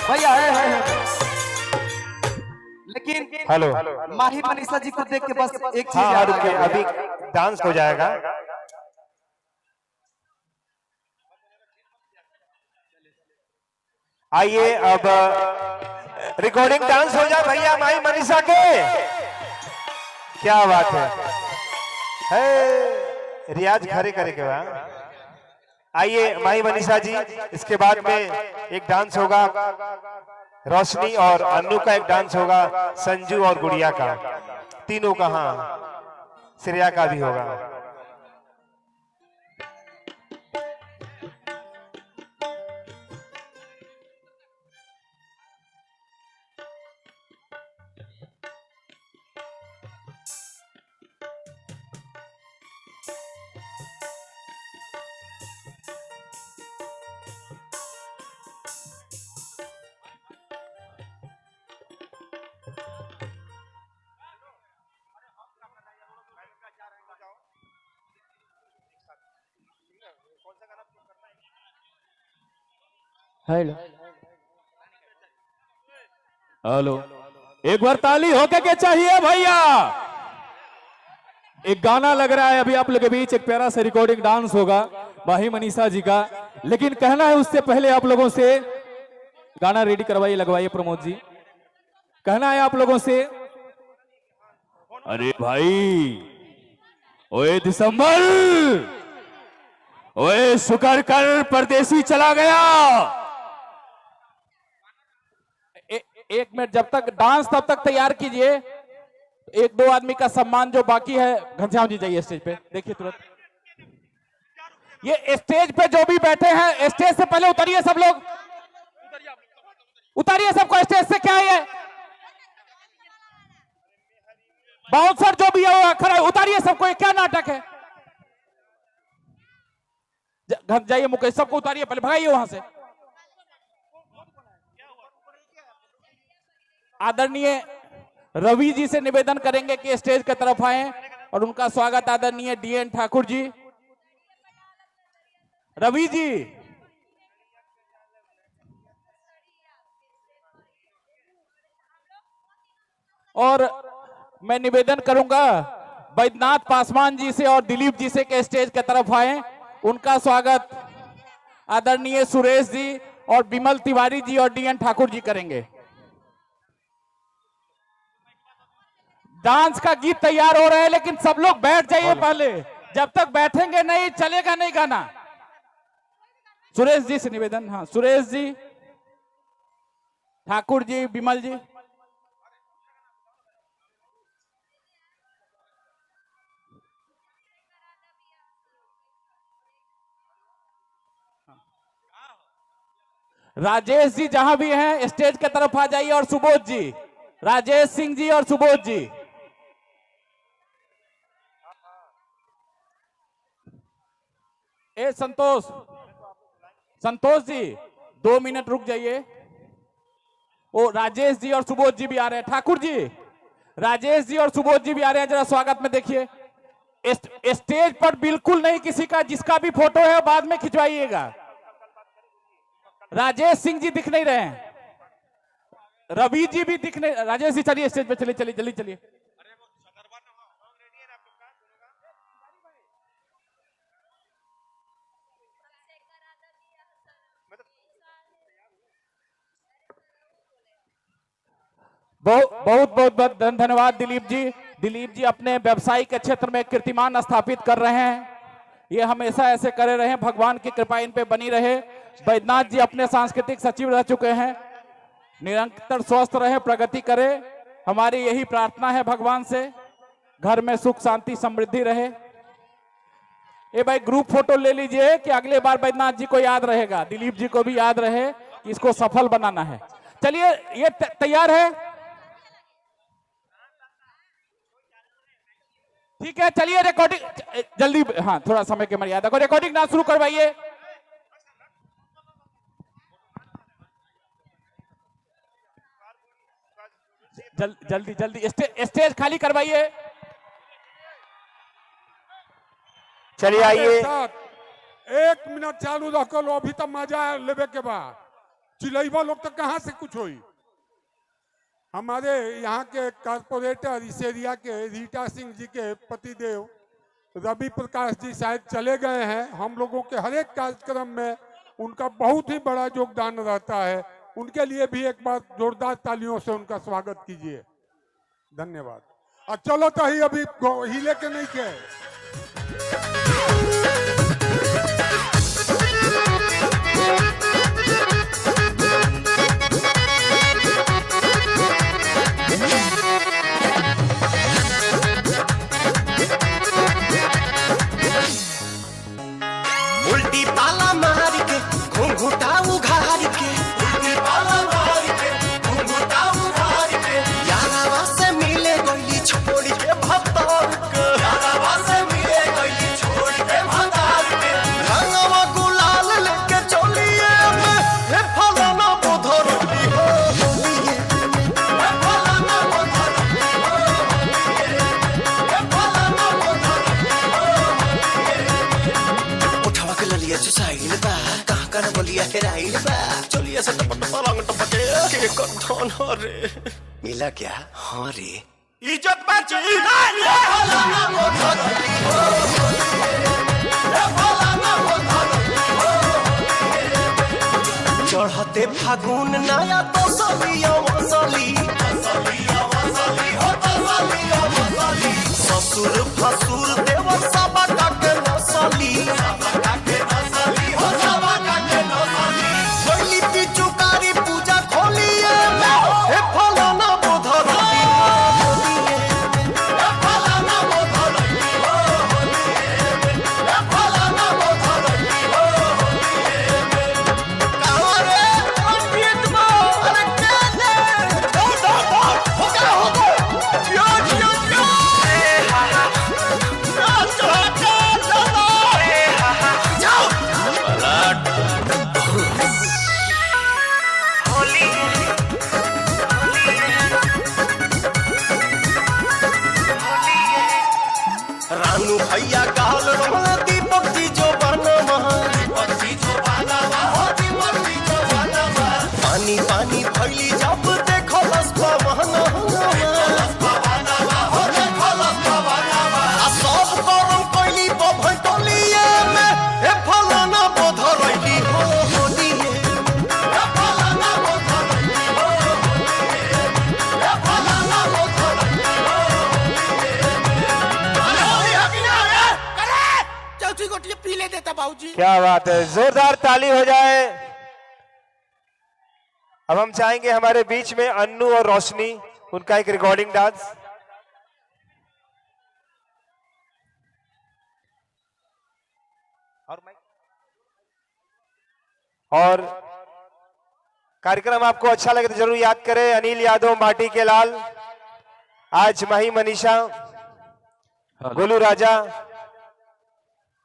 Speaker 1: भैया है लेकिन
Speaker 8: हेलो
Speaker 1: माही मनीषा जी को देख के बस एक चीज
Speaker 8: हाँ
Speaker 1: याद
Speaker 8: रुकिए,
Speaker 1: आ
Speaker 8: अभी डांस हो जाएगा। आइए अब रिकॉर्डिंग डांस हो जाए भैया माही मनीषा के। क्या बात है रियाज खड़े करे के बाद आइए माही मनीषा जी। इसके बाद में एक डांस होगा रोशनी और अन्नू का, एक डांस होगा संजू और गुड़िया का, तीनों का, हाँ श्रेया का भी होगा।
Speaker 2: हेलो हेलो, एक बार ताली होके के चाहिए भैया। एक गाना लग रहा है अभी आप लोग के बीच, एक प्यारा सा रिकॉर्डिंग डांस होगा माही मनीषा जी का, लेकिन कहना है उससे पहले आप लोगों से गाना रेडी करवाइए, लगवाइए प्रमोद जी। कहना है आप लोगों से, अरे भाई ओए दिसंबर, ओए शुक्र कर परदेसी चला गया। एक मिनट, जब तक डांस तब तक तैयार कीजिए। एक दो आदमी का सम्मान जो बाकी है, घनश्याम जी जाइए स्टेज पे, देखिए तुरंत। ये स्टेज पे जो भी बैठे हैं, स्टेज से पहले उतरिए सब लोग, उतारिए सबको स्टेज से। क्या है ये बाउंसर जो भी है खड़ा, उतारिए सबको। ये क्या नाटक है? जाइए मुकेश, सबको उतारिए, पहले भगाइए वहां से। आदरणीय रवि जी से निवेदन करेंगे कि स्टेज की तरफ आए और उनका स्वागत आदरणीय डीएन ठाकुर जी। रवि जी, और मैं निवेदन करूंगा बैद्यनाथ पासवान जी से और दिलीप जी से के स्टेज की तरफ आए। उनका स्वागत आदरणीय सुरेश जी और विमल तिवारी जी और डीएन ठाकुर जी करेंगे। डांस का गीत तैयार हो रहा है, लेकिन सब लोग बैठ जाइए पहले, जब तक बैठेंगे नहीं चलेगा नहीं गाना। सुरेश जी से निवेदन, हाँ सुरेश जी, ठाकुर जी, विमल जी। राजेश जी जहां भी हैं स्टेज की तरफ आ जाइए, और सुबोध जी, राजेश सिंह जी और सुबोध जी। ए संतोष, संतोष जी 2 मिनट रुक जाइए। वो राजेश जी और सुबोध जी भी आ रहे हैं। ठाकुर जी, राजेश जी और सुबोध जी भी आ रहे हैं, जरा स्वागत में देखिए। स्टेज पर बिल्कुल नहीं किसी का, जिसका भी फोटो है बाद में खिंचवाइएगा। राजेश सिंह जी दिख नहीं रहे हैं, रवि जी भी दिख नहीं। राजेश जी चलिए स्टेज पे, चलिए चलिए जल्दी चलिए। बहुत बहुत धन्यवाद दिलीप जी। दिलीप जी अपने व्यवसाय के क्षेत्र में कीर्तिमान स्थापित कर रहे हैं, ये हमेशा ऐसे करे रहे, भगवान की कृपा इन पे बनी रहे। बैद्यनाथ जी अपने सांस्कृतिक सचिव रह चुके हैं, निरंतर स्वस्थ रहे, प्रगति करे, हमारी यही प्रार्थना है भगवान से। घर में सुख शांति समृद्धि रहे। ये भाई ग्रुप फोटो ले लीजिए कि अगले बार बैद्यनाथ जी को याद रहेगा, दिलीप जी को भी याद रहे कि इसको सफल बनाना है। चलिए ये तैयार है, ठीक है। चलिए रिकॉर्डिंग जल्दी, हाँ थोड़ा समय की मर्यादा को, रिकॉर्डिंग ना शुरू करवाइए। जल्दी जल्दी स्टेज खाली करवाइए।
Speaker 15: चलिए आइए, 1 मिनट चालू रखो, अभी तक मजा लेवे के बाद चिलैबा लोग तो कहाँ से कुछ हुई। हमारे यहाँ के कारपोरेटर इस एरिया के रीटा सिंह जी के पतिदेव रवि प्रकाश जी शायद चले गए हैं। हम लोगों के हर एक कार्यक्रम में उनका बहुत ही बड़ा योगदान रहता है। उनके लिए भी एक बार जोरदार तालियों से उनका स्वागत कीजिए। धन्यवाद। और चलो तो ही अभी हिले के नहीं के
Speaker 6: उल्टी पाला मार के घूंघटा उघार के, उल्टी पाला मार के घूंघटा उघार के, यारावा से मिले गई छोड़ के भतार के, यारावा से मिले गई छोड़ के भतार के, रंगवा गुलाल लेके चलिए मैं हे फलाना बोधर की हो बोलिए, हे फलाना बोधर की हो बोलिए, हे फलाना बोधर की हो बोलिए। उठावा के ललिया सुसाइल बा, कहाँ कर बोलिया हेराइल बा। पलंग टपके के कथन रे मिला क्या हाँ रे इज्जत बची चढ़ते फागुन नया तो सलिया वसली ससुर फसुर देवर सबा के नसली होली पिचुकारी पूजा खोलिए हे फलाना बोधर रानू भैया कहल रहा दीपक जी जो बनवा पानी पानी भैली जब देखो लस्पा महना सब करम कैली बभटलिए में हे फलाना बोधरैली हो होलिए हे फलाना बोधरैली हो होलिए हे फलाना बोधरैली हो
Speaker 10: पी ले देता बाबूजी।
Speaker 5: क्या बात है, जोरदार ताली हो जाए। अब हम चाहेंगे हमारे बीच में अन्नू और रोशनी, उनका एक रिकॉर्डिंग डांस। और कार्यक्रम आपको अच्छा लगे तो जरूर याद करें अनिल यादव माटी के लाल, आज माही मनीषा, गोलू राजा।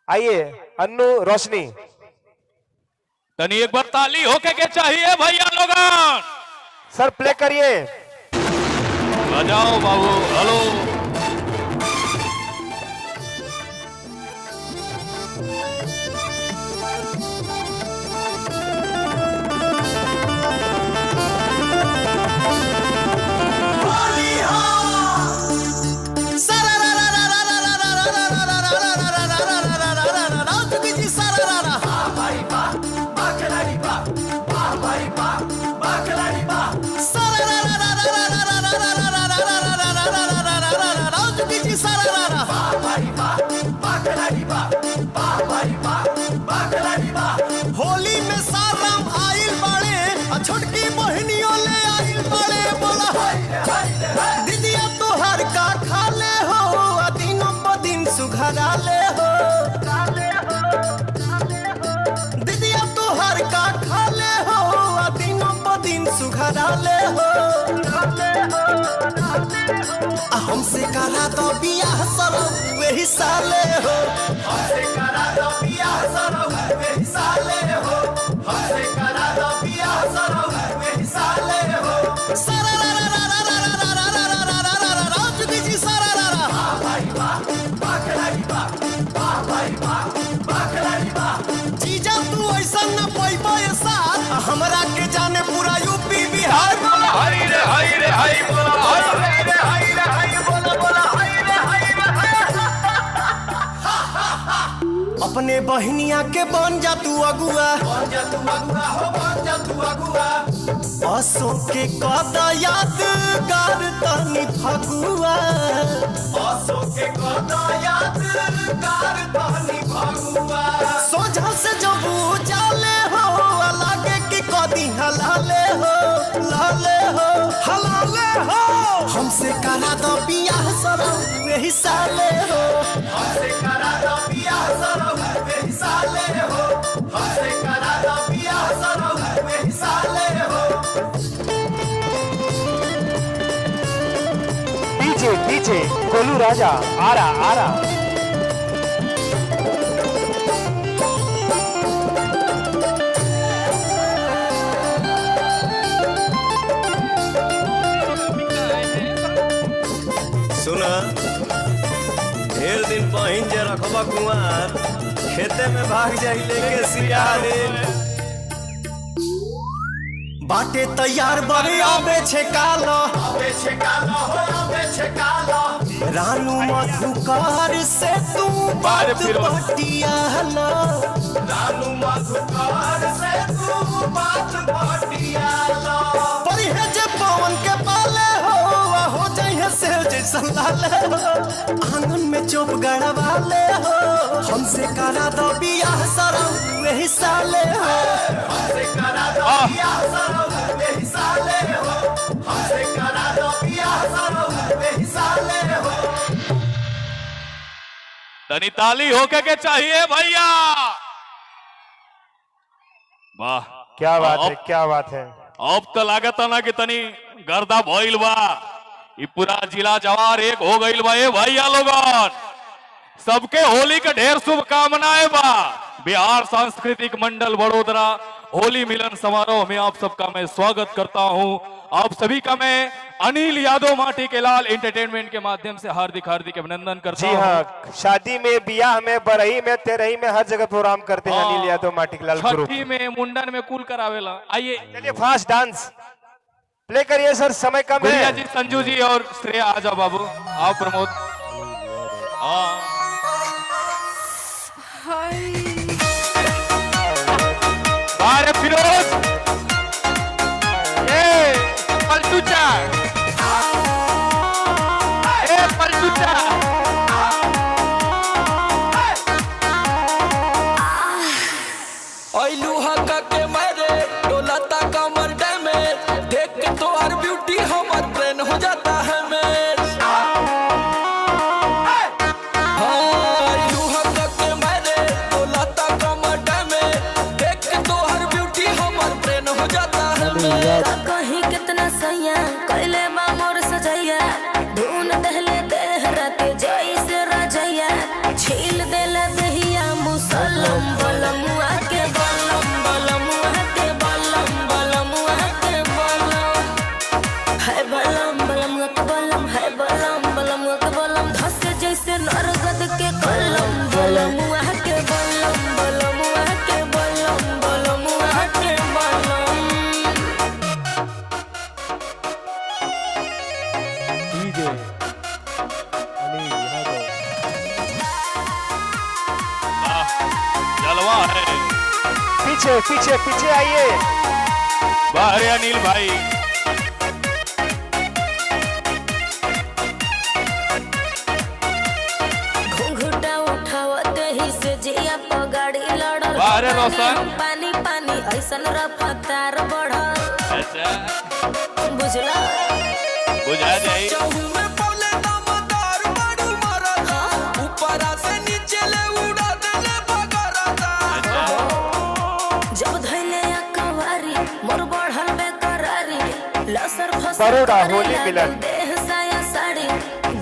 Speaker 5: आइए अन्नू रोशनी,
Speaker 12: तनी एक बार ताली होके के चाहिए भैया लोगन।
Speaker 5: सर प्ले करिए,
Speaker 12: बजाओ बाबू। हेलो
Speaker 6: होली में साराम आइल बाड़े, छोटकी बहनियों ले आइल बाड़े। बोला दीदिया तोहर का खा ले हो, दिनों प दिन सुघरा ले हो। दीदिया तोहर का खा ले हो, दिनों प दिन सुघरा ले हो। हमसे करा दो बियाह सरो वही साले हो, हमसे करा दो बियाह सरो वही साले हो, हमसे करा दो बियाह सरो वही साले हो। सारा रा रा रा रा रा रा रा रा रा रा रा रा रा रा जुगी जी सारा रा रा। वाह भाई वाह, वाह खिलाड़ी वाह, वाह भाई वाह, वाह खिलाड़ी वाह। जीजा तू ऐसा न पैबा ये साथ, हमरा के जाने पूरा यूपी बिहार।
Speaker 12: हाय रे हाय रे हाय बोला हाय रे हाय रे हाय बोला बोला हाय रे हाय रे हाय।
Speaker 6: अपने बहनिया के बन जा तू अगुआ, बन जा तू अगुआ हो, बन जा तू अगुआ। अशोक के कदा यादगार तनी फगुआ, अशोक के कदा यादगार तनी फगुआ। सोझा से जब जाले हो, लागे कि कदी हलाले हो, लाले हो हलाले हो। हमसे करा दो बियाह सरो वही साले हो, हमसे करा दो बियाह सरो वही साले हो, हमसे करा दो बियाह सरो वही साले हो।
Speaker 5: डीजे डीजे गोलू राजा आरा आरा।
Speaker 6: सुना ढेर दिन पहिन जे रखबा कुआर, खेते में भाग जाई लेके सियारे। बाटे तैयार बड़े आबे छे कालो रानू मधुकार से तू बात पटियाला रानू मधुकार से तू बात पटियाला परिहे जे पवन के पाले हो जाइए से जैसा लाले हो आंगन में चोप गड़वाले हो हमसे करा दो बियाह सरो वही साले हो हमसे करा दो बियाह सरो वही साले हो हमसे करा दो बियाह सरो वही साले हो
Speaker 12: तनी ताली होके के चाहिए भैया। वाह
Speaker 5: क्या बात है, क्या बात है।
Speaker 12: अब तो लागत ना कि तनी गर्दा भइल बा, ई पूरा जिला जवार एक हो गइल बा। ए भैया लोगन सबके होली के ढेर शुभकामनाएं बा। बिहार सांस्कृतिक मंडल वडोदरा होली मिलन समारोह में आप सबका मैं स्वागत करता हूं। आप सभी का मैं अनिल यादव माटी के लाल एंटरटेनमेंट के माध्यम से हार्दिक हार्दिक अभिनंदन करता हूं।
Speaker 5: जी हाँ, शादी में, बियाह में, बरही में, तेरही में हर जगह प्रोग्राम करते हैं अनिल यादव माटी के लाल ग्रुप।
Speaker 12: छठी में, मुंडन में कुल करावेला। आइए
Speaker 5: चलिए फास्ट डांस प्ले करिए सर, समय कम है।
Speaker 12: जी, संजू जी और श्रेया आ जाओ बाबू, आओ प्रमोद। बारे फिरोज, ये पलटूचा, ये पलटूचा।
Speaker 10: ओइलू हका के मारे डोलाता कमर डैमेज देख के तो हर ब्यूटी हमर ब्रेन हो जाता है मैच। ओइलू हका के मारे डोलाता कमर डैमेज देख के तो हर ब्यूटी हमर ब्रेन हो जाता है मैच।
Speaker 7: कहीं कितना सैया कैले बा मोर सजैया धून दहले देह रात जई से रजैया छील देला दहिया मुसलम बलमुआ के बलम बलमुआ के बलम बलमुआ के बलम है बलम बलमुआ के बलम है बलम बलमुआ के बलम धस जैसे नरगद के कलम बलमुआ के बलम बलमुआ के बलम बलमुआ के बलम।
Speaker 5: डीजे अनिल यादव
Speaker 12: जलवा है।
Speaker 5: पीछे पीछे पीछे आइए।
Speaker 12: बाहर अनिल भाई।
Speaker 7: घुंघटा उठावते ही से जिया पगाड़ी लड़ल
Speaker 12: बाहर रोशन।
Speaker 7: पानी पानी ऐसन रफ्तार बढ़ल।
Speaker 12: अच्छा
Speaker 7: बुझला
Speaker 12: बुझा जाई।
Speaker 7: जब धैले अकवारी मोर बढ़ल बेकरारी लसर फसर
Speaker 5: बरोड़ा होली मिलन।
Speaker 7: देह साया साड़ी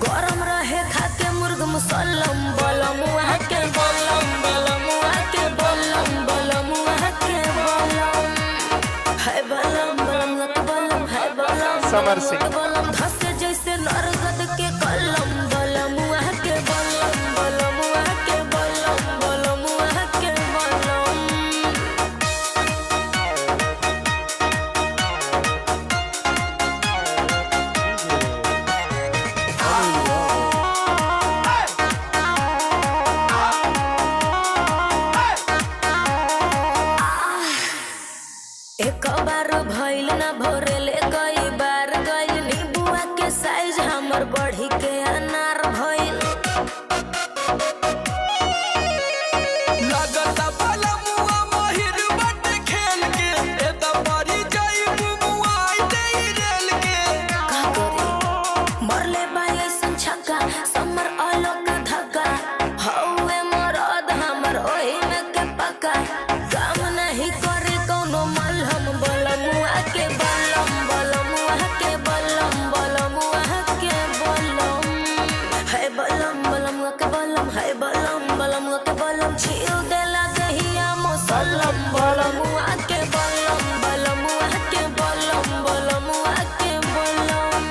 Speaker 7: गरम रहे खाके मुर्ग मुसल्लम बलमुआ के बलम बलमुआ के बलम बलमुआ के बलम है बलम बलमुआ के बलम है बलम
Speaker 5: समर सिंह।
Speaker 7: बलम धस जैसे नरगद के कलम बलमुआ के बलम बलमुआ के बलम बलमुआ के बलम। एक बार भइल ना भोरेले कई बार गइल नीबुआ के साइज हमर बढ़ी के अनार भइल।
Speaker 10: लगता बलमुआ माहिर बाटे खेल के ए दबारी जाई बुमुआ दे रेल के
Speaker 7: का करी मरले बाई ऐसन छक्का समर आलो का धक्का हौवे मरद हमर ओही में के पक्का काम नहीं करे कोनो मलहम बलमुआ के बलम बलमुआ के बलम बलमुआ के बलम है बलम बलमुआ के बलम है बलम बलमुआ के बलम छील देला दहिया मुसल्लम बलमुआ के बलम बलमुआ के बलम बलमुआ के बलम।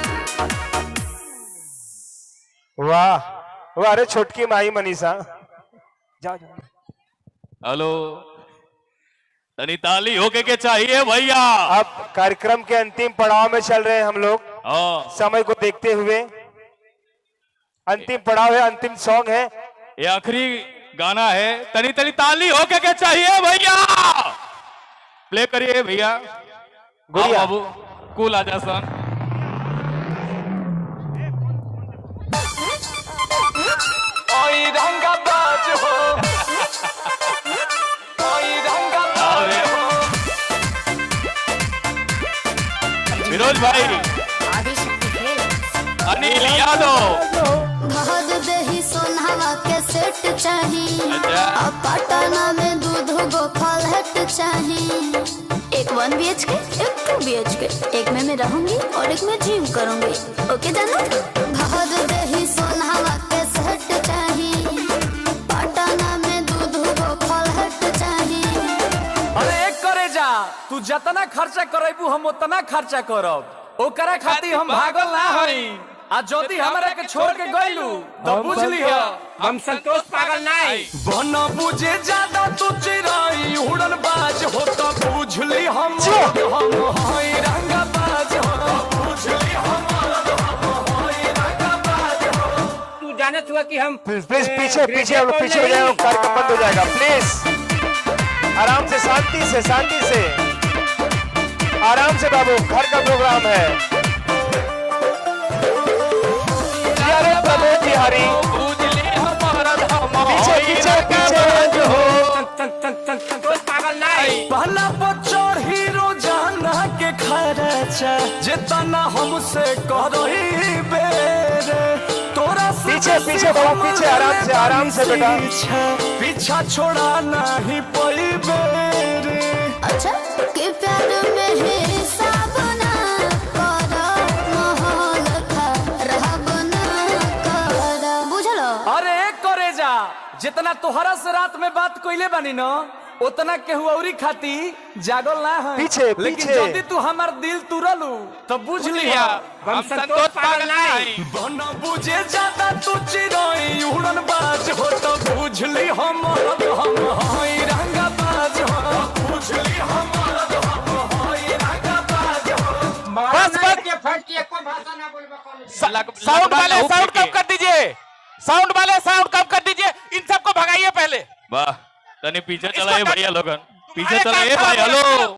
Speaker 5: वाह वाह, अरे छोटकी माही मनीषा जाओ जाओ।
Speaker 12: हेलो
Speaker 2: तनी ताली होके के चाहिए भैया।
Speaker 8: अब कार्यक्रम के अंतिम पड़ाव में चल रहे हैं हम लोग, समय को देखते हुए। अंतिम पड़ाव है, अंतिम सॉन्ग है,
Speaker 2: ये आखिरी गाना है। तनी तनी ताली होके के चाहिए भैया। प्ले करिए भैया।
Speaker 8: गुड़िया
Speaker 2: बाबू कूल आजा सन।
Speaker 10: ओई रंगा बाज हो, ओई रंगा बाज हो।
Speaker 2: विनोद भाई, अनिल यादव,
Speaker 7: भद देही सोनावा के सेट चाही, अब पटना में दूध गो फलहट चाही। एक 1 BHK, एक 2 BHK, एक में मैं रहूंगी और एक में जिम करूंगी। ओके जाना? भद देही सोनावा के सेट चाही, पटना में दूध गो फलहट चाही।
Speaker 10: अरे एक करे जा, तू जितना खर्चा करेबू हम उतना खर्चा करब। ओकरा खातिर हम भागल ना हई। आ जदी हमरा के छोड़ के गइलू तो बुझ लियो हम संतोष पागल नहीं। बन बुझे ज्यादा तू चिराई उड़न बाज हो तो बुझ ली हम हई रंगा बाज हो, बुझ ली हम हई रंगा बाज हो। तू जानत हुआ कि हम
Speaker 8: प्लीज पीछे पीछे हो जाओ, कार्यक्रम बंद हो जाएगा। प्लीज आराम से, शांति से आराम से बाबू, घर का प्रोग्राम है। प्रमोद बिहारी पीछे हो।
Speaker 10: पागल नहीं पहला बच्चों हीरो जाना के खर्चा जितना हमसे करही बेरे तोरा
Speaker 8: पीछे बाबू, पीछे आराम से बेटा।
Speaker 10: पीछा छोड़ा नहीं पई बेरे।
Speaker 7: अच्छा के प्यार में हिसाब ना करो, माहौल खराब ना करो, बुझलो?
Speaker 10: अरे करे जा, जितना तोहरा से रात में बात कोइले बानी न उतना केहू औरी खाती जागल ना है। लेकिन यदि तू हमार दिल तुरलू तो बुझ लिया हम संतोष पागल नहीं। बन बुझे ज्यादा तू चिराई उड़न बाज हो तो बुझ ली हम हई रंगा बाज हो, बुझ ली हम हई रंगा बाज हो।
Speaker 2: बस
Speaker 10: के फट के कोई भाषा ना बोलबा।
Speaker 2: साउंड वाले साउंड कम कर दीजिए, साउंड वाले साउंड कम कर दीजिए। इन सबको भगाइए पहले। वाह, तनी पीछे चलाइए भैया लोगन, पीछे चलाइए भाई। हेलो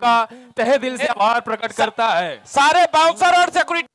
Speaker 2: का तहे दिल से आभार प्रकट करता है। सारे बाउंसर और सिक्योरिटी